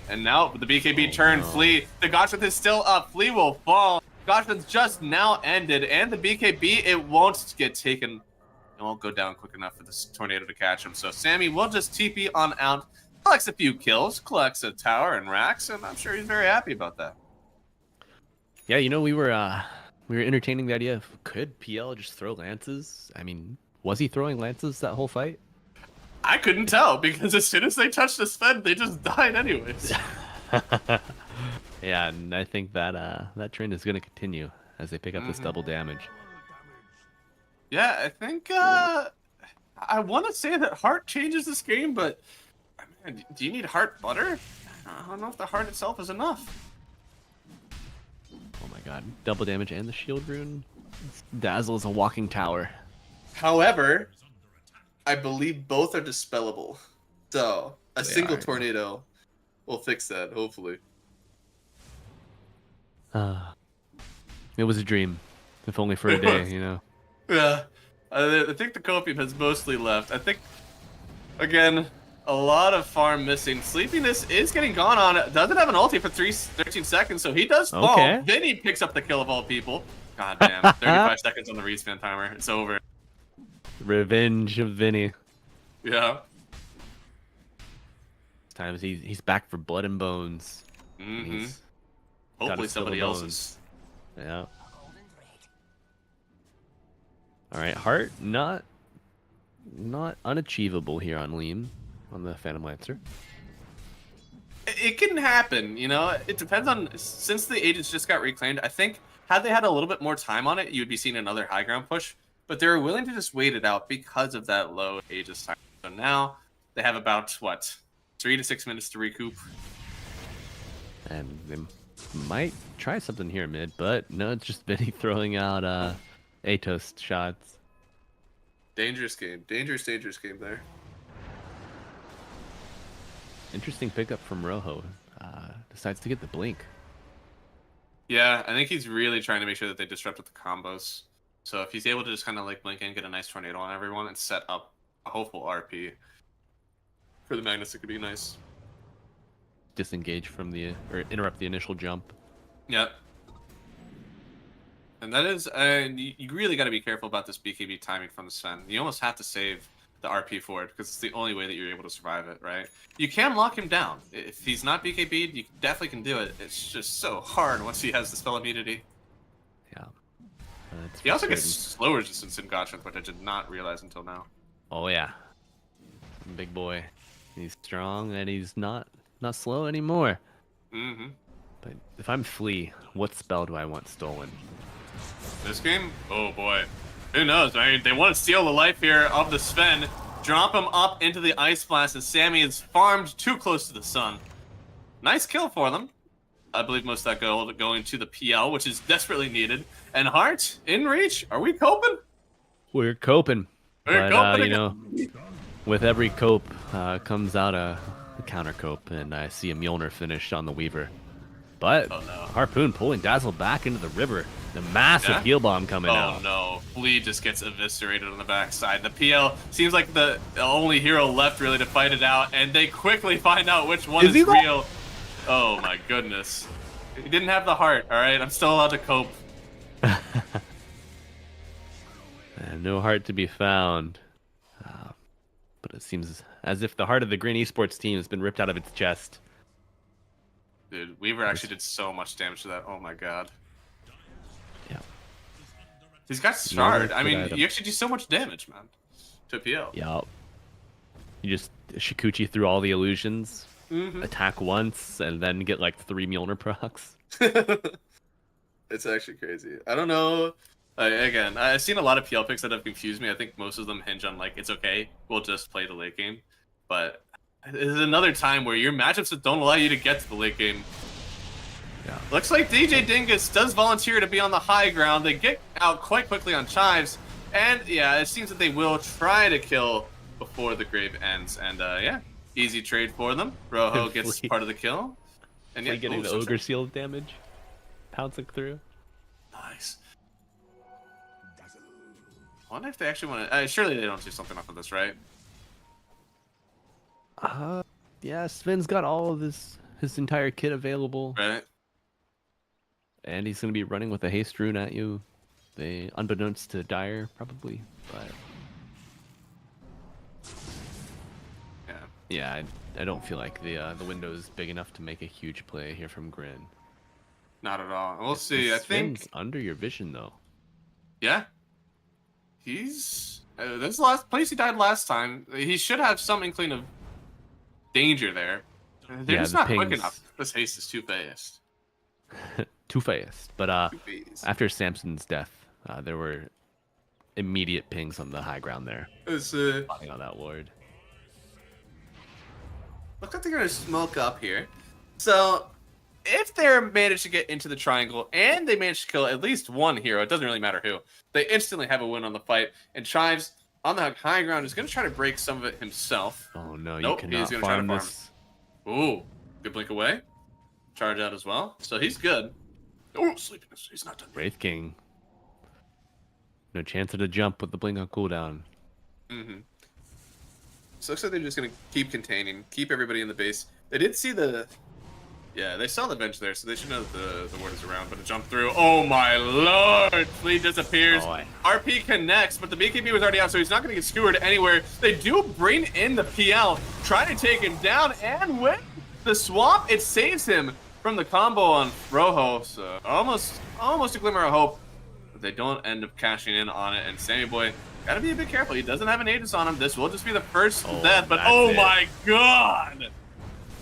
And now the BKB turn, Flea. The Godsmith is still up. Flea will fall. Godsmith just now ended, and the BKB, it won't get taken. It won't go down quick enough for this tornado to catch him. So Sammy will just TP on out, collects a few kills, collects a tower and racks, and I'm sure he's very happy about that. Yeah, you know, we were entertaining the idea of could PL just throw lances? I mean, was he throwing lances that whole fight? I couldn't tell because as soon as they touched the Sven, they just died anyways. Yeah, and I think that that trend is going to continue as they pick up this double damage. Yeah, I think I want to say that heart changes this game, but man, do you need heart butter? I don't know if the heart itself is enough. Oh my god, double damage and the shield rune. Dazzle is a walking tower. However, I believe both are dispellable. So, a single tornado will fix that, hopefully. It was a dream, if only for a day, you know. Yeah, I think the Copium has mostly left. I think, again, a lot of farm missing. Sleepiness is getting gone on. Doesn't have an ulti for 13 seconds, so he does fall. Okay. Vinny picks up the kill of all people. God damn, 35 seconds on the respan timer. It's over. Revenge of Vinny. Yeah. This time he's back for blood and bones. Mm-hmm. He's Hopefully gotta spill somebody the else bones. is. Yeah. All right, heart not unachievable here on Liam, on the Phantom Lancer. It can happen, you know. It depends on, since the agents just got reclaimed. I think had they had a little bit more time on it, you would be seeing another high ground push. But they were willing to just wait it out because of that low Aegis time. So now they have about what, 3 to 6 minutes to recoup. And they might try something here mid, but no, it's just Vinny throwing out Atos shots. Dangerous game, dangerous game there. Interesting pickup from Rojo. Decides to get the blink. Yeah, I think he's really trying to make sure that they disrupt with the combos. So if he's able to just kind of like blink in, get a nice tornado on everyone, and set up a hopeful RP for the Magnus, it could be nice. Disengage from the, or interrupt the initial jump. Yep. And that is, you really got to be careful about this BKB timing from the Sven. You almost have to save the RP for it because it's the only way that you're able to survive it, right? You can lock him down. If he's not BKB'd, you definitely can do it. It's just so hard once he has the spell immunity. Yeah. He also gets slow resistance in Godsmith, which I did not realize until now. Oh yeah. Big boy. He's strong and he's not slow anymore. Mm-hmm. But if I'm Flea, what spell do I want stolen? This game? Oh boy. Who knows? I mean, they want to steal the life here of the Sven, drop him up into the Ice Blast, and Sammy is farmed too close to the sun. Nice kill for them. I believe most of that gold going to the PL, which is desperately needed. And Heart, in reach. Are we coping? We're coping. We're But, coping you know, with every cope comes out a counter cope, and I see a Mjolnir finish on the Weaver. But Oh, no. Harpoon pulling Dazzle back into the river. The massive heal bomb coming out. Oh no, Flea just gets eviscerated on the backside. The PL seems like the only hero left really to fight it out, and they quickly find out which one is real. Oh my goodness. He didn't have the heart, alright? I'm still allowed to cope. No heart to be found. But it seems as if the heart of the GRIN Esports team has been ripped out of its chest. Dude, Weaver actually did so much damage to that. Oh my god. Yeah. He's got Shard. I good mean, item. you actually do so much damage, man. To PL. Yeah. You just Shikuchi through all the illusions, Mm-hmm. attack once, and then get like 3 Mjolnir procs. It's actually crazy. I don't know. Again, I've seen a lot of PL picks that have confused me. I think most of them hinge on like, it's okay, we'll just play the late game. But this is another time where your matchups that don't allow you to get to the late game. Yeah. Looks like DJ Dingus does volunteer to be on the high ground. They get out quite quickly on Chives. And yeah, it seems that they will try to kill before the grave ends. And yeah, Easy trade for them. Rojo gets Flea. part of the kill. And Flea yet, getting the ooh, ogre shield damage. Pouncing through. Nice. I wonder if they actually want to. Surely they don't do something off of this, right? Yeah, Sven's got all of his entire kit available. Right. And he's going to be running with a haste rune at you. They, unbeknownst to Dire, probably. But Yeah. yeah, I don't feel like the window is big enough to make a huge play here from Grin. Not at all. We'll see. I Sven's think. under your vision though. Yeah. He's. This is the last place he died last time. He should have some inkling of danger there. They're Yeah, just the not quick pings. enough. This haste is too fast. Too fast. But Too fast. after Samson's death, there were immediate pings on the high ground there. It's, Spotting on that ward. looks like they're gonna smoke up here. So, if they're managed to get into the triangle and they manage to kill at least one hero, it doesn't really matter who, they instantly have a win on the fight. And Chives on the high ground is gonna try to break some of it himself. Oh no, Nope, you he's cannot gonna try to farm farm. this. Ooh, good blink away. Charge out as well. So he's good. Oh, sleepiness. He's not done. Wraith King. No chance of the jump with the blink on cooldown. Mm-hmm. So it looks like they're just gonna keep containing, keep everybody in the base. They did see the, yeah, they saw the bench there, so they should know that the ward is around. But a jump through, oh my lord! Fleet disappears. Oh, RP connects, but the BKB was already out, so he's not gonna get skewered anywhere. They do bring in the PL, trying to take him down, and with the swap, it saves him from the combo on Rojo. So almost a glimmer of hope. But they don't end up cashing in on it, and Sammy Boy gotta be a bit careful. He doesn't have an Aegis on him. This will just be the first death, but that's oh it. my god!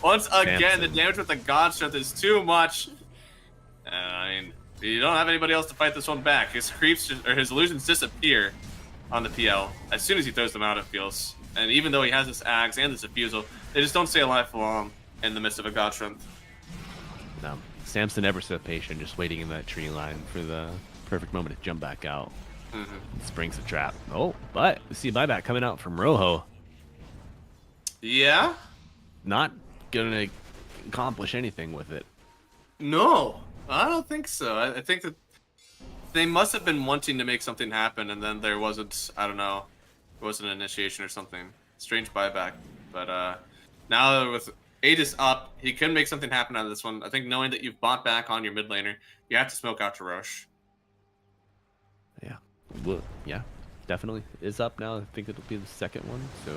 Once again, the Samson. damage with the God Strength is too much. I mean, you don't have anybody else to fight this one back. His creeps or his illusions disappear on the PL as soon as he throws them out, it feels. And even though he has this Axe and this Diffusal, they just don't stay alive for long in the midst of a God Strength. No, Samson ever so patient, just waiting in that tree line for the perfect moment to jump back out. Springs the trap. Oh, but we see a buyback coming out from Rojo. Yeah? Not gonna accomplish anything with it. No, I don't think so. I think that they must have been wanting to make something happen, and then there wasn't, I don't know, it wasn't an initiation or something. Strange buyback. But now with Aegis up, he can make something happen out of this one. I think knowing that you've bought back on your mid laner, you have to smoke out to Roche. Yeah. Well, yeah, definitely is up now. I think it'll be the second one. So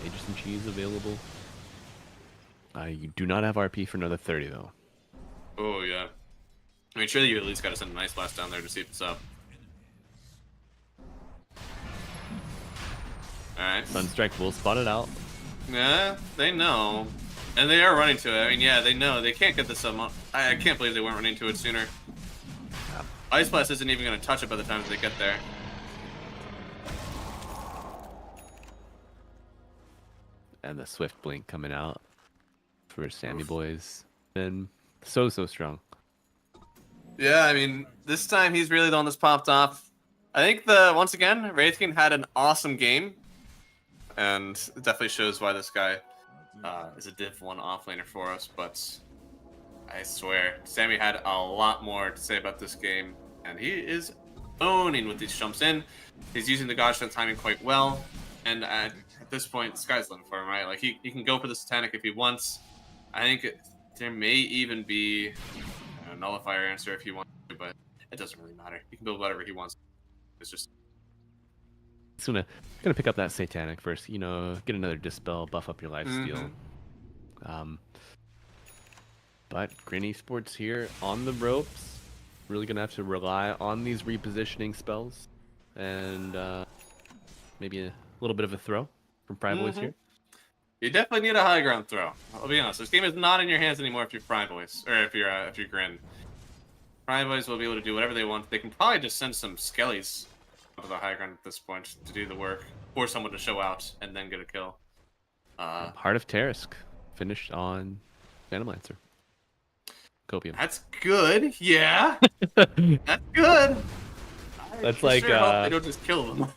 Aegis and Cheese available. You do not have RP for another 30 though. Oh, yeah. I mean, surely you at least got to send a nice blast down there to see if it's up. Alright. Sunstrike will spot it out. Yeah, they know. And they are running to it. I mean, yeah, they know. They can't get this up. I can't believe they weren't running to it sooner. Ice Blast isn't even going to touch it by the time they get there. And the Swift Blink coming out for Sammy Boys. Been so strong. Yeah, I mean, this time he's really the one that's popped off. I think once again, Wraithkin had an awesome game. And it definitely shows why this guy is a Div 1 offlaner for us. But I swear, Sammy had a lot more to say about this game. And he is owning with these jumps in. He's using the God Strength timing quite well. And at this point, the sky's the limit for him, right? Like, he can go for the Satanic if he wants. I think there may even be a Nullifier answer if he wants to, but it doesn't really matter. He can build whatever he wants. It's just... It's gonna pick up that Satanic first, you know, get another Dispel, buff up your lifesteal. But GRIN Esports here on the ropes. Really gonna have to rely on these repositioning spells. And maybe a little bit of a throw from FryBoys here. You definitely need a high ground throw. I'll be honest. This game is not in your hands anymore if you're FryBoys, or if you're GRIN. FryBoys will be able to do whatever they want. They can probably just send some Skellies to the high ground at this point to do the work, for someone to show out and then get a kill. Heart of Tarisk finished on Phantom Lancer. Copium. That's good. Yeah, that's good. That's I like sure hope they don't just kill them.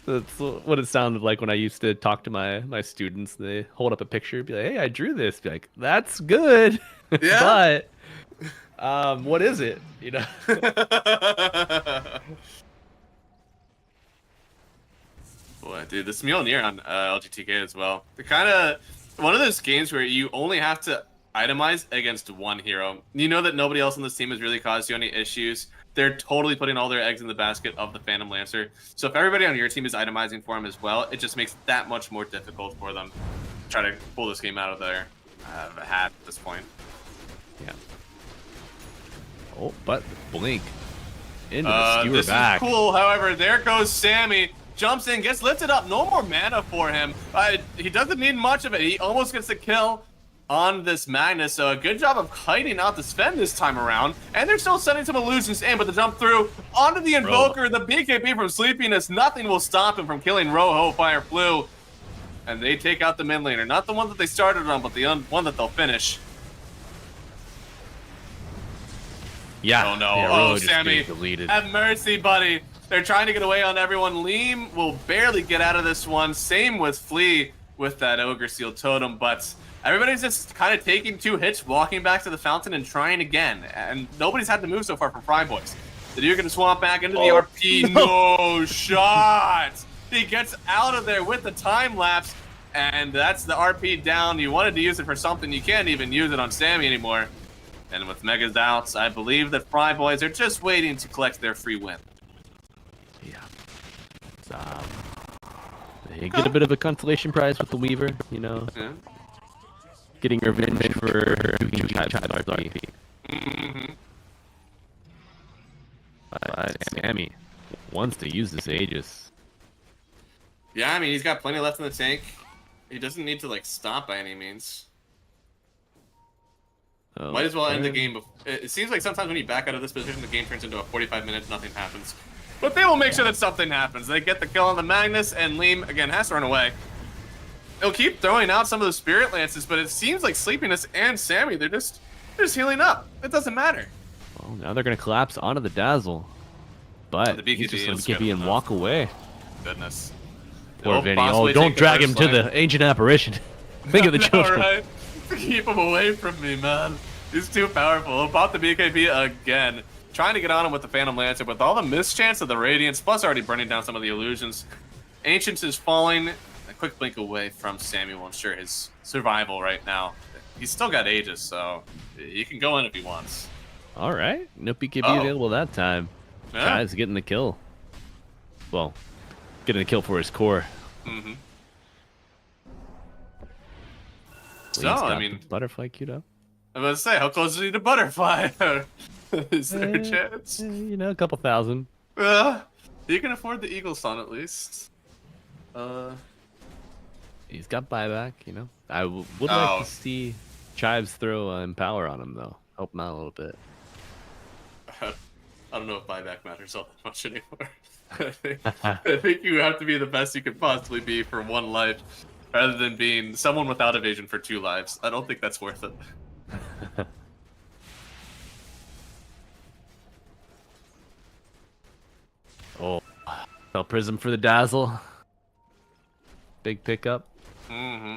That's what it sounded like when I used to talk to my students. They hold up a picture, be like, "Hey, I drew this." Be like, "That's good." Yeah. But what is it? You know. Boy, dude, this Mjolnir on LGTK as well. They're kind of one of those games where you only have to itemize against one hero. You know that nobody else on this team has really caused you any issues. They're totally putting all their eggs in the basket of the Phantom Lancer. So if everybody on your team is itemizing for him as well, it just makes that much more difficult for them to try to pull this game out of their hat at this point. Yeah. Oh, but Blink into the skewer this back. is cool. However, there goes Sammy. Jumps in, gets lifted up. No more mana for him. He doesn't need much of it. He almost gets the kill on this Magnus. So a good job of kiting out the Sven this time around. And they're still sending some illusions in, but the jump through onto the Invoker, the BKB from Sleepiness. Nothing will stop him from killing Rojo, Fire Flu. And they take out the mid laner. Not the one that they started on, but the one that they'll finish. Yeah. Oh no. Yeah, Oh, Rojo just Sammy. getting deleted. Have mercy, buddy. They're trying to get away on everyone. Leem will barely get out of this one. Same with Flea with that Ogre Seal Totem, but everybody's just kind of taking 2 hits, walking back to the fountain and trying again. And nobody's had to move so far from FryBoys. The dude gonna swamp back into the RP. No shot! He gets out of there with the time lapse, and that's the RP down. You wanted to use it for something, you can't even use it on Sammy anymore. And with Mega's outs, I believe that FryBoys are just waiting to collect their free win. Yeah. They get a bit of a consolation prize with the Weaver, you know. Yeah. Getting revenge for her RP. Mm-hmm. Sammy wants to use this Aegis. Yeah, I mean, he's got plenty left in the tank. He doesn't need to, like, stop by any means. Oh, Might as well end the game. It seems like sometimes when you back out of this position, the game turns into a 45 minutes, nothing happens. But they will make sure that something happens. They get the kill on the Magnus, and Leem, again, has to run away. They'll keep throwing out some of the Spirit Lances, but it seems like Sleepiness and Sammy, they're just healing up. It doesn't matter. Well, now they're going to collapse onto the Dazzle. But the he's just BKB going is to good BKB and enough. walk away. Goodness. Poor They'll Vinny. possibly Oh, don't take the drag first him to lane. the ancient apparition. Think of the I know, children. right? Keep him away from me, man. He's too powerful. He'll pop the BKB again. Trying to get on him with the Phantom Lancer, with all the mischance of the Radiance, plus already burning down some of the illusions. Ancients is falling a quick blink away from Sammy will ensure his survival right now. He's still got Aegis, so he can go in if he wants. All right. No BKB available that time. Yeah. Guy's getting the kill. Well, getting the kill for his core. Mm-hmm. So, Lee's got I mean, the butterfly queued up. I was about to say, how close is he to Butterfly? Is there a chance? You know, a couple thousand. You can afford the Eagle Sun at least. He's got buyback, you know. I would Oh. like to see Chives throw Empower on him, though. Help him out a little bit. I don't know if buyback matters all that much anymore. I think you have to be the best you could possibly be for 1 life, rather than being someone without evasion for 2 lives. I don't think that's worth it. Oh, fell Prism for the Dazzle. Big pickup. Mm-hmm.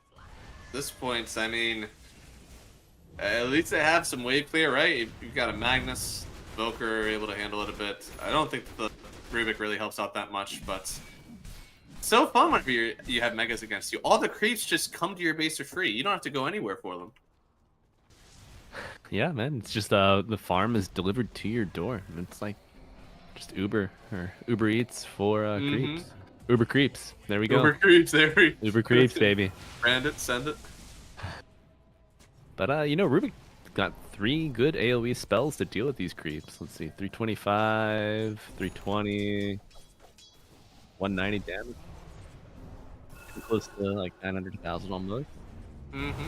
At this point, I mean, at least they have some wave clear, right? You've got a Magnus, Voker able to handle it a bit. I don't think the Rubik really helps out that much, but it's so fun whenever you have Megas against you. All the creeps just come to your base for free. You don't have to go anywhere for them. Yeah, man. It's just the farm is delivered to your door. It's like just Uber or Uber Eats for creeps. Uber creeps. There we go. Uber creeps, there we Uber creeps, baby. Brand it, send it. But you know, Rubik got 3 good AoE spells to deal with these creeps. Let's see, 325, 320, 190 damage. Close to like 900,000 almost. Mm-hmm.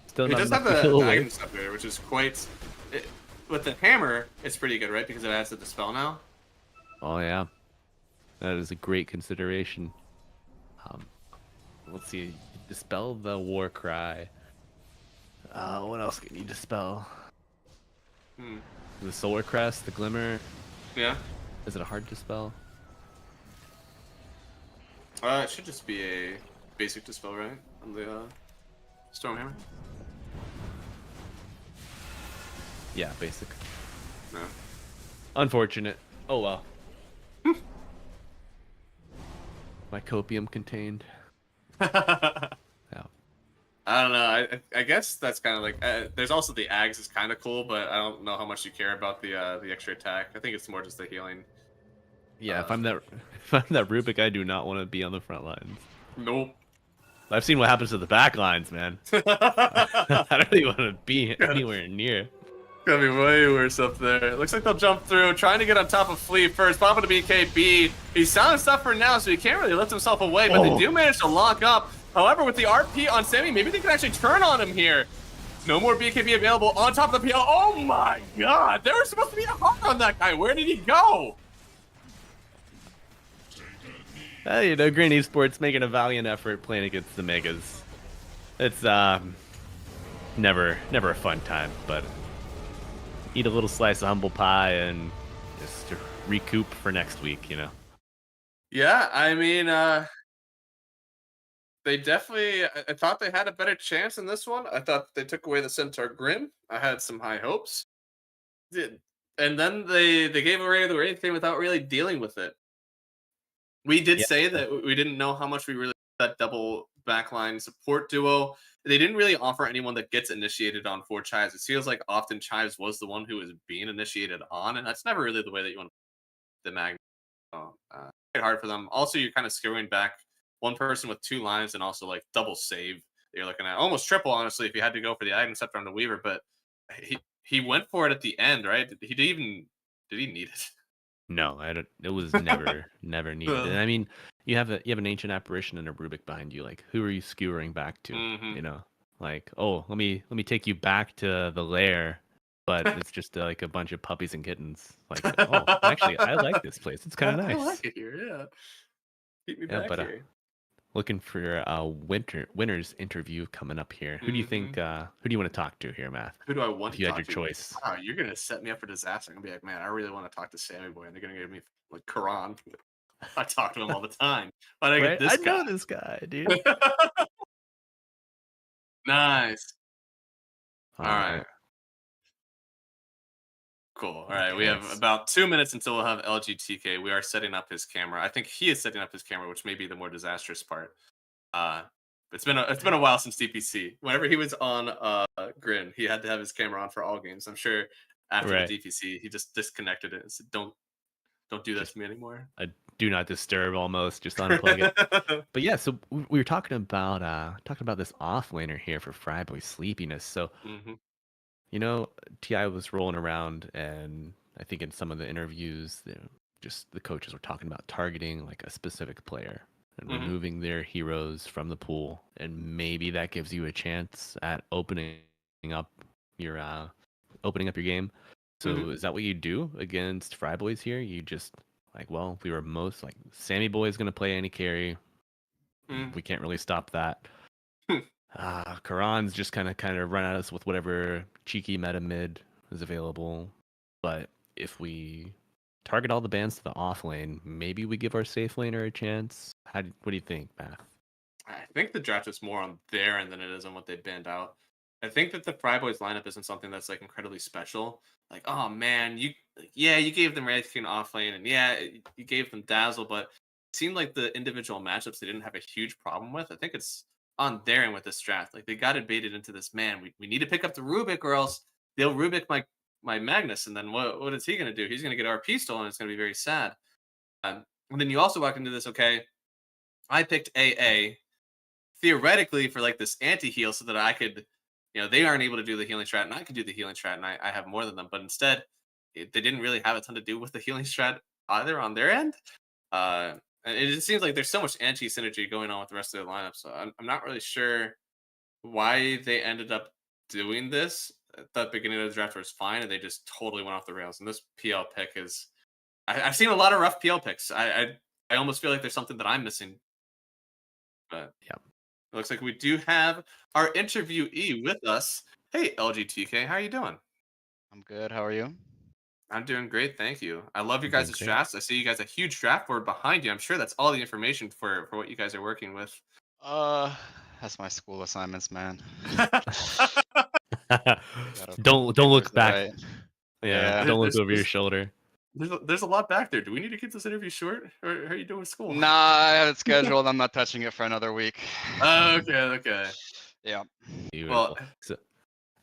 Still It not does enough have to the kill away. Magnus upgrader, which is quite... with the hammer, it's pretty good, right? Because it adds to the spell now. Oh yeah, that is a great consideration. Let's see, dispel the war cry. What else can you dispel? The solar crest, the glimmer, Yeah. Is it a hard dispel? It should just be a basic dispel, right? On the Stormhammer. Yeah, basic. No. Unfortunate. Oh well. My copium contained. Yeah. I don't know. I guess that's kind of like. There's also the Ags is kind of cool, but I don't know how much you care about the extra attack. I think it's more just the healing. Yeah, if I'm that Rubik, I do not want to be on the front lines. Nope. I've seen what happens to the back lines, man. I don't even want to be anywhere near. Gonna be way worse up there. Looks like they'll jump through, trying to get on top of Flea first. Popping to BKB. He's sound stuff for now, so he can't really lift himself away, but they do manage to lock up. However, with the RP on Sammy, maybe they can actually turn on him here. No more BKB available on top of the PL. Oh my god! There was supposed to be a heart on that guy. Where did he go? You know, GRIN Esports making a valiant effort playing against the Megas. It's never a fun time, but eat a little slice of humble pie and just recoup for next week, you know. Yeah, I mean, they definitely. I thought they had a better chance in this one. I thought they took away the Centaur Grim. I had some high hopes. And then they gave away the Wraith thing without really dealing with it. We did say that we didn't know how much we really that double backline support duo. They didn't really offer anyone that gets initiated on for Chives. It feels like often Chives was the one who was being initiated on, and that's never really the way that you want the Mag. Quite hard for them. Also, you're kind of skewing back one person with 2 lines and also like double save. You're looking at almost triple, honestly, if you had to go for the Item Scepter on the Weaver. But he went for it at the end, right? Did he need it? No, I don't. It was never needed. And I mean, you have an ancient apparition and a Rubik behind you. Like, who are you skewering back to? You know, like, oh, let me take you back to the lair, but it's just like a bunch of puppies and kittens. Like, oh, actually, I like this place. It's kind of nice. I like it here. Yeah, keep me back here. Looking for a winners interview coming up here. Who do you think? Who do you want to talk to here, Math? Who do I want? If you had your choice. Oh, you're gonna set me up for disaster. I'm gonna be like, man, I really want to talk to Sammy Boy, and they're gonna give me like Quran. I talk to him all the time. Why did I get this guy? I know this guy, dude. Nice. All right. Cool. All right, we have about 2 minutes until we'll have LGTK. We are setting up his camera. I think he is setting up his camera, which may be the more disastrous part. It's been a while since DPC. Whenever he was on GRIN, he had to have his camera on for all games. I'm sure after the DPC, he just disconnected it and said, "Don't do that to me anymore." A do not disturb, almost just unplug it. But yeah, so we were talking about this off laner here for FryBoys sleepiness. So. You know, TI was rolling around, and I think in some of the interviews, the coaches were talking about targeting like a specific player and removing their heroes from the pool, and maybe that gives you a chance at opening up your game. So is that what you do against FryBoys here? You just like, well, we were most like Sammy Boy is going to play any carry. We can't really stop that. Karan's just kind of run at us with whatever cheeky meta mid is available. But if we target all the bans to the off lane, maybe we give our safe laner a chance. What do you think, Math? I think the draft is more on their end than it is on what they banned out. I think that the FryBoys lineup isn't something that's like incredibly special. Like, oh man, you gave them Wraith King off lane, and you gave them Dazzle, but it seemed like the individual matchups they didn't have a huge problem with. I think it's on their end with this draft. Like, they got invaded into this, man, we need to pick up the Rubik or else they'll Rubik my Magnus, and then what is he going to do? He's going to get RP stolen, and it's going to be very sad. And then you also walk into this, okay, I picked AA theoretically for like this anti-heal so that I could, they aren't able to do the healing strat, and I could do the healing strat, and I have more than them. But instead, they didn't really have a ton to do with the healing strat either on their end. And it just seems like there's so much anti-synergy going on with the rest of their lineup. So I'm not really sure why they ended up doing this. At the beginning of the draft was fine, and they just totally went off the rails. And this PL pick is... I've seen a lot of rough PL picks. I almost feel like there's something that I'm missing. But yeah, it looks like we do have our interviewee with us. Hey, LGTK, how are you doing? I'm good. How are you? I'm doing great, thank you. I love your I'm doing guys' great. drafts. I see you guys a huge draft board behind you. I'm sure that's all the information for what you guys are working with. Uh, that's my school assignments, man. Gotta don't papers look to back. write. Yeah, Yeah. don't look There's, over your there's, shoulder. there's a lot back there. Do we need to keep this interview short, or how are you doing with school? Nah, I have it scheduled. I'm not touching it for another week. Okay. Yeah. Beautiful. Well, So,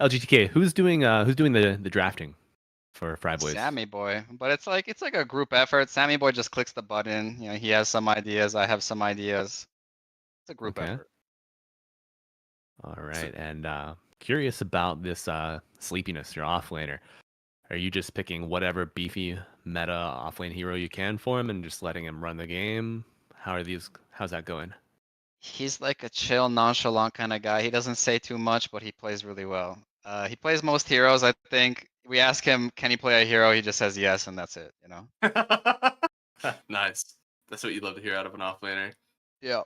LGTK, who's doing the drafting for FryBoys? Sammy Boy, but it's like a group effort. Sammy Boy just clicks the button. You know, he has some ideas. I have some ideas. It's a group Okay. effort. All right, and curious about this sleepiness, your offlaner. Are you just picking whatever beefy meta offlane hero you can for him and just letting him run the game? How's that going? He's like a chill, nonchalant kind of guy. He doesn't say too much, but he plays really well. He plays most heroes, I think. We ask him, can he play a hero? He just says yes, and that's it, you know? nice. That's what you'd love to hear out of an offlaner. Yeah.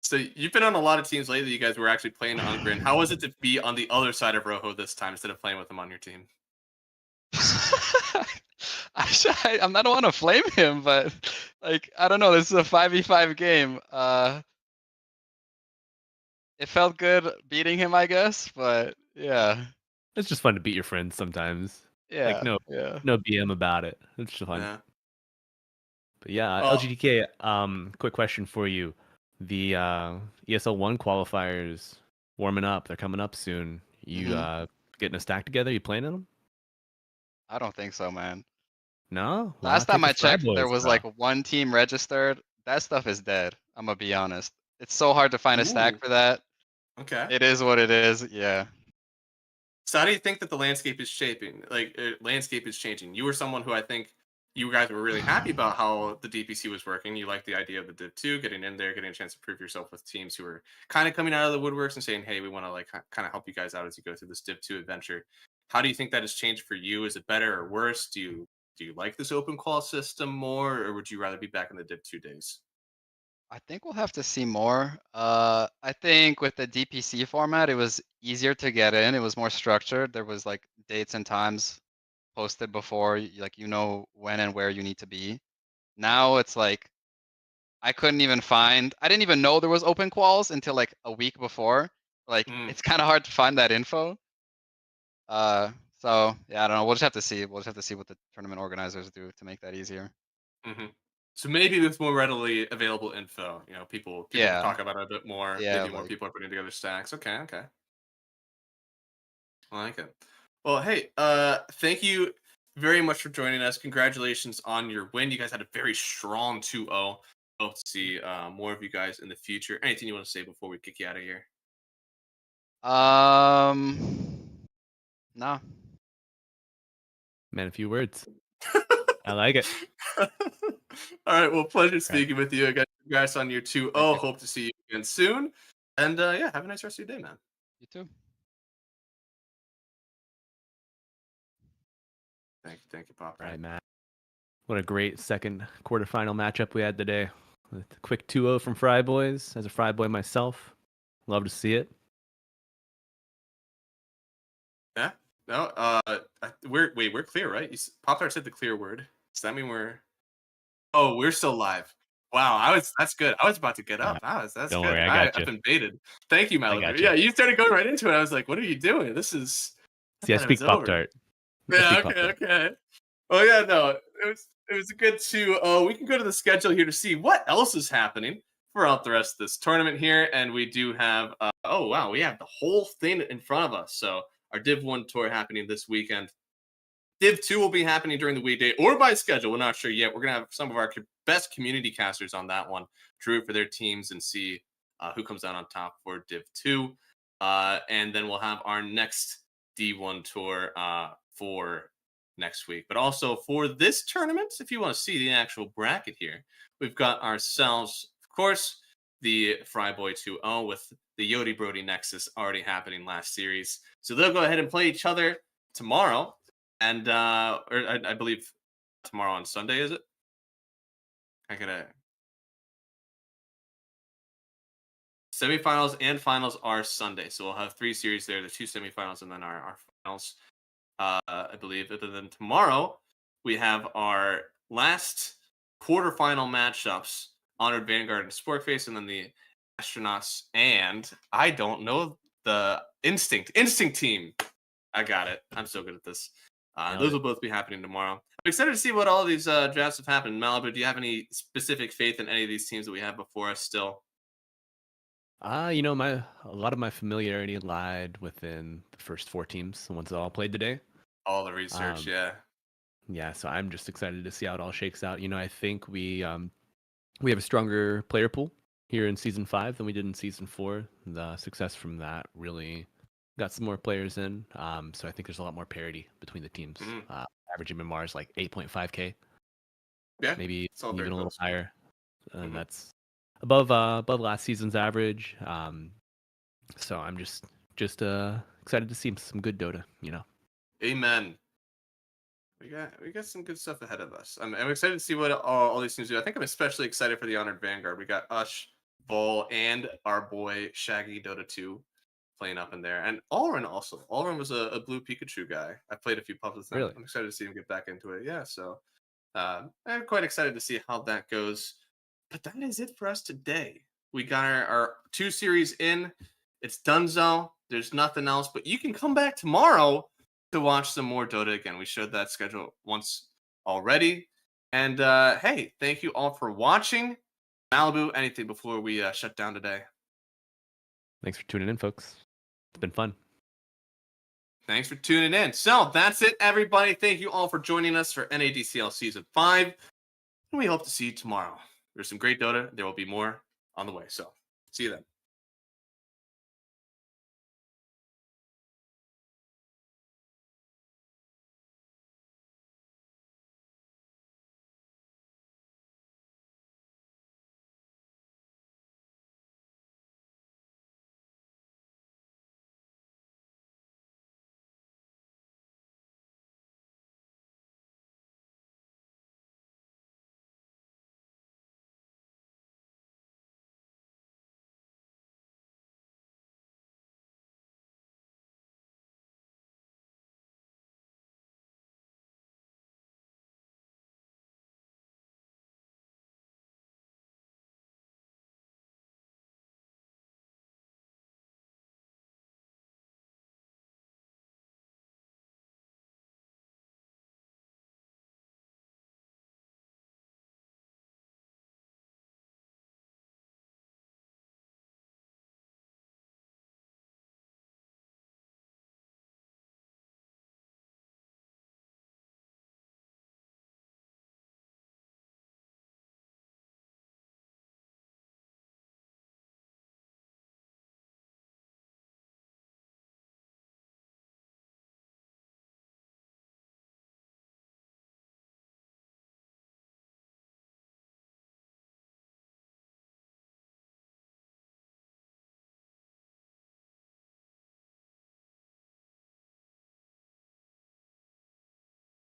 So you've been on a lot of teams lately. You guys were actually playing on GRIN. How was it to be on the other side of Rojo this time instead of playing with him on your team? I'm not want to flame him, but like I don't know. This is a 5v5 game. It felt good beating him, I guess, but yeah, It's just fun to beat your friends sometimes. yeah, no yeah. BM about it. It's just fun. Yeah. But yeah, Well- LGDK, quick question for you. The ESL 1 qualifiers warming up. They're coming up soon. You getting a stack together? You playing in them? I don't think so, man. No? Why Last not time take I the checked, there FryBoys, was bro? like one team registered. That stuff is dead. I'm gonna be honest. It's so hard to find a stack Ooh. for that. Okay. It is what it is. Yeah. So how do you think that the landscape is shaping? Landscape is changing. You were someone who I think you guys were really happy about how the DPC was working. You liked the idea of the Div 2, getting in there, getting a chance to prove yourself with teams who were kind of coming out of the woodworks and saying, hey, we want to like kind of help you guys out as you go through this Div 2 adventure. How do you think that has changed for you? Is it better or worse? Do you like this open qual system more, or would you rather be back in the Div 2 days? I think we'll have to see more. I think with the DPC format, it was easier to get in. It was more structured. There was like dates and times posted before, like you know when and where you need to be. Now it's like I couldn't even find. I didn't even know there was open quals until like a week before. Like it's kind of hard to find that info. So yeah, I don't know. We'll just have to see. We'll just have to see what the tournament organizers do to make that easier. Mm-hmm. So maybe with more readily available info, you know, people Yeah. talk about it a bit more. Yeah, Maybe more like- people are putting together stacks. Okay. I like it. Well, hey, thank you very much for joining us. Congratulations on your win. You guys had a very strong 2-0. Hope to see more of you guys in the future. Anything you want to say before we kick you out of here? No. Man, a few words. I like it. All right. Well, pleasure speaking with you again. Congrats on your 2-0. Thank you. Hope to see you again soon. And yeah, have a nice rest of your day, man. You too. Thank you, Pop. All right, Matt. What a great second quarterfinal matchup we had today. With a quick 2-0 from FryBoys. As a FryBoy myself, love to see it. Yeah. No. We're clear, right? Pop Tart said the clear word. Does that mean we're? Oh, we're still live. Wow. That's good. I was about to get up. That's Don't good. worry, I got you. I've been baited. Thank you, I Malibu. got you. Yeah, you started going right into it. I was like, what are you doing? This is. See, I thought it speak was over. Pop-Tart. Yeah. Okay. Oh yeah. No. It was a good 2-0. We can go to the schedule here to see what else is happening throughout the rest of this tournament here, and we do have. Oh wow, we have the whole thing in front of us. So our Div 1 tour happening this weekend. Div 2 will be happening during the weekday or by schedule. We're not sure yet. We're going to have some of our best community casters on that one to root for their teams and see who comes out on top for Div 2. And then we'll have our next D1 tour for next week. But also for this tournament, if you want to see the actual bracket here, we've got ourselves, of course, the FryBoy 2-0 with the Yodi Brody Nexus already happening last series. So they'll go ahead and play each other tomorrow. And I believe tomorrow on Sunday, is it? Semifinals and finals are Sunday, so we'll have 3 series there: the 2 semifinals and then our finals. I believe. And then tomorrow we have our last quarterfinal matchups: Honored Vanguard and Sportface, and then the Astronauts. And I don't know the Instinct team. I got it. I'm so good at this. Those will both be happening tomorrow. I'm excited to see what all of these drafts have happened. Malibu, do you have any specific faith in any of these teams that we have before us still? You know, a lot of my familiarity lied within the first 4 teams, the ones that all played today. All the research, yeah. Yeah, so I'm just excited to see how it all shakes out. You know, I think we have a stronger player pool here in season 5 than we did in season 4. The success from that really got some more players in. So I think there's a lot more parity between the teams. Average MMR is like 8.5k. Yeah, maybe it's all even very a little close. higher. And that's above last season's average. So I'm just excited to see some good Dota, you know. Amen. We got some good stuff ahead of us. I'm excited to see what all these teams do. I think I'm especially excited for the Honored Vanguard. We got Ush, Vol, and our boy Shaggy Dota 2 playing up in there. And Alrin also. Alrin was a blue Pikachu guy. I played a few pubs with him. Really? I'm excited to see him get back into it. Yeah, so I'm quite excited to see how that goes. But that is it for us today. We got our 2 series in. It's donezo. There's nothing else. But you can come back tomorrow to watch some more Dota again. We showed that schedule once already. And hey, thank you all for watching. Malibu, anything before we shut down today? Thanks for tuning in, folks. It's been fun. Thanks for tuning in. So that's it, everybody. Thank you all for joining us for NADCL Season 5. And we hope to see you tomorrow. There's some great Dota. There will be more on the way. So see you then.